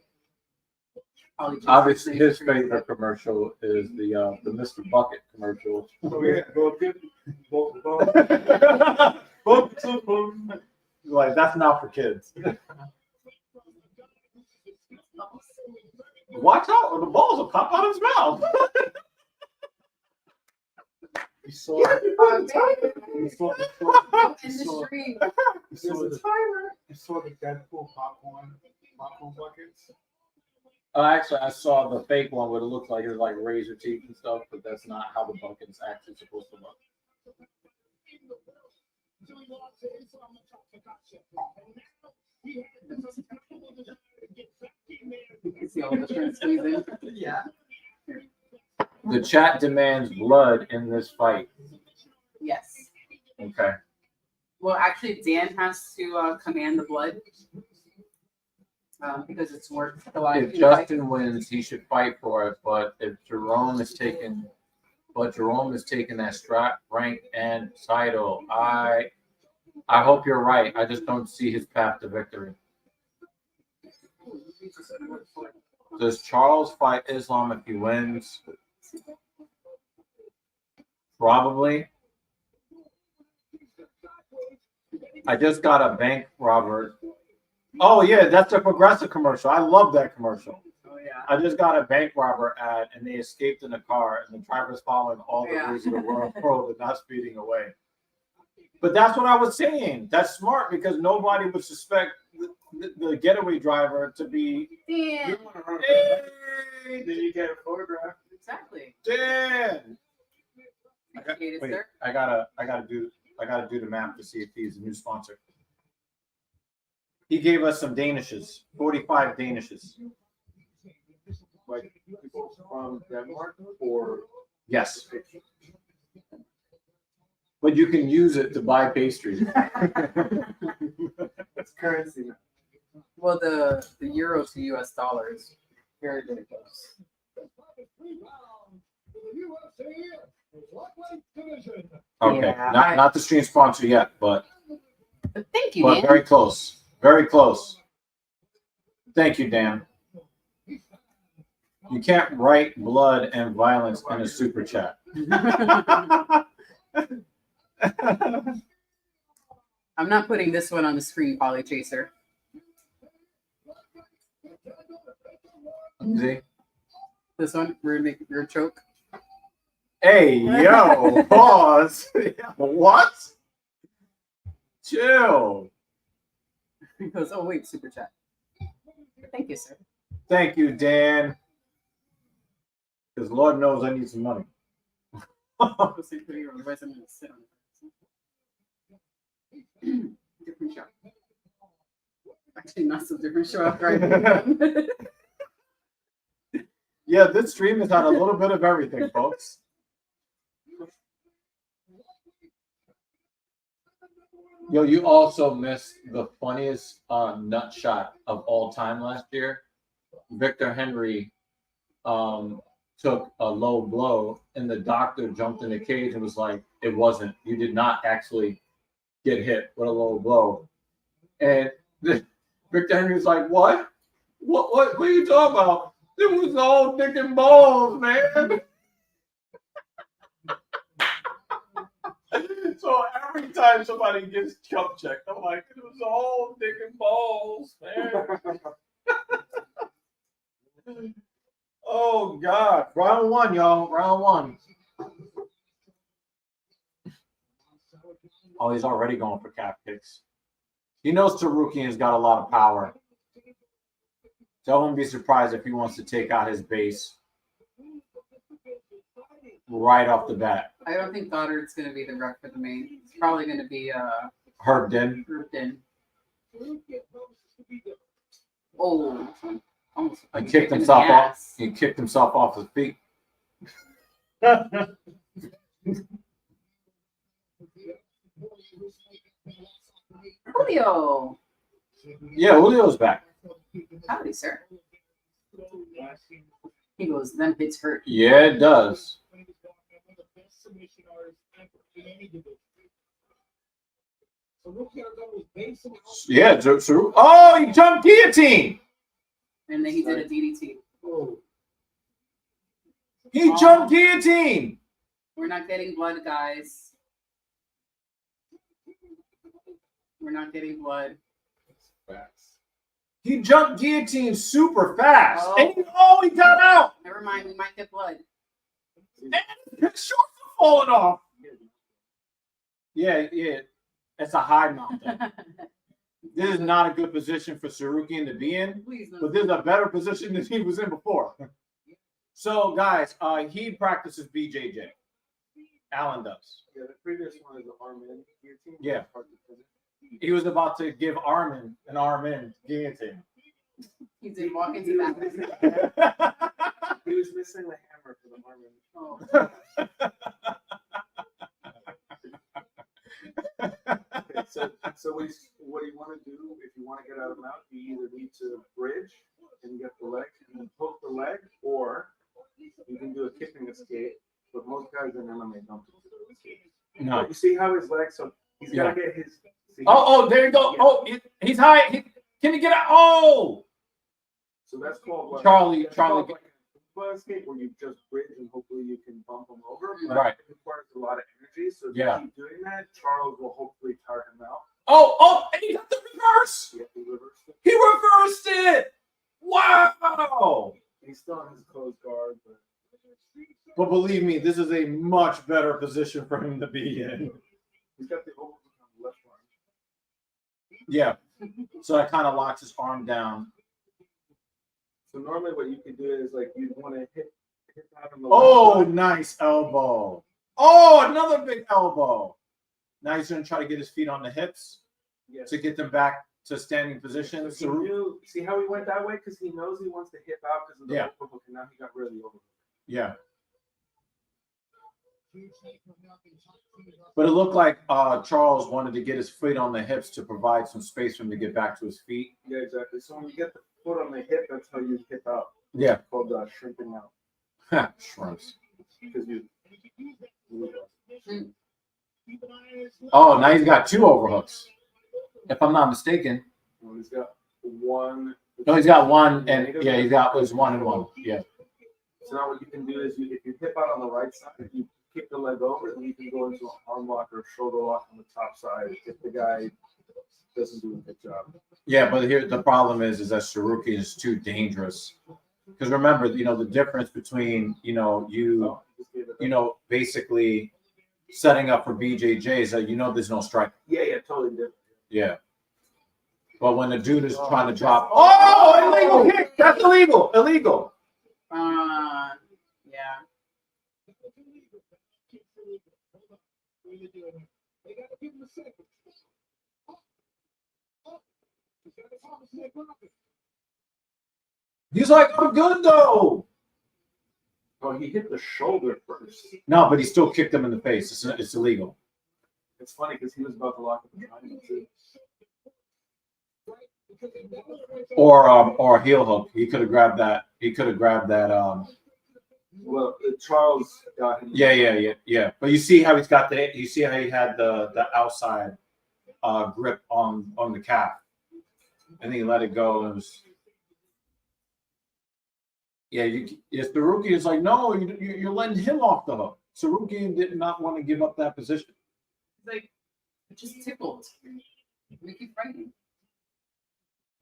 Speaker 8: Obviously, his favorite commercial is the Mr. Bucket commercial.
Speaker 7: Oh yeah,
Speaker 8: Like that's not for kids. Watch out, or the balls will pop out of his mouth.
Speaker 7: You saw
Speaker 2: Yeah,
Speaker 7: you saw
Speaker 2: in the street.
Speaker 7: you saw the Deadpool popcorn buckets.
Speaker 8: Actually, I saw the fake one where it looks like it's like razor teeth and stuff, but that's not how the bucket's actually supposed to look.
Speaker 2: You can see all the shrimp squeezing.
Speaker 11: Yeah.
Speaker 8: The chat demands blood in this fight.
Speaker 2: Yes.
Speaker 8: Okay.
Speaker 2: Well, actually, Dan has to command the blood because it's worth the life.
Speaker 8: If Justin wins, he should fight for it. But if Jerome is taking, that strap, rank, and title, I hope you're right. I just don't see his path to victory. Does Charles fight Islam if he wins? Probably. I just got a bank robber. Oh yeah, that's a Progressive commercial. I love that commercial.
Speaker 2: Oh yeah.
Speaker 8: I just got a bank robber ad, and they escaped in a car, and the driver's following all the rules of the world and not speeding away. But that's what I was saying. That's smart because nobody would suspect the getaway driver to be.
Speaker 2: Dan.
Speaker 8: Hey,
Speaker 7: Then you get a photograph.
Speaker 2: Exactly.
Speaker 8: Dan.
Speaker 2: Educated,
Speaker 8: Wait,
Speaker 2: sir.
Speaker 8: I gotta do the math to see if he's a new sponsor. He gave us some Danishes, 45 Danishes.
Speaker 7: Like people from Denmark or
Speaker 8: Yes. But you can use it to buy pastries.
Speaker 7: it's currency.
Speaker 2: Well, the euro to US dollar is very ridiculous.
Speaker 8: Okay,
Speaker 2: Yeah,
Speaker 8: not the stream sponsor yet, but
Speaker 2: thank you, Dan.
Speaker 8: very close. Very close. Thank you, Dan. You can't write blood and violence in a super chat.
Speaker 2: I'm not putting this one on the screen, Polly Chaser.
Speaker 8: See?
Speaker 2: This one, rear choke.
Speaker 8: Hey, yo, pause. What? Chill.
Speaker 2: He goes, oh wait, super chat. Thank you, sir.
Speaker 8: Thank you, Dan. Because Lord knows I need some money.
Speaker 2: Otherwise, I'm gonna sit on it. Different show. Actually, not so different show after I did.
Speaker 8: Yeah, this stream has had a little bit of everything, folks. Yo, you also missed the funniest nut shot of all time last year. Victor Henry took a low blow, and the doctor jumped in the cage and was like, "It wasn't. You did not actually get hit with a low blow." And Victor Henry's like, "What? What are you talking about? It was all dick and balls, man." So every time somebody gets jump checked, I'm like, "It was all dick and balls, man." Oh God! Round one, y'all. Round one. Oh, he's already going for calf kicks. He knows Sarukian's got a lot of power. So I wouldn't be surprised if he wants to take out his base right off the bat.
Speaker 2: I don't think Goddard's going to be the rep for the main. It's probably going to be
Speaker 8: Herb Din.
Speaker 2: Oh, almost.
Speaker 8: He kicked himself off. He kicked himself off his feet.
Speaker 2: Julio.
Speaker 8: Yeah, Julio's back.
Speaker 2: Howdy, sir. He goes, them hits hurt.
Speaker 8: Yeah, it does. Yeah, oh, he jumped guillotine.
Speaker 2: And then he did a DDT.
Speaker 8: He jumped guillotine.
Speaker 2: We're not getting blood, guys. We're not getting blood.
Speaker 8: He jumped guillotine super fast.
Speaker 2: Oh.
Speaker 8: And he got out.
Speaker 2: Never mind, we might get blood.
Speaker 8: And his shorts are falling off. Yeah. It's a high mountain. This is not a good position for Sarukian to be in, but this is a better position than he was in before. So, guys, he practices BJJ. Alan does.
Speaker 5: Yeah, the previous one is the arm in guillotine.
Speaker 8: Yeah. He was about to give Armin an arm in guillotine.
Speaker 2: He did walk into that.
Speaker 5: He was missing the hammer for the arm in.
Speaker 2: Oh.
Speaker 5: Okay, so what you want to do, if you want to get out of the mount, you either need to bridge and get the leg and then poke the leg, or you can do a kicking escape. But most guys in MMA don't do the escape.
Speaker 8: No.
Speaker 5: You see how his leg, so he's got to get his.
Speaker 8: Oh, there you go.
Speaker 5: Yeah.
Speaker 8: Oh, he's high. Can he get out? Oh!
Speaker 5: So that's called what?
Speaker 8: Charlie.
Speaker 5: Like escape, where you just bridge and hopefully you can bump him over. But
Speaker 8: Right.
Speaker 5: It requires a lot of energy. So if
Speaker 8: Yeah.
Speaker 5: you keep doing that, Charles will hopefully tire him out.
Speaker 8: Oh, and he got the reverse.
Speaker 5: Yeah, he reversed it.
Speaker 8: He reversed it. Wow.
Speaker 5: He's still on his closed guard, but
Speaker 8: But believe me, this is a much better position for him to be in.
Speaker 5: he's got the overhook on the left arm.
Speaker 8: Yeah. So that kind of locks his arm down.
Speaker 5: So normally what you could do is like you'd want to hit that on the
Speaker 8: Oh,
Speaker 5: left side.
Speaker 8: nice elbow. Oh, another big elbow. Now he's going to try to get his feet on the hips
Speaker 5: Yes.
Speaker 8: to get them back to standing
Speaker 5: So
Speaker 8: position.
Speaker 5: he knew, see how he went that way? Because he knows he wants to hip out because of the
Speaker 8: Yeah.
Speaker 5: overhook, and now he got rid of the overhook.
Speaker 8: Yeah. But it looked like Charles wanted to get his feet on the hips to provide some space for him to get back to his feet.
Speaker 5: Yeah, exactly. So when you get the foot on the hip, that's how you hip out.
Speaker 8: Yeah.
Speaker 5: It's called shrimping out.
Speaker 8: Shrimps.
Speaker 5: Because you.
Speaker 8: Oh, now he's got two overhooks. If I'm not mistaken.
Speaker 5: Well, he's got one.
Speaker 8: No, he's got one, and yeah, he's got was 1 and 1. Yeah.
Speaker 5: So now what you can do is if you hip out on the right side, you kick the leg over, and you can go into an arm lock or shoulder lock on the top side if the guy doesn't do a good job.
Speaker 8: Yeah, but here the problem is that Saruki is too dangerous. Because remember, the difference between basically setting up for BJJ is that there's no strike.
Speaker 5: Yeah, totally different.
Speaker 8: Yeah. But when the dude is trying to drop, illegal kick! That's illegal! Illegal!
Speaker 2: Yeah.
Speaker 8: He's like, I'm good though.
Speaker 5: Oh, he hit the shoulder first.
Speaker 8: No, but he still kicked him in the face. It's illegal.
Speaker 5: It's funny because he was about to lock him behind him too.
Speaker 8: Or a heel hook. He could have grabbed that. He could have grabbed that
Speaker 5: Well, Charles got him.
Speaker 8: Yeah. But you see how he's got you see how he had the outside grip on the calf, and then he let it go. And it was, Sarukian is like, no, you're letting him off the hook. Sarukian did not want to give up that position.
Speaker 2: Like, it just tickled. Make you frightened.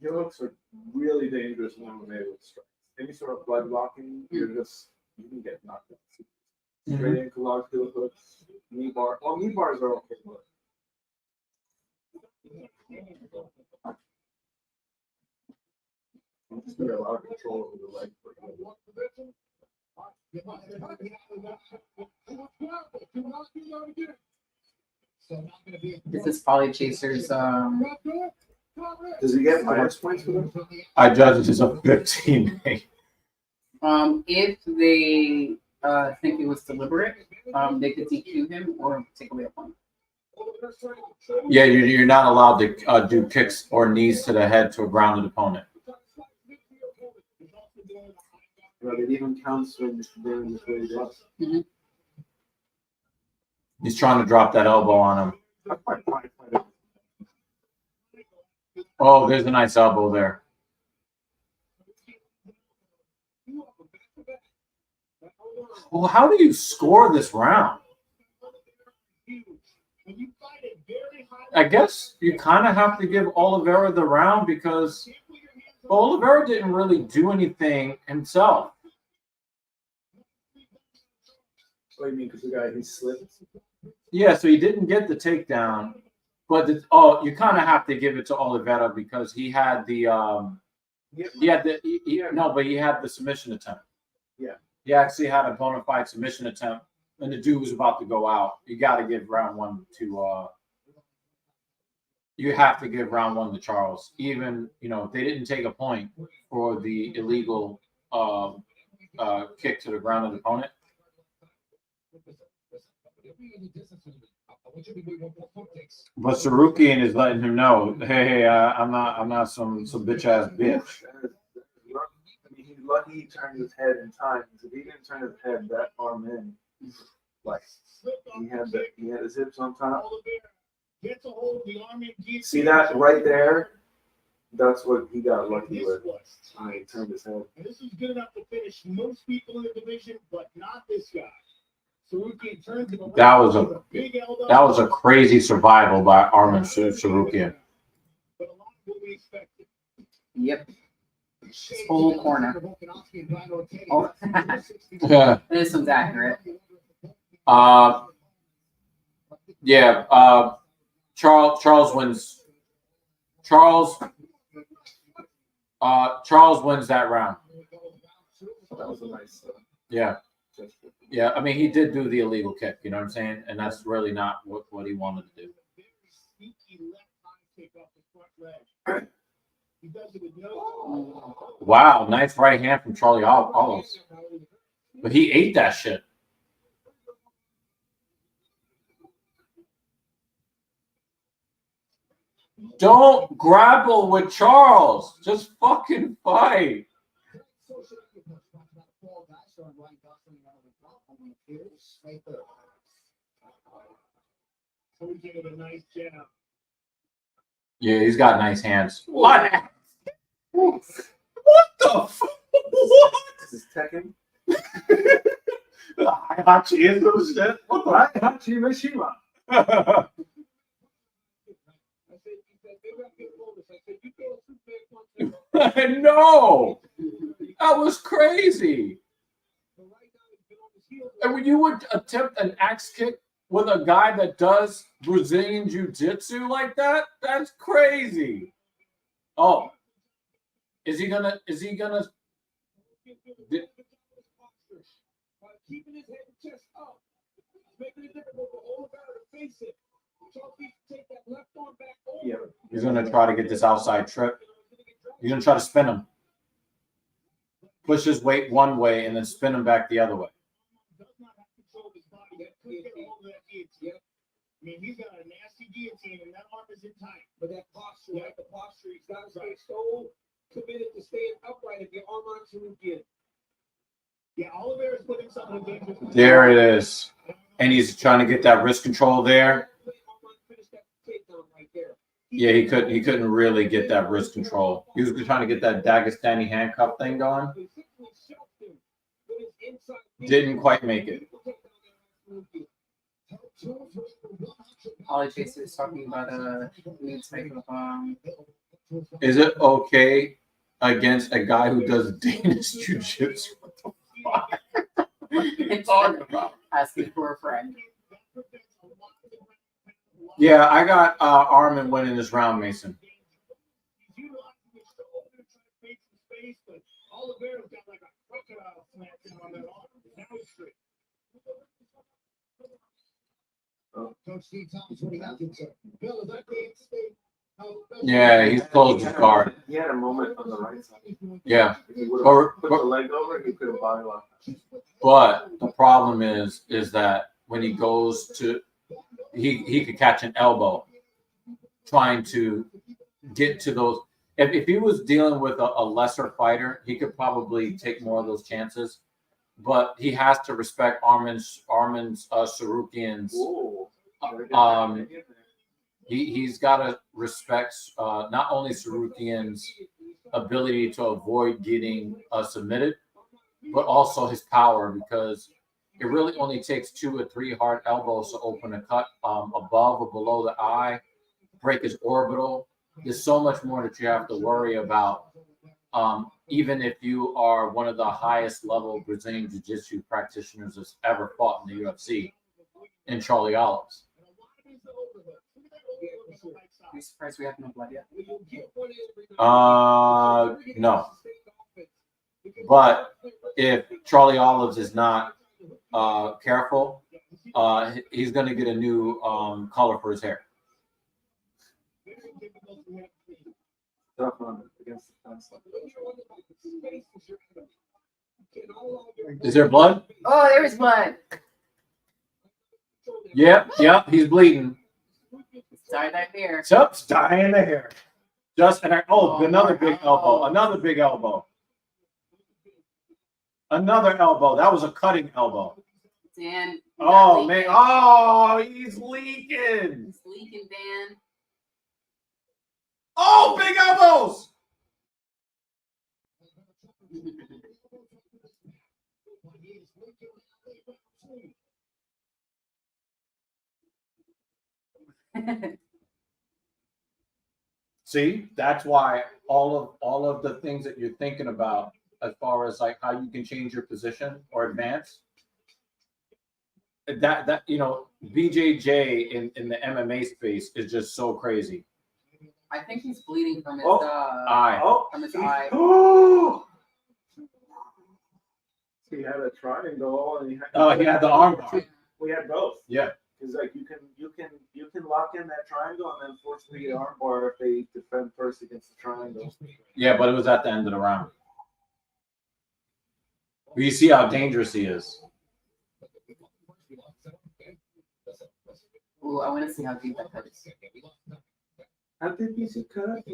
Speaker 5: Heel hooks are really dangerous in MMA with strikes. Any sort of blood blocking, you can get knocked out. Straight ankle locks, heel hooks, knee bar. Well, knee bars are okay, but I'm just gonna allow control over the leg for
Speaker 2: This is Polly Chaser's.
Speaker 5: Does he get minus points for them?
Speaker 8: I judge it as a 15.
Speaker 2: If they think it was deliberate, they could DQ him or take away a point.
Speaker 8: Yeah, you're not allowed to do kicks or knees to the head to a grounded opponent.
Speaker 5: But it even counts when they're in the 30 days.
Speaker 2: Mm-hmm.
Speaker 8: He's trying to drop that elbow on him. Oh, there's a nice elbow there. Well, how do you score this round? I guess you kind of have to give Oliveira the round because Oliveira didn't really do anything himself.
Speaker 5: What do you mean? Because the guy he slipped?
Speaker 8: Yeah, so he didn't get the takedown, but you kind of have to give it to Oliveira because he had the he had the submission attempt.
Speaker 5: Yeah.
Speaker 8: He actually had a bona fide submission attempt, and the dude was about to go out. You got to give round one to. You have to give round one to Charles. Even if they didn't take a point for the illegal kick to the ground of the opponent. But Sarukian is letting him know, hey, I'm not some bitch ass bitch.
Speaker 5: I mean, he's lucky he turned his head in time. Because if he didn't turn his head, that arm in, like he had his hips on top. See that right there? That's what he got lucky with. He turned his head.
Speaker 3: And this is good enough to finish most people in the division, but not this guy.
Speaker 8: That was a crazy survival by Armin Sarukian.
Speaker 2: Yep. Whole corner. Oh.
Speaker 8: Yeah.
Speaker 2: This one's accurate.
Speaker 8: Charles wins. Charles wins that round.
Speaker 5: That was a nice.
Speaker 8: Yeah. Yeah, I mean, he did do the illegal kick, you know what I'm saying? And that's really not what he wanted to do. Wow, nice right hand from Charlie Olives. But he ate that shit. Don't grapple with Charles. Just fucking fight. Yeah, he's got nice hands. What? What the fuck? What?
Speaker 5: This is Tekken.
Speaker 8: Hachi is those shit. What the
Speaker 5: Hachi Mishima.
Speaker 8: No, that was crazy. And when you would attempt an axe kick with a guy that does Brazilian jiu-jitsu like that, that's crazy. Oh, is he gonna?
Speaker 3: Keeping his head and chest up, making it difficult for Oliveira to face it. Take that left arm back over.
Speaker 8: Yeah. He's gonna try to get this outside trip. He's gonna try to spin him. Push his weight one way and then spin him back the other way.
Speaker 3: I mean, he's got a nasty guillotine, and that arm is in tight. But that posture, right? The posture, he's got to stay so committed to staying upright if your arm on Sarukian. Yeah, Oliveira's putting
Speaker 8: There it is. And he's trying to get that wrist control there. Yeah, he couldn't really get that wrist control. He was trying to get that Dagestani handcuff thing going. Didn't quite make it.
Speaker 2: Ollie Chaser is talking about a new type of
Speaker 8: Is it okay against a guy who does Danish jiu-jitsu? What the fuck? What are you talking about?
Speaker 2: asking for a friend.
Speaker 8: Yeah, I got Armin winning this round, Mason. Yeah, he's closed his guard.
Speaker 10: He had a moment on the right side.
Speaker 8: Yeah.
Speaker 10: If he would have put the leg over, he could have body locked.
Speaker 8: But the problem is that when he goes to, he could catch an elbow trying to get to those. If he was dealing with a lesser fighter, he could probably take more of those chances. But he has to respect Armin's Sarukian's. He's got to respect not only Sarukian's ability to avoid getting submitted, but also his power, because it really only takes 2 or 3 hard elbows to open a cut above or below the eye, break his orbital. There's so much more that you have to worry about, even if you are one of the highest level Brazilian Jiu-Jitsu practitioners that's ever fought in the UFC, in Charlie Olives.
Speaker 2: Are you surprised we have no blood yet?
Speaker 8: No. But if Charlie Olives is not careful, he's going to get a new color for his hair. Is there blood?
Speaker 2: Oh, there is blood.
Speaker 8: Yep, he's bleeding.
Speaker 2: Dye that hair.
Speaker 8: It's dyeing the hair. Another big elbow. Another big elbow. Another elbow. That was a cutting elbow.
Speaker 2: Dan.
Speaker 8: Oh, man. Oh, he's leaking.
Speaker 2: He's leaking, Dan.
Speaker 8: Oh, big elbows. See, that's why all of the things that you're thinking about as far as like how you can change your position or advance, that BJJ in the MMA space is just so crazy.
Speaker 2: I think he's bleeding from his
Speaker 8: eye.
Speaker 2: From his eye.
Speaker 10: Oh! He had a triangle and
Speaker 8: He had the arm bar.
Speaker 10: We had both.
Speaker 8: Yeah.
Speaker 10: Because like you can lock in that triangle and then force the arm bar if they defend first against the triangle.
Speaker 8: Yeah, but it was at the end of the round. But you see how dangerous he is.
Speaker 2: Ooh, I want to see how deep that cut is.
Speaker 10: How deep is it cut?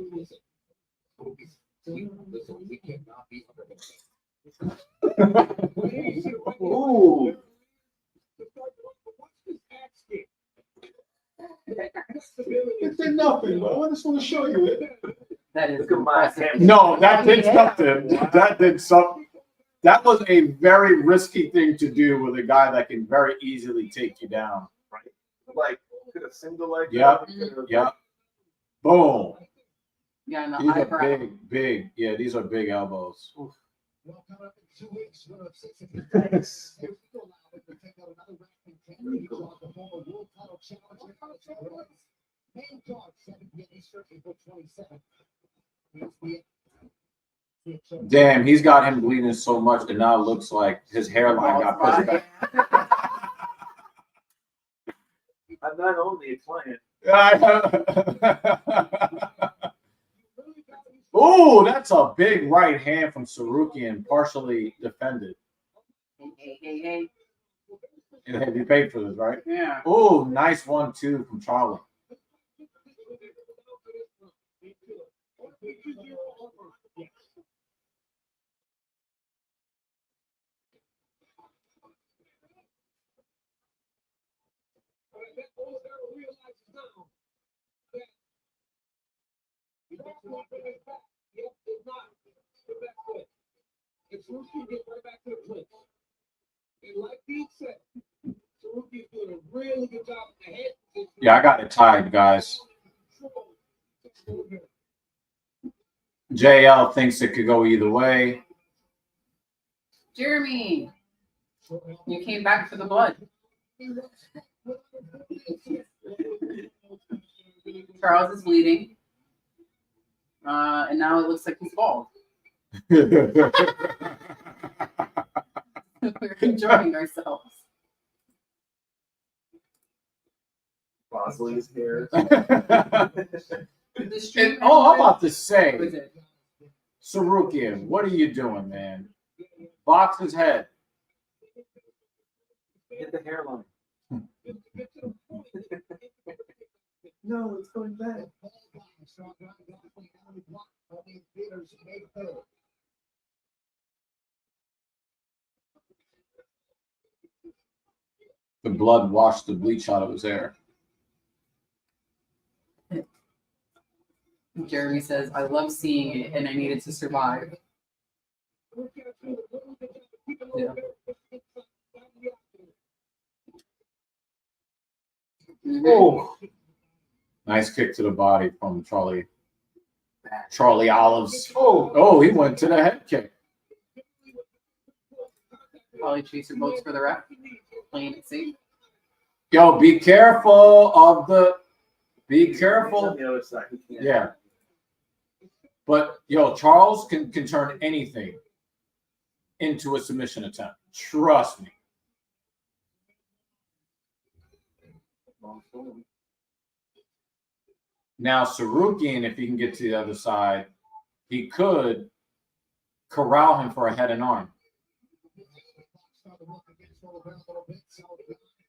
Speaker 10: Ooh.
Speaker 7: It did nothing, but I just want to show you it.
Speaker 2: That is
Speaker 10: impressive.
Speaker 8: No, that did something. That did something. That was a very risky thing to do with a guy that can very easily take you down.
Speaker 10: Right. Like could a single leg.
Speaker 8: Yep. Boom.
Speaker 2: Yeah, no,
Speaker 8: These are big. Yeah, these are big elbows. Oof. Damn, he's got him bleeding so much that now it looks like his hairline got pushed back.
Speaker 10: I'm not only a client.
Speaker 8: Oh, that's a big right hand from Sarukian, partially defended.
Speaker 2: Hey.
Speaker 8: Have you paid for this, right?
Speaker 2: Yeah.
Speaker 8: Oh, nice 1-2 from Charlie.
Speaker 5: If not, put back foot. If Saruki get right back to the clinch. And like Pete said, Saruki is doing a really good job in the head.
Speaker 8: Yeah, I got it tied, guys. JL thinks it could go either way.
Speaker 2: Jeremy, you came back for the blood. Charles is bleeding. And now it looks like he's bald. We're enjoying ourselves.
Speaker 10: Bosley's here.
Speaker 8: And, oh, I'm about to say, Sarukian, what are you doing, man? Box his head.
Speaker 10: Hit the hairline. No, it's going back.
Speaker 8: The blood washed the bleach out of his hair.
Speaker 2: Jeremy says, I love seeing it and I needed to survive. Yeah.
Speaker 8: Oh, nice kick to the body from Charlie Olives. Oh, he went to the head kick.
Speaker 2: Probably chaser votes for the ref. Playing it safe.
Speaker 8: Yo, be careful of the. Be careful.
Speaker 10: On the other side.
Speaker 8: Yeah. But yo, Charles can turn anything into a submission attempt. Trust me. Now, Sarukian, if he can get to the other side, he could corral him for a head and arm.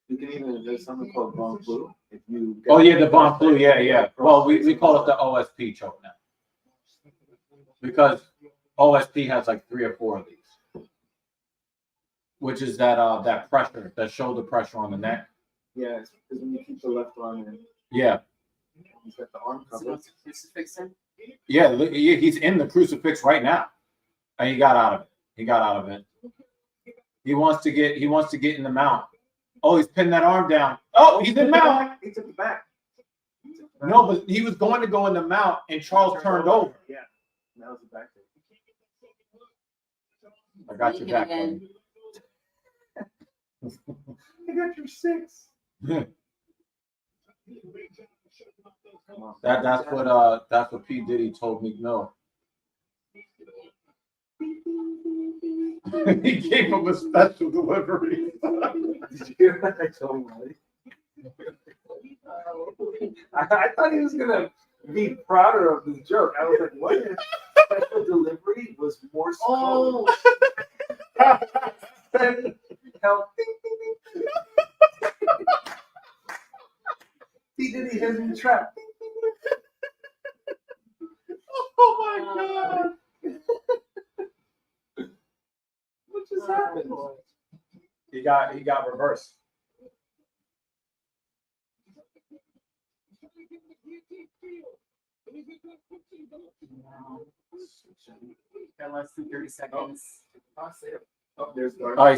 Speaker 10: You can even, there's something called Bon Flu. If you
Speaker 8: Oh, yeah, the Bon Flu. Yeah. Well, we call it the OSP choke now. Because OSP has like 3 or 4 of these. Which is that pressure, that shoulder pressure on the neck.
Speaker 10: Yeah, it's because when you keep the left arm in,
Speaker 8: Yeah.
Speaker 10: he's got the arm covered.
Speaker 2: Crucifix him?
Speaker 8: Yeah, he's in the crucifix right now. And he got out of it. He wants to get in the mount. Oh, he's pinning that arm down. Oh, he's in mount.
Speaker 10: He took it back.
Speaker 8: No, but he was going to go in the mount and Charles turned over.
Speaker 10: Yeah. That was the back.
Speaker 8: I got your back, buddy.
Speaker 10: I got your 6.
Speaker 8: That's what P. Diddy told me no. He gave him a special delivery.
Speaker 10: Did you hear what I told him? I thought he was gonna be prouder of the joke. I was like, what if special delivery was more slow? Help. He did it in the trap.
Speaker 8: Oh my god.
Speaker 10: What just happened?
Speaker 8: He got reversed.
Speaker 2: Got less than 30 seconds.
Speaker 10: Oh, there's Dark.
Speaker 8: Oh, he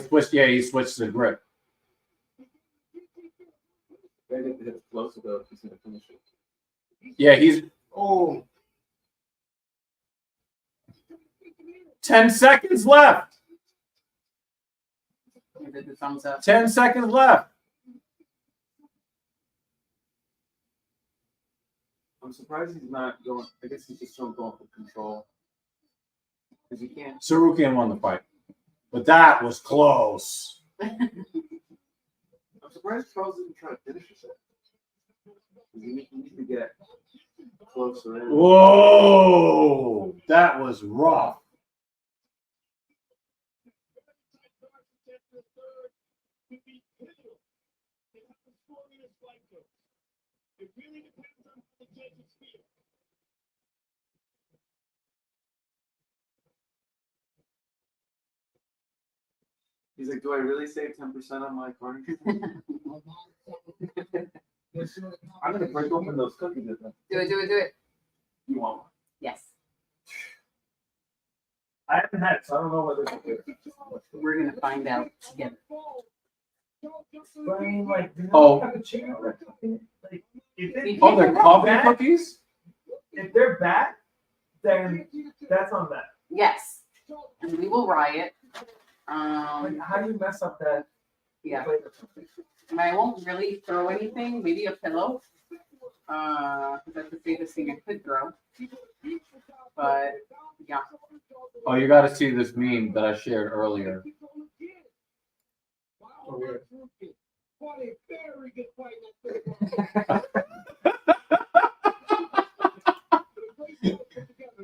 Speaker 8: switched the grip.
Speaker 10: Gotta get the hips closer though if he's gonna finish it.
Speaker 8: Yeah, he's
Speaker 10: Oh,
Speaker 8: 10 seconds left.
Speaker 2: You did the thumbs up.
Speaker 8: 10 seconds left.
Speaker 10: I'm surprised he's not going. I guess he's just going for control. Because you can't.
Speaker 8: Sarukian won the fight. But that was close.
Speaker 10: I'm surprised Charles didn't try to finish it. You need to get closer in.
Speaker 8: Whoa, that was rough.
Speaker 10: He's like, do I really save 10% on my car? I'm gonna break open those cookies with them.
Speaker 2: Do it.
Speaker 10: You want one?
Speaker 2: Yes.
Speaker 10: I haven't had it, so I don't know whether it's good.
Speaker 2: We're gonna find out together.
Speaker 10: But I mean, like,
Speaker 8: Oh.
Speaker 10: cappuccino or something. Like, if it,
Speaker 8: Oh, they're coffee
Speaker 10: bad,
Speaker 8: cookies?
Speaker 10: if they're bad, then that's on them.
Speaker 2: Yes, and we will riot.
Speaker 10: Like, how do you mess up that?
Speaker 2: Yeah,
Speaker 10: flavor?
Speaker 2: and I won't really throw anything. Maybe a pillow. Because that's the safest thing I could throw. But yeah.
Speaker 8: Oh, you got to see this meme that I shared earlier.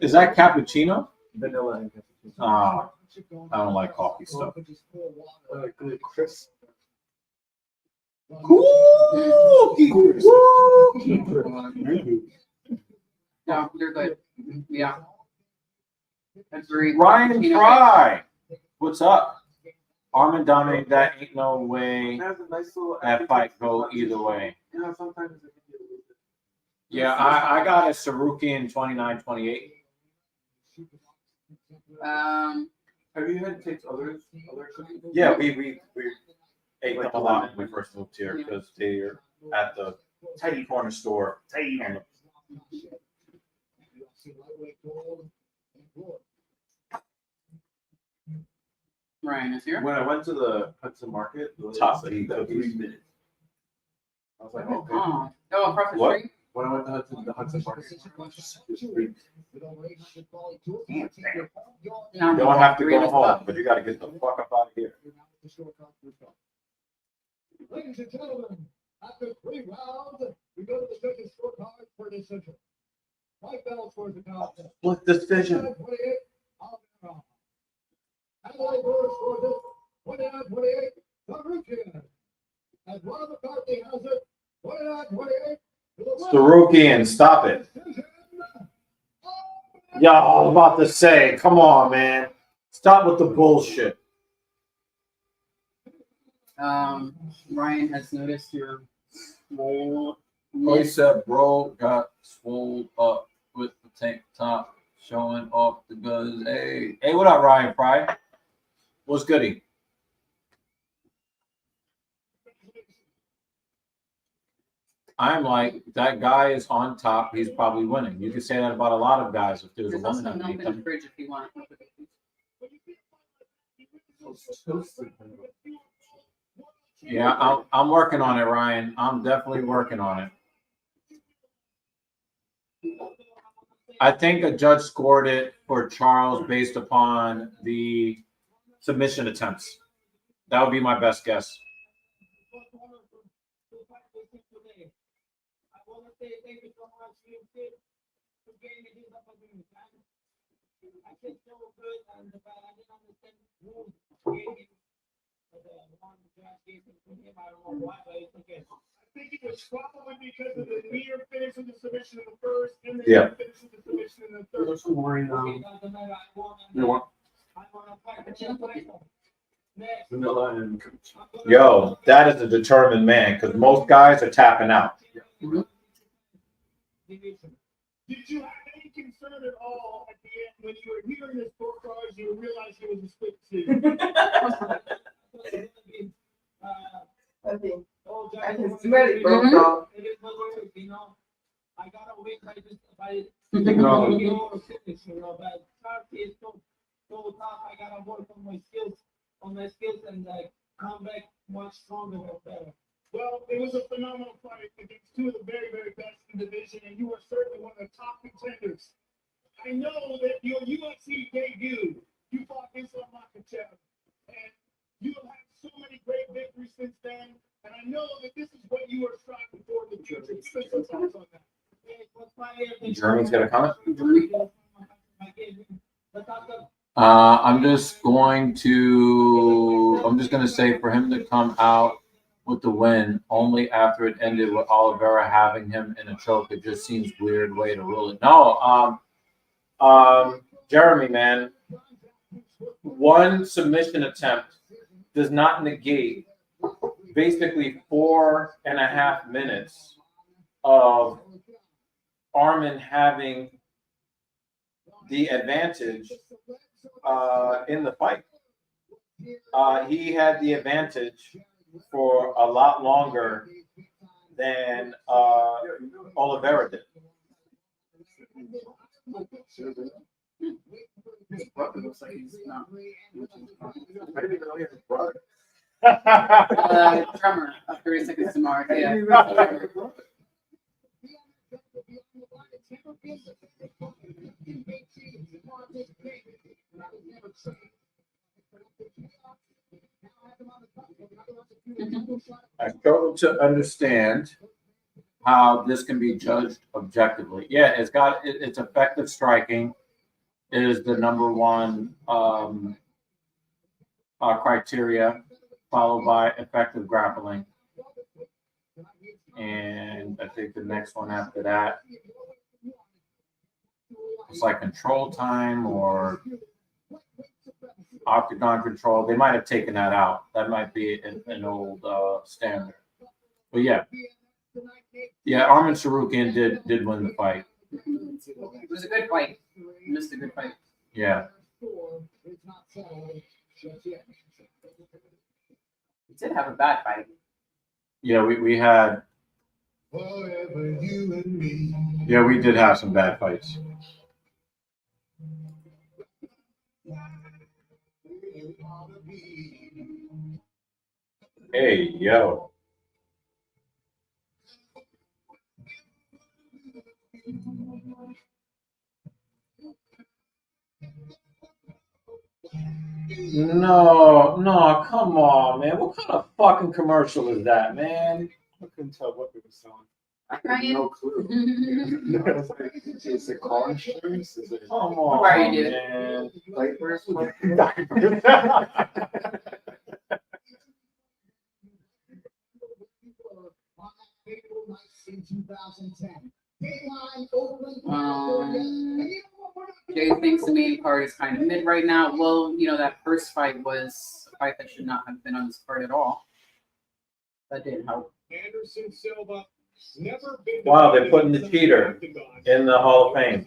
Speaker 8: Is that cappuccino?
Speaker 10: Vanilla and cappuccino.
Speaker 8: Ah, I don't like coffee stuff.
Speaker 10: Good crisp.
Speaker 2: No, you're good. Yeah. Agreed.
Speaker 8: Ryan
Speaker 2: Cappuccino.
Speaker 8: Fry, what's up? Armin dominated that. Ain't no way
Speaker 10: It has a nice little.
Speaker 8: that fight go either way.
Speaker 10: You know, sometimes it can be a little bit.
Speaker 8: Yeah, I got a Sarukian 29-28.
Speaker 10: Have you had to take other cookies?
Speaker 8: Yeah, we ate them a lot when we first moved here because they're at the tiny corner store. On the-
Speaker 2: Ryan is here.
Speaker 10: When I went to the Hudson Market, the
Speaker 8: Top
Speaker 10: city,
Speaker 8: cookies.
Speaker 10: 3 minutes. I was like, okay.
Speaker 2: Oh, across the
Speaker 8: What?
Speaker 2: street.
Speaker 10: When I went to the Hudson Market, it was 3
Speaker 2: No,
Speaker 8: You don't have to
Speaker 2: three
Speaker 8: go
Speaker 2: was
Speaker 8: home,
Speaker 2: up.
Speaker 8: but you got to get the fuck up out of here.
Speaker 3: Ladies and gentlemen, after 3 rounds, we go to the judges' scorecard for decision. White belts for the contest.
Speaker 8: Split decision.
Speaker 3: 28, Adelaide Burris for this 29-28, Sarukian. As Ron McCarthy has it, 29-28.
Speaker 8: Sarukian, stop it. Yeah, I was about to say, come on, man. Stop with the bullshit.
Speaker 2: Ryan has noticed your swole.
Speaker 8: Bicep bro got swole up with the tank top showing off the guns. Hey, what up, Ryan Fry? What's goody? I'm like, that guy is on top. He's probably winning. You can say that about a lot of guys. If there's a
Speaker 2: There's
Speaker 8: woman
Speaker 2: also milk
Speaker 8: underneath
Speaker 2: in the
Speaker 8: them.
Speaker 2: fridge if you want.
Speaker 8: Yeah, I'm working on it, Ryan. I'm definitely working on it. I think a judge scored it for Charles based upon the submission attempts. That would be my best guess.
Speaker 3: I think it was probably because of the near finish of the submission in the first, and then
Speaker 8: Yeah.
Speaker 3: the finish of the submission in the third.
Speaker 8: You want
Speaker 10: vanilla and
Speaker 8: Yo, that is a determined man because most guys are tapping out.
Speaker 3: Did you have any concern at all at the end when you were hearing the scorecards, you realized it was a split decision?
Speaker 11: I can smell it, bro.
Speaker 5: I gotta wait by this but Turkey is so tough. I gotta work on my skills and come back much stronger and better.
Speaker 3: Well, it was a phenomenal fight against two of the very, very best in the division, and you were certainly one of the top contenders. I know that your UFC debut, you fought Islam Makhachev, and you have had so many great victories since then, and I know that this is what you are striving for in the future. Give us some thoughts on that.
Speaker 8: German's got a comment? I'm just going to say for him to come out with the win only after it ended with Oliveira having him in a choke. It just seems weird way to rule it. No, Jeremy, man, one submission attempt does not negate basically 4.5 minutes of Armin having the advantage in the fight. He had the advantage for a lot longer than Oliveira did.
Speaker 2: His brother looks like he's not.
Speaker 1: I didn't even know he had a brother.
Speaker 2: Drummer of 30 Seconds to Mars.
Speaker 1: I didn't
Speaker 2: Yeah.
Speaker 1: even know he had a brother.
Speaker 8: I struggle to understand how this can be judged objectively. Yeah, it's effective striking is the number one criteria, followed by effective grappling. And I think the next one after that, it's like control time or octagon control. They might have taken that out. That might be an old standard. But yeah, Armin Sarukian did win the fight.
Speaker 2: It was a good fight. He missed a good fight.
Speaker 8: Yeah.
Speaker 2: He did have a bad fight.
Speaker 8: Yeah, we had. Yeah, we did have some bad fights. Hey, yo. No, come on, man. What kind of fucking commercial is that, man?
Speaker 7: I couldn't tell what they were selling.
Speaker 1: I had no clue. It's like, is it car insurance? Is it
Speaker 8: Come on,
Speaker 2: Right, dude.
Speaker 8: man.
Speaker 1: diapers?
Speaker 2: Jay thinks the main card is kind of mid right now. Well, that first fight was a fight that should not have been on this card at all. That didn't help.
Speaker 3: Anderson Silva, never been.
Speaker 8: Wow, they're putting the cheater in the Hall of Fame.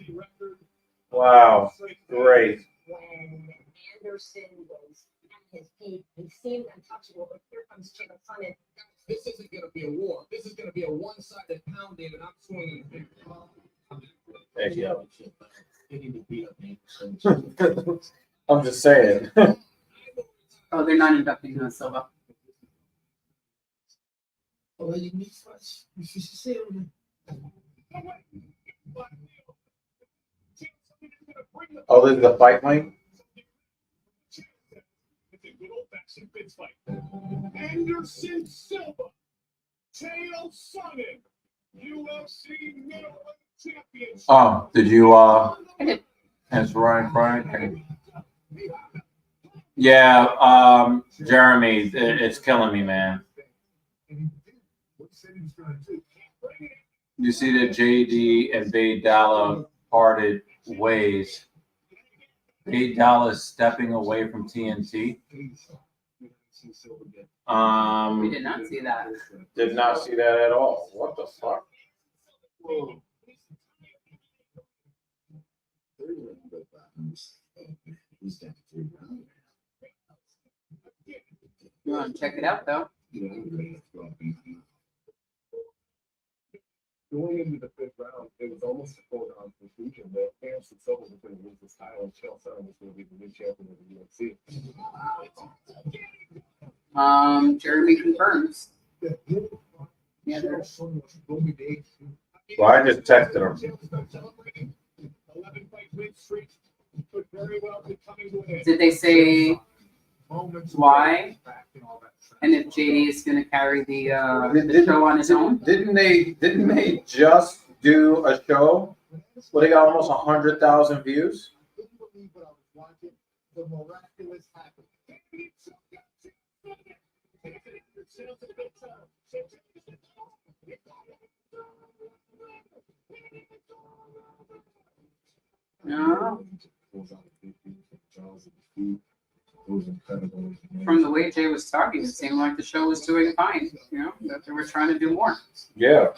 Speaker 8: Wow, great.
Speaker 4: When Anderson was at his peak, he seemed untouchable, but here comes Chael Sonnen.
Speaker 5: This isn't going to be a war. This is going to be a one-sided pounding, and I'm swinging.
Speaker 8: Hey, yo.
Speaker 9: They need to beat up Anderson.
Speaker 8: I'm just saying.
Speaker 2: Oh, they're not inducting Silva.
Speaker 5: Oh, you need us. You should say
Speaker 8: Oh, this is the fight link?
Speaker 3: It's a good old-fashioned fist fight. Anderson Silva, Chael Sonnen, UFC middleweight championship.
Speaker 8: Did you answer Ryan Frank? Yeah, Jeremy, it's killing me, man. You see that JD and Bade Dalla parted ways. Bade Dalla is stepping away from TNT.
Speaker 2: We did not see that.
Speaker 8: Did not see that at all. What the fuck?
Speaker 2: You want to check it out, though?
Speaker 3: Going into the fifth round, it was almost a foregone conclusion that Anderson Silva was going to lose this title and Chael Sonnen was going to be the new champion of the UFC.
Speaker 2: Jeremy confirms. Yeah,
Speaker 8: Well, I just texted him.
Speaker 3: 11-fight win streak could very well be coming to an end.
Speaker 2: Did they say why? And if JD is going to carry the show on his own?
Speaker 8: Didn't they just do a show where they got almost 100,000 views?
Speaker 2: No. From the way Jay was talking, it seemed like the show was doing fine. That they were trying to do more.
Speaker 8: Yeah.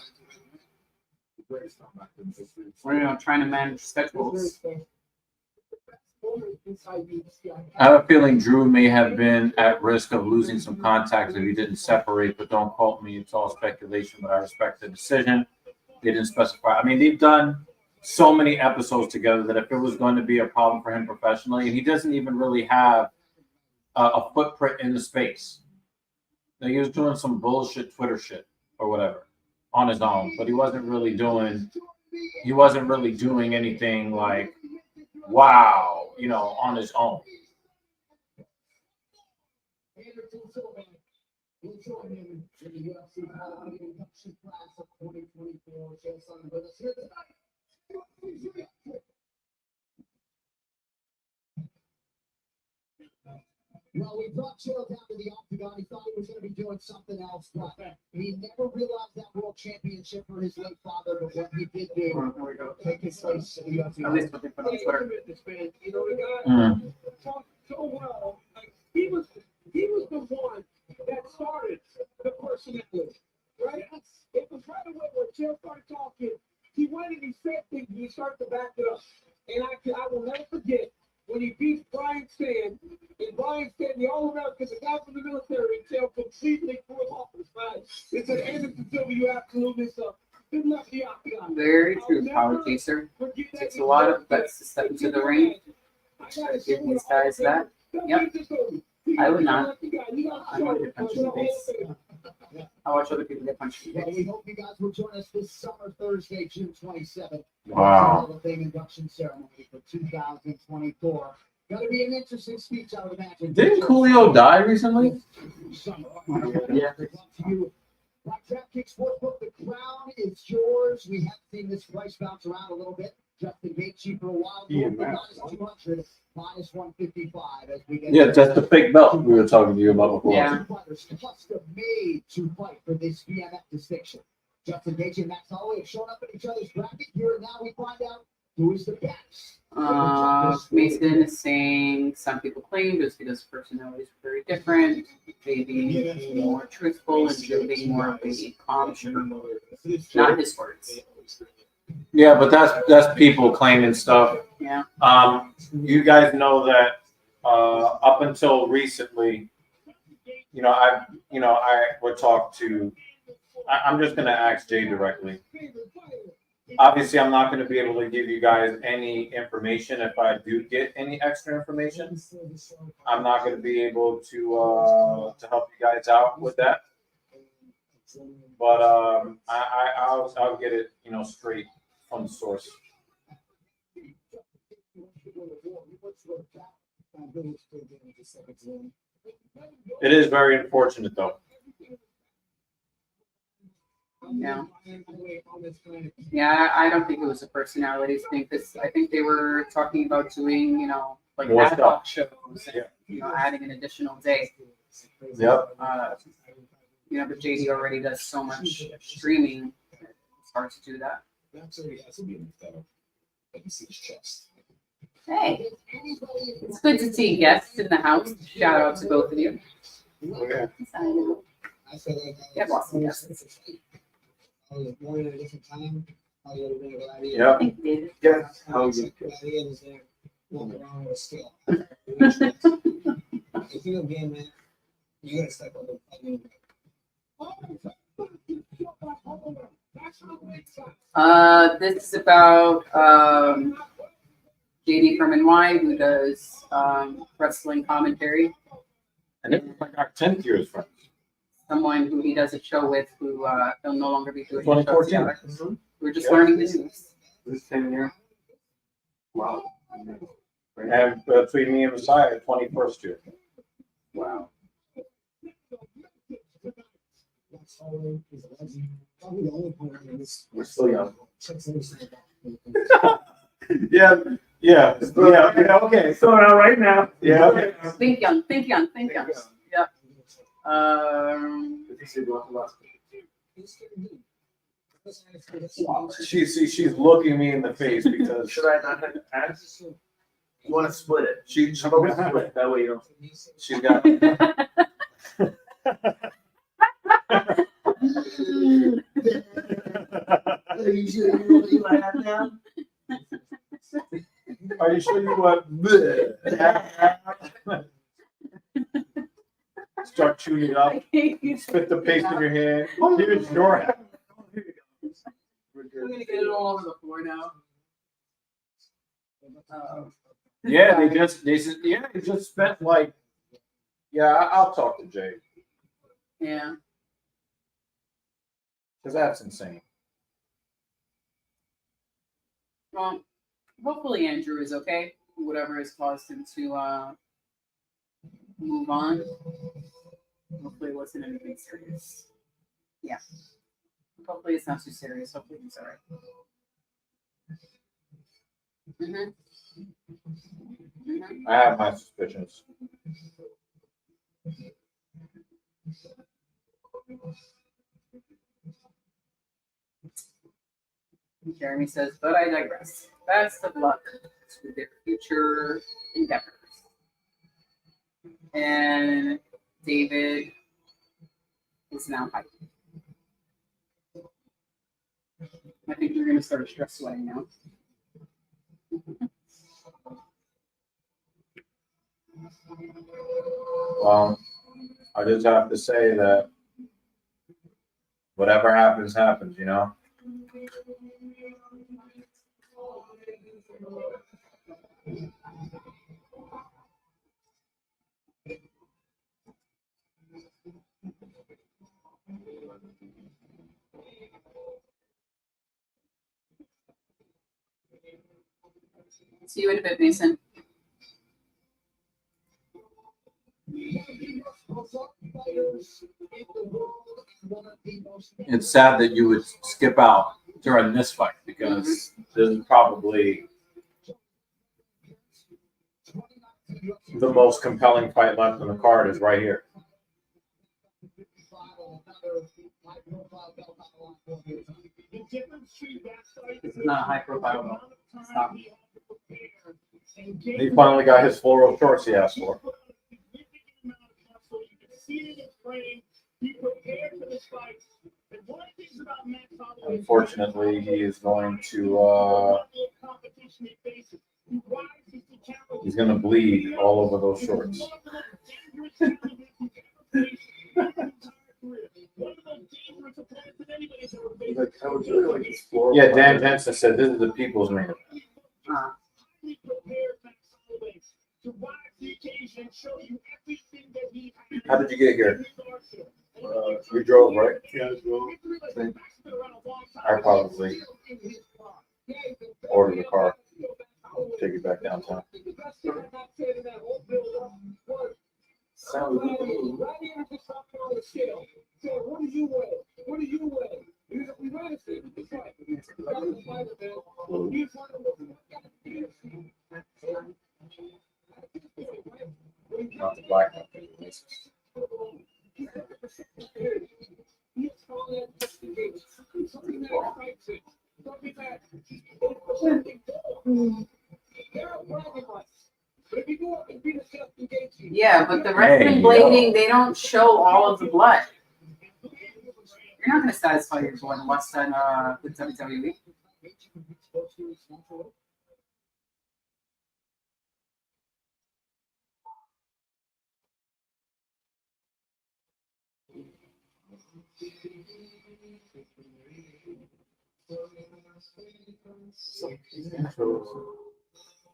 Speaker 2: We're trying to manage schedules.
Speaker 8: I have a feeling Drew may have been at risk of losing some contacts if he didn't separate, but don't quote me. It's all speculation, but I respect the decision. They didn't specify. I mean, they've done so many episodes together that if it was going to be a problem for him professionally, and he doesn't even really have a footprint in the space. Like, he was doing some bullshit Twitter shit or whatever on his own, but he wasn't really doing anything like, wow, on his own.
Speaker 6: Well, we brought Chael down to the octagon. He thought he was going to be doing something else, but he never realized that world championship for his late father. But what he did do, take his place.
Speaker 2: At least what they put on Twitter.
Speaker 5: You know, the guy talked so well. Like, he was the one that started the personality, right? It was right away when Chael started talking. He went and he said things, and he started to back it up. And I will never forget when he beat Brian Stan, and Brian Stan, the All-American, the guy from the military, Chael completely threw him off his back. It said, Anderson Silva, you absolutely suck. Good luck, the octagon.
Speaker 2: Very true, Power Chaser. Takes a lot of guts to step into the ring. Give these guys that. Yep. I would not. I want to get punched in the face. I watch other people get punched in the
Speaker 6: Well, we
Speaker 2: face.
Speaker 6: hope you guys will join us this summer, Thursday, June 27th.
Speaker 8: Wow.
Speaker 6: The big induction ceremony for 2024. Going to be an interesting speech, I would imagine.
Speaker 8: Didn't Coolio die recently?
Speaker 6: Yeah. DraftKings Sportsbook, the crown is yours. We have seen this price bounce around a little bit. Justin Gaethje for a while. Minus 200, minus 155 as we get.
Speaker 8: Yeah, that's the fake belt we were talking to you about before.
Speaker 2: Yeah.
Speaker 6: Custom made to fight for this BMF distinction. Justin Gaethje and Max Holloway have shown up in each other's bracket. Here and now we find out who is the best.
Speaker 2: Mason is saying some people claim just because personalities are very different, they being more truthful and Joe being more of a calm sugar. Not his words.
Speaker 8: Yeah, but that's people claiming stuff.
Speaker 2: Yeah.
Speaker 8: You guys know that up until recently, I would talk to. I'm just gonna ask Jay directly. Obviously, I'm not going to be able to give you guys any information. If I do get any extra information, I'm not going to be able to help you guys out with that. But I'll get it, straight from the source. It is very unfortunate, though.
Speaker 2: Yeah. Yeah, I don't think it was a personalities thing because I think they were talking about doing, like
Speaker 8: More
Speaker 2: ad hoc shows,
Speaker 8: Yeah.
Speaker 2: and, adding an additional day.
Speaker 8: Yep.
Speaker 2: But JD already does so much streaming, it's hard to do that. Hey, it's good to see guests in the house. Shout out to both of you.
Speaker 8: Okay.
Speaker 2: Yeah, awesome guests.
Speaker 6: Born at a different time.
Speaker 8: Yeah.
Speaker 2: Thank you, David.
Speaker 8: Yes. How you?
Speaker 6: Walking around with a scale. If you're a game man, you gotta step up and
Speaker 2: This is about JD from NY, who does wrestling commentary.
Speaker 8: And it's like our 10th year's friends.
Speaker 2: Someone who he does a show with, who he'll no longer be doing shows
Speaker 8: 2014.
Speaker 2: together. We're just learning the news.
Speaker 8: This 10 year. Wow. And between me and Messiah, 21st year.
Speaker 2: Wow.
Speaker 8: We're still young. Yeah. Okay. So now, right now. Yeah. Okay.
Speaker 2: Think young. Yeah.
Speaker 8: She's looking me in the face because
Speaker 10: Should I not have ads? You want to split it?
Speaker 8: she
Speaker 10: How about we split it? That way you don't.
Speaker 8: she's got.
Speaker 10: Are you sure you know what you have now?
Speaker 8: Are you sure you want? Start chewing it up. Spit the paste in your hand. Here's your.
Speaker 2: I'm gonna get it all over the floor now.
Speaker 8: Yeah, they just spent like. Yeah, I'll talk to Jay
Speaker 2: Yeah.
Speaker 8: because that's insane.
Speaker 2: Well, hopefully Andrew is okay. Whatever has caused him to move on. Hopefully it wasn't anything serious. Yeah. Hopefully it's not too serious. Hopefully he's alright.
Speaker 8: I have my suspicions.
Speaker 2: Jeremy says, but I digress. Best of luck to their future endeavors. And David is now hiking. I think you're going to start stress sweating now.
Speaker 8: Well, I just have to say that whatever happens, happens, you know?
Speaker 2: See you in a bit, Mason.
Speaker 8: It's sad that you would skip out during this fight because this is probably the most compelling fight left on the card is right here.
Speaker 2: This is not a high profile. Stop.
Speaker 8: He finally got his floral shorts he asked for. Unfortunately, he is going to he's going to bleed all over those shorts. Yeah, Dan Jensen said this is the people's main event. How did you get here? You drove, right?
Speaker 7: Yeah, I drove.
Speaker 8: I probably ordered a car. Take it back downtown. Not the black one.
Speaker 2: Yeah, but the wrestling blading, they don't show all of the blood. You're not going to satisfy your blood less than with WWE.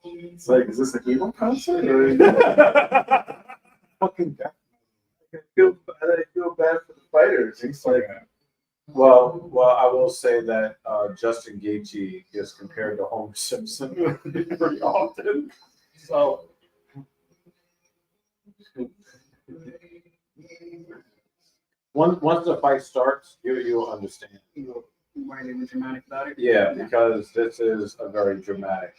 Speaker 7: It's like, is this a Hero concert? Or fucking I feel bad for the fighters. It's like,
Speaker 8: Well, I will say that Justin Gaethje is compared to Homer Simpson pretty often. So once the fight starts, you'll understand.
Speaker 2: Why they were dramatic about it?
Speaker 8: Yeah, because this is a very dramatic.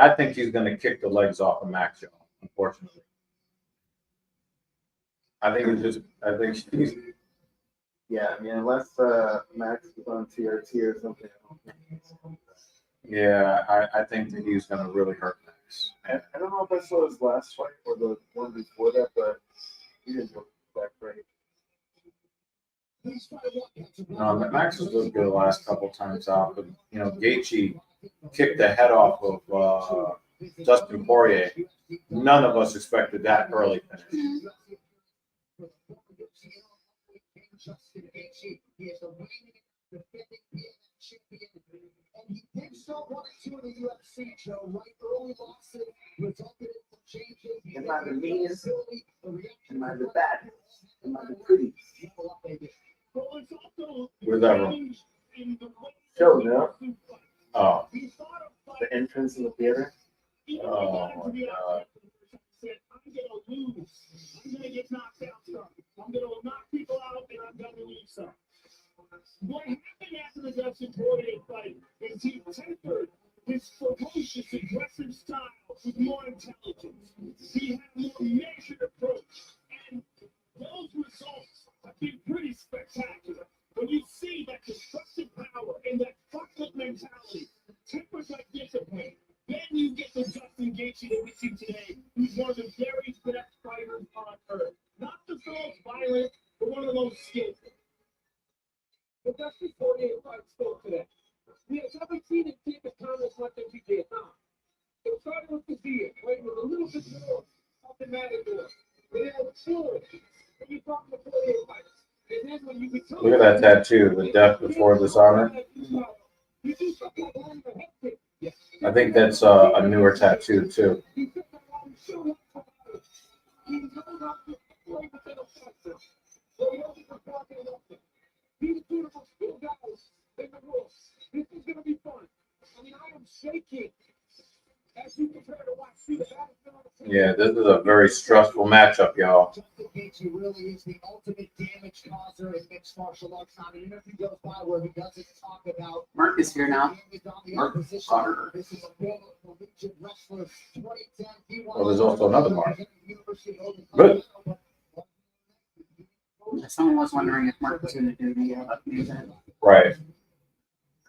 Speaker 8: I think he's going to kick the legs off of Max, unfortunately. I think he's.
Speaker 7: yeah, I mean, unless Max was on TRT or something.
Speaker 8: Yeah, I think that he's going to really hurt Max.
Speaker 7: I don't know if I saw his last fight or the one before that, but he didn't look that great.
Speaker 8: Max was looked good the last couple times out, but Gaethje kicked the head off of Dustin Poirier. None of us expected that early finish.
Speaker 6: And he did so 1-2 in the UFC, Joe. Right, early losses resulted in some changes.
Speaker 10: Am I the meanest? Am I the baddest? Am I the prettiest?
Speaker 8: Where's that from?
Speaker 10: Show, no?
Speaker 8: Oh.
Speaker 10: The entrance in the theater?
Speaker 8: Oh, my God.
Speaker 3: I'm gonna lose. I'm gonna get knocked out some. I'm gonna knock people out and I'm gonna lose some. What happened after the Dustin Poirier fight is he tempered his ferocious, aggressive style with more intelligence. He had a more measured approach, and those results have been pretty spectacular. When you see that destructive power and that fucked up mentality tempered like discipline, then you get the Justin Gaethje that we see today, who's one of the very best fighters on earth. Not the most violent, but one of the most skillful.
Speaker 5: The Dustin Poirier fight spoke to that. We have never seen him take his time as much as he did. It started with the beard, right? With a little bit more of the matador. They had chilled when you talk to Poirier fights. And then when you become...
Speaker 8: Look at that tattoo, the death before dishonor. I think that's a newer tattoo, too.
Speaker 5: These beautiful school guys in the room. This is going to be fun. I mean, I am shaking as you prepare to watch.
Speaker 8: Yeah, this is a very stressful matchup, y'all.
Speaker 6: Justin Gaethje really is the ultimate damage causer in mixed martial arts. Not an interview goes by where he doesn't talk about.
Speaker 2: Mark is here now. Mark Connor.
Speaker 6: This is a former collegiate wrestler, 2010.
Speaker 8: Well, there's also another Mark. Good.
Speaker 2: Someone was wondering if Mark was going to do the main event.
Speaker 8: Right.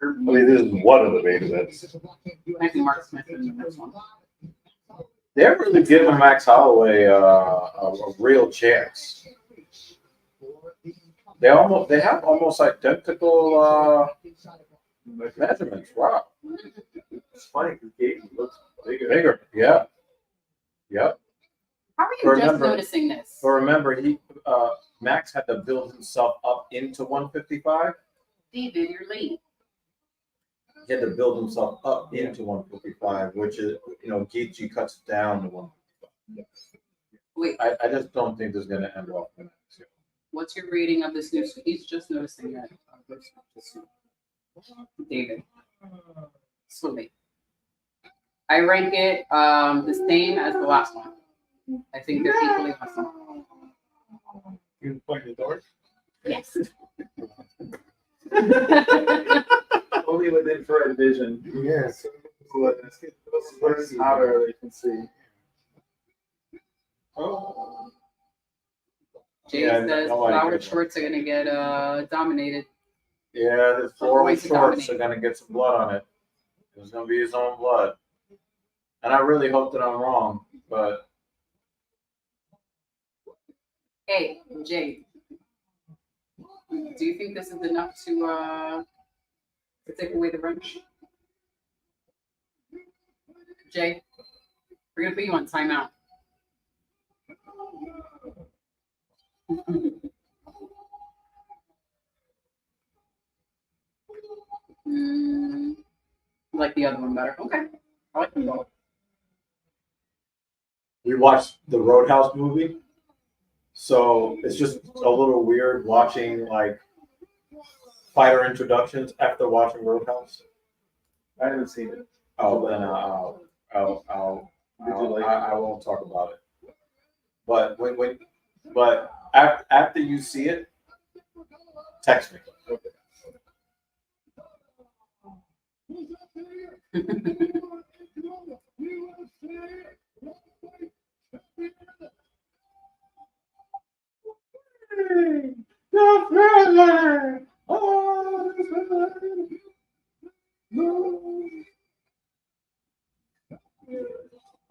Speaker 8: I mean, this is one of the main events.
Speaker 2: Maybe Mark Smith in the next one.
Speaker 8: They're really giving Max Holloway a real chance. They have almost identical measurements. Wow.
Speaker 10: It's funny because Gaethje looks
Speaker 8: Bigger. Yeah. Yep.
Speaker 2: How are you just noticing this?
Speaker 8: But remember, Max had to build himself up into 155.
Speaker 2: David, you're late.
Speaker 8: He had to build himself up into 155, which is, Gaethje cuts it down to 155.
Speaker 2: Wait,
Speaker 8: I just don't think this is going to end well for Max.
Speaker 2: what's your rating of this new? He's just noticing that. David, slowly. I rank it the same as the last one. I think they're equally awesome.
Speaker 7: You point the door?
Speaker 2: Yes.
Speaker 10: only with infrared vision.
Speaker 7: Yes.
Speaker 10: What's hotter they can see.
Speaker 2: Jay
Speaker 8: Yeah,
Speaker 2: says
Speaker 8: nobody
Speaker 2: flowered
Speaker 8: cares.
Speaker 2: shorts are gonna get dominated.
Speaker 8: Yeah, the floral
Speaker 2: Going to
Speaker 8: shorts
Speaker 2: dominate.
Speaker 8: are going to get some blood on it. There's going to be his own blood. And I really hope that I'm wrong, but
Speaker 2: Hey, Jay, do you think this is enough to take away the wrench? Jay, we're gonna put you on timeout. I like the other one better. Okay, I like them both.
Speaker 8: we watched the Roadhouse movie. So it's just a little weird watching fighter introductions after watching Roadhouse.
Speaker 10: I haven't seen it.
Speaker 8: Oh, then I won't talk about it. But but after you see it, text me.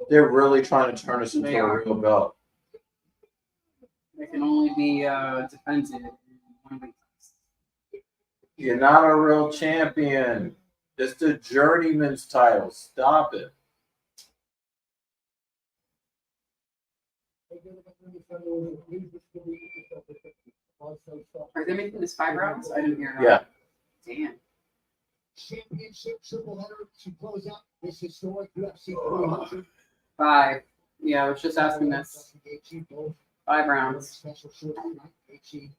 Speaker 8: They're really trying to turn us into a real belt.
Speaker 2: It can only be defensive.
Speaker 8: You're not a real champion. It's the journeyman's title. Stop it.
Speaker 2: Are they making this 5 rounds? I didn't hear that.
Speaker 8: Yeah.
Speaker 2: Damn.
Speaker 6: Championship triple header to close out this historic UFC 300.
Speaker 2: 5. Yeah, I was just asking this. 5 rounds.
Speaker 6: Special short tonight. Gaethje,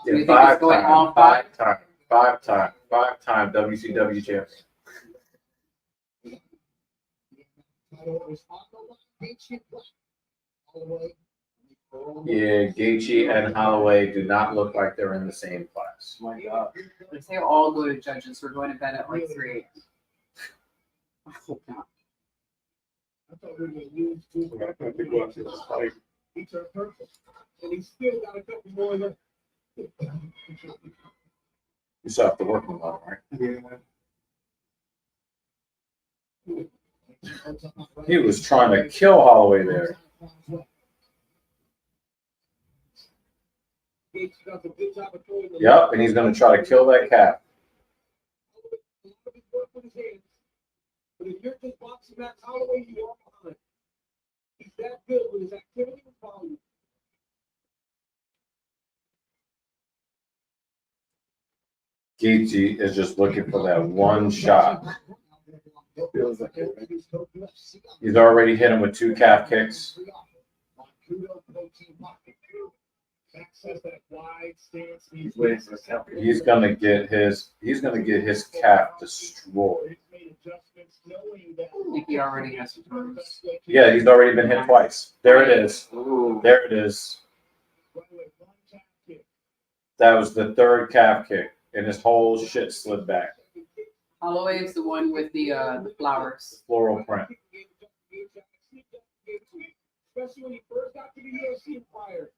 Speaker 2: Do you think it's going all 5?
Speaker 8: Five-time WCW champion.
Speaker 6: title is on the line. Gaethje Black. Holloway.
Speaker 8: Yeah, Gaethje and Holloway do not look like they're in the same class.
Speaker 2: My God. If they all go to judges, we're going to bed at like 3 a.m. I hope not.
Speaker 3: I thought we were going to lose two.
Speaker 7: I think we go after this fight.
Speaker 3: He turned purple. And he still got a couple more left.
Speaker 8: You still have to work on that, right? He was trying to kill Holloway there. Yep, and he's going to try to kill that calf.
Speaker 5: But if you're just boxing Max Holloway, you are behind. He's that good with his activity and volume.
Speaker 8: Gaethje is just looking for that one shot. He's already hit him with 2 calf kicks. He's gonna get his calf destroyed.
Speaker 2: I think he already has to.
Speaker 8: Yeah, he's already been hit twice. There it is. There it is. That was the 3rd calf kick, and his whole shit slid back.
Speaker 2: Holloway is the one with the flowers.
Speaker 8: Floral print.
Speaker 5: Especially when he first got to the UFC prior.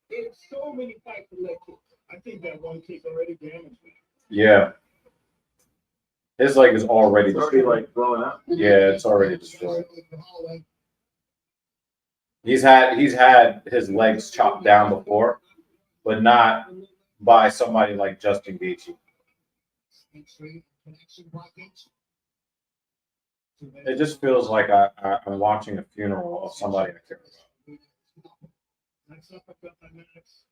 Speaker 5: He had so many fights with leg kicks.
Speaker 3: I think that one kick already damaged me.
Speaker 8: Yeah. His leg is already destroyed.
Speaker 7: like blowing up.
Speaker 8: Yeah, it's already destroyed. He's had his legs chopped down before, but not by somebody like Justin Gaethje. It just feels like I'm watching a funeral of somebody I care about.
Speaker 3: Next up, I've got my next.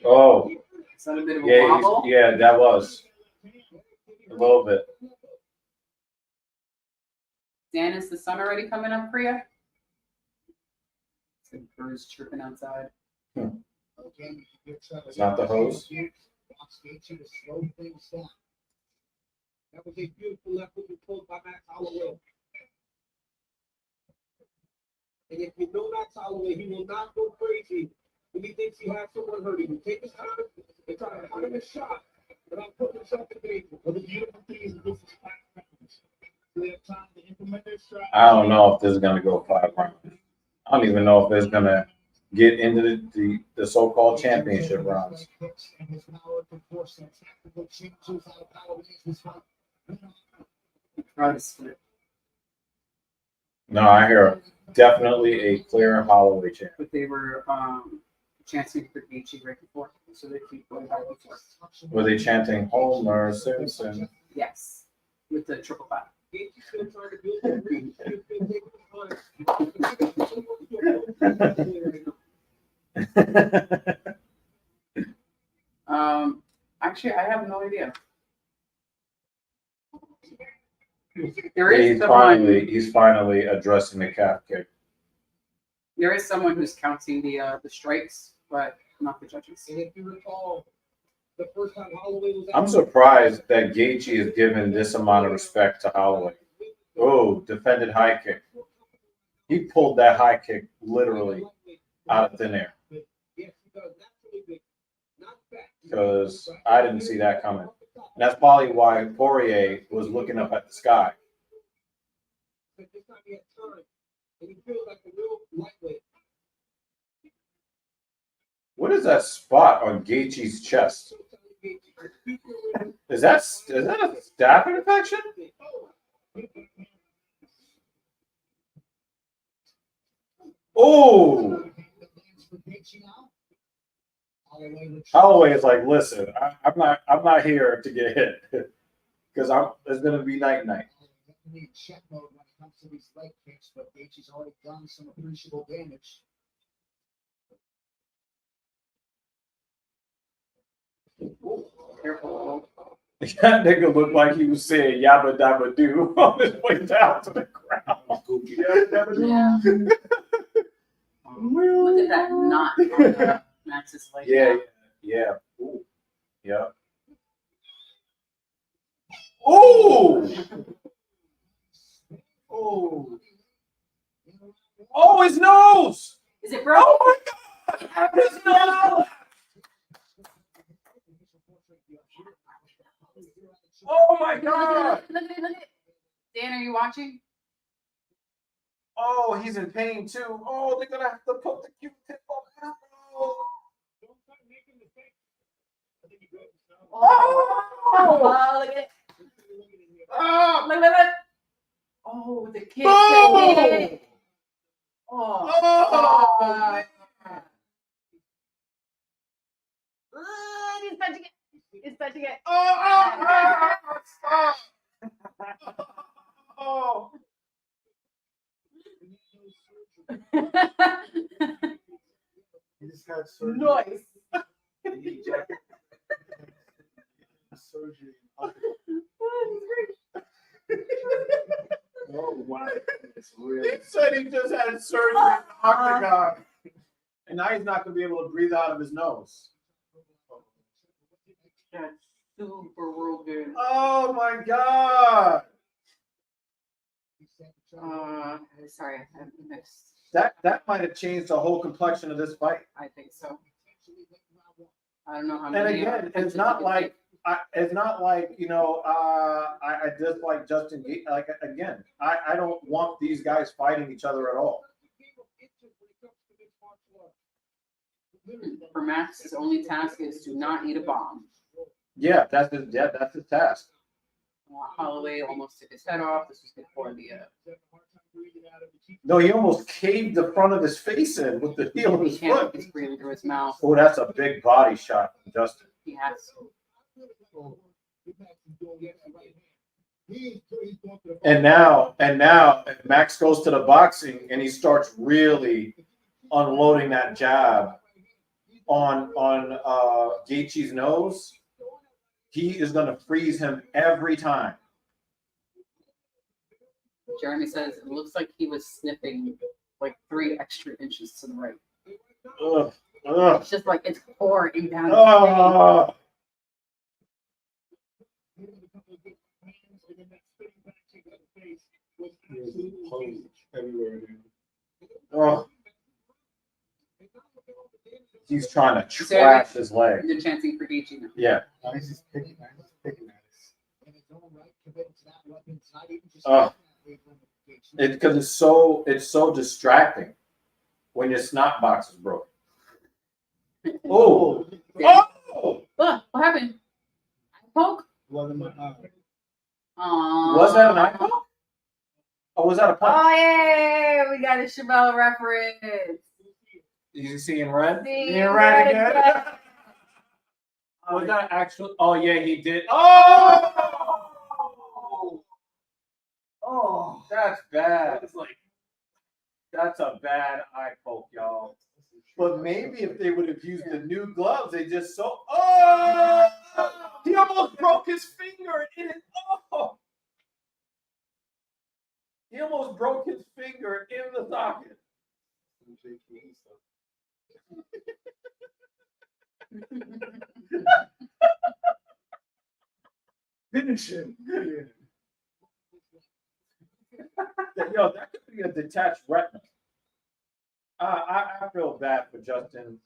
Speaker 8: Oh,
Speaker 2: Is that a bit of a
Speaker 8: yeah,
Speaker 2: wobble?
Speaker 8: yeah, that was a little bit.
Speaker 2: Dan, is the sun already coming up for you? Some birds chirping outside.
Speaker 8: It's not the hose.
Speaker 5: That was a beautiful left hook pulled by Max Holloway. And if you know Max Holloway, he will not go crazy if he thinks he has someone hurting. He take his time and try to find a shot without putting himself in danger.
Speaker 3: Well, the beautiful thing is this is 5 rounds. They have time to implement their strategy.
Speaker 8: I don't know if this is gonna go 5 rounds. I don't even know if it's gonna get into the so-called championship rounds. No, I hear definitely a clear Holloway champ.
Speaker 2: But they were chanting for Gaethje right before, so they keep going back and forth.
Speaker 8: Were they chanting Homer Simpson?
Speaker 2: Yes, with the triple back.
Speaker 5: Gaethje's still trying to build that reach. He's been taking time.
Speaker 2: Actually, I have no idea. There is
Speaker 8: He's finally addressing the calf kick.
Speaker 2: There is someone who's counting the strikes, but not the judges.
Speaker 5: And if you recall, the first time Holloway was
Speaker 8: I'm surprised that Gaethje is given this amount of respect to Holloway. Oh, defended high kick. He pulled that high kick literally out of thin air. Because I didn't see that coming. And that's probably why Poirier was looking up at the sky.
Speaker 5: But this time he had time, and he feels like a real lightweight.
Speaker 8: What is that spot on Gaethje's chest? Is that a staph infection? Oh! Holloway is like, listen, I'm not here to get hit because it's gonna be night.
Speaker 6: Check mode when it comes to these leg kicks, but Gaethje's already done some appreciable damage.
Speaker 2: Careful.
Speaker 8: That nigga looked like he was saying yabba dabba doo on his way down to the ground.
Speaker 2: Yeah. Look at that knot on Max's leg.
Speaker 8: Yeah. Ooh. Yeah. Oh! Oh! Oh, his nose!
Speaker 2: Is it broken?
Speaker 8: Oh my God! His nose! Oh my God!
Speaker 2: Look at it. Dan, are you watching?
Speaker 8: Oh, he's in pain too. Oh, they're gonna have to put the Q-tip on him.
Speaker 2: Oh, look at it.
Speaker 8: Oh!
Speaker 2: Look. Oh, the kick.
Speaker 8: Boom!
Speaker 2: Oh.
Speaker 8: Man.
Speaker 2: He's touching it.
Speaker 8: Stop! Oh!
Speaker 7: He just got surgery.
Speaker 2: Nice.
Speaker 7: Surgery.
Speaker 8: Oh wow! He said he just had surgery in the octagon, and now he's not gonna be able to breathe out of his nose.
Speaker 2: That's super real good.
Speaker 8: Oh my God!
Speaker 2: Sorry, I missed.
Speaker 8: That might have changed the whole complexion of this fight.
Speaker 2: I think so. I don't know how
Speaker 8: And
Speaker 2: many.
Speaker 8: again, it's not like you know. I dislike Justin. Like again, I don't want these guys fighting each other at all.
Speaker 2: For Max, his only task is to not eat a bomb.
Speaker 8: Yeah, that's his task.
Speaker 2: Holloway almost took his head off. This was before the.
Speaker 8: No, he almost caved the front of his face in with the heel of
Speaker 2: He
Speaker 8: his
Speaker 2: can't.
Speaker 8: foot.
Speaker 2: He's breathing through his mouth.
Speaker 8: Oh, that's a big body shot from Justin.
Speaker 2: He has to.
Speaker 8: And now, if Max goes to the boxing and he starts really unloading that jab on Gaethje's nose, he is going to freeze him every time.
Speaker 2: Jeremy says it looks like he was sniffing like 3 extra inches to the right.
Speaker 8: Ugh.
Speaker 2: It's just like it's pouring down.
Speaker 8: Oh.
Speaker 7: Everywhere.
Speaker 8: Oh. He's trying to trash his leg.
Speaker 2: They're chanting for Gaethje now.
Speaker 8: Yeah.
Speaker 7: He's just picking at us.
Speaker 8: Oh. Because it's so distracting when your snot box is broken. Oh. Oh.
Speaker 2: What happened? Poke?
Speaker 7: Wasn't my
Speaker 8: Was that an eye poke? Or was that a punch?
Speaker 2: Oh yeah, we got a Chappelle reference.
Speaker 8: You seeing red?
Speaker 2: Seeing red again.
Speaker 8: Was that actual? Oh yeah, he did. Oh. Oh, that's bad. That's a bad eye poke, y'all. But maybe if they would have used the new gloves, they just so. Oh! He almost broke his finger in it. Oh! He almost broke his finger in the socket.
Speaker 7: Finish him.
Speaker 8: Yo, that could be a detached retina. I feel bad for Justin.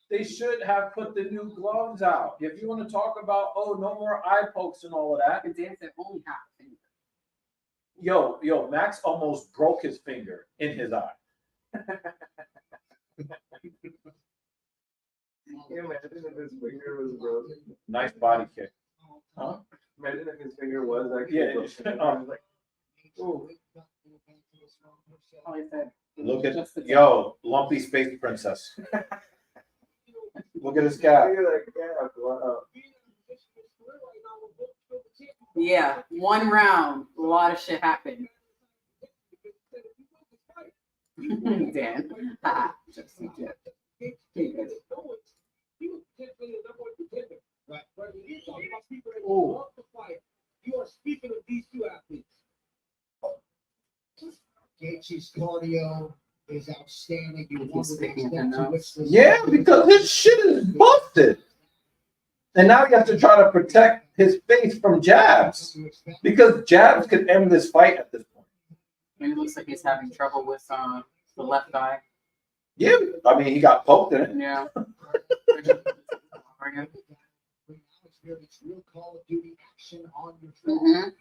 Speaker 8: They should have put the new gloves out. If you want to talk about, no more eye pokes and all of that.
Speaker 2: And Dan said only half a finger.
Speaker 8: Yo, Max almost broke his finger in his eye.
Speaker 7: Imagine if his finger was broken.
Speaker 8: Nice body kick. Huh?
Speaker 7: Imagine if his finger was actually
Speaker 8: Yeah.
Speaker 7: broken.
Speaker 8: Ooh.
Speaker 2: All he said.
Speaker 8: Look at
Speaker 2: Just the
Speaker 8: yo, lumpy space princess. Look at his calf.
Speaker 2: Yeah, 1 round. A lot of shit happened. Dan. Ha. Just a tip.
Speaker 5: Right. But when you're talking about people that love to fight, you are speaking of these two athletes.
Speaker 6: Gaethje's cardio is outstanding. You
Speaker 2: He's
Speaker 6: wonder the
Speaker 2: picking
Speaker 6: extent
Speaker 2: them
Speaker 6: to which this
Speaker 8: Yeah, because his shit is busted. And now he has to try to protect his face from jabs. Because jabs could end this fight at this point.
Speaker 2: And it looks like he's having trouble with the left eye.
Speaker 8: Yeah, I mean, he got poked in it.
Speaker 2: Yeah.
Speaker 6: It's real Call of Duty action on your film.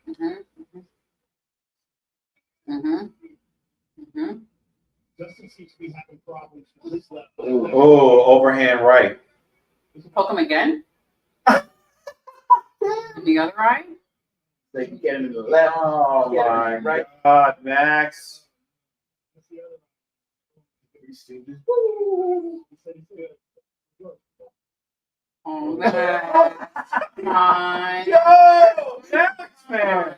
Speaker 3: Justin seems to be having problems with his left.
Speaker 8: Oh, overhand right.
Speaker 2: Poke him again? In the other eye?
Speaker 10: They can get him to the left.
Speaker 8: Oh
Speaker 10: Get him
Speaker 8: my
Speaker 10: right.
Speaker 8: God, Max.
Speaker 2: Oh, man. Come on.
Speaker 8: Yo, Max, man.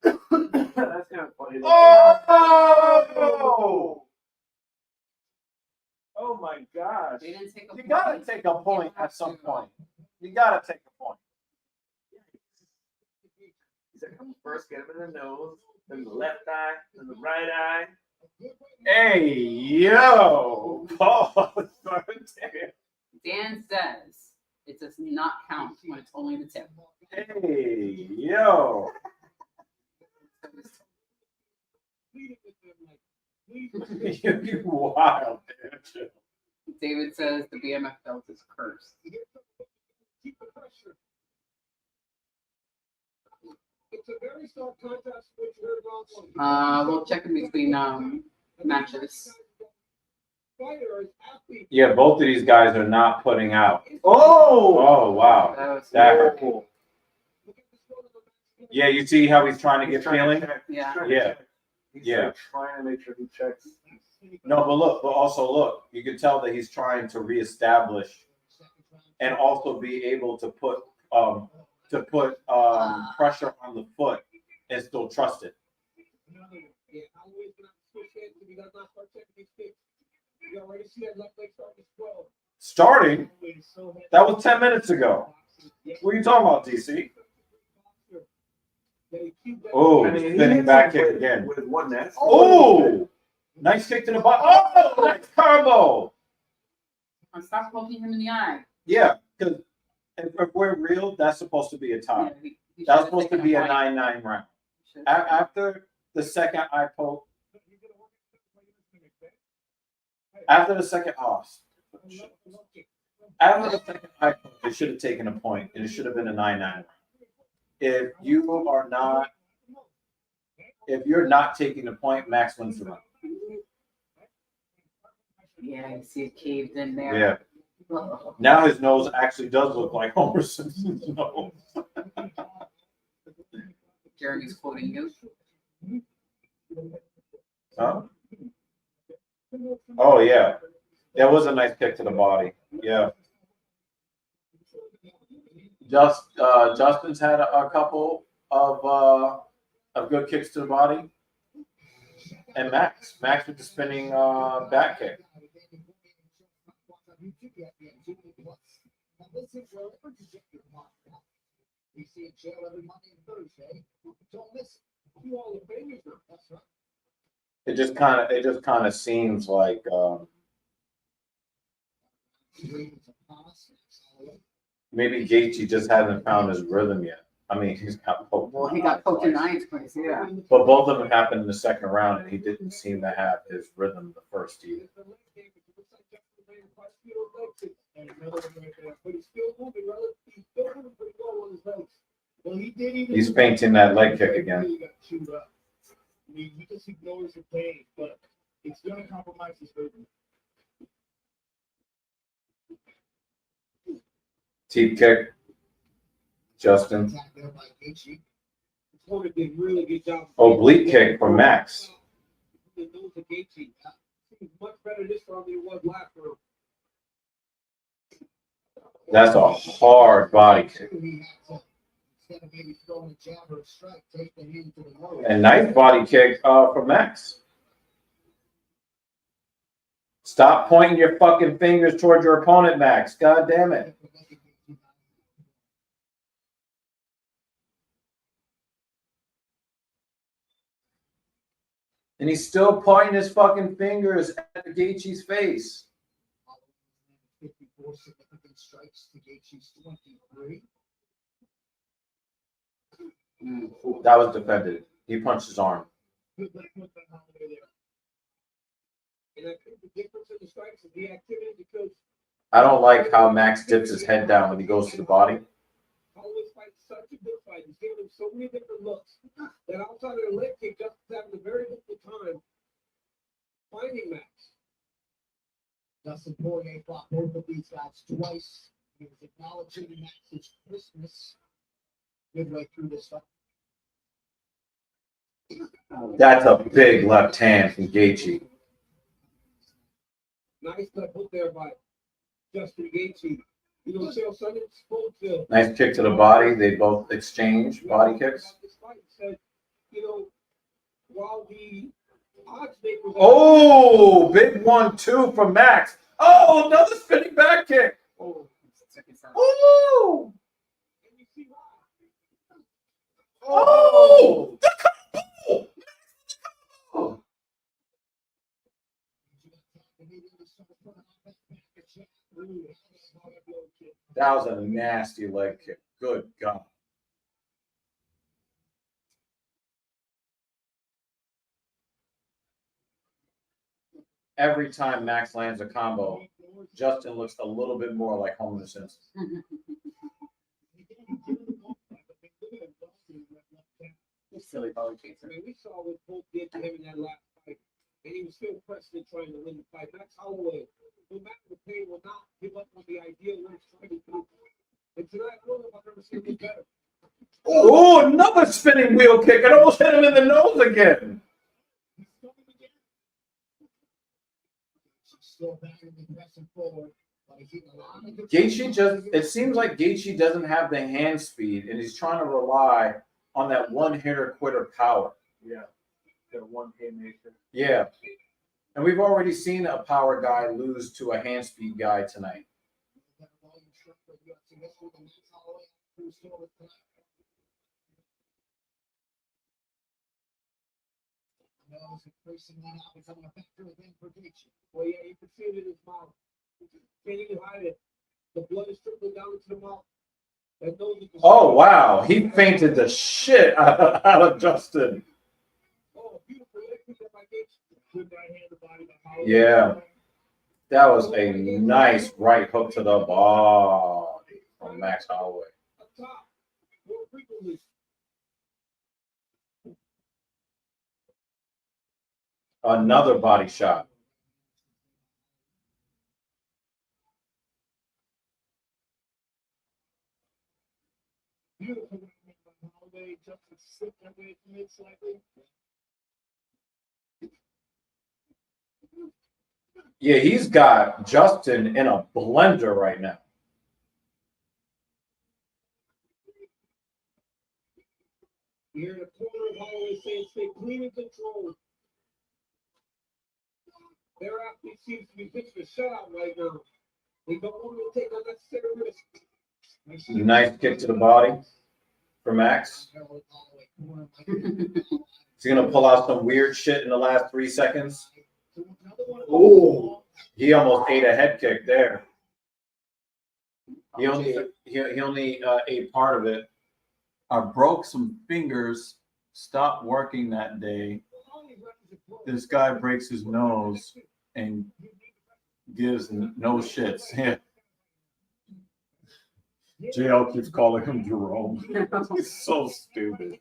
Speaker 10: That's kind of funny.
Speaker 8: Oh!
Speaker 10: Oh my gosh.
Speaker 2: They didn't take a
Speaker 8: You
Speaker 2: point.
Speaker 8: gotta take a point at some point. You gotta take a point.
Speaker 10: He's like, come first, get him in the nose, then the left eye, then the right eye.
Speaker 8: Hey, yo! Paul.
Speaker 2: Dan says it does not count when it's only the tip.
Speaker 8: Hey, yo! You wild, man.
Speaker 2: David says the BMF belt is cursed.
Speaker 5: Keep the pressure. It's a very stark contrast with your round one.
Speaker 2: We'll check in between matches.
Speaker 5: Fighters, athletes.
Speaker 8: Yeah, both of these guys are not putting out.
Speaker 10: Oh!
Speaker 8: Oh, wow.
Speaker 2: That was
Speaker 8: That hurt.
Speaker 10: Cool.
Speaker 8: Yeah, you see how he's trying to get feeling?
Speaker 2: Yeah.
Speaker 8: Yeah.
Speaker 10: He's
Speaker 8: Yeah.
Speaker 10: like trying to make sure he checks.
Speaker 8: No, but also look, you can tell that he's trying to reestablish and also be able to put pressure on the foot and still trust it.
Speaker 5: Yeah, I'm always gonna switch hands if he does not start checking these kicks. You already see that left leg starting to swell.
Speaker 8: Starting? That was 10 minutes ago. What are you talking about, DC? Oh,
Speaker 10: I mean, he
Speaker 8: spinning
Speaker 10: hits
Speaker 8: back
Speaker 10: him
Speaker 8: kick
Speaker 10: with-
Speaker 8: again.
Speaker 10: With one net.
Speaker 8: Oh! Nice kick to the butt. Oh, nice combo.
Speaker 2: Stop poking him in the eye.
Speaker 8: Yeah, because if we're real, that's supposed to be a tie.
Speaker 2: He
Speaker 8: That's
Speaker 2: should've
Speaker 8: supposed to
Speaker 2: taken
Speaker 8: be a
Speaker 2: point.
Speaker 8: 9-9 round.
Speaker 2: Should've-
Speaker 8: After the second eye poke, after the second eye poke, it should have taken a point, and it should have been a 9-9 round. If you're not taking the point, Max wins the round.
Speaker 2: Yeah, you see it caved in there.
Speaker 8: Yeah.
Speaker 2: Ugh.
Speaker 8: Now his nose actually does look like Homer Simpson's nose.
Speaker 2: Jeremy's quoting you.
Speaker 8: Huh? Oh yeah, that was a nice kick to the body. Yeah. Justin's had a couple of good kicks to the body, and Max with the spinning back kick.
Speaker 6: We see it jail every Monday and Thursday. Don't miss it. You all the famous. That's right.
Speaker 8: It just kind of seems like maybe Gaethje just hasn't found his rhythm yet. I mean, he's got poked.
Speaker 2: Well, he got poked in the eye twice, yeah.
Speaker 8: But both of them happened in the second round, and he didn't seem to have his rhythm the first either.
Speaker 5: And another one right there. But he's still moving pretty well on his legs. Well, he did even.
Speaker 8: He's fainting that leg kick again.
Speaker 5: He got chewed up. I mean, he just ignores the pain, but it's going to compromise his movement.
Speaker 8: Teep kick, Justin.
Speaker 5: Coroner did a really good job.
Speaker 8: Oblique kick for Max.
Speaker 5: The nose of Gaethje. seems much better this round than it was last round.
Speaker 8: That's a hard body kick.
Speaker 6: Instead of maybe throwing a jab or a strike, take the hand to the nose.
Speaker 8: And nice body kick from Max. Stop pointing your fucking fingers towards your opponent, Max. God damn it. And he's still pointing his fucking fingers at Gaethje's face.
Speaker 6: 54 significant strikes to Gaethje's 23.
Speaker 8: That was defended. He punched his arm.
Speaker 5: And I think the difference in the strikes is the activity because
Speaker 8: I don't like how Max dips his head down when he goes to the body.
Speaker 5: Holloway's fight is such a good fight. He's giving him so many different looks that outside of the leg kick, Justin's having a very difficult time finding Max.
Speaker 6: Dustin Poirier fought both of these guys twice. He was acknowledging Max's Christmas midway through this fight.
Speaker 8: That's a big left hand from Gaethje.
Speaker 5: Nice left hook there by Justin Gaethje. You know, Chael Sonnen spoke to.
Speaker 8: Nice kick to the body. They both exchange body kicks.
Speaker 5: Said, you know, while the odds makers.
Speaker 8: Oh, big 1-2 from Max. Oh, another spinning back kick.
Speaker 2: Oh,
Speaker 8: Oh,
Speaker 5: And you see why.
Speaker 8: oh, the combo. Oh. That was a nasty leg kick. Good God. Every time Max lands a combo, Justin looks a little bit more like Homer Simpson.
Speaker 2: silly ball chaser.
Speaker 5: I mean, we saw what Bolt did to him in that last fight, and he was still pressing and trying to win the fight. Max Holloway, no matter the pain, will not give up on the idea when it's trying to do. And tonight, I don't know if I've ever seen him better.
Speaker 8: Oh, another spinning wheel kick. It almost hit him in the nose again.
Speaker 6: Still batting and pressing forward.
Speaker 8: Gaethje just, it seems like Gaethje doesn't have the hand speed, and he's trying to rely on that one-hitter quitter power.
Speaker 7: Yeah. Got one haymaker.
Speaker 8: Yeah. And we've already seen a power guy lose to a hand speed guy tonight.
Speaker 5: Well, yeah, you can see it in his mouth. Can't even hide it. The blood is trickling down into the mouth. That nose is
Speaker 8: Oh, wow. He fainted the shit out of Justin.
Speaker 5: Oh, beautiful leg kick by Gaethje. Good right hand to body by Holloway.
Speaker 8: Yeah. That was a nice right hook to the body from Max Holloway.
Speaker 5: Up top, more frequently.
Speaker 8: Another body shot.
Speaker 3: Beautiful by Holloway, just to slip that way from it slightly.
Speaker 8: Yeah, he's got Justin in a blender right now.
Speaker 5: Here in the corner of Holloway saying stay clean and controlled. Thereafter, he seems to be pitching a shutout right now. They don't want to take unnecessary risks.
Speaker 8: Nice kick to the body for Max. Is he going to pull out some weird shit in the last 3 seconds? Oh, he almost ate a head kick there. He only ate part of it.
Speaker 1: I broke some fingers, stopped working that day. This guy breaks his nose and gives no shits. JL keeps calling him Jerome. He's so stupid.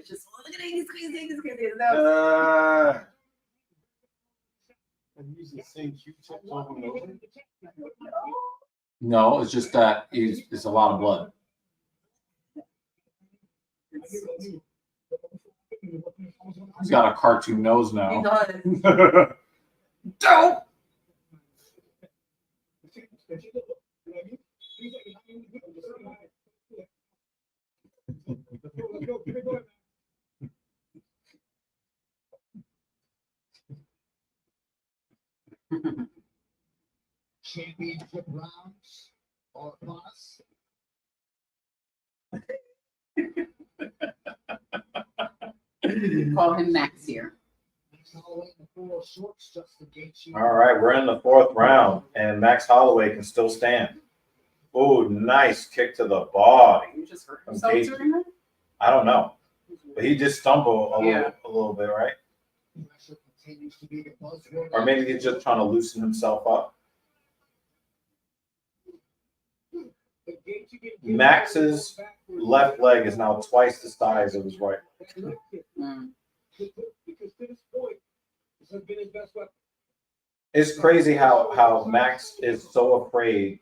Speaker 2: Just look at it, he's squeezing his nose.
Speaker 7: And use the same Q-tips over and over.
Speaker 1: No, it's just that it's a lot of blood.
Speaker 8: He's got a cartoon nose
Speaker 2: He
Speaker 8: now.
Speaker 2: does. Dope.
Speaker 6: Championship rounds are upon us.
Speaker 2: Call him Max here.
Speaker 8: All right, we're in the fourth round, and Max Holloway can still stand. Oh, nice kick to the body.
Speaker 2: You just hurt himself doing that?
Speaker 8: I don't know, but he did stumble a little bit, right? Or maybe he's just trying to loosen himself up. Max's left leg is now twice the size of his right. It's crazy how Max is so afraid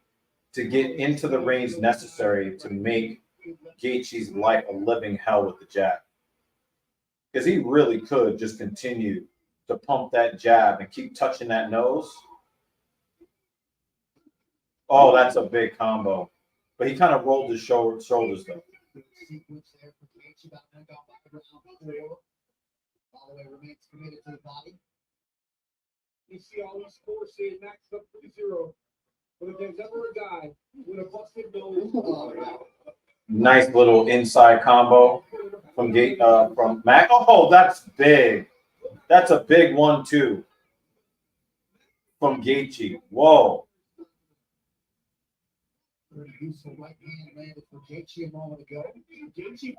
Speaker 8: to get into the range necessary to make Gaethje's life a living hell with the jab. Because he really could just continue to pump that jab and keep touching that nose. Oh, that's a big combo. But he kind of rolled his shoulders though.
Speaker 6: Holloway remains committed to the body.
Speaker 5: You see all these scores saying Max up 3-0. But if there's ever a guy with a busted nose,
Speaker 8: Nice little inside combo from Max. Oh, that's big. That's a big 1-2 from Gaethje. Whoa.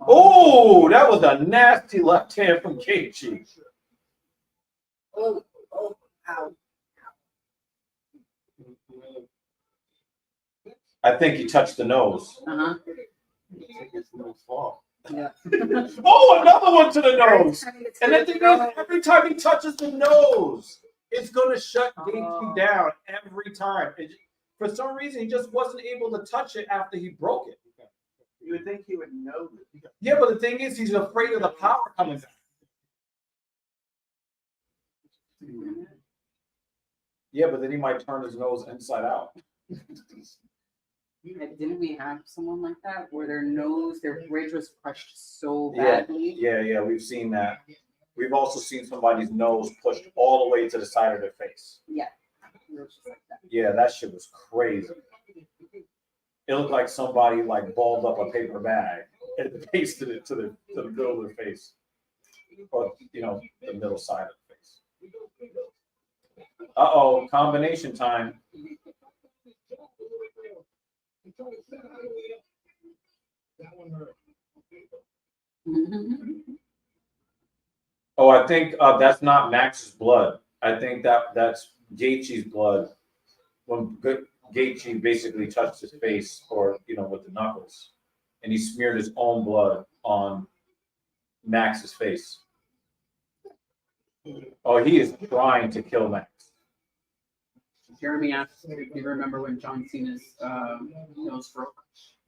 Speaker 8: Oh, that was a nasty left hand from Gaethje.
Speaker 2: Oh, ow.
Speaker 8: I think he touched the nose.
Speaker 2: Uh-huh.
Speaker 8: Yeah. Oh, another one to the nose. And the thing is, every time he touches the nose, it's going to shut Gaethje down every time. For some reason, he just wasn't able to touch it after he broke it.
Speaker 10: You would think he would know that.
Speaker 8: Yeah, but the thing is, he's afraid of the power coming back. Yeah, but then he might turn his nose inside out.
Speaker 2: Didn't we have someone like that where their bridge was crushed so badly?
Speaker 8: Yeah, we've seen that. We've also seen somebody's nose pushed all the way to the side of their face.
Speaker 2: Yeah. Just like that.
Speaker 8: Yeah, that shit was crazy. It looked like somebody balled up a paper bag and pasted it to the middle of their face, or the middle side of the face. Uh-oh, combination time. Oh, I think that's not Max's blood. I think that's Gaethje's blood. When Gaethje basically touched his face, or with the knuckles, and he smeared his own blood on Max's face. Oh, he is trying to kill Max.
Speaker 2: Jeremy asked if you remember when John Cena's nose broke.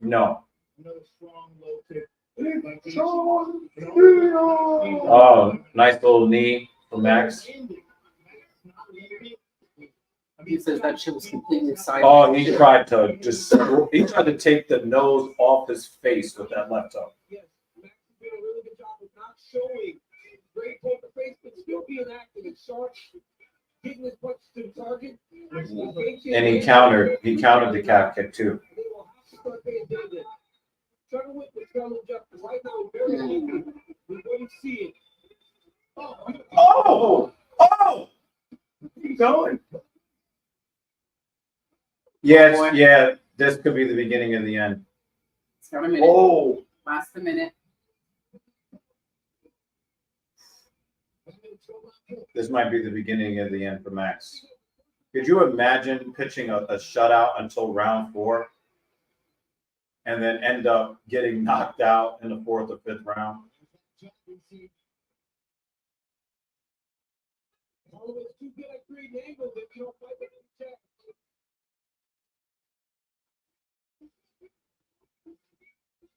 Speaker 8: No. Oh, nice little knee from Max.
Speaker 2: He says that shit was completely sideways.
Speaker 8: Oh, he tried to take the nose off his face with that left hook.
Speaker 5: Yes, Max has did a really good job of not showing great poker face, but still being active and sharp, hitting his punch to the target.
Speaker 8: And he countered the calf kick too. Oh!
Speaker 10: Keep going.
Speaker 8: Yeah, this could be the beginning of the end.
Speaker 2: It's got a minute.
Speaker 8: Oh!
Speaker 2: Last a minute.
Speaker 8: This might be the beginning of the end for Max. Could you imagine pitching a shutout until round 4 and then end up getting knocked out in the 4th or 5th round?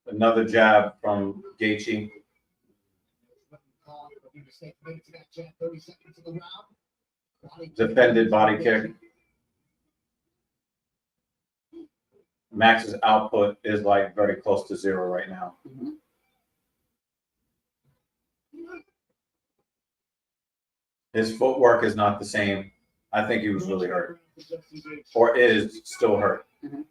Speaker 8: Another jab from Gaethje. Defended body kick. Max's output is like very close to 0 right now.
Speaker 2: Mm-hmm.
Speaker 8: His footwork is not the same. I think he was really hurt, or is still hurt.
Speaker 2: Mm-hmm.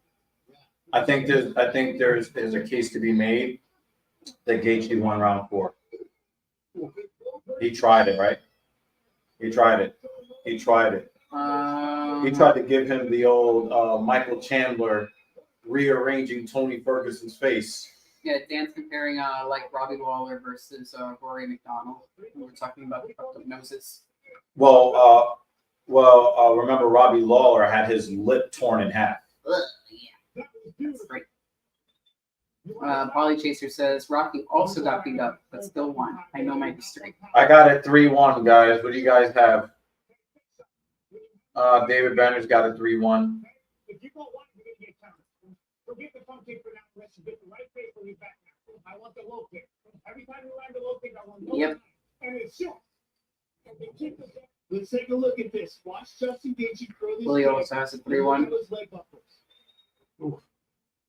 Speaker 8: I think there's a case to be made that Gaethje won round 4. He tried it, right? He tried it. He tried to give him the old Michael Chandler rearranging Tony Ferguson's face.
Speaker 2: Yeah, Dan's comparing like Robbie Lawler versus Rory McDonald. We were talking about the fucked up noses.
Speaker 8: Well, remember Robbie Lawler had his lip torn in half.
Speaker 2: Yeah, that's great. Polly Chaser says Rocky also got beat up, but still won. I know my history.
Speaker 8: I got it 3-1, guys. What do you guys have? David Banner's got it 3-1.
Speaker 3: If you don't want to get counted, forget the front kick for now. Let's get the right face for your back now. I want the low kick. Every time you land the low kick, I want low
Speaker 2: Yep.
Speaker 3: And it's short. Let's take a look at this. Watch Justin Gaethje throw this.
Speaker 2: Willie also has a 3-1.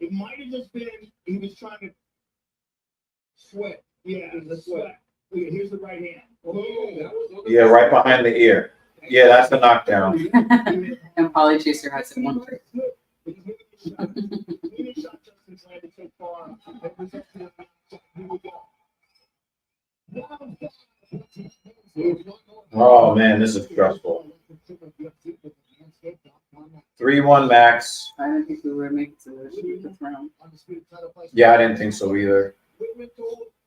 Speaker 3: It might have just been he was trying to sweat. Yeah, the sweat. Look, here's the right hand.
Speaker 8: Yeah, right behind the ear. Yeah, that's the knockdown.
Speaker 2: And Polly Chaser has it 1-3.
Speaker 8: Oh man, this is stressful. 3-1 Max.
Speaker 2: I didn't think we were making it to the 5th round.
Speaker 8: Yeah, I didn't think so either.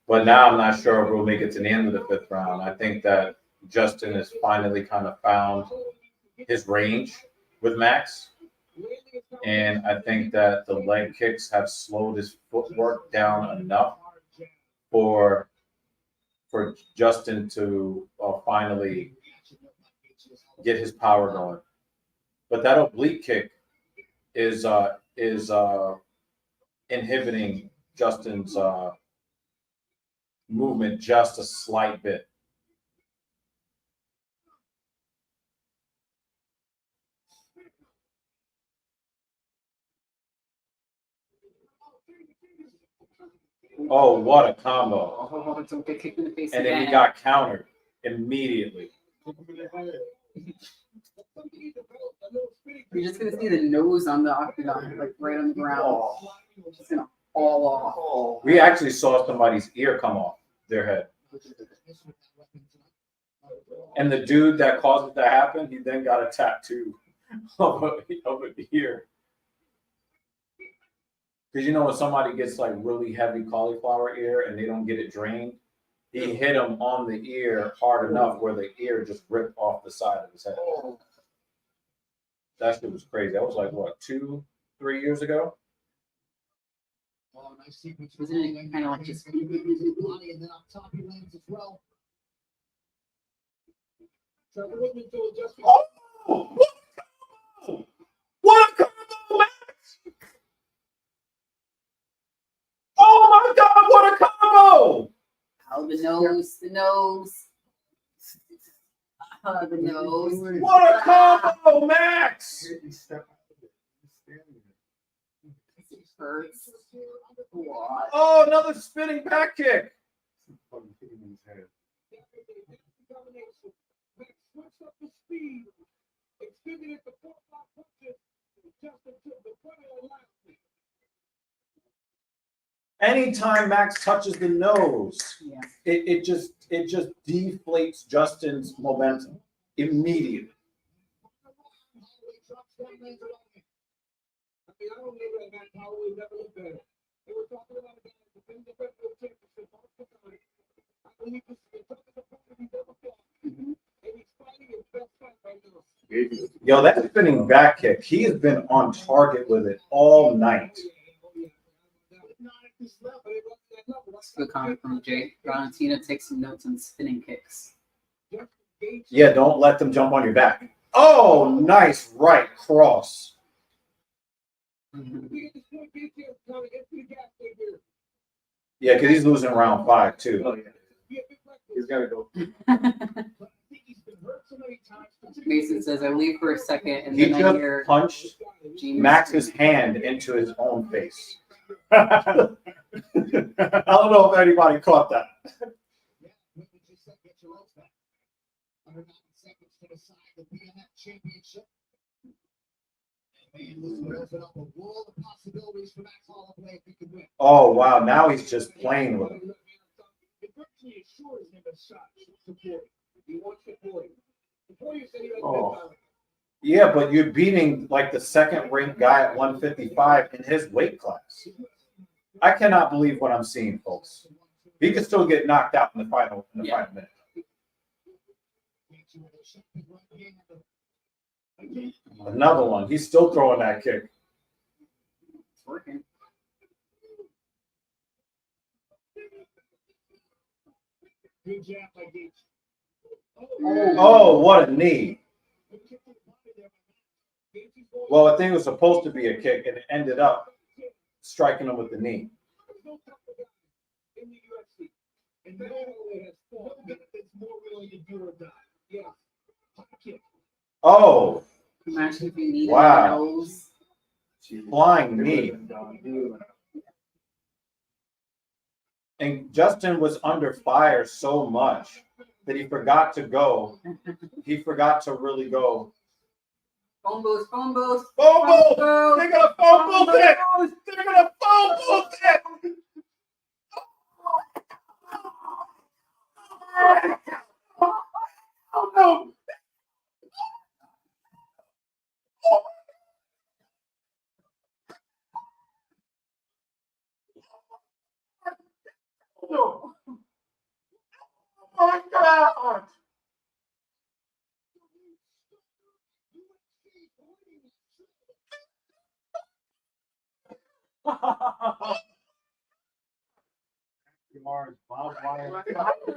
Speaker 8: But now I'm not sure if we'll make it to the end of the 5th round. I think that Justin has finally kind of found his range with Max. And I think that the leg kicks have slowed his footwork down enough for Justin to finally get his power going. But that oblique kick is inhibiting Justin's movement just a slight bit. Oh, what a combo.
Speaker 2: Oh, don't get kicked in the face
Speaker 8: And
Speaker 2: again.
Speaker 8: then he got countered immediately.
Speaker 2: You're just going to see the nose on the octagon, like right on the ground. It's just going to fall off.
Speaker 8: We actually saw somebody's ear come off their head. And the dude that caused it to happen, he then got a tattoo of an ear. Because you know when somebody gets like really heavy cauliflower ear and they don't get it drained, he hit him on the ear hard enough where the ear just ripped off the side of his head. That shit was crazy. That was like what, 2-3 years ago?
Speaker 2: Wasn't it kind of like just
Speaker 6: and then up top he lands as well.
Speaker 8: Oh! What a combo, Max! Oh my God, what a combo!
Speaker 2: oh, the nose. The nose.
Speaker 8: What a combo, Max!
Speaker 2: Hurts. What?
Speaker 8: Oh, another spinning back kick. Anytime Max touches the nose,
Speaker 2: Yeah.
Speaker 8: it just deflates Justin's momentum immediately. Yo, that spinning back kick, he has been on target with it all night.
Speaker 2: That's a good comment from Jay. Valentina takes some notes on spinning kicks.
Speaker 8: Yeah, don't let them jump on your back. Oh, nice right cross. Yeah, because he's losing round 5 too. He's got to go.
Speaker 2: Mason says, I leave for a second and
Speaker 8: He
Speaker 2: then I
Speaker 8: just
Speaker 2: hear
Speaker 8: punched
Speaker 2: Genius
Speaker 8: Max's
Speaker 2: scream.
Speaker 8: hand into his own face. I don't know if anybody caught that. Oh wow! Now he's just playing with him. Oh. Yeah, but you're beating like the second ranked guy at 155 in his weight class. I cannot believe what I'm seeing, folks. He could still get knocked out in the final minute. Another one. He's still throwing that kick.
Speaker 2: It's working.
Speaker 8: Oh, what a knee. Well, I think it was supposed to be a kick, and it ended up striking him with the knee. Oh.
Speaker 2: Imagine if you needed
Speaker 8: Wow.
Speaker 2: those.
Speaker 8: Flying knee. And Justin was under fire so much that he forgot to go. He forgot to really go.
Speaker 2: Phone booth, phone booth.
Speaker 8: Phone booth!
Speaker 2: booth.
Speaker 8: They're gonna phone booth it! They're gonna phone booth it! Oh no! Oh my God!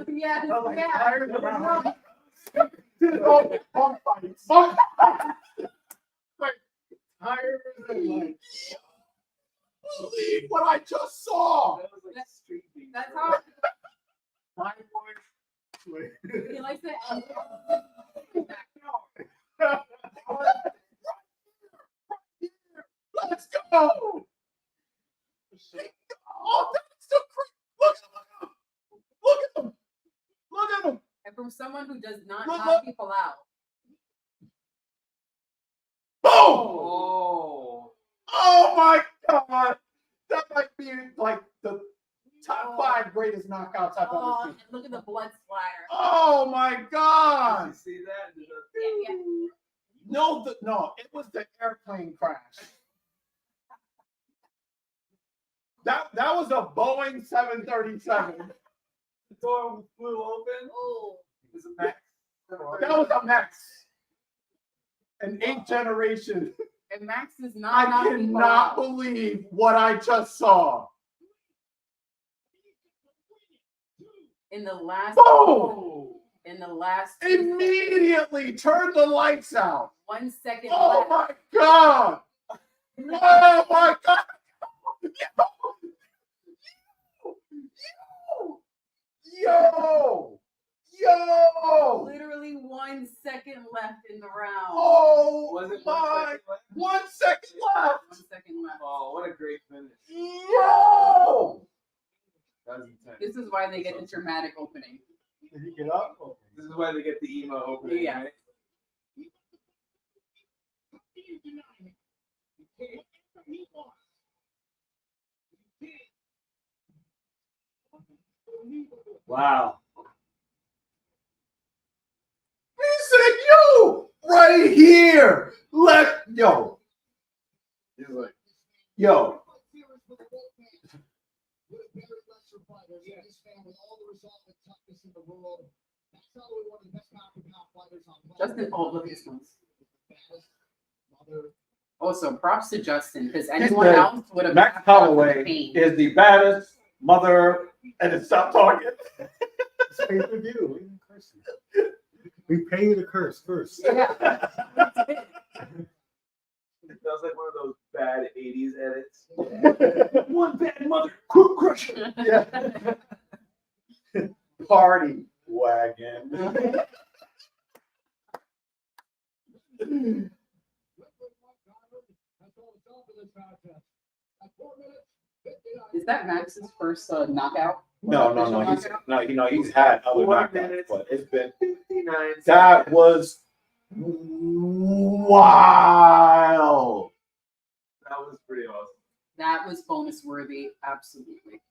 Speaker 2: Yes,
Speaker 8: Believe what I just saw.
Speaker 2: That's how he likes it.
Speaker 8: Let's go. Oh, that's so crazy. Look at him. Look at him. Look at him.
Speaker 2: And from someone who does not
Speaker 8: Look,
Speaker 2: knock
Speaker 8: look.
Speaker 2: people out.
Speaker 8: Boom.
Speaker 2: Oh.
Speaker 8: Oh my God. That might be like the top 5 greatest knockouts I've ever
Speaker 2: Oh,
Speaker 8: seen.
Speaker 2: and look at the blood splatter.
Speaker 8: Oh my God.
Speaker 10: You see that?
Speaker 2: Yeah, yeah.
Speaker 8: No, it was the airplane crash. That was a Boeing 737.
Speaker 10: The door flew open.
Speaker 2: Oh.
Speaker 10: It was a Max.
Speaker 8: That was a Max. An 8th generation.
Speaker 2: And Max is not
Speaker 8: I
Speaker 2: knocking people
Speaker 8: cannot
Speaker 2: out.
Speaker 8: believe what I just saw.
Speaker 2: In the last.
Speaker 8: Boom!
Speaker 2: In the last.
Speaker 8: Immediately turn the lights out.
Speaker 2: 1 second
Speaker 8: Oh
Speaker 2: left.
Speaker 8: my God! Oh my God! Yo!
Speaker 2: Literally 1 second left in the round.
Speaker 8: Oh
Speaker 10: Was it
Speaker 8: my!
Speaker 10: 1 second left?
Speaker 8: 1 second left.
Speaker 2: 1 second left.
Speaker 10: Oh, what a great finish.
Speaker 8: Yo!
Speaker 10: That was intense.
Speaker 2: This is why they get the dramatic opening.
Speaker 7: Did he get up?
Speaker 10: This is why they get the emo opening,
Speaker 2: Yeah.
Speaker 10: right?
Speaker 7: Wow.
Speaker 8: He said, "Yo, right here, yo."
Speaker 10: He's like,
Speaker 8: Yo.
Speaker 2: Justin, oh, look at his nose. Also, props to Justin, because anyone
Speaker 8: said,
Speaker 2: else would have.
Speaker 8: Max Holloway is the baddest mother, and it stopped talking.
Speaker 7: It's pay-per-view. We pay you to curse first.
Speaker 2: Yeah.
Speaker 10: that was like one of those bad 80s edits.
Speaker 8: One bad mother, quick crusher. Yeah. Party.
Speaker 1: wagon.
Speaker 2: Is that Max's first knockout?
Speaker 8: He's had other
Speaker 10: 4
Speaker 8: knockouts,
Speaker 10: minutes,
Speaker 8: but it's been
Speaker 10: 59
Speaker 8: that
Speaker 10: seconds.
Speaker 8: was wild.
Speaker 10: That was pretty awesome.
Speaker 2: That was bonus worthy, absolutely.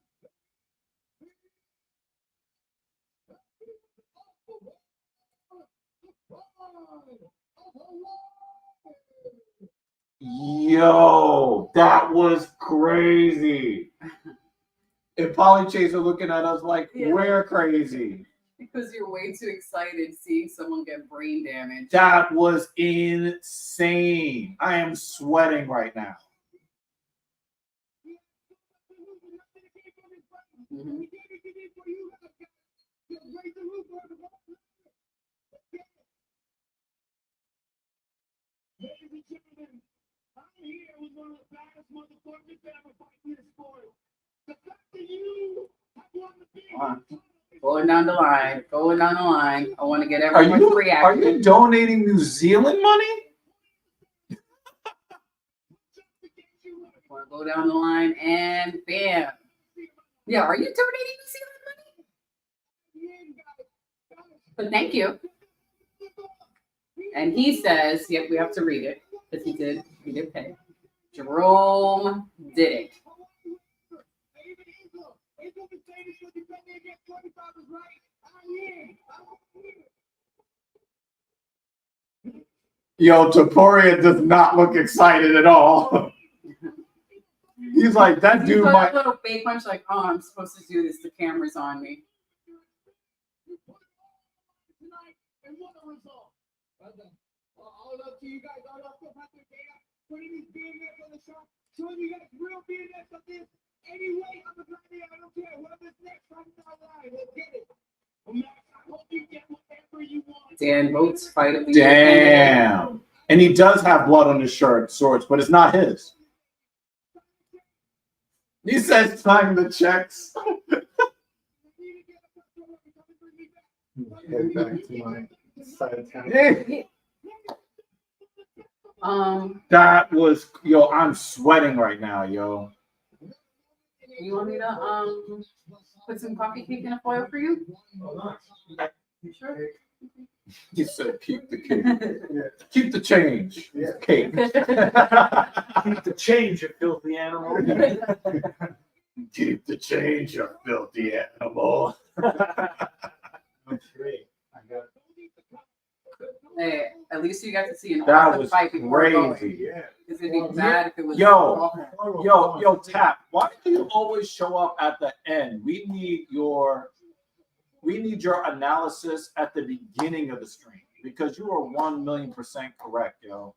Speaker 8: Yo, that was crazy. And Polly Chase are looking at us like
Speaker 2: Yeah.
Speaker 8: we're crazy.
Speaker 2: Because you're way too excited seeing someone get brain damage.
Speaker 8: That was insane. I am sweating right now.
Speaker 2: Mhm.
Speaker 3: Ladies and gentlemen, I'm here with one of the baddest motherfuckers that ever fight in this sport. The fact that you have won the big
Speaker 2: Going down the line. I want to get
Speaker 8: Are
Speaker 2: everyone's
Speaker 8: you
Speaker 2: reaction.
Speaker 8: donating New Zealand money?
Speaker 2: Want to go down the line and bam. Yeah, are you donating New Zealand money? But thank you. And he says, yep, we have to read it because he did pay. Jerome did it.
Speaker 8: Yo, Taporia does not look excited at all. He's like, that
Speaker 2: He
Speaker 8: dude
Speaker 2: put
Speaker 8: might.
Speaker 2: a little fake punch like, oh, I'm supposed to do this. The camera's on me.
Speaker 3: And what a result. All up to you guys, all up to Patrick Pereira, putting his BMX on the shot, showing you guys real BMX of this. Anyway, I'm a gladiator, I don't care. Whoever's next, I'm not lying. Let's get it. Max, I hope you get whatever you want.
Speaker 2: Dan votes fight of the
Speaker 8: Damn. And he does have blood on his shirt, Swords, but it's not his. He says, sign the checks.
Speaker 7: Head back to my side of town.
Speaker 8: That was, yo, I'm sweating right now, yo.
Speaker 2: You want me to put some coffee cake in a foil for you? You sure?
Speaker 8: He said, keep the cake. Keep the change.
Speaker 7: Yeah.
Speaker 8: Cake.
Speaker 10: Keep the change, you filthy animal.
Speaker 8: Keep the change, you filthy animal.
Speaker 7: That's great. I got
Speaker 2: Hey, at least you got to see an
Speaker 8: That
Speaker 2: awesome
Speaker 8: was
Speaker 2: fight before going.
Speaker 8: crazy.
Speaker 7: yeah.
Speaker 2: Because it'd be bad if it was
Speaker 8: Yo.
Speaker 2: awful.
Speaker 8: Yo, Tap, why do you always show up at the end? We need your analysis at the beginning of the stream because you are 1,000,000% correct, yo.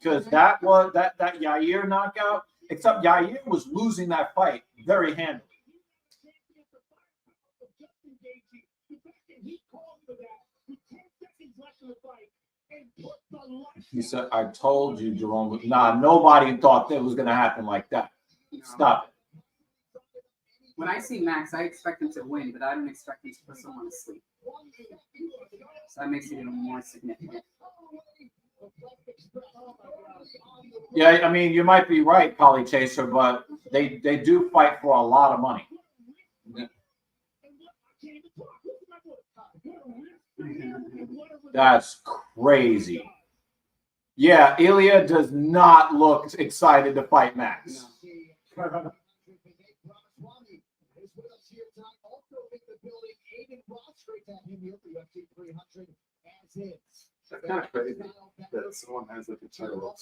Speaker 8: Because that Yair knockout, except Yair was losing that fight very handily. He said, I told you, Jerome. Nah, nobody thought that was going to happen like that. Stop it.
Speaker 2: When I see Max, I expect him to win, but I don't expect him to put someone to sleep. So that makes it even more significant.
Speaker 8: Yeah, I mean, you might be right, Polly Chaser, but they do fight for a lot of money. That's crazy. Yeah, Ilya does not look excited to fight Max.
Speaker 7: That's kind of crazy that someone has like a title.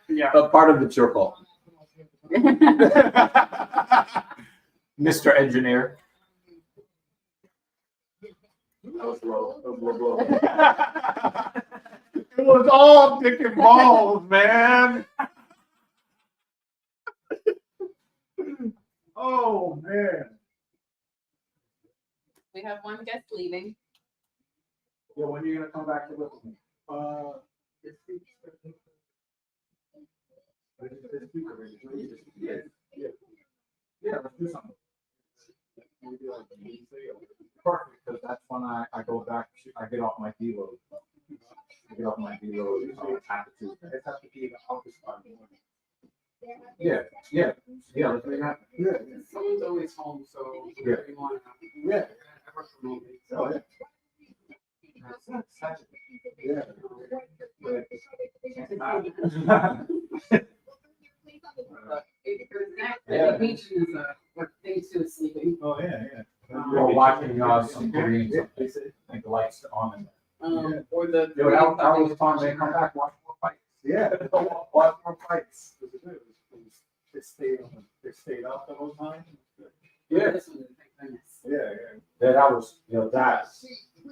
Speaker 8: Yeah, but part of it's your fault. Mr. Engineer.
Speaker 7: That was low. That was low.
Speaker 8: It was all dick and balls, man. Oh, man.
Speaker 2: We have one guest leaving.
Speaker 8: Yeah, when are you going to come back to live with me?
Speaker 7: This week already.
Speaker 8: Yeah, let's do something. Perfect, because that's when I go back. I get off my deload. I get off my deload after Tuesday.
Speaker 7: It's have to be in the office by the morning.
Speaker 8: Yeah. Let's make it happen.
Speaker 7: Yeah.
Speaker 2: Someone's always home, so
Speaker 8: Yeah.
Speaker 2: you want to.
Speaker 7: Yeah.
Speaker 2: I work remotely.
Speaker 7: Oh, yeah. Yeah.
Speaker 2: I think meeting is a work thing too, is sleeping.
Speaker 7: Oh, yeah, yeah.
Speaker 8: We're watching some Korean stuff. Like the lights on.
Speaker 2: Or the.
Speaker 8: Yo, how was fun? They come back, watch more fights.
Speaker 7: Yeah. Watch more fights. It stayed up the whole time.
Speaker 8: Yeah.
Speaker 2: This one, thank goodness.
Speaker 7: Yeah.
Speaker 8: That was, that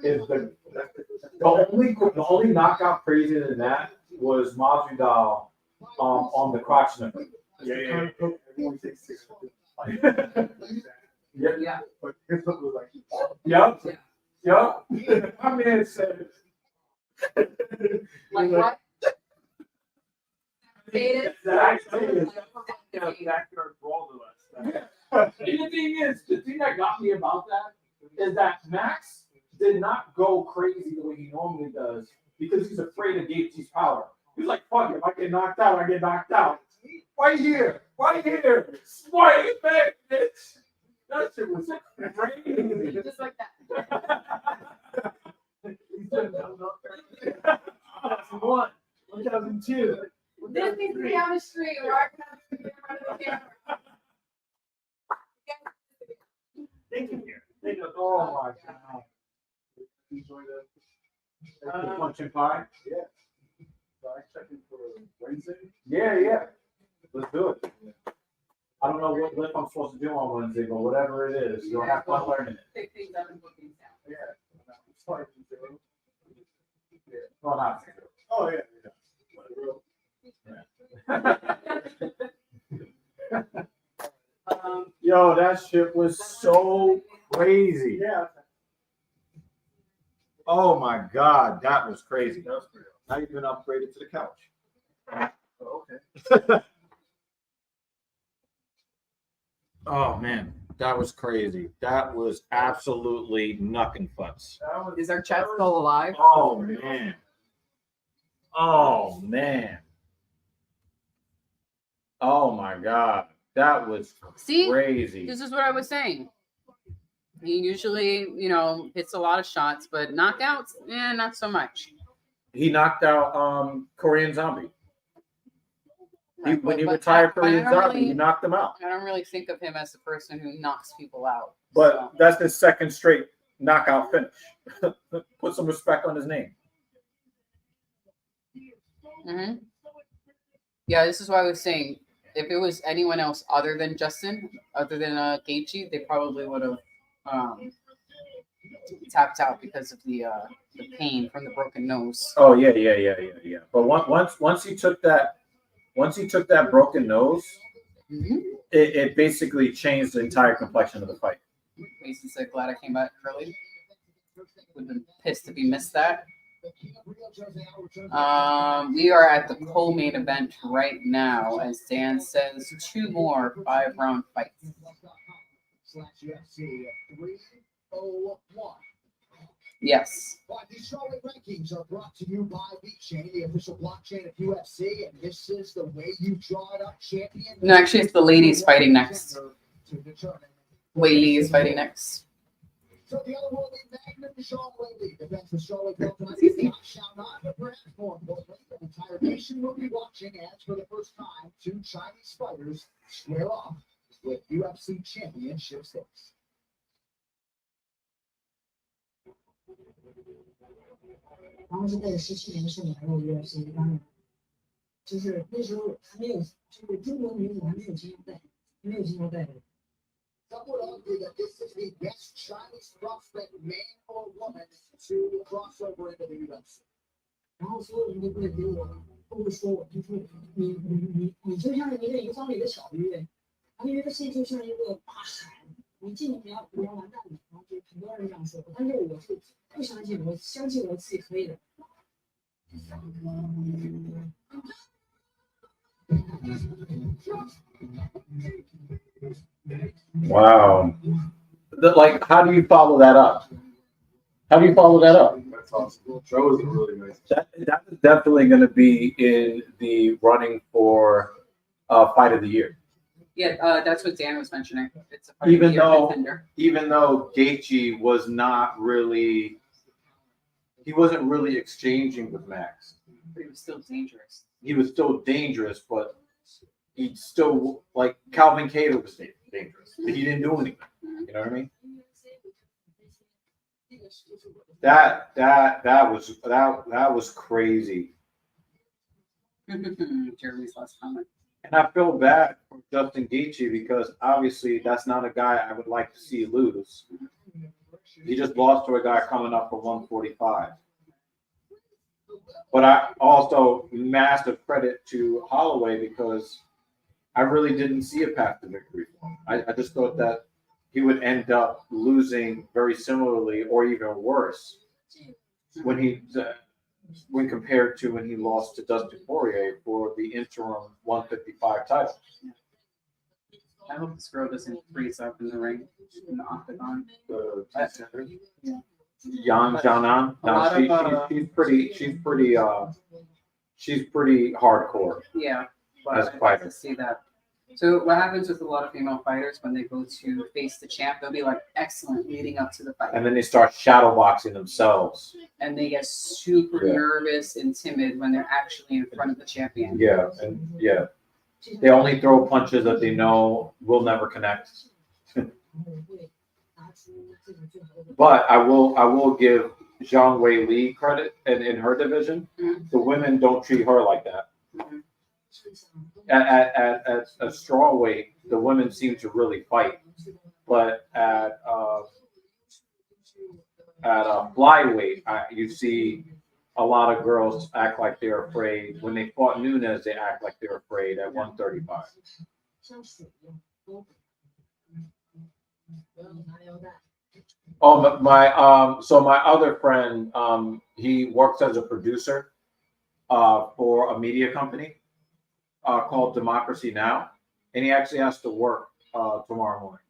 Speaker 8: is the only knockout crazier than that was Masvidal on the crotch sniffer.
Speaker 7: Yeah. Everyone takes 6
Speaker 2: Yeah.
Speaker 7: But his look was like,
Speaker 8: Yep. My man said,
Speaker 2: Like what? Faded?
Speaker 8: backyard brawl to us. And the thing that got me about that is that Max did not go crazy the way he normally does because he's afraid of Gaethje's power. He's like, fuck it, if I get knocked out, I get knocked out. Right here. Swing back, bitch. That shit was crazy.
Speaker 2: Just like that.
Speaker 8: He said, that's 1,002.
Speaker 2: This needs to be on the street or I can have to be in front of the camera.
Speaker 7: thank you.
Speaker 8: Oh my god.
Speaker 7: Enjoy the
Speaker 8: Punching pie?
Speaker 7: yeah. So I checked in for Wednesday.
Speaker 8: Yeah. Let's do it. I don't know what lift I'm supposed to do on Wednesday, but whatever it is, you'll have fun learning it.
Speaker 2: Pick things up and put things down.
Speaker 7: Yeah. Started from 0. Yeah.
Speaker 8: Well, not
Speaker 7: Oh, yeah.
Speaker 8: Yo, that shit was so crazy.
Speaker 7: Yeah.
Speaker 8: Oh my god, that was crazy. Now you've been upgraded to the couch.
Speaker 7: Oh, okay.
Speaker 8: Oh man, that was crazy. That was absolutely knuckin' futz.
Speaker 2: Is our chat still alive?
Speaker 8: Oh man. Oh man. Oh my god. That was
Speaker 2: See?
Speaker 8: crazy.
Speaker 2: This is what I was saying. He usually, hits a lot of shots, but knockouts, not so much.
Speaker 8: He knocked out Korean Zombie.
Speaker 2: Right,
Speaker 8: When he
Speaker 2: but
Speaker 8: retired
Speaker 2: I
Speaker 8: Korean
Speaker 2: don't
Speaker 8: Zombie,
Speaker 2: really-
Speaker 8: he knocked him out.
Speaker 2: I don't really think of him as the person who knocks people out.
Speaker 8: But that's his second straight knockout finish. Put some respect on his name.
Speaker 2: Mm-hmm. Yeah, this is why I was saying, if it was anyone else other than Justin, other than Gaethje, they probably would have tapped out because of the pain from the broken nose.
Speaker 8: Oh yeah. But once he took that broken nose, it basically changed the entire complexion of the fight.
Speaker 2: Mason said, "Glad I came back early. Would have been pissed if he missed that." We are at the co-main event right now, as Dan says, 2 more 5-round fights. Yes.
Speaker 6: The Strawweight rankings are brought to you by VeChain, the official blockchain of UFC, and this is the way you draw it up, champion.
Speaker 2: No, actually, it's the ladies fighting next.
Speaker 6: To determine.
Speaker 2: Wei Li is fighting next.
Speaker 6: So the other world magnate, Sean Whaley, defends the Strawweight belt tonight. He shall not, but perhaps more importantly, the entire nation will be watching as for the first time 2 Chinese fighters square off with UFC championship stakes.
Speaker 4: 然后是在17年是来过 UFC， 当然就是那时候还没有，就是中国女子还没有经过代理。
Speaker 6: Some would argue that this is the best Chinese prospect, man or woman, to cross over into the UFC.
Speaker 4: 然后所有人都会给我，都会说我，就说你就像一个方里的小鱼，UFC就像一个大海，你进去你要完蛋的。然后就很多人这样说，但是我是不相信，我相信我自己可以的。
Speaker 8: Wow. Like, how do you follow that up? How do you follow that up?
Speaker 7: That's awesome. That was a really nice.
Speaker 8: That is definitely going to be in the running for fight of the year.
Speaker 2: Yeah, that's what Dan was mentioning. It's a fight of
Speaker 8: Even
Speaker 2: the year
Speaker 8: though
Speaker 2: contender.
Speaker 8: Gaethje was not really, he wasn't really exchanging with Max.
Speaker 2: But he was still dangerous.
Speaker 8: He was still dangerous, but he still, like Calvin Kattar was dangerous, but he didn't do anything. You know what I mean? That was crazy.
Speaker 2: Jeremy's last comment.
Speaker 8: And I feel bad for Justin Gaethje because obviously that's not a guy I would like to see lose. He just lost to a guy coming up for 145. But I also massive credit to Holloway because I really didn't see a path to victory for him. I just thought that he would end up losing very similarly or even worse when compared to when he lost to Dustin Poirier for the interim 155 title.
Speaker 2: I hope this girl doesn't freeze up in the ring in the octagon.
Speaker 8: Yan Jianan. No, she's pretty hardcore.
Speaker 2: Yeah, but
Speaker 8: As a
Speaker 2: I'd like
Speaker 8: fighter.
Speaker 2: to see that. So what happens with a lot of female fighters when they go to face the champ? They'll be like excellent leading up to the fight,
Speaker 8: And then they start shadowboxing themselves.
Speaker 2: and they get super
Speaker 8: Yeah.
Speaker 2: nervous and timid when they're actually in front of the champion.
Speaker 8: Yeah, they only throw punches that they know will never connect. But I will give Zhang Wei Li credit in her division.
Speaker 2: Mhm.
Speaker 8: The women don't treat her like that.
Speaker 2: Mhm.
Speaker 8: At strawweight, the women seem to really fight, but at flyweight, you see a lot of girls act like they're afraid. When they fought Nunes, they act like they're afraid at 135. Oh, but my other friend, he works as a producer for a media company called Democracy Now, and he actually has to work tomorrow morning.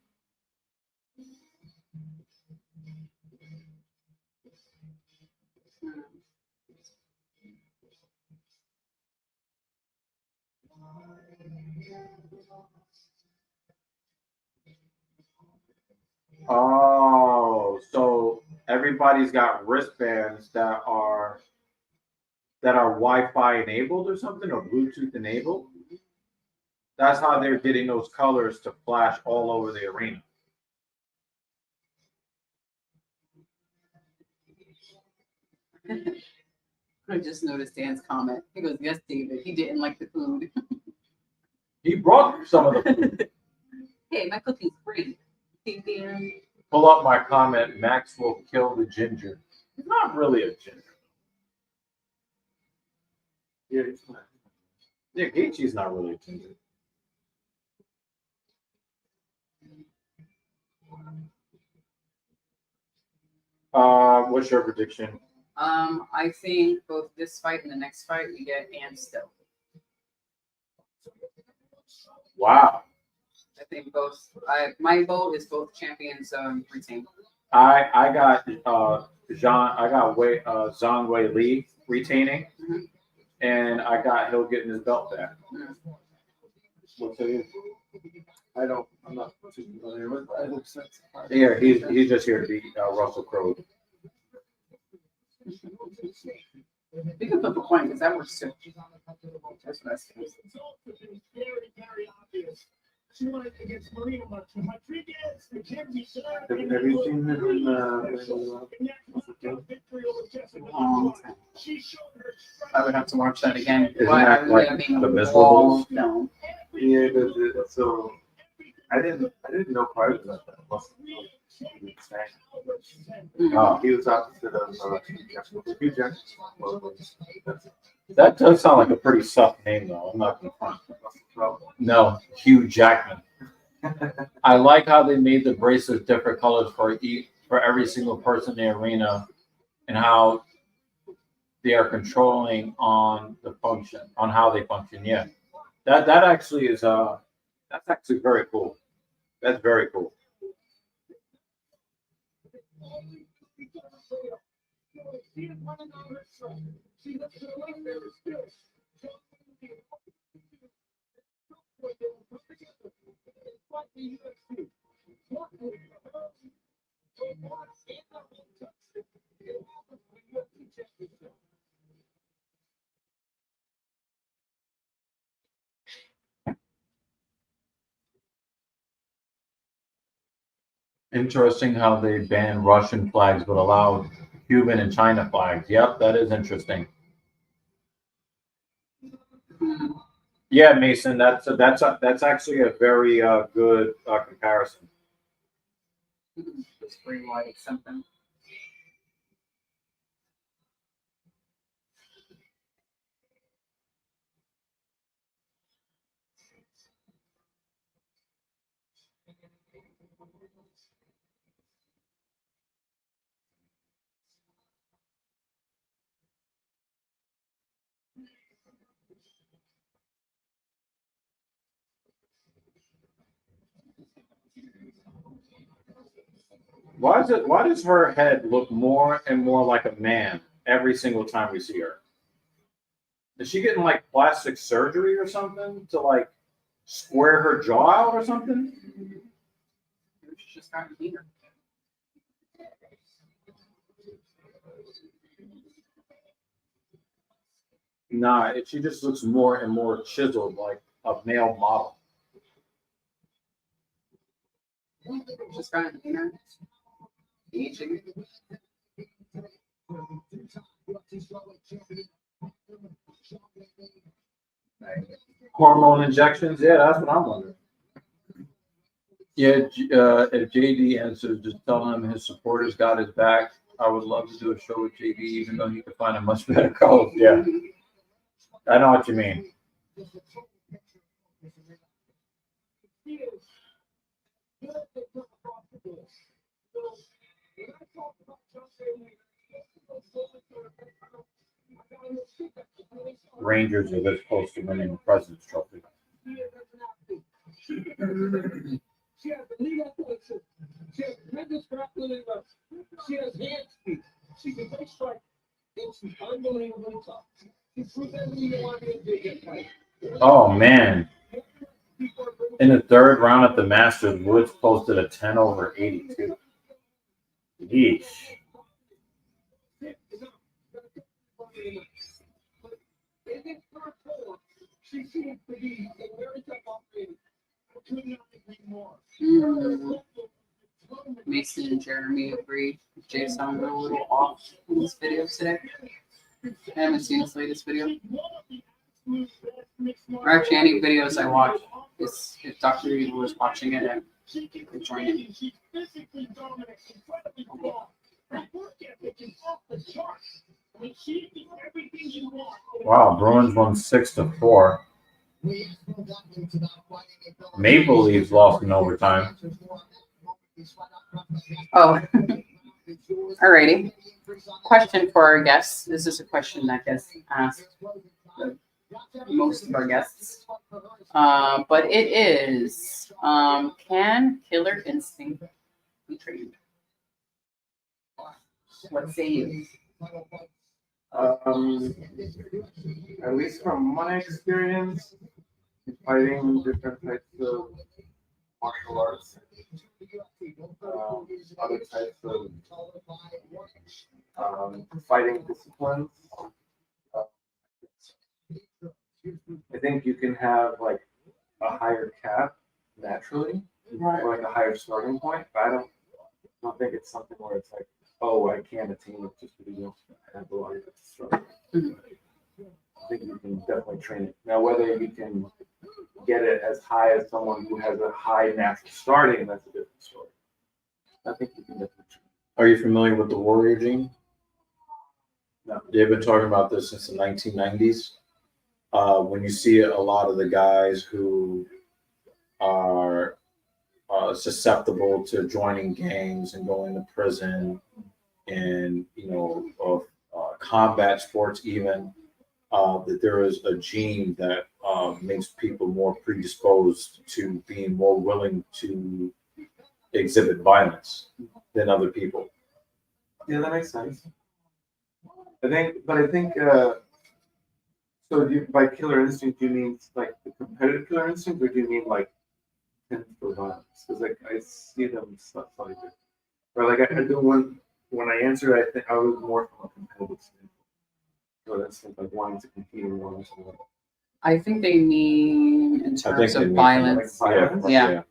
Speaker 8: Oh, so everybody's got wristbands that are Wi-Fi enabled or something, or Bluetooth enabled. That's how they're getting those colors to flash all over the arena.
Speaker 2: I just noticed Dan's comment. He goes, "Yes, David. He didn't like the food."
Speaker 8: He brought some of the food.
Speaker 2: Hey, my cooking's free. See, Dan?
Speaker 8: Pull up my comment. Max will kill the ginger. He's not really a ginger. Yeah, he's not. Yeah, Gaethje's not really a ginger. What's your prediction?
Speaker 2: I think both this fight and the next fight we get Ann Still.
Speaker 8: Wow.
Speaker 2: I think both. My vote is both champions retain.
Speaker 8: I got Zhang Wei Li retaining,
Speaker 2: Mhm.
Speaker 8: and I got Hill getting his belt back.
Speaker 2: Mhm.
Speaker 7: What's it? I'm not too familiar with it.
Speaker 8: Yeah, he's just here to beat Russell Crowe.
Speaker 2: We can flip a coin because that works too. That's what I say.
Speaker 3: It's also been very, very obvious. She wanted against Marina Rodriguez, Mackenzie Sharp,
Speaker 7: Have you seen it in
Speaker 3: victory over Jessica.
Speaker 2: Um,
Speaker 3: She showed her
Speaker 2: I would have to watch that again.
Speaker 8: Isn't
Speaker 2: But
Speaker 8: that
Speaker 2: I
Speaker 8: like
Speaker 2: mean,
Speaker 8: the Miserables?
Speaker 2: No.
Speaker 7: Yeah, but so I didn't know part of that. He was opposite of Hugh Jackman.
Speaker 8: That does sound like a pretty soft name, though. I'm not gonna front. No, Hugh Jackman. I like how they made the bracelets different colors for every single person in the arena, and how they are controlling on the function, on how they function. Yeah, that actually is that's actually very cool. That's very cool. Interesting how they ban Russian flags but allow Cuban and China flags. Yep, that is interesting. Yeah, Mason, that's actually a very good comparison.
Speaker 2: Just rewrite something.
Speaker 8: Why does her head look more and more like a man every single time we see her? Is she getting like plastic surgery or something to like square her jaw out or something?
Speaker 2: She's just gotten leaner.
Speaker 8: Nah, she just looks more and more chiseled like a male model.
Speaker 2: Just gotten leaner. Aging.
Speaker 8: Hormone injections? Yeah, that's what I'm wondering. Yeah, if JD answers, just tell him his supporters got his back. I would love to do a show with JD, even though he could find a much better coach. Yeah, I know what you mean. Rangers are this close to winning the President's Trophy.
Speaker 5: She has the lead athleticism. She has tremendous grappling. She has hand speed. She can take strike. And she's unbelievably tough. She proved everything you wanted to get right.
Speaker 8: Oh, man. In the third round at the Masters, Woods posted a 10 over 82. Yeesh.
Speaker 5: She seems to be a very tough operator.
Speaker 2: Mason and Jeremy agreed. Jay sounded a little off in this video today. I haven't seen his latest video. Or actually, any videos I watch, if Dr. Reed was watching it and could join in.
Speaker 8: Wow, Bruins won 6-4. Maple Leafs lost in overtime.
Speaker 2: Oh, alrighty. Question for our guests. This is a question that gets asked most of our guests. But it is, can killer instinct be trained? What say you?
Speaker 1: At least from my experience, fighting different types of martial arts, other types of fighting disciplines. I think you can have like a higher cap naturally, or like a higher starting point, but I don't think it's something where it's like, oh, I can't attain it just because you have a lot of struggle. I think you can definitely train it. Now, whether you can get it as high as someone who has a high natural starting, that's a different story. I think you can definitely train it.
Speaker 8: Are you familiar with the Warrior Gene?
Speaker 1: No.
Speaker 8: They've been talking about this since the 1990s. When you see a lot of the guys who are susceptible to joining gangs and going to prison and, of combat sports even, that there is a gene that makes people more predisposed to being more willing to exhibit violence than other people.
Speaker 12: Yeah, that makes sense. I think, so do you, by killer instinct, do you mean like the competitive killer instinct, or do you mean like tend for violence? Because like I see them slightly different. Or like I do when I answered, I think I was more from a competitive standpoint. Killer instinct, like wanting to compete and wanting to win.
Speaker 2: I think they mean in
Speaker 8: I
Speaker 2: terms
Speaker 8: think they
Speaker 2: of
Speaker 8: mean
Speaker 2: violence.
Speaker 12: like violence.
Speaker 2: Yeah.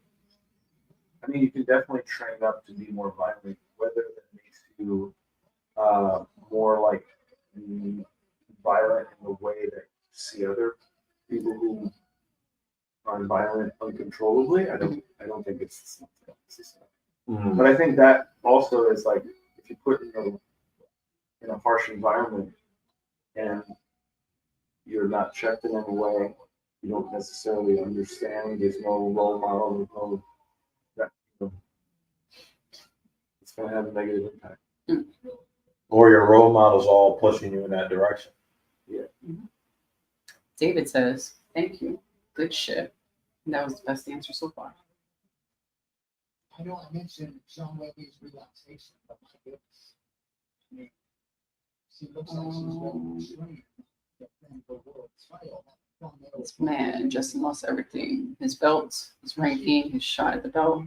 Speaker 12: I mean, you can definitely train up to be more violent, whether that makes you more like violent in the way that you see other people who are violent uncontrollably. I don't think it's something else.
Speaker 8: Mm.
Speaker 12: But I think that also is like if you put in a harsh environment and you're not checked in any way, you don't necessarily understand. There's no role model. There's no that. It's going to have a negative impact.
Speaker 8: Or your role models all pushing you in that direction.
Speaker 12: Yeah.
Speaker 2: David says, "Thank you. Good shit." And that was the best answer so far.
Speaker 6: I know I mentioned Sean Webley's relaxation, but my goodness. I mean, she looks like she's ready to train.
Speaker 2: This man just lost everything. His belt, his ranking, his shot at the belt.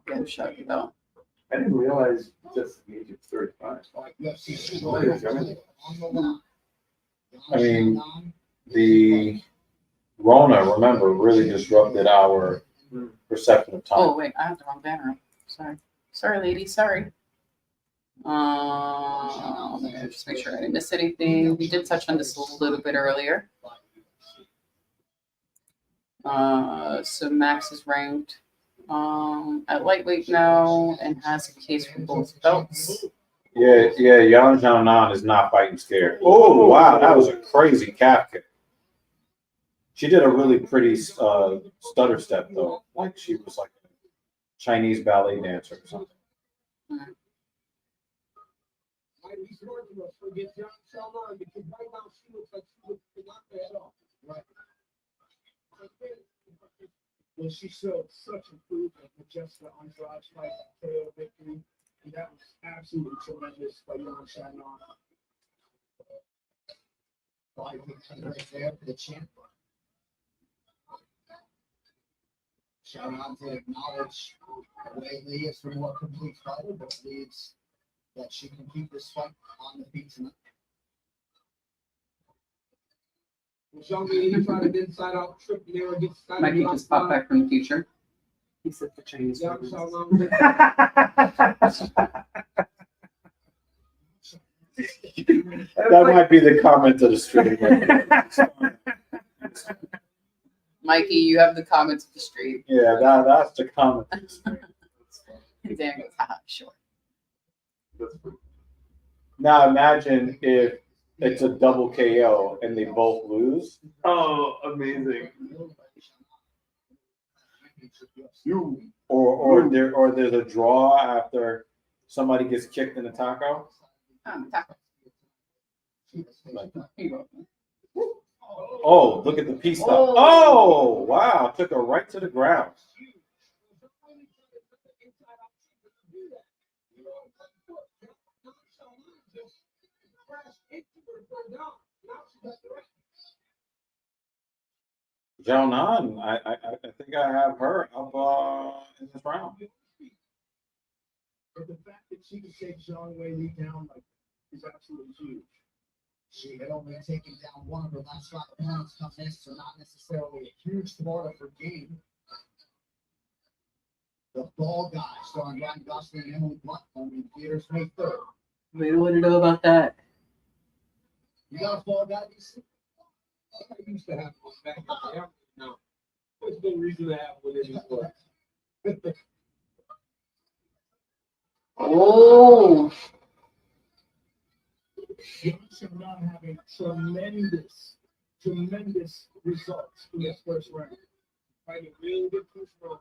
Speaker 2: Get a shot at the belt.
Speaker 12: I didn't realize just the age of 35.
Speaker 8: I mean, the Rona, remember, really disrupted our perception of time.
Speaker 2: Oh wait, I have the wrong banner up. Sorry, lady. Sorry. Let me just make sure I didn't miss anything. We did touch on this a little bit earlier. So Max is ranked at lightweight now and has a case for both belts.
Speaker 8: Yeah, Yang Xiaonan is not fighting scared. Oh, wow, that was a crazy calf kick. She did a really pretty stutter step, though. Like she was like a Chinese ballet dancer or something.
Speaker 3: Well, she showed such improvement with just the Andrade fight, KO victory, and that was absolutely tremendous by Yang Xiaonan.
Speaker 6: Right there for the champ. Shout out to acknowledge Wei Li is the more complete fighter, but believes that she can keep this fight on the feet tonight.
Speaker 2: Mikey just popped back from the future. He said the Chinese.
Speaker 8: That might be the comment of the stream.
Speaker 2: Mikey, you have the comments of the stream.
Speaker 8: Yeah, that's the comment of the stream.
Speaker 2: Dan goes, haha, sure.
Speaker 8: Now imagine if it's a double KO and they both lose.
Speaker 12: Oh, amazing.
Speaker 8: Or there's a draw after somebody gets kicked in the taco.
Speaker 2: Taco.
Speaker 8: Oh, look at the piece stuff. Oh, wow. Took her right to the ground. Xiaonan, I think I have her up in this round.
Speaker 3: But the fact that she can take Zhang Wei Li down like is absolutely huge.
Speaker 6: She had only taken down one of her last five opponents come in, so not necessarily a huge part of her game. The Ball Guy, starring Ryan Gosling and Emily Blunt, in theaters May 3rd.
Speaker 2: We don't want to know about that.
Speaker 6: You got a Ball Guy, DC?
Speaker 5: I used to have one back in the day. No. There's no reason to have one anymore.
Speaker 2: Oh.
Speaker 3: Yang Xiaonan having tremendous results in this first round.
Speaker 5: Fighting really good push round.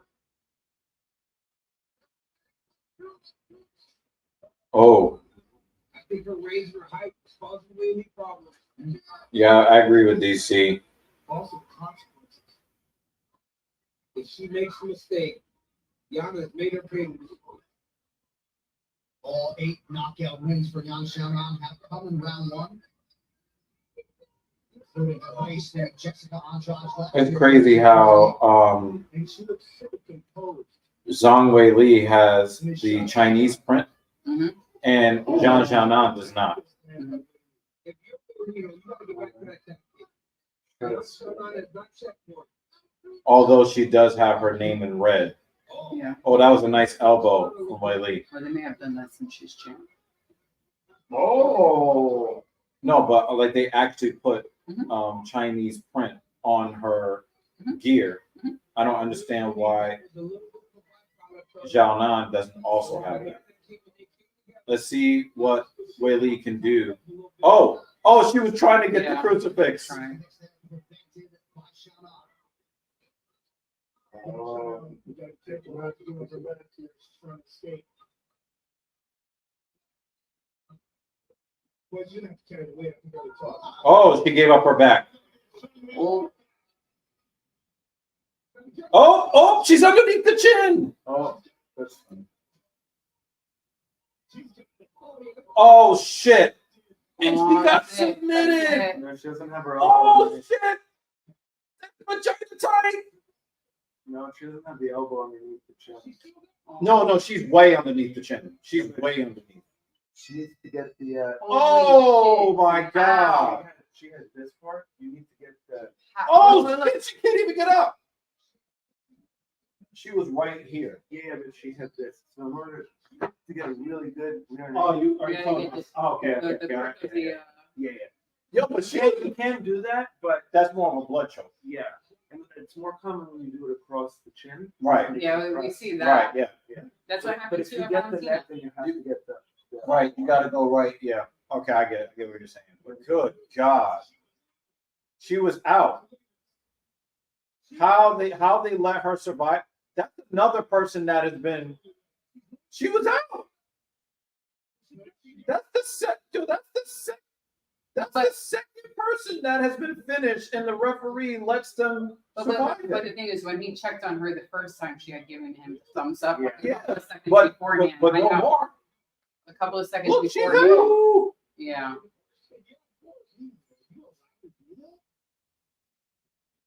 Speaker 8: Oh.
Speaker 5: I think her raise her height was causing really problems.
Speaker 8: Yeah, I agree with DC.
Speaker 3: Also consequences.
Speaker 5: If she makes a mistake, Yana has made her pay.
Speaker 6: All 8 knockout wins for Yang Xiaonan have come in round 1. Including a race that Jessica Andrade left.
Speaker 8: It's crazy how
Speaker 3: And she looks so composed.
Speaker 8: Zhang Wei Li has the Chinese print
Speaker 2: Mhm.
Speaker 8: and Zhang Xiaonan does not.
Speaker 2: Mhm.
Speaker 5: If you know, you gotta go back to that tech.
Speaker 12: Yes.
Speaker 5: Xiaonan has not checked for it.
Speaker 8: Although she does have her name in red.
Speaker 2: Yeah.
Speaker 8: Oh, that was a nice elbow from Wei Li.
Speaker 2: Or they may have done that since she's champ.
Speaker 12: Oh.
Speaker 8: No, but like they actually put
Speaker 2: Mhm.
Speaker 8: Chinese print on her
Speaker 2: Mhm.
Speaker 8: gear.
Speaker 2: Mhm.
Speaker 8: I don't understand why Zhao Nan doesn't also have that. Let's see what Wei Li can do. Oh, she was trying to get the
Speaker 2: Yeah.
Speaker 8: crucifix.
Speaker 2: Trying.
Speaker 3: You gotta take a lot to do with her meditations trying to escape. Well, you didn't have to carry the weight. I can barely talk.
Speaker 8: Oh, she gave up her back.
Speaker 2: Oh,
Speaker 8: Oh, she's underneath the chin.
Speaker 12: Oh, that's funny.
Speaker 8: Oh shit. And she
Speaker 2: Oh,
Speaker 8: got
Speaker 2: that's it.
Speaker 8: submitted.
Speaker 2: That's it.
Speaker 12: No, she doesn't have her
Speaker 8: Oh
Speaker 12: elbow.
Speaker 8: shit. That's vagina tight.
Speaker 12: No, she doesn't have the elbow underneath the chin.
Speaker 8: No, she's way underneath the chin. She's way underneath.
Speaker 12: She needs to get the.
Speaker 8: Oh my god.
Speaker 12: She has this part. You need to get the.
Speaker 8: Oh shit, she can't even get up. She was right here.
Speaker 12: Yeah, but she had this. So in order to get a really good.
Speaker 8: Oh, you are
Speaker 2: Yeah,
Speaker 8: talking
Speaker 2: you
Speaker 8: about-
Speaker 2: just-
Speaker 8: oh, okay,
Speaker 2: The
Speaker 8: okay,
Speaker 2: grip of the,
Speaker 12: Yeah.
Speaker 8: Yo, but
Speaker 12: You can do that, but
Speaker 8: that's more of a blood choke.
Speaker 12: yeah, and it's more common when you do it across the chin.
Speaker 8: Right.
Speaker 2: Yeah, we see that.
Speaker 8: Right, yeah.
Speaker 2: That's what
Speaker 12: But
Speaker 2: happened
Speaker 12: if
Speaker 2: to
Speaker 12: you get the
Speaker 2: Valentina.
Speaker 12: neck, then you have to get the.
Speaker 8: Right, you gotta go right, yeah. Okay, I get what you're saying. But good God. She was out. How they let her survive? That's another person that has been. She was out. That's the second person that has been finished, and the referee lets them survive
Speaker 2: But
Speaker 8: it.
Speaker 2: the thing is, when he checked on her the first time, she had given him the thumbs up.
Speaker 8: Yeah.
Speaker 2: A couple of seconds
Speaker 8: But
Speaker 2: beforehand.
Speaker 8: no
Speaker 2: I know.
Speaker 8: more.
Speaker 2: A couple of seconds
Speaker 8: Look, she's
Speaker 2: beforehand.
Speaker 8: out.
Speaker 2: Yeah.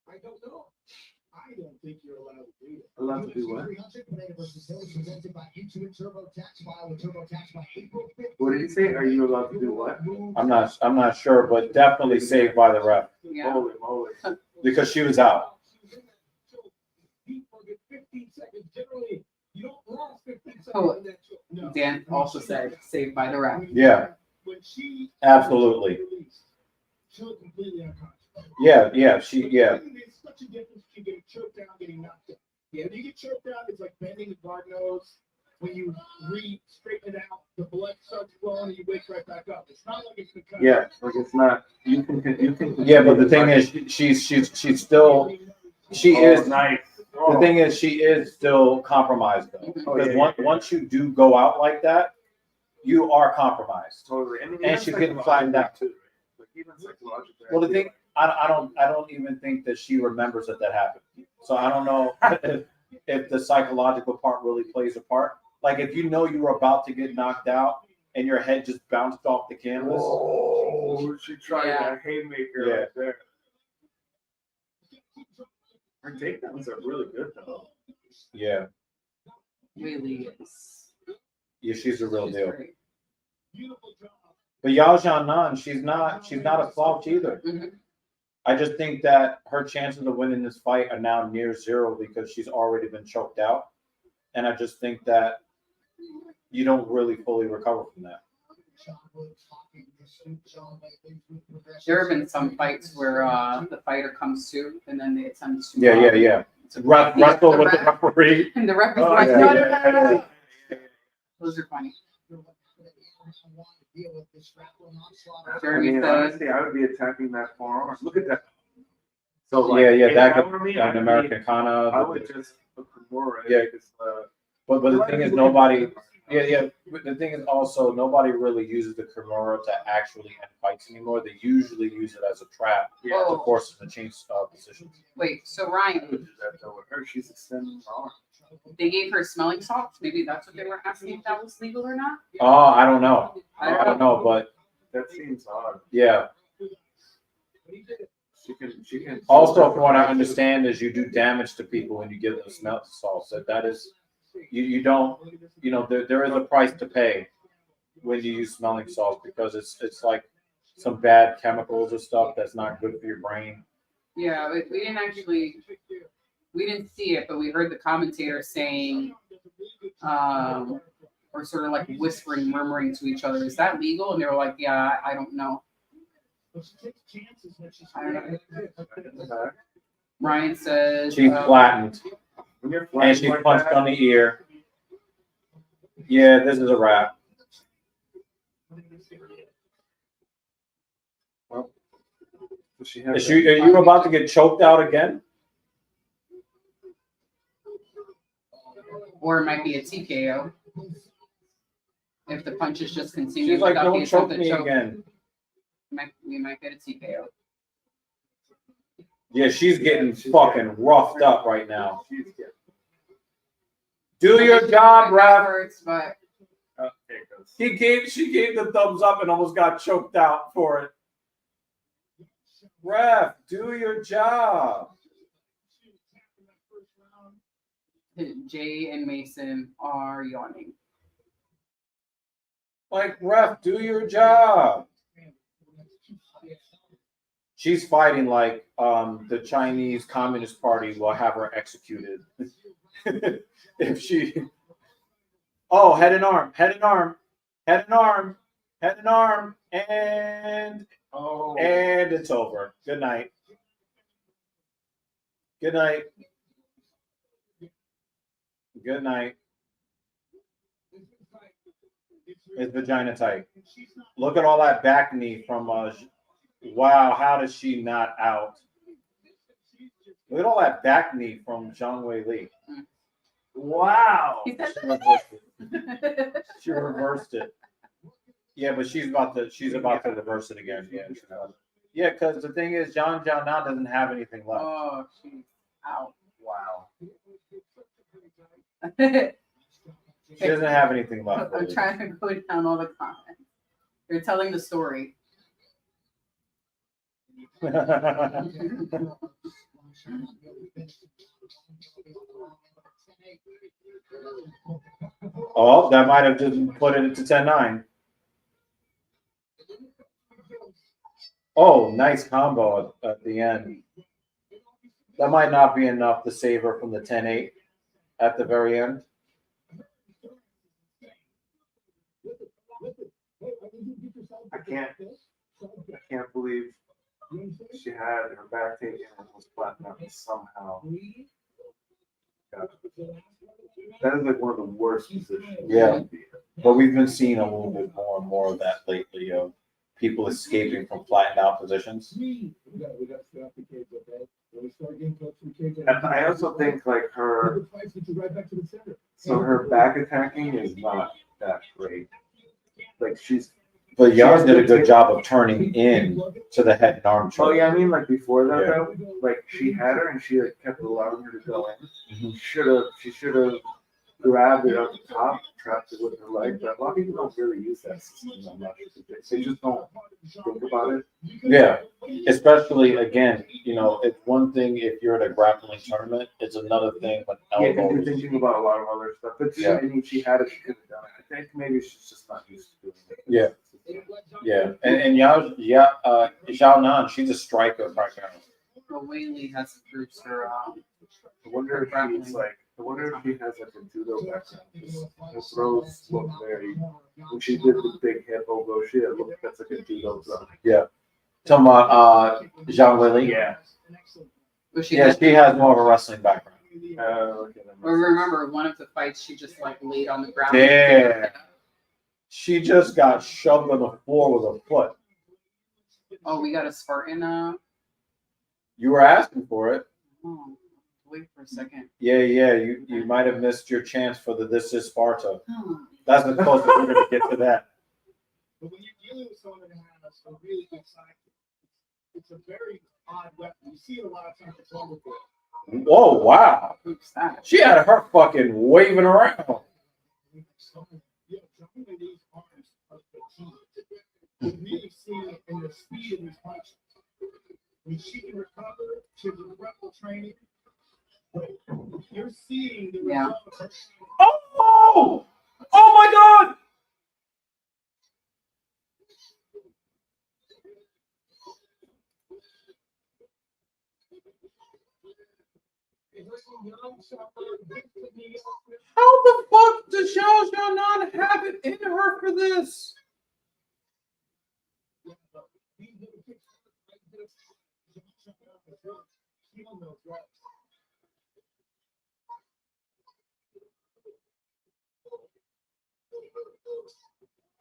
Speaker 3: I don't know. I don't think you're allowed to do that.
Speaker 12: Allowed to do what?
Speaker 6: 300 Pereira versus Hill is presented by YouTube and TurboTax. File with TurboTax by April 5th.
Speaker 12: What did he say? Are you allowed to do what?
Speaker 8: I'm not sure, but definitely saved by the ref
Speaker 2: Yeah.
Speaker 12: Holy moly!
Speaker 8: because she was out.
Speaker 3: People get 15 seconds. Generally, you don't last 15 seconds
Speaker 2: Oh,
Speaker 3: in that choke. No.
Speaker 2: Dan also said saved by the ref.
Speaker 8: Yeah,
Speaker 3: When she
Speaker 8: absolutely.
Speaker 3: she looked completely unconscious.
Speaker 8: Yeah.
Speaker 3: There's such a difference between getting choked down, getting knocked down. Yeah, when you get choked down, it's like bending the guard nose. When you straighten it out, the blood starts flowing and you wake right back up. It's not like it's because
Speaker 12: Yeah, like it's not. You can.
Speaker 8: Yeah, but the thing is, she's still. She is.
Speaker 12: nice.
Speaker 8: The thing is, she is still compromised though.
Speaker 2: Oh,
Speaker 8: Because once you do go out like that, you are compromised.
Speaker 12: Totally.
Speaker 8: And she's getting flattened out.
Speaker 12: too. Like even psychologically.
Speaker 8: Well, the thing, I don't even think that she remembers that happened. So I don't know if the psychological part really plays a part. Like if you know you were about to get knocked out and your head just bounced off the canvas.
Speaker 12: Oh, she tried
Speaker 2: Yeah.
Speaker 12: a haymaker
Speaker 8: Yeah.
Speaker 12: right there. Her takedowns are really good though.
Speaker 8: Yeah,
Speaker 2: Really is.
Speaker 8: yeah, she's a real
Speaker 2: She's
Speaker 8: deal.
Speaker 2: great.
Speaker 8: But Yao Xiaonan, she's not a slouch either.
Speaker 2: Mhm.
Speaker 8: I just think that her chances of winning this fight are now near zero because she's already been choked out. And I just think that you don't really fully recover from that.
Speaker 2: There have been some fights where the fighter comes to and then they attempt to.
Speaker 8: Yeah.
Speaker 2: to
Speaker 8: Wrestle
Speaker 2: the
Speaker 8: with the
Speaker 2: ref.
Speaker 8: referee.
Speaker 2: And the ref is
Speaker 8: Oh,
Speaker 2: like,
Speaker 8: yeah,
Speaker 2: no,
Speaker 8: yeah,
Speaker 2: no, no, no.
Speaker 8: yeah.
Speaker 2: Those are funny.
Speaker 12: I
Speaker 2: Jeremy
Speaker 12: mean,
Speaker 2: said-
Speaker 12: honestly, I would be attacking that forearm. Look at that. So
Speaker 8: Yeah,
Speaker 12: if
Speaker 8: that
Speaker 12: that
Speaker 8: could
Speaker 12: were me,
Speaker 8: an American Kana.
Speaker 12: I would just look for more. Right?
Speaker 8: Yeah.
Speaker 12: Because,
Speaker 8: But the thing is, nobody. Yeah. But the thing is also nobody really uses the Kimura to actually end fights anymore. They usually use it as a trap
Speaker 12: Yeah.
Speaker 8: to force them to change positions.
Speaker 2: Wait, so
Speaker 12: I
Speaker 2: Ryan,
Speaker 12: would do that though with her. She's extending her arm.
Speaker 2: they gave her smelling salts. Maybe that's what they were asking if that was legal or not.
Speaker 8: Oh, I don't know.
Speaker 2: I
Speaker 8: I don't know, but
Speaker 12: That seems odd.
Speaker 8: yeah.
Speaker 12: She can.
Speaker 8: Also, from what I understand, is you do damage to people when you give them smell salts. That is, you don't, there is a price to pay when you use smelling salts because it's like some bad chemicals or stuff that's not good for your brain.
Speaker 2: Yeah, we didn't see it, but we heard the commentator saying, or sort of like whispering, murmuring to each other, "Is that legal?" And they were like, "Yeah, I don't know." I don't know. Ryan says
Speaker 8: She's flattened
Speaker 12: When you're
Speaker 8: and
Speaker 12: flying
Speaker 8: she's
Speaker 12: like
Speaker 8: punched
Speaker 12: that,
Speaker 8: on the ear. Yeah, this is a wrap.
Speaker 12: well, does she have
Speaker 8: Are you about to get choked out again?
Speaker 2: or it might be a TKO. If the punches just continue
Speaker 8: She's like,
Speaker 2: without the
Speaker 8: don't choke
Speaker 2: attempted
Speaker 8: me
Speaker 2: choke,
Speaker 8: again.
Speaker 2: we might get a TKO.
Speaker 8: Yeah, she's getting fucking roughed up right now.
Speaker 12: She's getting.
Speaker 8: Do your job, ref.
Speaker 2: Hurts, but
Speaker 12: Oh, there it goes.
Speaker 8: She gave the thumbs up and almost got choked out for it. Ref, do your job.
Speaker 2: Jay and Mason are yawning.
Speaker 8: Like, ref, do your job. She's fighting like the Chinese Communist Party will have her executed. If she. Oh, head and arm, head and arm, head and arm, head and arm, and it's over. Good night. Good night. Good night. It's vagina tight. Look at all that back knee from wow, how does she not out? Look at all that back knee from Zhang Wei Li. Wow.
Speaker 2: He said
Speaker 8: She reversed it. Yeah, but she's about to reverse it again. Yeah, because the thing is, Zhang Jiao now doesn't have anything left.
Speaker 2: Oh, she's out.
Speaker 8: Wow. She doesn't have anything left.
Speaker 2: I'm trying to go down all the comments. You're telling the story.
Speaker 8: Oh, that might have just put it into 10-9. Oh, nice combo at the end. That might not be enough to save her from the 10-8 at the very end.
Speaker 12: I can't believe she had her back taken and was flattened out somehow. God. That is like one of the worst positions.
Speaker 8: Yeah. But we've been seeing a little bit more and more of that lately, of people escaping from flattened out positions.
Speaker 12: And I also think like her back attacking is not that great. Like
Speaker 8: But Yars did a good job of turning in to the head and arm choke.
Speaker 12: Oh yeah, I mean like before that
Speaker 8: Yeah.
Speaker 12: though, like she had her and she like, kept allowing her to go in.
Speaker 8: Mhm.
Speaker 12: She should have grabbed it up the top, trapped it with her leg. But a lot of people don't really use that system that much. They just don't think about it.
Speaker 8: Yeah, especially again, it's one thing if you're at a grappling tournament. It's another thing when
Speaker 12: Yeah, because you're
Speaker 8: elbows.
Speaker 12: thinking about a lot of other stuff. But
Speaker 8: Yeah.
Speaker 12: I mean, she had it. She could have done it. I think maybe she's just not used to doing it.
Speaker 8: Yeah. Yeah, and Zhao Nan, she's a striker right now.
Speaker 2: Well, Whaley has improved her.
Speaker 12: I wonder if she's like. I wonder if she has like a judo background. Her throws look very. When she did the big hip elbow, that's like a judo throw.
Speaker 8: Yeah. Talking about Zhang Weili.
Speaker 12: Yeah.
Speaker 2: Well, she
Speaker 8: She has more of a wrestling background.
Speaker 12: Okay.
Speaker 2: Well, remember one of the fights she just like laid on the ground.
Speaker 8: Yeah. She just got shoved on the floor with a foot.
Speaker 2: Oh, we got a Spartan.
Speaker 8: You were asking for it.
Speaker 2: Oh, wait for a second.
Speaker 8: Yeah. You might have missed your chance for the This Is Sparta.
Speaker 2: Oh.
Speaker 8: That's the closest we're going to get to that.
Speaker 3: But when you're dealing with someone that has a really good sidekick, it's a very odd weapon. You see it a lot of times with lumberjack.
Speaker 8: Whoa, wow.
Speaker 2: Who's that?
Speaker 8: She had her fucking waving around.
Speaker 3: Yeah, jumping these arms are the key. You really see it in the speed of his punches. When she can recover, she's a rebel training. But you're seeing the
Speaker 2: Yeah.
Speaker 3: result of her.
Speaker 8: Oh! Oh my god! How the fuck does Xiao Xiao not have it in her for this?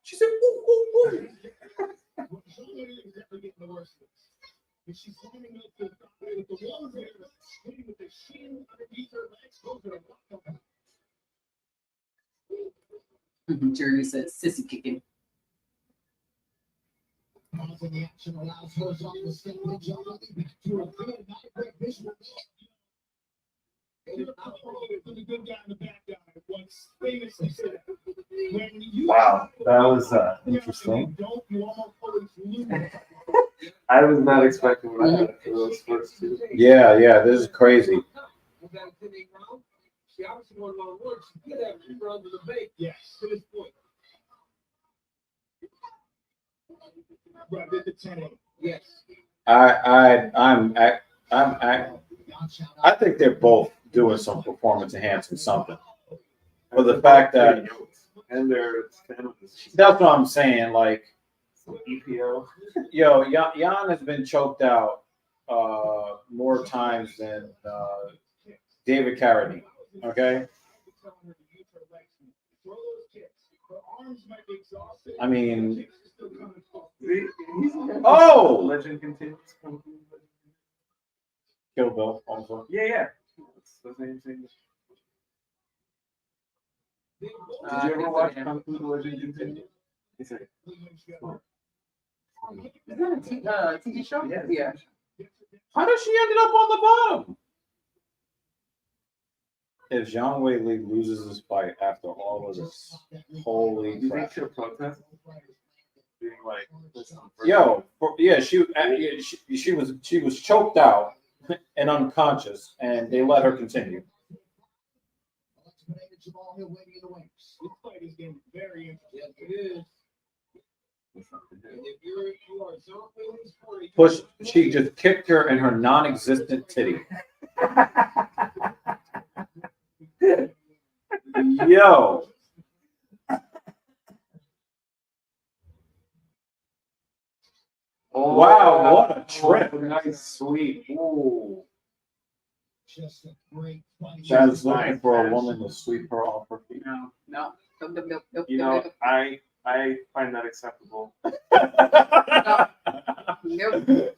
Speaker 8: She said, ooh, ooh, ooh.
Speaker 3: And she's lining up the thigh with the walls there, hitting with the shin underneath her legs. Those are a lot of
Speaker 2: Jeremy says sissy kicking.
Speaker 3: the action allows horizontal step to jump up back to a good, not a great visual. And the good guy and the bad guy once famously said, when you
Speaker 12: Wow, that was interesting. I was not expecting that for those first two.
Speaker 8: Yeah, this is crazy.
Speaker 5: She obviously won long work. She did have 2 rounds of the bait.
Speaker 3: Yes, to this point. Right, at the 10-8.
Speaker 5: Yes.
Speaker 8: I think they're both doing some performance enhancing something. For the fact that
Speaker 12: and they're
Speaker 8: that's what I'm saying. Like,
Speaker 12: some EPO.
Speaker 8: yo, Jan has been choked out more times than David Carradine. Okay. I mean, oh,
Speaker 12: Legend continues.
Speaker 8: Kill Bill also.
Speaker 12: Yeah. It's the same thing. Did you ever watch Kung Fu The Legend Continues?
Speaker 2: Is that a TV show? Yeah.
Speaker 8: How does she end up on the bottom? If Zhang Weili loses this fight after all of this, holy
Speaker 12: You think
Speaker 8: crap!
Speaker 12: she'll protest? Being like, listen,
Speaker 8: she was choked out and unconscious, and they let her continue.
Speaker 3: This fight is getting very interesting. It is.
Speaker 5: If you are Zhang Weili's
Speaker 8: Push. She just kicked her in her non-existent titty. Yo.
Speaker 12: oh,
Speaker 8: Wow, what a trip.
Speaker 12: Nice sweep. Ooh.
Speaker 3: Just a great fight.
Speaker 8: Chad's looking for a woman to sweep her off her feet.
Speaker 2: No.
Speaker 12: You know, I find that acceptable.
Speaker 2: Nope.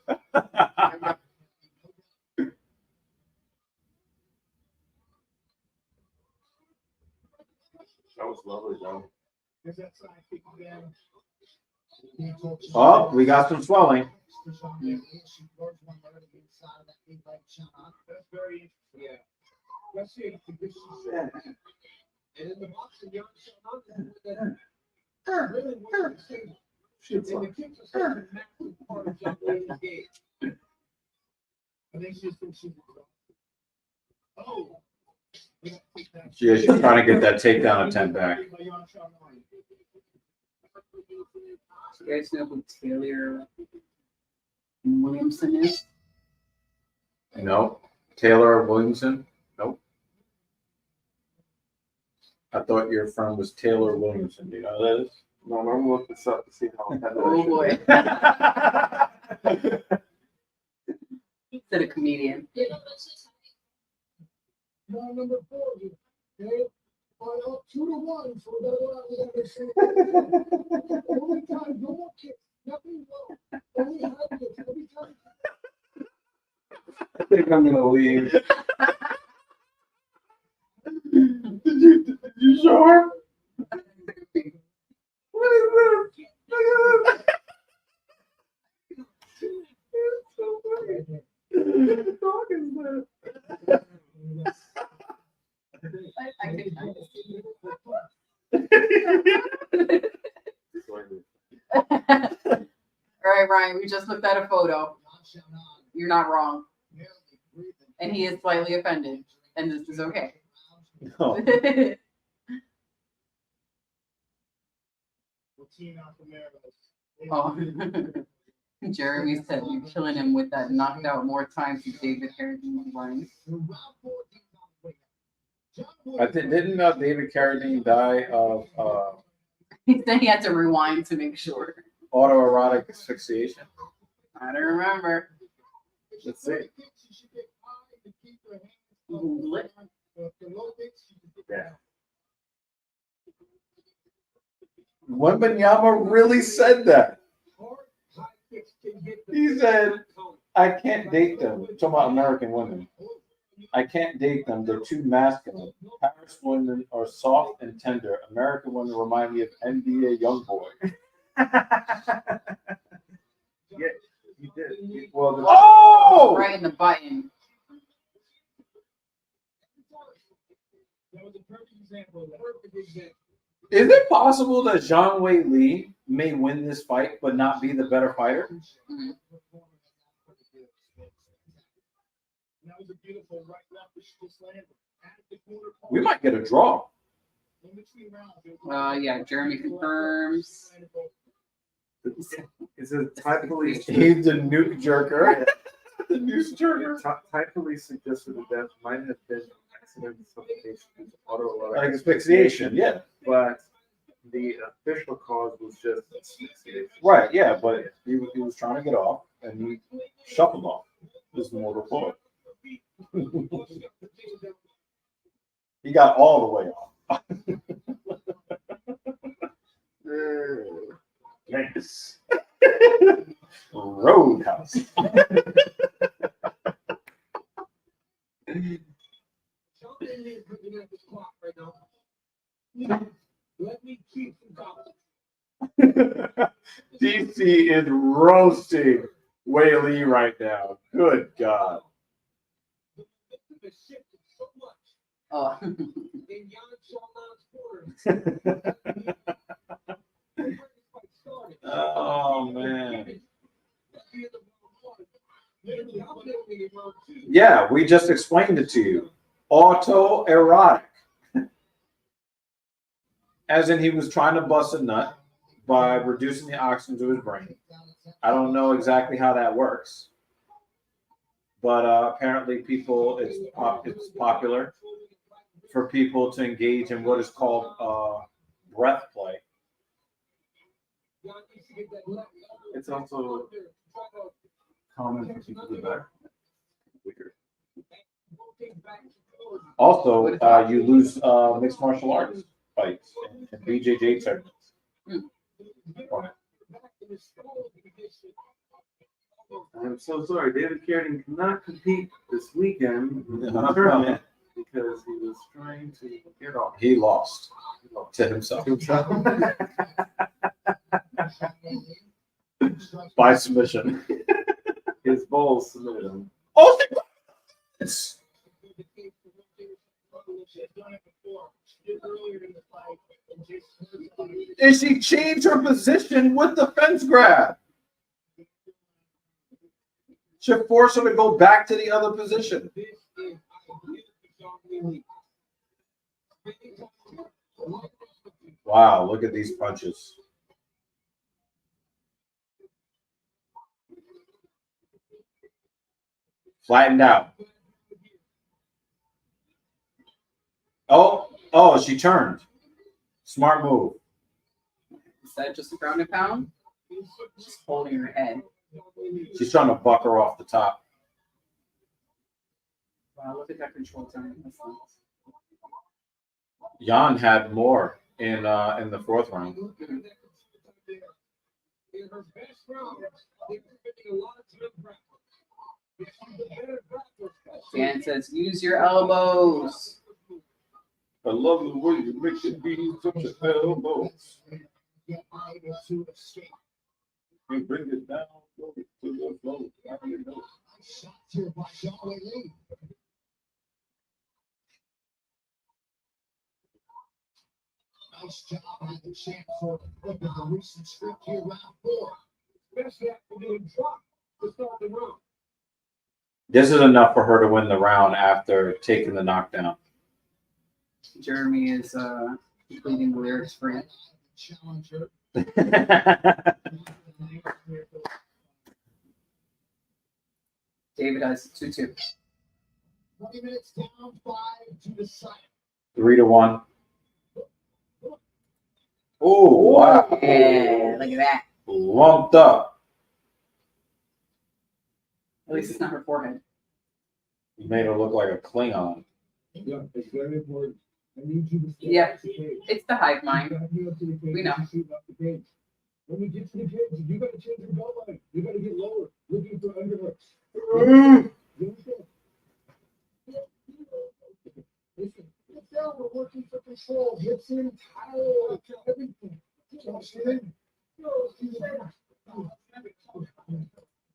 Speaker 12: That was lovely, though.
Speaker 3: There's that side kick again.
Speaker 8: Oh, we got some swelling.
Speaker 3: That's very interesting.
Speaker 5: Yeah.
Speaker 3: Let's see if the good
Speaker 5: And in the boxing, you really want to see. And the kicks are such a massive part of Zhang Weili's game.
Speaker 3: I think she's oh.
Speaker 8: Yeah, she's trying to get that takedown attempt back.
Speaker 2: You guys know who Taylor Williamson is?
Speaker 8: No. Taylor Williamson? Nope. I thought your friend was Taylor Williamson. Do you know who that is?
Speaker 12: No, I'm gonna look this up to see how.
Speaker 2: Oh boy. He's a comedian.
Speaker 3: Number 4, okay? But up 2-1 for the only time, no more kicks, nothing wrong. Only high kicks, every time.
Speaker 12: I think I'm gonna leave. Did you show her? What is this? Look at this. It's so funny. What the dog is that?
Speaker 2: All right, Ryan, we just looked at a photo. You're not wrong. And he is slightly offended. And this is okay.
Speaker 8: No.
Speaker 2: Oh. Jeremy said you're killing him with that knocked out more times than David Carradine line.
Speaker 8: Didn't David Carradine die of
Speaker 2: He said he had to rewind to make sure.
Speaker 8: autoerotic asphyxiation?
Speaker 2: I don't remember.
Speaker 8: Let's see.
Speaker 2: Google it.
Speaker 8: Yeah. Wembanyama really said that. He said, I can't date them. Talking about American women. I can't date them. They're too masculine. Paris women are soft and tender. American women remind me of NBA YoungBoy.
Speaker 12: Yeah, you did.
Speaker 8: Well, oh!
Speaker 2: Right in the button.
Speaker 5: That was a perfect example. Perfect example.
Speaker 8: Is it possible that Zhang Wei Li may win this fight but not be the better fighter?
Speaker 2: Mm-hmm.
Speaker 3: That was a beautiful right left just landed.
Speaker 8: We might get a draw.
Speaker 2: Yeah, Jeremy confirms.
Speaker 12: Is it Thai police?
Speaker 8: He's the new jerker. The new jerker.
Speaker 12: Thai police suggested the death might have been accident, suffocation, autoerotic
Speaker 8: Like asphyxiation, yeah.
Speaker 12: But the official cause was just asphyxiation.
Speaker 8: Right, yeah, but he was trying to get off and he shuffled off. This is the mortal coil. He got all the way off. Nice. Roadhouse.
Speaker 5: Let me keep some comments.
Speaker 8: DC is roasting Wei Li right now. Good God.
Speaker 2: Oh.
Speaker 8: Oh, man. Yeah, we just explained it to you. Autoerotic. As in, he was trying to bust a nut by reducing the oxygen to his brain. I don't know exactly how that works, but apparently, it's popular for people to engage in what is called breath play.
Speaker 12: It's also common for people to die. Weird.
Speaker 8: Also, you lose mixed martial arts fights and BJJ techniques.
Speaker 12: I'm so sorry. David Carradine cannot compete this weekend in the tournament because he was trying to get off.
Speaker 8: He lost to himself. By submission.
Speaker 12: His balls submitted him.
Speaker 8: Oh, it's and she changed her position with the fence grab. Should force her to go back to the other position. Wow, look at these punches. Flattened out. Oh, she turned. Smart move.
Speaker 2: Is that just a ground and pound? Just holding her head.
Speaker 8: She's trying to buck her off the top.
Speaker 2: Wow, look at that control time. That's nice.
Speaker 8: Jan had more in the fourth round.
Speaker 2: Dan says, use your elbows.
Speaker 8: I love the way you make it be such an elbow. You bring it down to the floor.
Speaker 6: Nice job by the champ for flipping the recent streak here, round 4.
Speaker 5: Best yet, we're getting dropped to start the round.
Speaker 8: This is enough for her to win the round after taking the knockdown.
Speaker 2: Jeremy is completing the lyrics for it.
Speaker 6: Challenger.
Speaker 2: David has 2-2.
Speaker 6: 20 minutes down, 5 to the side.
Speaker 8: 3-1. Oh, wow.
Speaker 2: Yeah, look at that.
Speaker 8: Lumped up.
Speaker 2: At least it's not her forehead.
Speaker 8: You made her look like a Klingon.
Speaker 5: Yeah, it's very important. I need you to stay
Speaker 2: Yeah,
Speaker 5: off the cage.
Speaker 2: it's the hive
Speaker 5: You
Speaker 2: mind.
Speaker 5: gotta be up to the cage.
Speaker 2: We know.
Speaker 5: You shoot off the cage. When you get to the cage, you gotta change your belt line. You gotta get lower, looking for underhooks.
Speaker 6: Listen, get down, we're working for control. Hips in, tight, everything. Just in.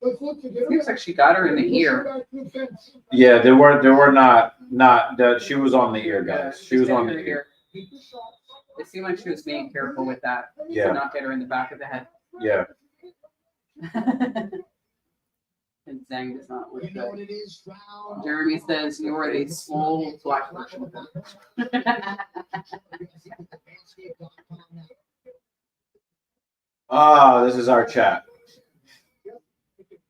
Speaker 6: Let's look together.
Speaker 2: Seems like she got her in the ear.
Speaker 8: Yeah, they were not that she was on the ear, guys. She was on the ear.
Speaker 2: It seemed like she was being careful with that.
Speaker 8: Yeah.
Speaker 2: To not get her in the back of the head.
Speaker 8: Yeah.
Speaker 2: And Zhang does not look
Speaker 6: You know what
Speaker 2: good.
Speaker 6: it is, round.
Speaker 2: Jeremy says you are a small black version of her.
Speaker 8: Ah, this is our chat.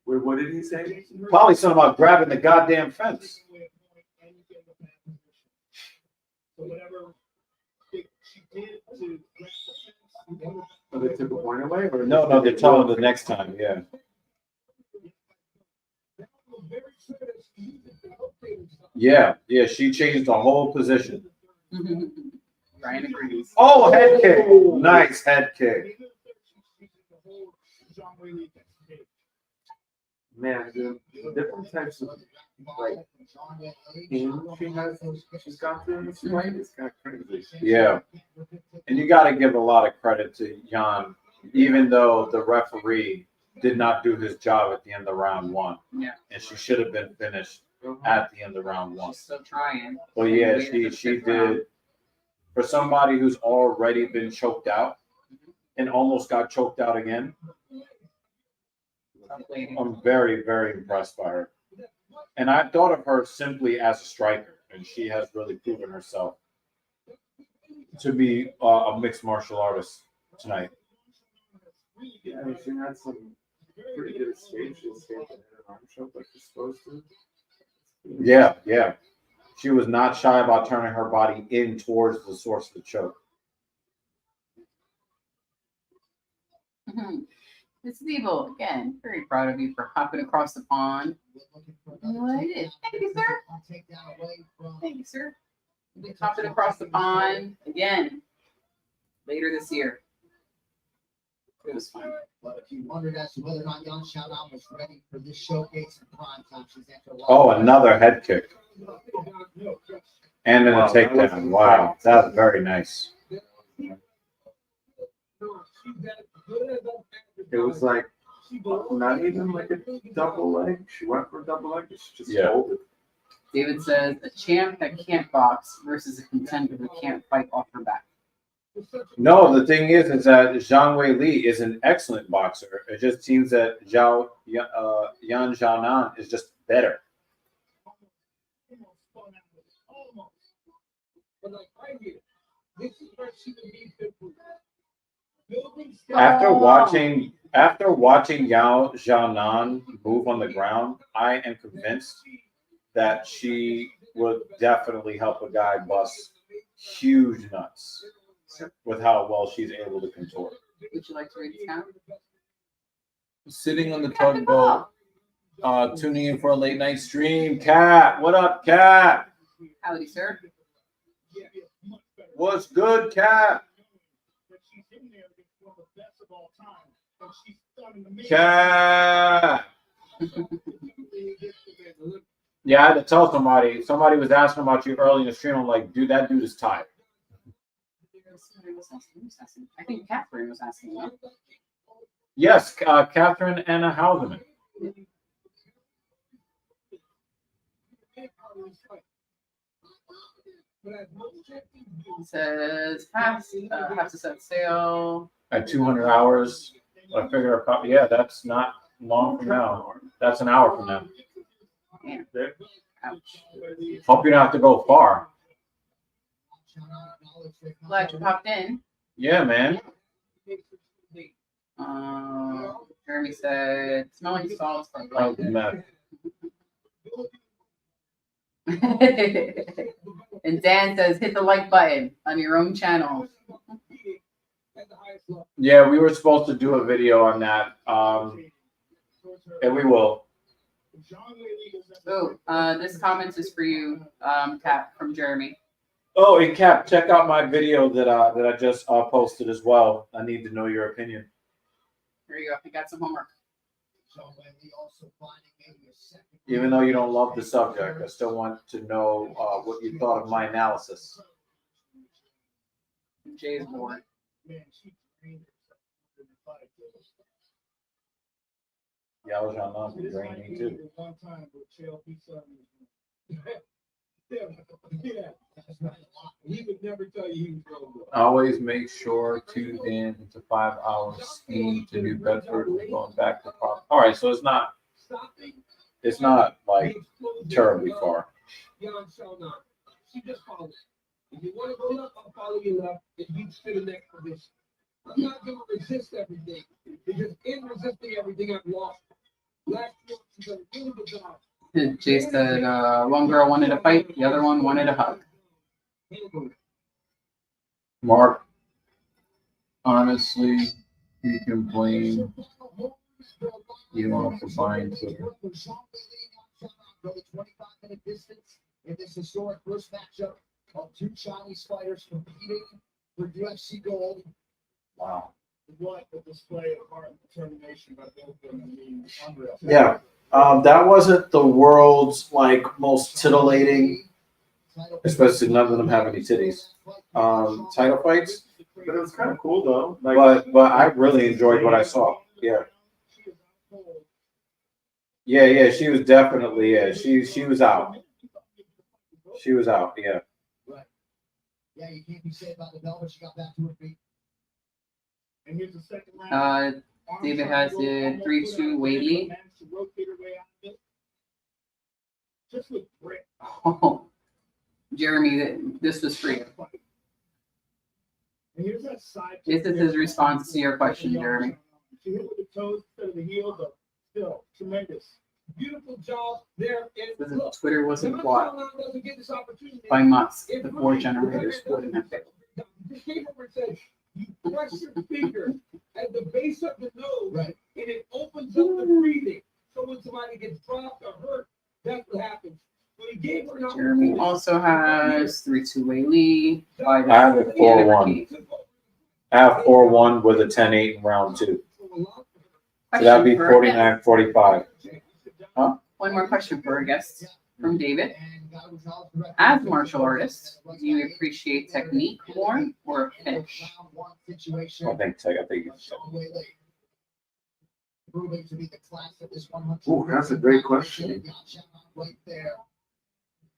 Speaker 12: Wait, what did he say?
Speaker 8: Probably something about grabbing the goddamn fence.
Speaker 3: So whatever she did to grab the fence,
Speaker 12: Oh, they took a point away? Or
Speaker 8: No, they're telling them the next time. Yeah. Yeah, she changed the whole position.
Speaker 2: Ryan agrees.
Speaker 8: Oh, head kick. Nice head kick.
Speaker 12: Man, the different types of like pain she's gone through in this fight is kind of crazy.
Speaker 8: Yeah. And you got to give a lot of credit to Jan, even though the referee did not do his job at the end of round 1.
Speaker 2: Yeah.
Speaker 8: And she should have been finished at the end of round 1.
Speaker 2: She's still trying.
Speaker 8: Well, yeah, she did. For somebody who's already been choked out and almost got choked out again, I'm very, very impressed by her. And I thought of her simply as a striker, and she has really proven herself to be a mixed martial artist tonight.
Speaker 12: Yeah, she had some pretty good escapes. She escaped an arm choke like she's supposed to.
Speaker 8: Yeah. She was not shy about turning her body in towards the source of the choke.
Speaker 2: This is Evil, again, very proud of you for hopping across the pond. Thank you, sir. Thank you, sir. Hopping across the pond again later this year. It was fun.
Speaker 6: But if you wondered as to whether or not Jan Xiaonan was ready for this showcase in prime time, she's after a while.
Speaker 8: Oh, another head kick. And then a takedown. Wow, that's very nice.
Speaker 12: It was like not even like a double leg. She went for a double leg. She just
Speaker 8: Yeah.
Speaker 12: folded.
Speaker 2: David says a champ that can't box versus a contender who can't fight off her back.
Speaker 8: No, the thing is that Zhang Wei Li is an excellent boxer. It just seems that Yan Xiaonan is just better. After watching Yao Xiaonan move on the ground, I am convinced that she would definitely help a guy bust huge nuts with how well she's able to contort.
Speaker 2: Would you like to read the count?
Speaker 8: Sitting on the tugboat, tuning in for a late night stream. Cat, what up, Cat?
Speaker 2: Howdy, sir.
Speaker 8: What's good, Cat? Cat. Yeah, I had to tell somebody. Somebody was asking about you early in the stream. I'm like, dude, that dude is tired.
Speaker 2: I think Catherine was asking that.
Speaker 8: Yes, Catherine Anna Haldeman.
Speaker 2: It says have to set sail.
Speaker 8: At 200 hours, I figure, yeah, that's not long from now. That's an hour from now.
Speaker 2: Yeah. Ouch.
Speaker 8: Hope you don't have to go far.
Speaker 2: Glad you popped in.
Speaker 8: Yeah, man.
Speaker 2: Jeremy said smelling salts from
Speaker 8: Oh,
Speaker 2: blanket.
Speaker 8: man.
Speaker 2: And Dan says hit the like button on your own channel.
Speaker 8: Yeah, we were supposed to do a video on that. And we will.
Speaker 2: Oh, this comment is for you, Cap, from Jeremy.
Speaker 8: Oh, and Cap, check out my video that I just posted as well. I need to know your opinion.
Speaker 2: Here you go. I got some homework.
Speaker 8: Even though you don't love the subject, I still want to know what you thought of my analysis.
Speaker 2: Jay's bored.
Speaker 8: Yeah, I was on the brain too.
Speaker 5: He would never tell you he was wrong.
Speaker 8: Always make sure to in into 5 hours skiing to New Bedford and going back to Park. All right, so it's not like terribly far.
Speaker 5: She just follows. If you want to go left, I'll follow you left and you to the next position. I'm not going to resist everything because in resisting everything, I've lost. Last year, she's done a really good job.
Speaker 2: Jay said one girl wanted a fight, the other one wanted a hug.
Speaker 8: Mark, honestly, you can blame you on for buying Twitter.
Speaker 6: In this historic first matchup of two Chinese fighters competing for UFC gold.
Speaker 8: Wow.
Speaker 3: What a display of heart and determination by both of them. I mean, unreal.
Speaker 8: Yeah. That wasn't the world's most titillating, especially none of them have any titties. Title fights.
Speaker 12: But it was kind of cool though.
Speaker 8: But I really enjoyed what I saw. Yeah. Yeah, she was definitely she was out. She was out, yeah.
Speaker 6: Right. Yeah, you can't be sad about the bell, but she got back to her feet.
Speaker 3: And here's the second round.
Speaker 2: David has the 3-2 Whaley.
Speaker 3: Just with grit.
Speaker 2: Oh, Jeremy, this was for you.
Speaker 3: And here's that side.
Speaker 2: This is his response to your question, Jeremy.
Speaker 3: She hit with the toes instead of the heels, but still tremendous.
Speaker 5: Beautiful job there.
Speaker 2: Twitter wasn't bought by Musk. The 4 generators wouldn't have failed.
Speaker 5: You press your finger at the base of the nose, right, and it opens up the breathing. So when somebody gets dropped or hurt, that's what happens. So he gave her an
Speaker 2: Jeremy also has 3-2 Whaley.
Speaker 8: I have a 4-1. I have 4-1 with a 10-8 in round 2. So that'd be 49-45. Huh?
Speaker 2: One more question for our guest from David. As a martial artist, do you appreciate technique more or finish?
Speaker 8: I think it's
Speaker 12: Ooh, that's a great question.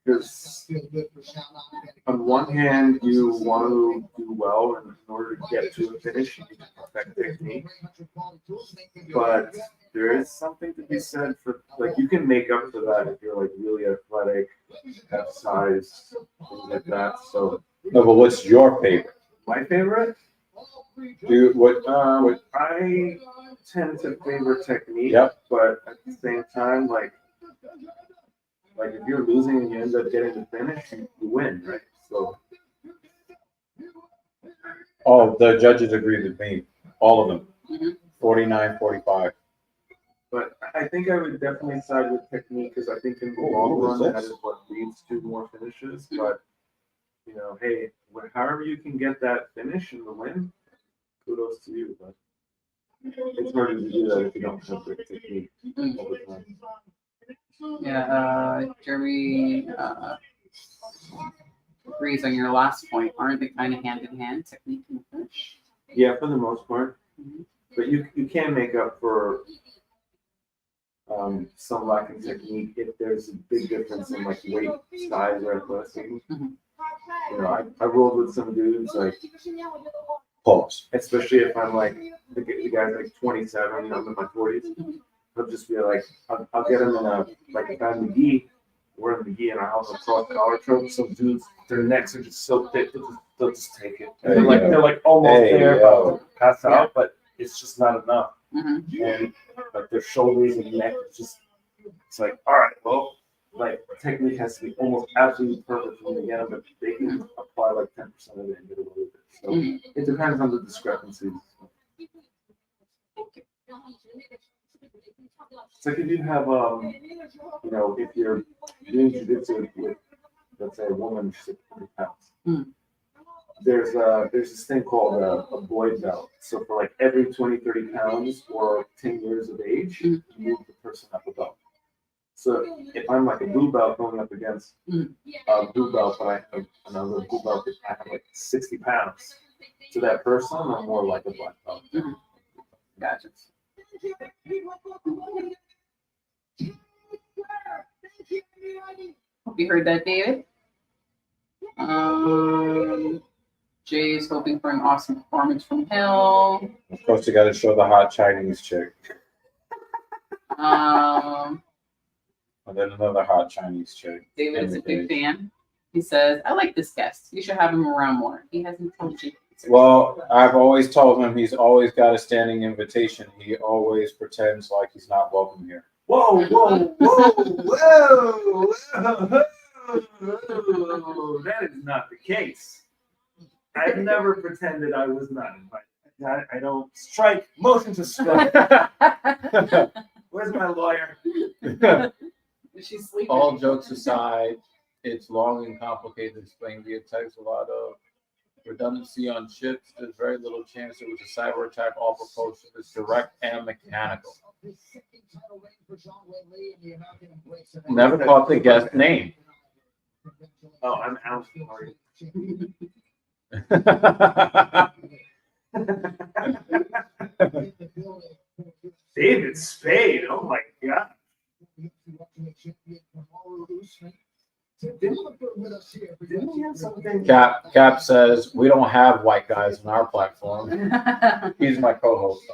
Speaker 12: Because on one hand, you want to do well, and in order to get to a finish, you need to perfect technique. But there is something to be said for, you can make up for that if you're really athletic, have size, things like that. So,
Speaker 8: no, but what's your favorite?
Speaker 12: My favorite?
Speaker 8: What
Speaker 12: I tend to favor technique,
Speaker 8: Yep.
Speaker 12: But at the same time, if you're losing and you end up getting the finish, you win, right? So.
Speaker 8: Oh, the judges agreed with me. All of them. 49-45.
Speaker 12: But I think I would definitely side with technique because I think in the long run that is what leads to more finishes. But hey, however you can get that finish and the win, kudos to you. But it's harder to do that if you don't have the technique all the time.
Speaker 2: Yeah, Jeremy agrees on your last point. Aren't they kind of hand in hand, technique and finish?
Speaker 12: Yeah, for the most part. But you can make up for some lack of technique if there's a big difference in weight, size, or athleticism. you know, I rolled with some dudes like,
Speaker 8: Pause.
Speaker 12: especially if I'm like the guy's like 27, I'm in my 40s. I'll just be like, I'll get him in a like if I'm McGee, we're in McGee and I have a cross collar choke. Some dudes, their necks are just so thick, they'll just take it.
Speaker 8: There
Speaker 12: They're
Speaker 8: you
Speaker 12: like
Speaker 8: go.
Speaker 12: they're like almost
Speaker 8: Hey,
Speaker 12: there,
Speaker 8: yo.
Speaker 12: about to pass out, but it's just not enough.
Speaker 2: Mm-hmm.
Speaker 12: And like their shoulders and neck, it's like, all right, well, like technique has to be almost absolutely perfect for me to get them, but they can apply like 10% of it and get away with it. So it depends on the discrepancies. It's like if you have, you know, if you're doing jiu-jitsu with, let's say, a woman, she's 60 pounds. There's this thing called a Boyd belt. So for like every 20, 30 pounds or 10 years of age, you move the person up a belt. So if I'm like a blue belt going up against a blue belt, but I have another blue belt that I have like 60 pounds, to that person, I'm more like a black belt.
Speaker 2: Gotcha. Hope you heard that, David. Jay's hoping for an awesome performance from Hill.
Speaker 8: Of course, you got to show the hot Chinese chick. And then another hot Chinese chick.
Speaker 2: David is a big fan. He says, I like this guest. You should have him around more. He has intelligent answers.
Speaker 8: Well, I've always told him he's always got a standing invitation. He always pretends like he's not welcome here.
Speaker 12: Whoa, whoa, whoa, whoa, whoa, whoa. That is not the case. I've never pretended I was not invited. I don't strike. Motion to strike. Where's my lawyer?
Speaker 2: She's sleeping.
Speaker 8: All jokes aside, it's long and complicated to explain via text. A lot of redundancy on chips. There's very little chance it was a cyber attack. All proposed is direct and mechanical. Never caught the guest name.
Speaker 12: Oh, I'm out. Sorry. David Spade. Oh my God. Didn't we have something?
Speaker 8: Cap says we don't have white guys on our platform. He's my co-host.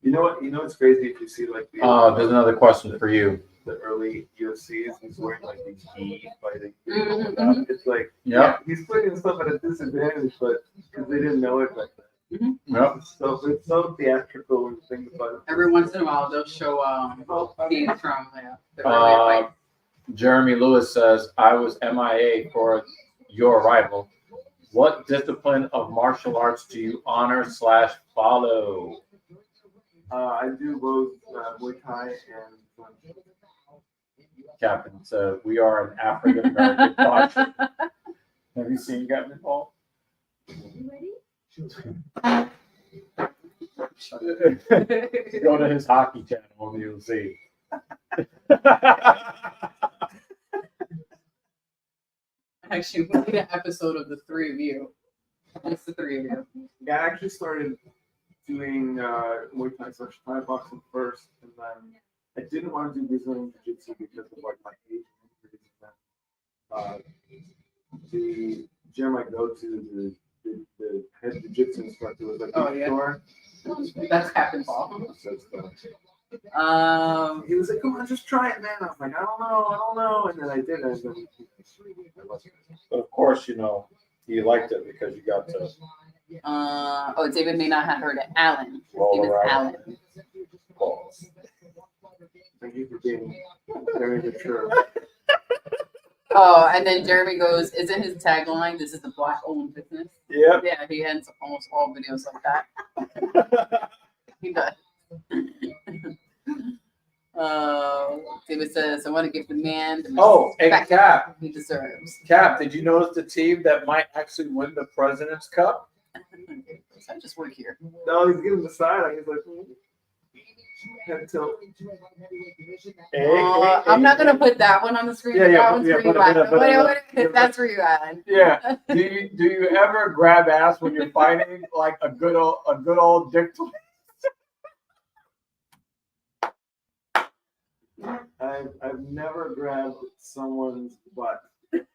Speaker 12: You know what? You know what's crazy if you see like the
Speaker 8: There's another question for you.
Speaker 12: the early UFCs. He's wearing like these gi fighting.
Speaker 2: Mhm.
Speaker 12: It's like
Speaker 8: Yeah.
Speaker 12: he's putting himself at a disadvantage, but because they didn't know it back then.
Speaker 8: Yep.
Speaker 12: It's so theatrical when you think about it.
Speaker 2: Every once in a while, they'll show scenes from the earlier fight.
Speaker 8: Jeremy Lewis says, I was MIA for your arrival. What discipline of martial arts do you honor / follow?
Speaker 12: I do both Muay Thai and
Speaker 8: Captain said, we are an African American boxer. Have you seen Captain Paul? Go to his hockey channel and you'll see.
Speaker 2: Actually, we'll need an episode of the three of you. It's the three of you.
Speaker 12: Yeah, I actually started doing Muay Thai / Thai boxing first, and then I didn't want to do Brazilian Jiu-Jitsu because of like my age and the gym I go to, the head Jiu-Jitsu instructor was like,
Speaker 2: Oh, yeah.
Speaker 12: sure?
Speaker 2: That's Captain Paul.
Speaker 12: He was like, come on, just try it, man. I was like, I don't know. And then I did it. And
Speaker 8: But of course, you know, you liked it because you got to
Speaker 2: David may not have heard it. Alan. His
Speaker 8: roll
Speaker 2: name is
Speaker 8: around.
Speaker 2: Alan.
Speaker 8: Pause.
Speaker 12: thank you for being very mature.
Speaker 2: Oh, and then Jeremy goes, isn't his tagline, this is the black owned business?
Speaker 8: Yep.
Speaker 2: Yeah, he ends almost all videos like that. He does. David says, I want to give the man the
Speaker 8: Oh, and
Speaker 2: respect
Speaker 8: Cap.
Speaker 2: he deserves.
Speaker 8: Cap, did you notice the team that might actually win the President's Cup?
Speaker 2: I just work here.
Speaker 12: No, he's giving the side. He's like, head tilt.
Speaker 2: I'm not gonna put that one on the screen.
Speaker 8: Yeah, yeah,
Speaker 2: that one's
Speaker 8: yeah,
Speaker 2: for you,
Speaker 8: put it,
Speaker 2: Alan.
Speaker 8: put it,
Speaker 2: Wait, that's for you, Alan.
Speaker 8: Yeah. Do you ever grab ass when you're fighting like a good old dick?
Speaker 12: I've never grabbed someone's butt, but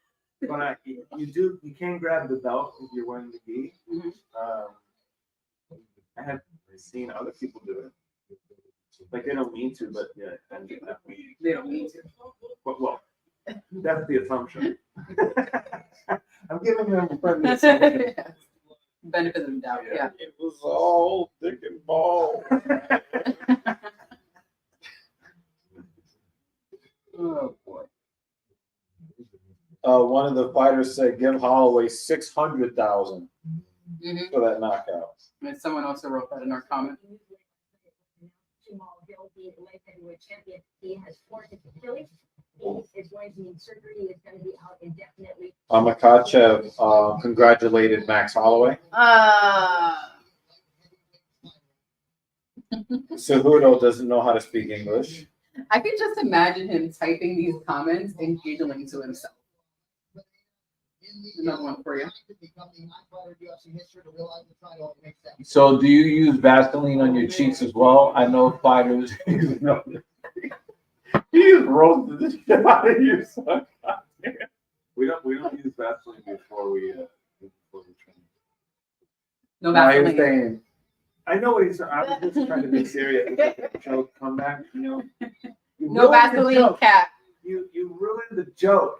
Speaker 12: you can grab the belt if you're wearing the gi. I have seen other people do it. Like they don't mean to, but yeah,
Speaker 2: They don't mean to.
Speaker 12: Well, that's the assumption. I'm giving them a friendly assumption.
Speaker 2: Benefit of the doubt, yeah.
Speaker 8: It was all dick and ball.
Speaker 2: Oh boy.
Speaker 8: One of the fighters said, "Give Holloway 600,000 for that knockout."
Speaker 2: And someone also wrote that in our comment.
Speaker 4: Jamal Hill, the light heavyweight champion, he has torn his Achilles. He is going to need surgery. He's going to be out indefinitely.
Speaker 8: Makachev congratulated Max Holloway. Cejudo doesn't know how to speak English.
Speaker 2: I could just imagine him typing these comments and giggling to himself. Another one for you.
Speaker 8: So, do you use Vaseline on your cheeks as well? I know fighters. He roasted the shit out of you. So.
Speaker 12: We don't use Vaseline before we train.
Speaker 2: No Vaseline.
Speaker 12: I know what he's saying. I was just trying to be serious. Joke comeback, you know.
Speaker 2: No Vaseline cap.
Speaker 12: You ruined the joke.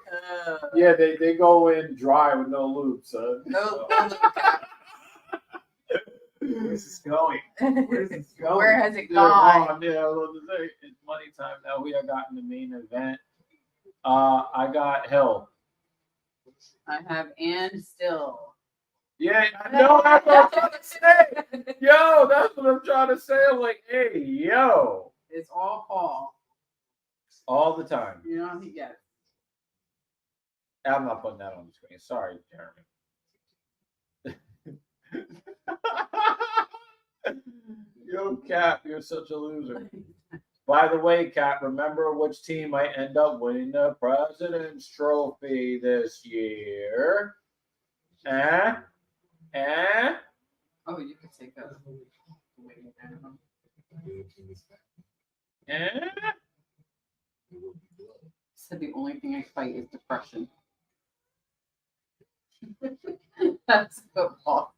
Speaker 8: Yeah, they go in dry with no lube, son.
Speaker 2: No.
Speaker 12: Where's this going? Where's this going?
Speaker 2: Where has it gone?
Speaker 8: Yeah, well, it's money time now. We have gotten the main event. I got Hill.
Speaker 2: I have and still.
Speaker 8: Yeah, I know that's what I'm trying to say. Yo, that's what I'm trying to say. I'm like, hey, yo.
Speaker 2: It's all Paul.
Speaker 8: All the time.
Speaker 2: You know, yes.
Speaker 8: I'm not putting that on the screen. Sorry, Jeremy. Yo, Cap, you're such a loser. By the way, Cap, remember which team might end up winning the President's Trophy this year?
Speaker 2: Oh, you could take a. Said the only thing I fight is depression. That's football.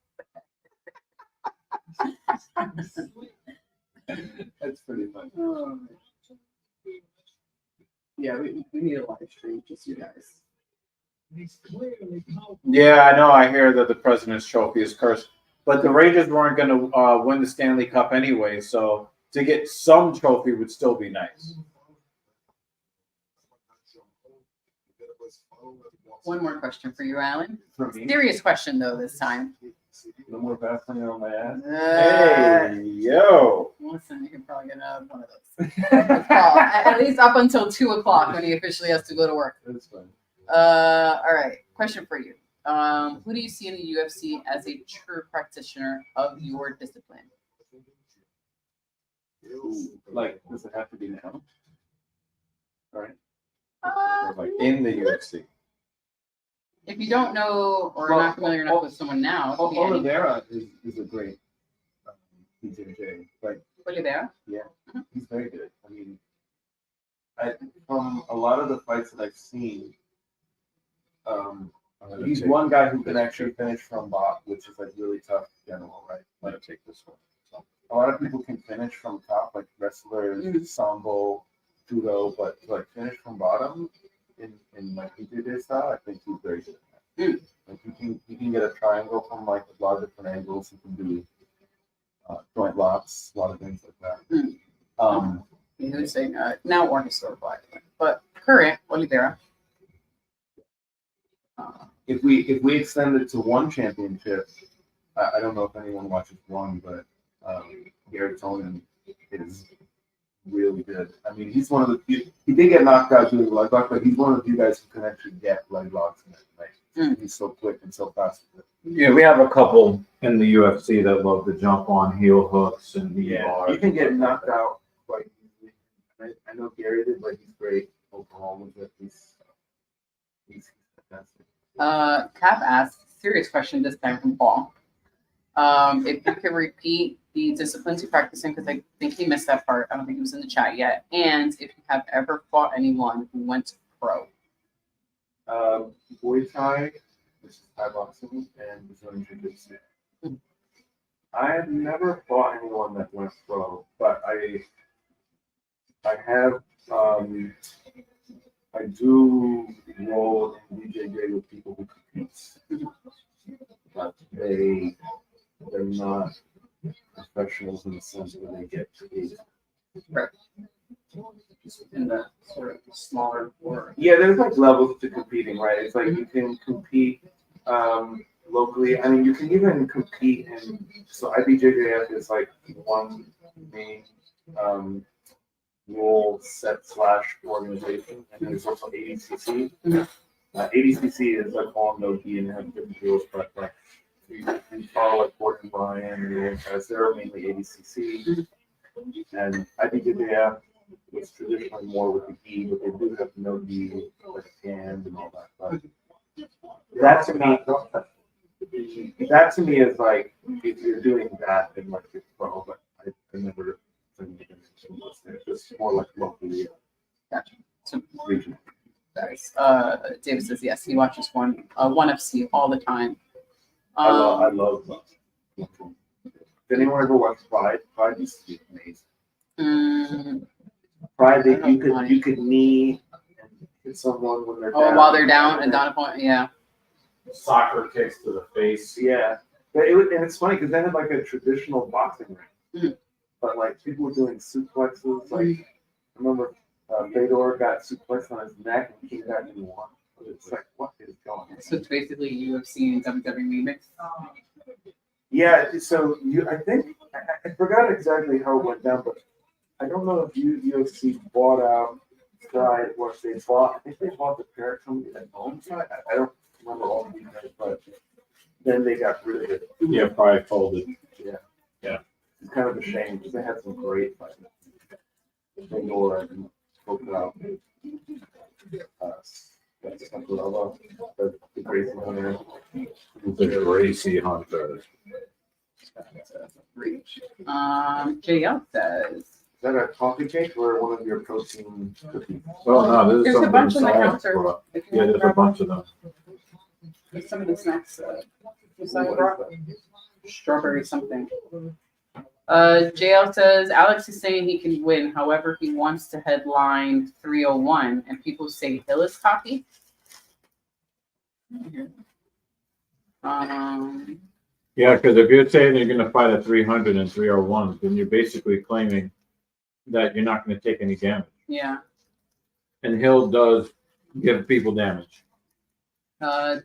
Speaker 12: That's pretty funny.
Speaker 2: Yeah, we need a live stream, just you guys.
Speaker 8: Yeah, I know. I hear that the President's Trophy is cursed, but the Rangers weren't going to win the Stanley Cup anyway, so to get some trophy would still be nice.
Speaker 2: One more question for you, Alan.
Speaker 12: For me?
Speaker 2: Serious question though this time.
Speaker 12: No more Vaseline on my ass.
Speaker 8: Hey, yo.
Speaker 2: Listen, you can probably get another one of those. At least up until 2:00 when he officially has to go to work.
Speaker 12: That's fine.
Speaker 2: All right. Question for you. Who do you see in the UFC as a true practitioner of your discipline?
Speaker 12: Like, does it have to be now? All right.
Speaker 8: Or like in the UFC.
Speaker 2: If you don't know or are not familiar enough with someone now, it could be any-
Speaker 12: Oliveira is a great BJJ. Like,
Speaker 2: Oliveira?
Speaker 12: yeah, he's very good. I mean, from a lot of the fights that I've seen, he's one guy who can actually finish from bot, which is like really tough in general, right? Like, take this one. So, a lot of people can finish from top, like wrestlers, sambo, judo, but to like finish from bottom in like BJJ style, I think he's very good at that. Like you can get a triangle from like a lot of different angles. You can do joint locks, a lot of things like that.
Speaker 2: You know, saying now or historical, but current Oliveira.
Speaker 12: If we extend it to one championship, I don't know if anyone watches one, but Garrett Tonin is really good. I mean, he's one of the few. He did get knocked out doing leg lock, but he's one of the few guys who can actually get leg locks in it. Like he's so quick and so fast.
Speaker 8: Yeah, we have a couple in the UFC that love to jump on heel hooks and knee bars.
Speaker 12: You can get knocked out I know Gary did, but he's great overall with it. He's fantastic.
Speaker 2: Cap asks, serious question this time from Paul. If you could repeat the disciplines you practice in, because I think he missed that part. I don't think he was in the chat yet. And if you have ever fought anyone who went pro.
Speaker 12: Muay Thai, which is Thai boxing, and Brazilian Jiu-Jitsu. I have never fought anyone that went pro, but I have I do roll in BJJ with people who compete, but they're not professionals in the sense that they get paid.
Speaker 2: Right. In the sort of smaller or
Speaker 12: Yeah, there's like levels to competing, right? It's like you can compete locally. I mean, you can even compete in. So IBJJF is like one main rule set / organization, and then there's also ADCC. ADCC is like all no gi and have different rules, but like you follow like Gordon Bryan and the other guys. They're mainly ADCC, and IBJJF was traditionally more with the gi, but they do have no gi, like hand and all that. But that to me is like if you're doing that, then like it's pro. But I never. It's just more like locally.
Speaker 2: Gotcha. So,
Speaker 12: regional.
Speaker 2: nice. David says yes. He watches one FC all the time.
Speaker 12: I love. Did anyone ever watch Pride? Pride used to be amazing. Pride that you could knee and hit someone when they're down.
Speaker 2: While they're down and down a point, yeah.
Speaker 1: Soccer kicks to the face.
Speaker 12: Yeah, but and it's funny because they had like a traditional boxing ring, but like people were doing suplexes. Like I remember Fedor got suplexed on his neck and came back and won. It's like what is going on?
Speaker 2: So it's basically UFC and WWE mix.
Speaker 12: Yeah, so I think I forgot exactly how it went down, but I don't know if UFC bought out Pride or if they bought. I think they bought the parent company that owns it. I don't remember all the details, but then they got rid of it.
Speaker 1: Yeah, probably folded.
Speaker 12: Yeah. It's kind of a shame because they had some great fighters. Fedor and Pokal. That's something I love. The Gracie Hunter.
Speaker 1: The Gracie Hunter.
Speaker 2: JL says.
Speaker 12: Is that a coffee cake or one of your protein cookies?
Speaker 1: Oh no,
Speaker 2: There's a bunch on the counter. If you
Speaker 1: Yeah,
Speaker 2: want to
Speaker 1: there's a
Speaker 2: grab
Speaker 1: bunch of them.
Speaker 2: There's some of the snacks. Strawberry something. JL says Alex is saying he can win. However, he wants to headline 301, and people say Hill is cocky.
Speaker 1: Yeah, because if you're saying you're going to fight at 300 and 301, then you're basically claiming that you're not going to take any damage.
Speaker 2: Yeah.
Speaker 1: And Hill does give people damage.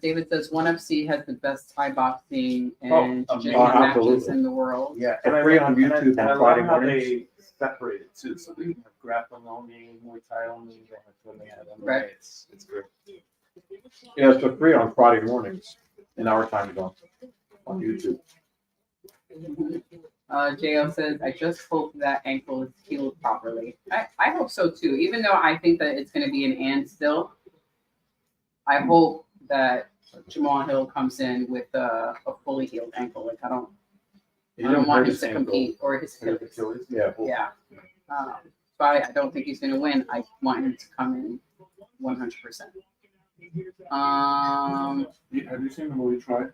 Speaker 2: David says ONE FC has the best Thai boxing and jiu-jitsu matches
Speaker 1: absolutely.
Speaker 2: in the world.
Speaker 12: Yeah,
Speaker 7: For free on YouTube on Friday
Speaker 12: how
Speaker 7: mornings.
Speaker 12: they separate it too. So they have grappling only, Muay Thai only, they have MMA.
Speaker 2: Right.
Speaker 12: It's great.
Speaker 1: Yeah, it's for free on Friday mornings in our time zone on YouTube.
Speaker 2: JL says, I just hope that ankle is healed properly. I hope so too. Even though I think that it's going to be an and still, I hope that Jamal Hill comes in with a fully healed ankle. Like I don't want him to compete or his Achilles.
Speaker 1: Yeah.
Speaker 2: Yeah. So I don't think he's going to win. I want him to come in 100%.
Speaker 12: Have you seen the movie Try?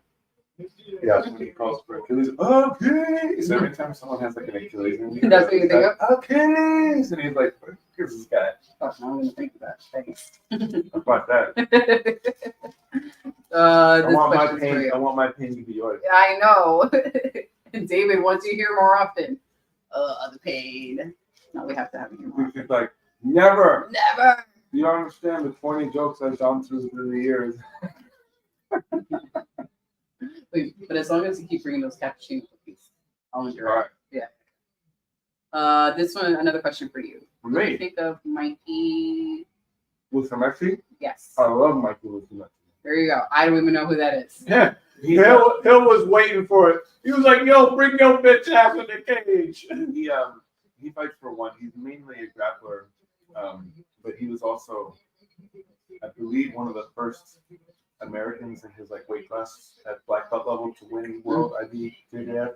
Speaker 1: Yeah.
Speaker 12: When he calls for Achilles, okay. So every time someone has like an Achilles, and
Speaker 2: That's what you think of?
Speaker 12: Achilles, and he's like, "Here's this guy."
Speaker 2: Oh, I'm going to think of that. Thanks.
Speaker 12: How about that?
Speaker 2: This
Speaker 12: I
Speaker 2: question's for you.
Speaker 12: want my pain to be yours.
Speaker 2: I know. David wants you here more often. The pain. No, we have to have you here more.
Speaker 12: He's like, never.
Speaker 2: Never.
Speaker 12: You don't understand the 20 jokes I've gone through the years.
Speaker 2: Wait, but as long as you keep bringing those cappuccino cookies, I'll endure it.
Speaker 12: Right.
Speaker 2: Yeah. This one, another question for you.
Speaker 12: For
Speaker 2: What do you
Speaker 12: me,
Speaker 2: think of Mikey?
Speaker 12: Wusamexi?
Speaker 2: Yes.
Speaker 12: I love Mikey Wusamexi.
Speaker 2: There you go. I don't even know who that is.
Speaker 1: Yeah. Hill was waiting for it. He was like, yo, bring your bitch ass in the cage.
Speaker 12: he fights for one. He's mainly a grappler, but he was also, I believe, one of the first Americans in his like weight class at black belt level to win world IBJJF,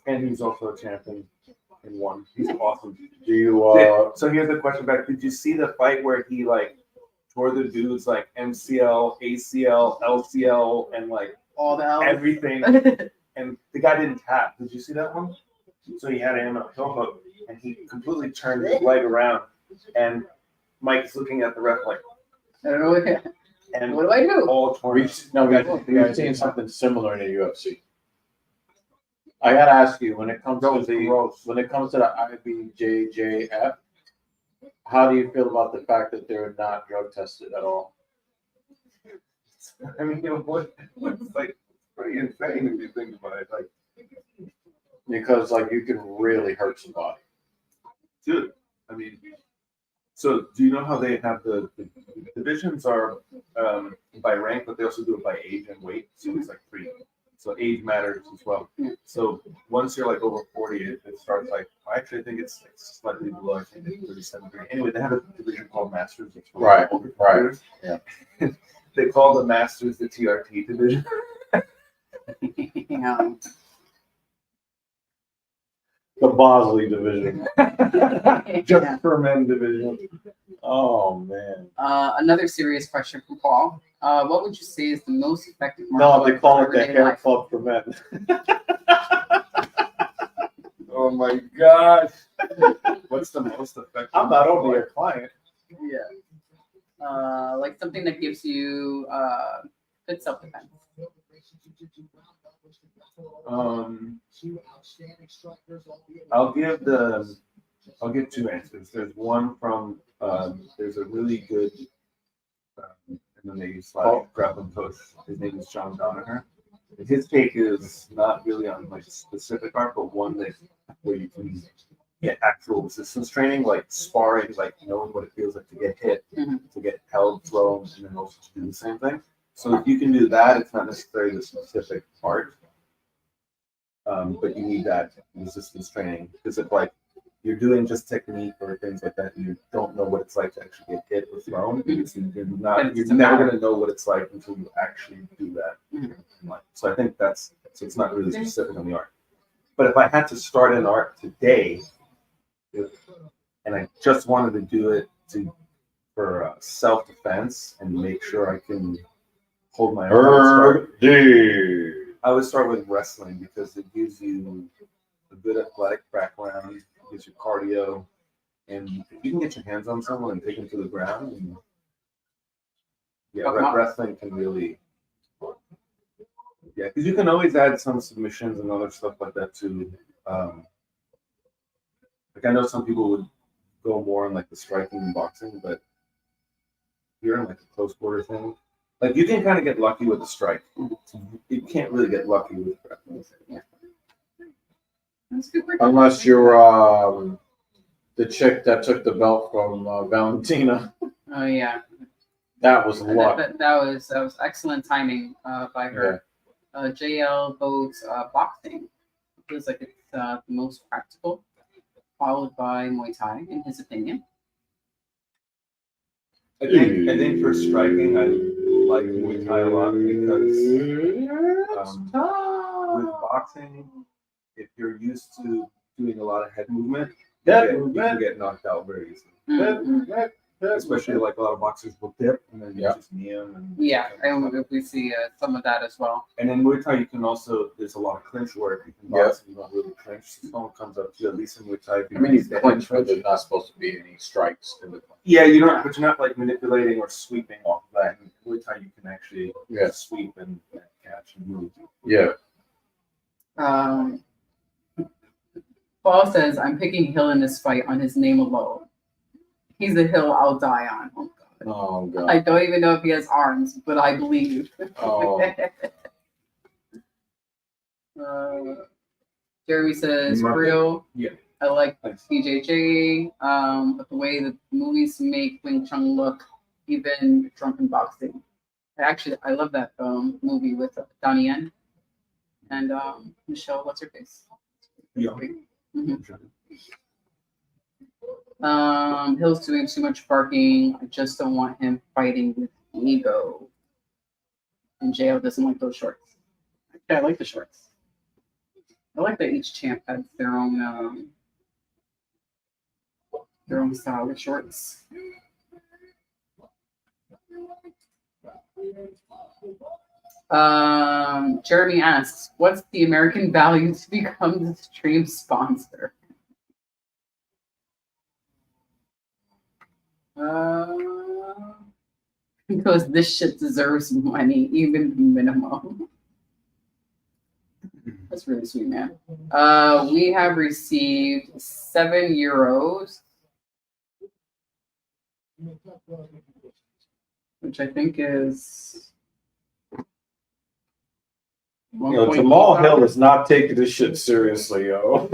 Speaker 12: and he was also a champion in one. He's awesome.
Speaker 8: Do you?
Speaker 12: So here's the question back: did you see the fight where he like tore the dudes like MCL, ACL, LCL, and like
Speaker 2: All the L's.
Speaker 12: everything, and the guy didn't tap? Did you see that one? So he had him a heel hook, and he completely turned his leg around, and Mike's looking at the ref like,
Speaker 2: I don't know what.
Speaker 12: and
Speaker 2: What do I do?
Speaker 12: all torn.
Speaker 8: We've seen something similar in the UFC. I gotta ask you, when it comes to the IBJJF, how do you feel about the fact that they're not drug tested at all?
Speaker 12: I mean, it's like pretty insane if you think about it. Like,
Speaker 8: Because like you can really hurt somebody.
Speaker 12: dude, I mean, so do you know how they have the divisions are by rank, but they also do it by age and weight. So it's like three. So age matters as well. So once you're like over 40, it starts like, I actually think it's like slightly below, I think it's 37. Anyway, they have a division called Masters. It's for
Speaker 8: Right,
Speaker 12: older
Speaker 8: right.
Speaker 12: fighters.
Speaker 8: Yeah.
Speaker 12: They call the Masters the TRT division.
Speaker 8: The Bosley division.
Speaker 12: Just for men division.
Speaker 8: Oh man.
Speaker 2: Another serious question from Paul. What would you say is the most effective
Speaker 8: No, they call it the
Speaker 2: everyday
Speaker 8: hair
Speaker 2: life?
Speaker 8: club for men.
Speaker 12: Oh my gosh. What's the most effective?
Speaker 8: I'm not only your client.
Speaker 2: Yeah. Like something that gives you good self-defense.
Speaker 12: I'll give two answers. There's one from there's a really good MMA / grappling coach. His name is John Danaher. His take is not really on like specific art, but one that where you can get actual resistance training, like sparring, like knowing what it feels like to get hit, to get held, thrown, and then also to do the same thing. So if you can do that, it's not necessarily the specific art, but you need that resistance training because if like you're doing just technique or things like that, and you don't know what it's like to actually get hit or thrown. You're never going to know what it's like until you actually do that. So I think so it's not really specific on the art. But if I had to start an art today, and I just wanted to do it for self-defense and make sure I can hold my own, I would start with wrestling because it gives you a good athletic background. Gives you cardio, and if you can get your hands on someone and take them to the ground, and wrestling can really, because you can always add some submissions and other stuff like that too. Like I know some people would go more on like the striking and boxing, but you're in like a close quarter thing. Like you can kind of get lucky with the strike. You can't really get lucky with grappling.
Speaker 8: Unless you're the chick that took the belt from Valentina.
Speaker 2: Oh yeah.
Speaker 8: That was luck.
Speaker 2: That was excellent timing by her. JL votes boxing. It feels like it's the most practical, followed by Muay Thai, in his opinion.
Speaker 12: I think for striking, I like Muay Thai a lot because with boxing, if you're used to doing a lot of head movement, you can get knocked out very easily. Especially like a lot of boxers will dip and then you just knee them.
Speaker 2: We see some of that as well.
Speaker 12: And in Muay Thai, you can also, there's a lot of clinch work. You can box and you don't really clinch. So someone comes up to you, at least in Muay Thai.
Speaker 8: I mean, you clinch, but there's not supposed to be any strikes in the clinch.
Speaker 12: Yeah, you don't, but you're not like manipulating or sweeping off of that. In Muay Thai, you can actually sweep and catch and move.
Speaker 8: Yeah.
Speaker 2: Paul says, I'm picking Hill in this fight on his name alone. He's a hill I'll die on. Oh, God.
Speaker 8: Oh, God.
Speaker 2: I don't even know if he has arms, but I believe.
Speaker 8: Oh.
Speaker 2: Jeremy says, real.
Speaker 12: Yeah.
Speaker 2: I like BJJ, but the way the movies make Wing Chun look, even drunken boxing. I love that movie with Donnie Yen and Michelle, what's her face?
Speaker 12: Yeah.
Speaker 2: Hill's doing too much barking. I just don't want him fighting with ego. And JL doesn't like those shorts. Actually, I like the shorts. I like that each champ has their own style of shorts. Jeremy asks, what's the American value to become the stream sponsor? Because this shit deserves money, even minimum. That's really sweet, man. We have received 7 euros, which I think is.
Speaker 8: Yo, Jamal Hill is not taking this shit seriously, yo.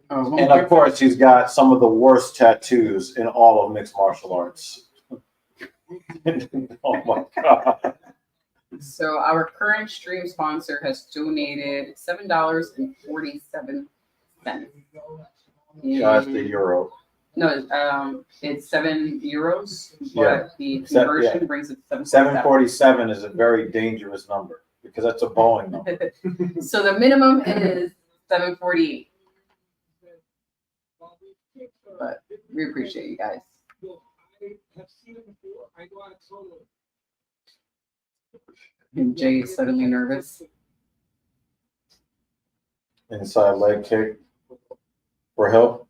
Speaker 2: Oh,
Speaker 8: And of course, he's got some of the worst tattoos in all of mixed martial arts. Oh my god.
Speaker 2: So our current stream sponsor has donated $7.47.
Speaker 8: That's the euro.
Speaker 2: No, it's 7 euros, but
Speaker 8: Yeah.
Speaker 2: the conversion brings it to
Speaker 8: 747 is a very dangerous number because that's a Boeing number.
Speaker 2: So the minimum is 748. But we appreciate you guys. And Jay is suddenly nervous.
Speaker 8: Inside leg kick for Hill.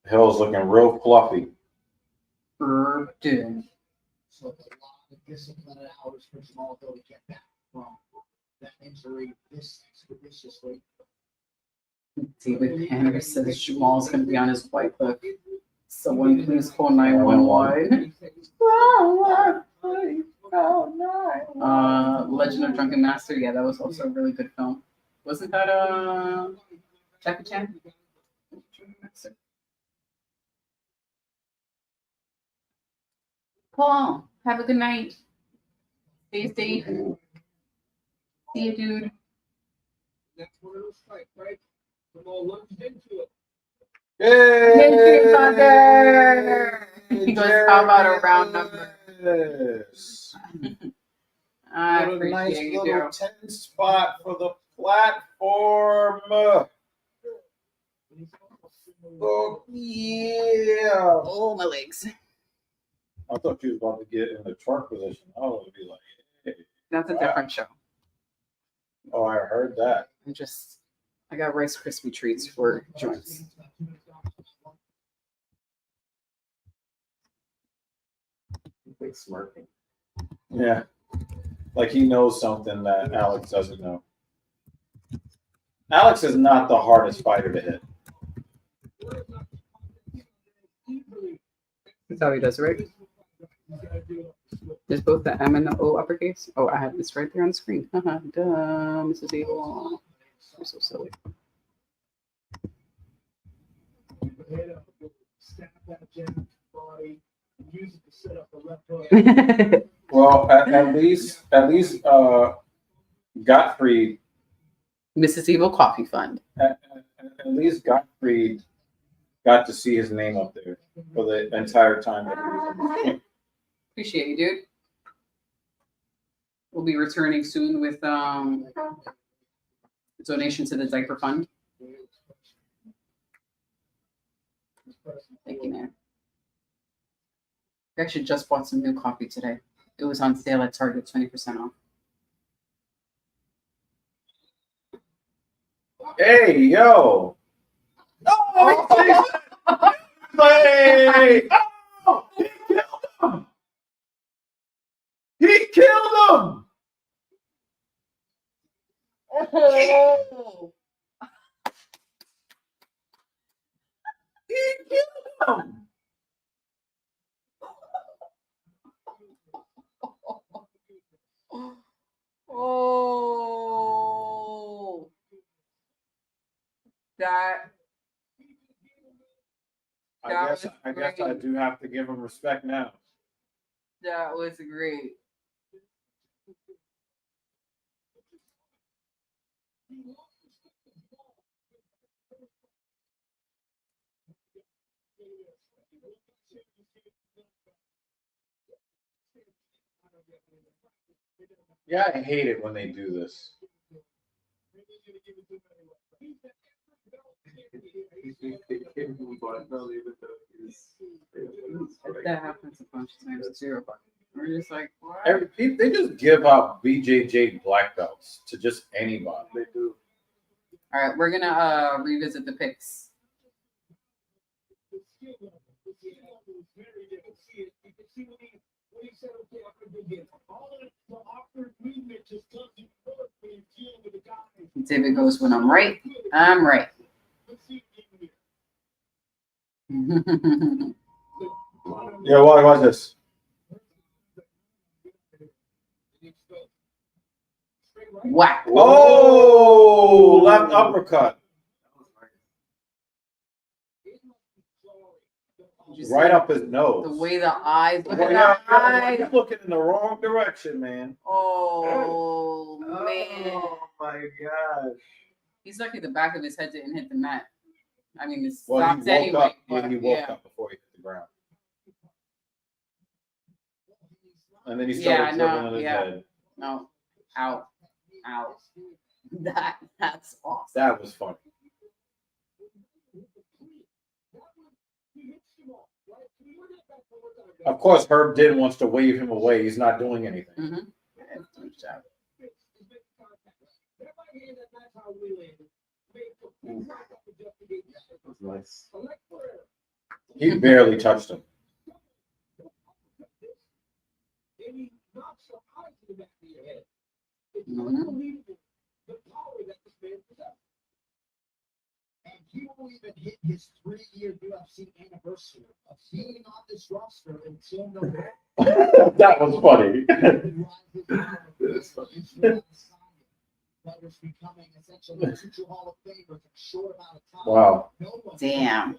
Speaker 8: Hill's looking real fluffy.
Speaker 2: Dude.
Speaker 6: So a lot of discipline and hours for Jamal Hill to get back from that injury this expeditiously.
Speaker 2: David Hanner says Jamal's going to be on his white hook. Someone please call 911. Legend of Drunken Master. Yeah, that was also a really good film. Wasn't that Jackie Chan? Paul, have a good night. Stay safe. See you, dude.
Speaker 5: That's one of those fights, right? Jamal lunged into it.
Speaker 8: Yay!
Speaker 2: He goes, how about a round number?
Speaker 8: Yes.
Speaker 2: I
Speaker 8: What a
Speaker 2: appreciate
Speaker 8: nice
Speaker 2: you,
Speaker 8: little
Speaker 2: dude.
Speaker 8: 10 spot for the platform. Oh, yeah.
Speaker 2: Oh, my legs.
Speaker 8: I thought you was about to get in the twerk position. I was going to be like, hey.
Speaker 2: That's a different show.
Speaker 8: Oh, I heard that.
Speaker 2: I got Rice Krispie treats for joints.
Speaker 12: Like smirking.
Speaker 8: Yeah. Like he knows something that Alex doesn't know. Alex is not the hardest fighter to hit.
Speaker 2: That's how he does it, right? There's both the M and the O uppercase. Oh, I have this right there on the screen. Duh, Mrs. Evil. I'm so silly.
Speaker 8: Well, at least Gottfried.
Speaker 2: Mrs. Evil Coffee Fund.
Speaker 8: At least Gottfried got to see his name up there for the entire time that he was on the screen.
Speaker 2: Appreciate you, dude. We'll be returning soon with donation to the diaper fund. Thank you, man. I actually just bought some new coffee today. It was on sale at Target, 20% off.
Speaker 8: Hey, yo! Oh, hey! Oh, he killed him! He killed him!
Speaker 2: Oh.
Speaker 8: He killed him!
Speaker 2: Oh.
Speaker 8: I guess I do have to give him respect now.
Speaker 2: That was great.
Speaker 8: Yeah, I hate it when they do this.
Speaker 2: That happens a bunch of times too. We're just like, what?
Speaker 8: They just give out BJJ black belts to just anybody.
Speaker 12: They do.
Speaker 2: All right, we're gonna revisit the picks. David goes, when I'm right, I'm right.
Speaker 8: Yeah, watch this.
Speaker 2: Whack.
Speaker 8: Oh, left uppercut. Right up his nose.
Speaker 2: The way the eyes look
Speaker 8: Well,
Speaker 2: at
Speaker 8: yeah,
Speaker 2: the eyes.
Speaker 8: he's looking in the wrong direction, man.
Speaker 2: Oh, man.
Speaker 12: Oh my gosh.
Speaker 2: He's lucky the back of his head didn't hit the mat. I mean, it's
Speaker 8: Well,
Speaker 2: stopped
Speaker 8: he woke
Speaker 2: anyway.
Speaker 8: up when he woke
Speaker 2: yeah.
Speaker 8: up before he hit the ground. And then he
Speaker 2: Yeah,
Speaker 8: started
Speaker 2: no,
Speaker 8: dribbling his
Speaker 2: yeah.
Speaker 8: head.
Speaker 2: No. Out. Out. That's awesome.
Speaker 8: That was funny. Of course, Herb did wants to wave him away. He's not doing anything.
Speaker 2: Mm-hmm.
Speaker 12: That's nice.
Speaker 8: He barely touched him.
Speaker 2: Mm-hmm.
Speaker 6: And he won't even hit his 3-year UFC anniversary of being on this roster until November.
Speaker 8: That was funny.
Speaker 12: That's funny.
Speaker 6: Players becoming essentially future Hall of Famers in a short amount of time.
Speaker 8: Wow.
Speaker 2: Damn.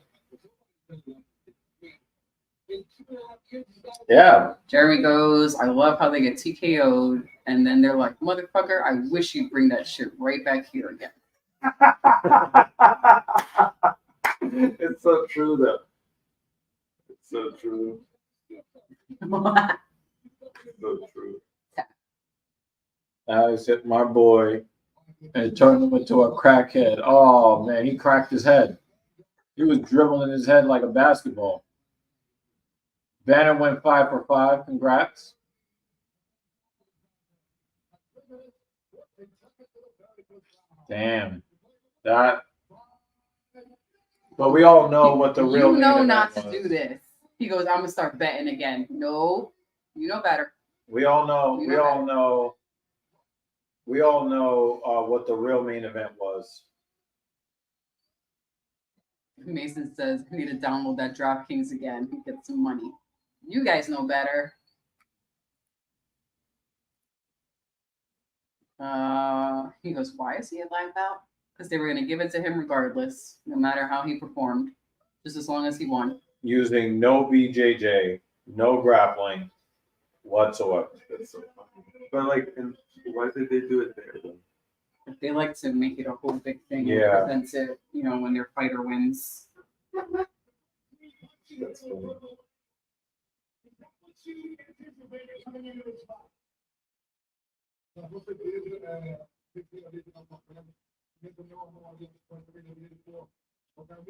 Speaker 8: Yeah.
Speaker 2: Jeremy goes, I love how they get TKO'd, and then they're like, motherfucker, I wish you'd bring that shit right back here again.
Speaker 12: It's so true, though. It's so true. So true.
Speaker 8: Alex hit my boy and turned him into a crackhead. Oh, man, he cracked his head. He was dribbling his head like a basketball. Banner went 5 for 5. Congrats. Damn. That. But we all know what the real.
Speaker 2: You know not
Speaker 8: was.
Speaker 2: to do this. He goes, I'm gonna start betting again. No, you know better.
Speaker 8: We all know.
Speaker 2: You
Speaker 8: We
Speaker 2: know
Speaker 8: all
Speaker 2: better.
Speaker 8: know. We all know what the real main event was.
Speaker 2: Mason says, I need to download that DraftKings again and get some money. You guys know better. He goes, why is he a live out? Because they were going to give it to him regardless, no matter how he performed, just as long as he won.
Speaker 8: Using no BJJ, no grappling whatsoever.
Speaker 12: That's so funny. But like, and why did they do it there then?
Speaker 2: They like to make it a whole big thing
Speaker 8: Yeah.
Speaker 2: and present it, you know, when their fighter wins.
Speaker 12: That's funny.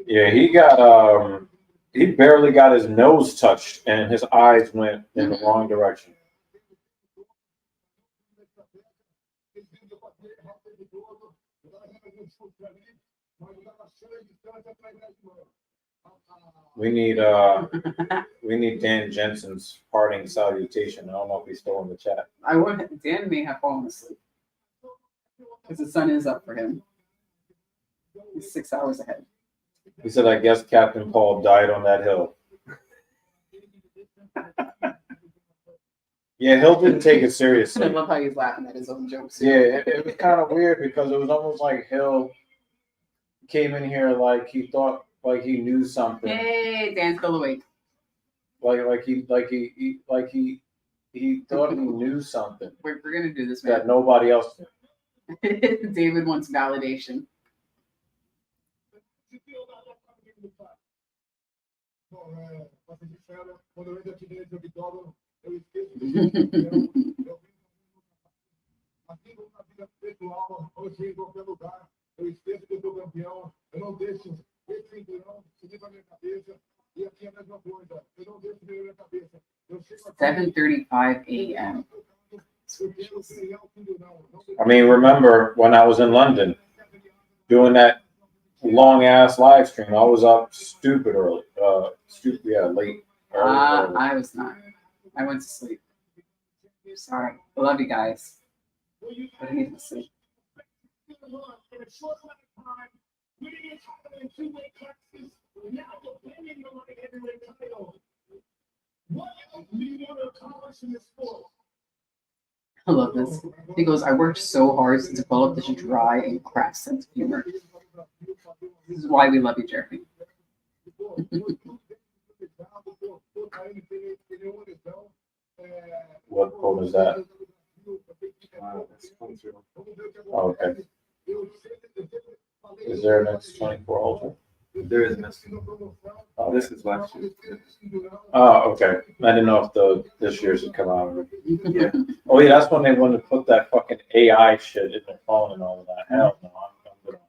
Speaker 8: Yeah, he barely got his nose touched and his eyes went in the wrong direction. We need Dan Jensen's parting salutation. I don't know if he's still in the chat.
Speaker 2: Dan may have fallen asleep because the sun is up for him. He's 6 hours ahead.
Speaker 8: He said, I guess Captain Paul died on that hill. Yeah, Hill didn't take it
Speaker 2: I
Speaker 8: seriously.
Speaker 2: love how he's laughing at his own jokes.
Speaker 8: Yeah, it was kind of weird because it was almost like Hill came in here like he thought like he knew something.
Speaker 2: Hey, Dan's still awake.
Speaker 8: Like he thought he knew something
Speaker 2: We're gonna do this, man.
Speaker 8: that nobody else did.
Speaker 2: David wants validation.
Speaker 3: Eu esqueço que eu sou campeão, eu não deixo esse cinturão subir pra minha cabeça, e aqui é a mesma coisa, eu não deixo subir pra minha cabeça. Eu chego aqui,
Speaker 2: 7:35 a.m.
Speaker 3: eu quero ganhar o cinturão.
Speaker 8: I mean, remember when I was in London doing that long ass live stream? I was up stupid early. Late. Early.
Speaker 2: I was not. I went to sleep. Sorry. I love you guys. But I need to sleep.
Speaker 3: In a short amount of time, winning a title in two-weight classes, now defending the light heavyweight title. What else do you want to accomplish in this sport?
Speaker 2: I love this. He goes, I worked so hard to develop this dry and crass sense of humor. This is why we love you, Jeremy.
Speaker 8: What quote is that? Oh, okay. Is there an X24 Ultra?
Speaker 12: There is an
Speaker 8: Oh,
Speaker 12: This is last year.
Speaker 8: Oh, okay. I didn't know if this year's had come out.
Speaker 12: Yeah.
Speaker 8: Oh, yeah, that's when they wanted to put that fucking AI shit in their phone and all of that. Hell no, I'm good on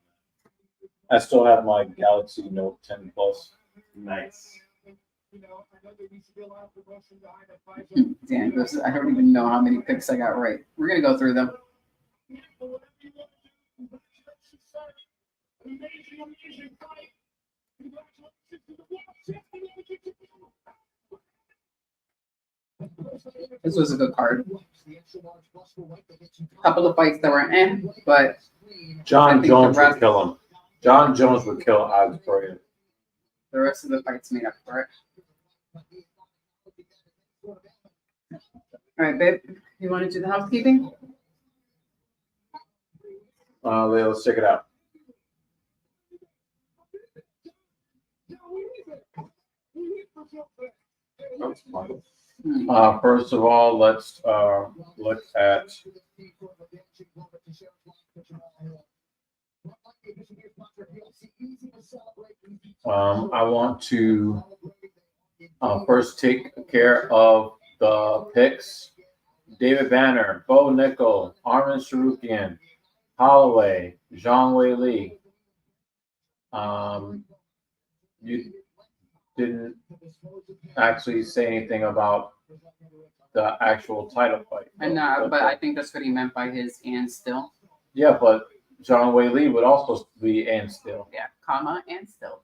Speaker 8: that. I still have my Galaxy Note 10 Plus.
Speaker 12: Nice.
Speaker 2: Dan goes, I don't even know how many picks I got right. We're going to go through them. This was a good card. A couple of fights that were but
Speaker 8: John
Speaker 2: I think
Speaker 8: Jones
Speaker 2: the rest-
Speaker 8: would kill him. John Jones would kill Odds Pereira.
Speaker 2: the rest of the fights made up for it. All right, babe, you want to do the housekeeping?
Speaker 8: Let's check it out. First of all, let's look at I want to first take care of the picks. David Banner, Bo Nickel, Armin Sarukian, Holloway, Zhang Wei Li. You didn't actually say anything about the actual title fight.
Speaker 2: And but I think that's what he meant by his and still.
Speaker 8: Yeah, but Zhang Wei Li would also be and still.
Speaker 2: Yeah, comma and still.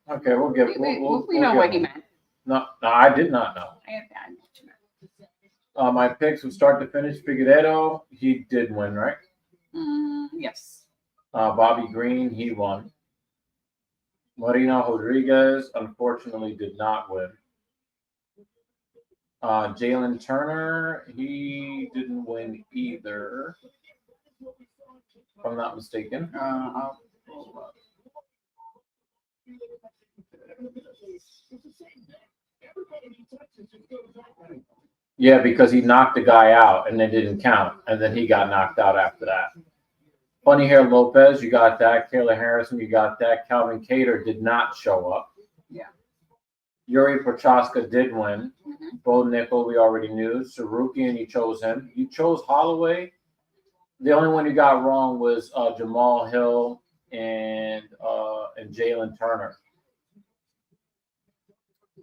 Speaker 8: Okay, we'll give.
Speaker 2: We
Speaker 8: We'll
Speaker 2: know
Speaker 8: give
Speaker 2: what he
Speaker 8: him.
Speaker 2: meant.
Speaker 8: No, I did not know.
Speaker 2: I know what you meant.
Speaker 8: My picks from start to finish. Figueiredo, he did win, right?
Speaker 2: Yes.
Speaker 8: Bobby Green, he won. Marina Rodriguez, unfortunately, did not win. Jalen Turner, he didn't win either, if I'm not mistaken.
Speaker 2: I'll pull up.
Speaker 8: Yeah, because he knocked the guy out and it didn't count, and then he got knocked out after that. Funny Hair Lopez, you got that. Kayla Harrison, you got that. Calvin Cater did not show up.
Speaker 2: Yeah.
Speaker 8: Yuri Prochaska did win. Bo Nickel, we already knew. Sarukian, you chose him. You chose Holloway. The only one you got wrong was Jamal Hill and Jalen Turner.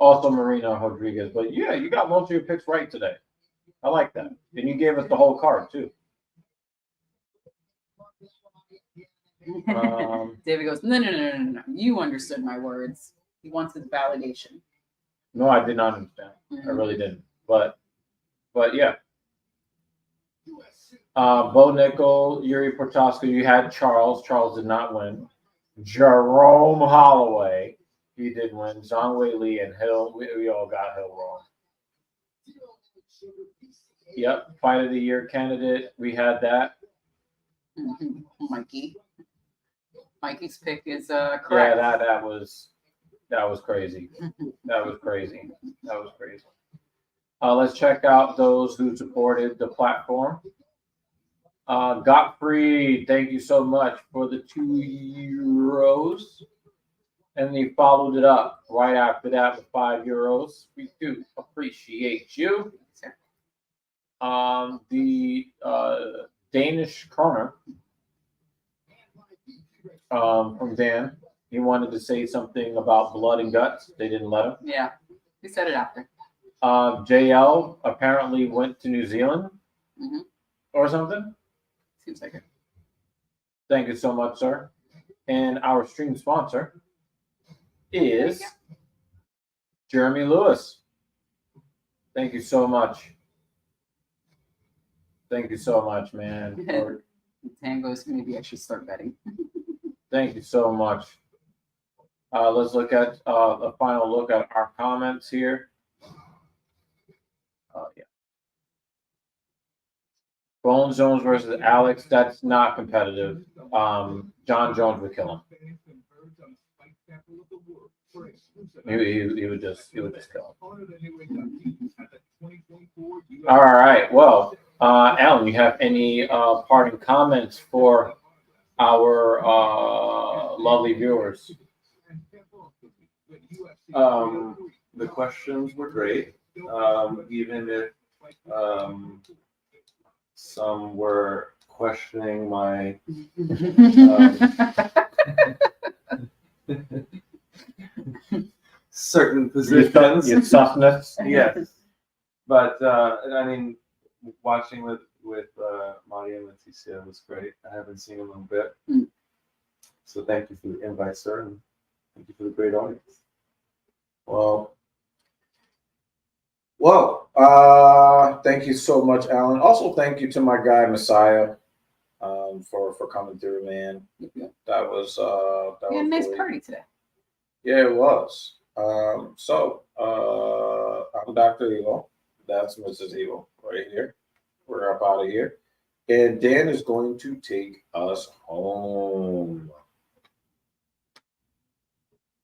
Speaker 8: Also Marina Rodriguez. But yeah, you got most of your picks right today. I like that. And you gave us the whole card too.
Speaker 2: David goes, no. You understood my words. He wants his validation.
Speaker 8: No, I did not understand. I really didn't. But yeah. Bo Nickel, Yuri Prochaska, you had Charles. Charles did not win. Jerome Holloway, he did win. Zhang Wei Li and Hill, we all got Hill wrong. Yep, Fight of the Year candidate, we had that.
Speaker 2: Mikey's pick is correct.
Speaker 8: Yeah, that was crazy. That was crazy. Let's check out those who supported the platform. Godfrey, thank you so much for the €2. And he followed it up right after that with €5. We do appreciate you. The Danish Coroner from Dan, he wanted to say something about blood and guts. They didn't let him.
Speaker 2: Yeah, he said it after.
Speaker 8: JL apparently went to New Zealand or something.
Speaker 2: Seems like it.
Speaker 8: Thank you so much, sir. And our stream sponsor is Jeremy Lewis. Thank you so much. Thank you so much, man.
Speaker 2: Tangos, maybe I should start betting.
Speaker 8: Thank you so much. Let's look at a final look at our comments here. Yeah. Bones Jones versus Alex. That's not competitive. John Jones would kill him. He would just kill him. All right. Well, Alan, you have any parting comments for our lovely viewers?
Speaker 12: The questions were great, even if some were questioning my certain positions.
Speaker 8: Your toughness.
Speaker 12: Yes, but I mean, watching with Mario and Leticia was great. I haven't seen him in a bit, so thank you for the invite, sir, and thank you for the great audience.
Speaker 8: Well, thank you so much, Alan. Also, thank you to my guy Messiah, for coming through, man. That was
Speaker 2: We had a nice
Speaker 8: really,
Speaker 2: party today.
Speaker 8: yeah, it was. So I'm Dr. Evil. That's Mrs. Evil right here. We're up out of here, and Dan is going to take us home.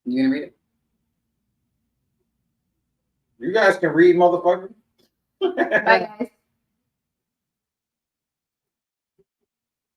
Speaker 2: You gonna read it?
Speaker 8: You guys can read, motherfucker.
Speaker 2: Bye, guys.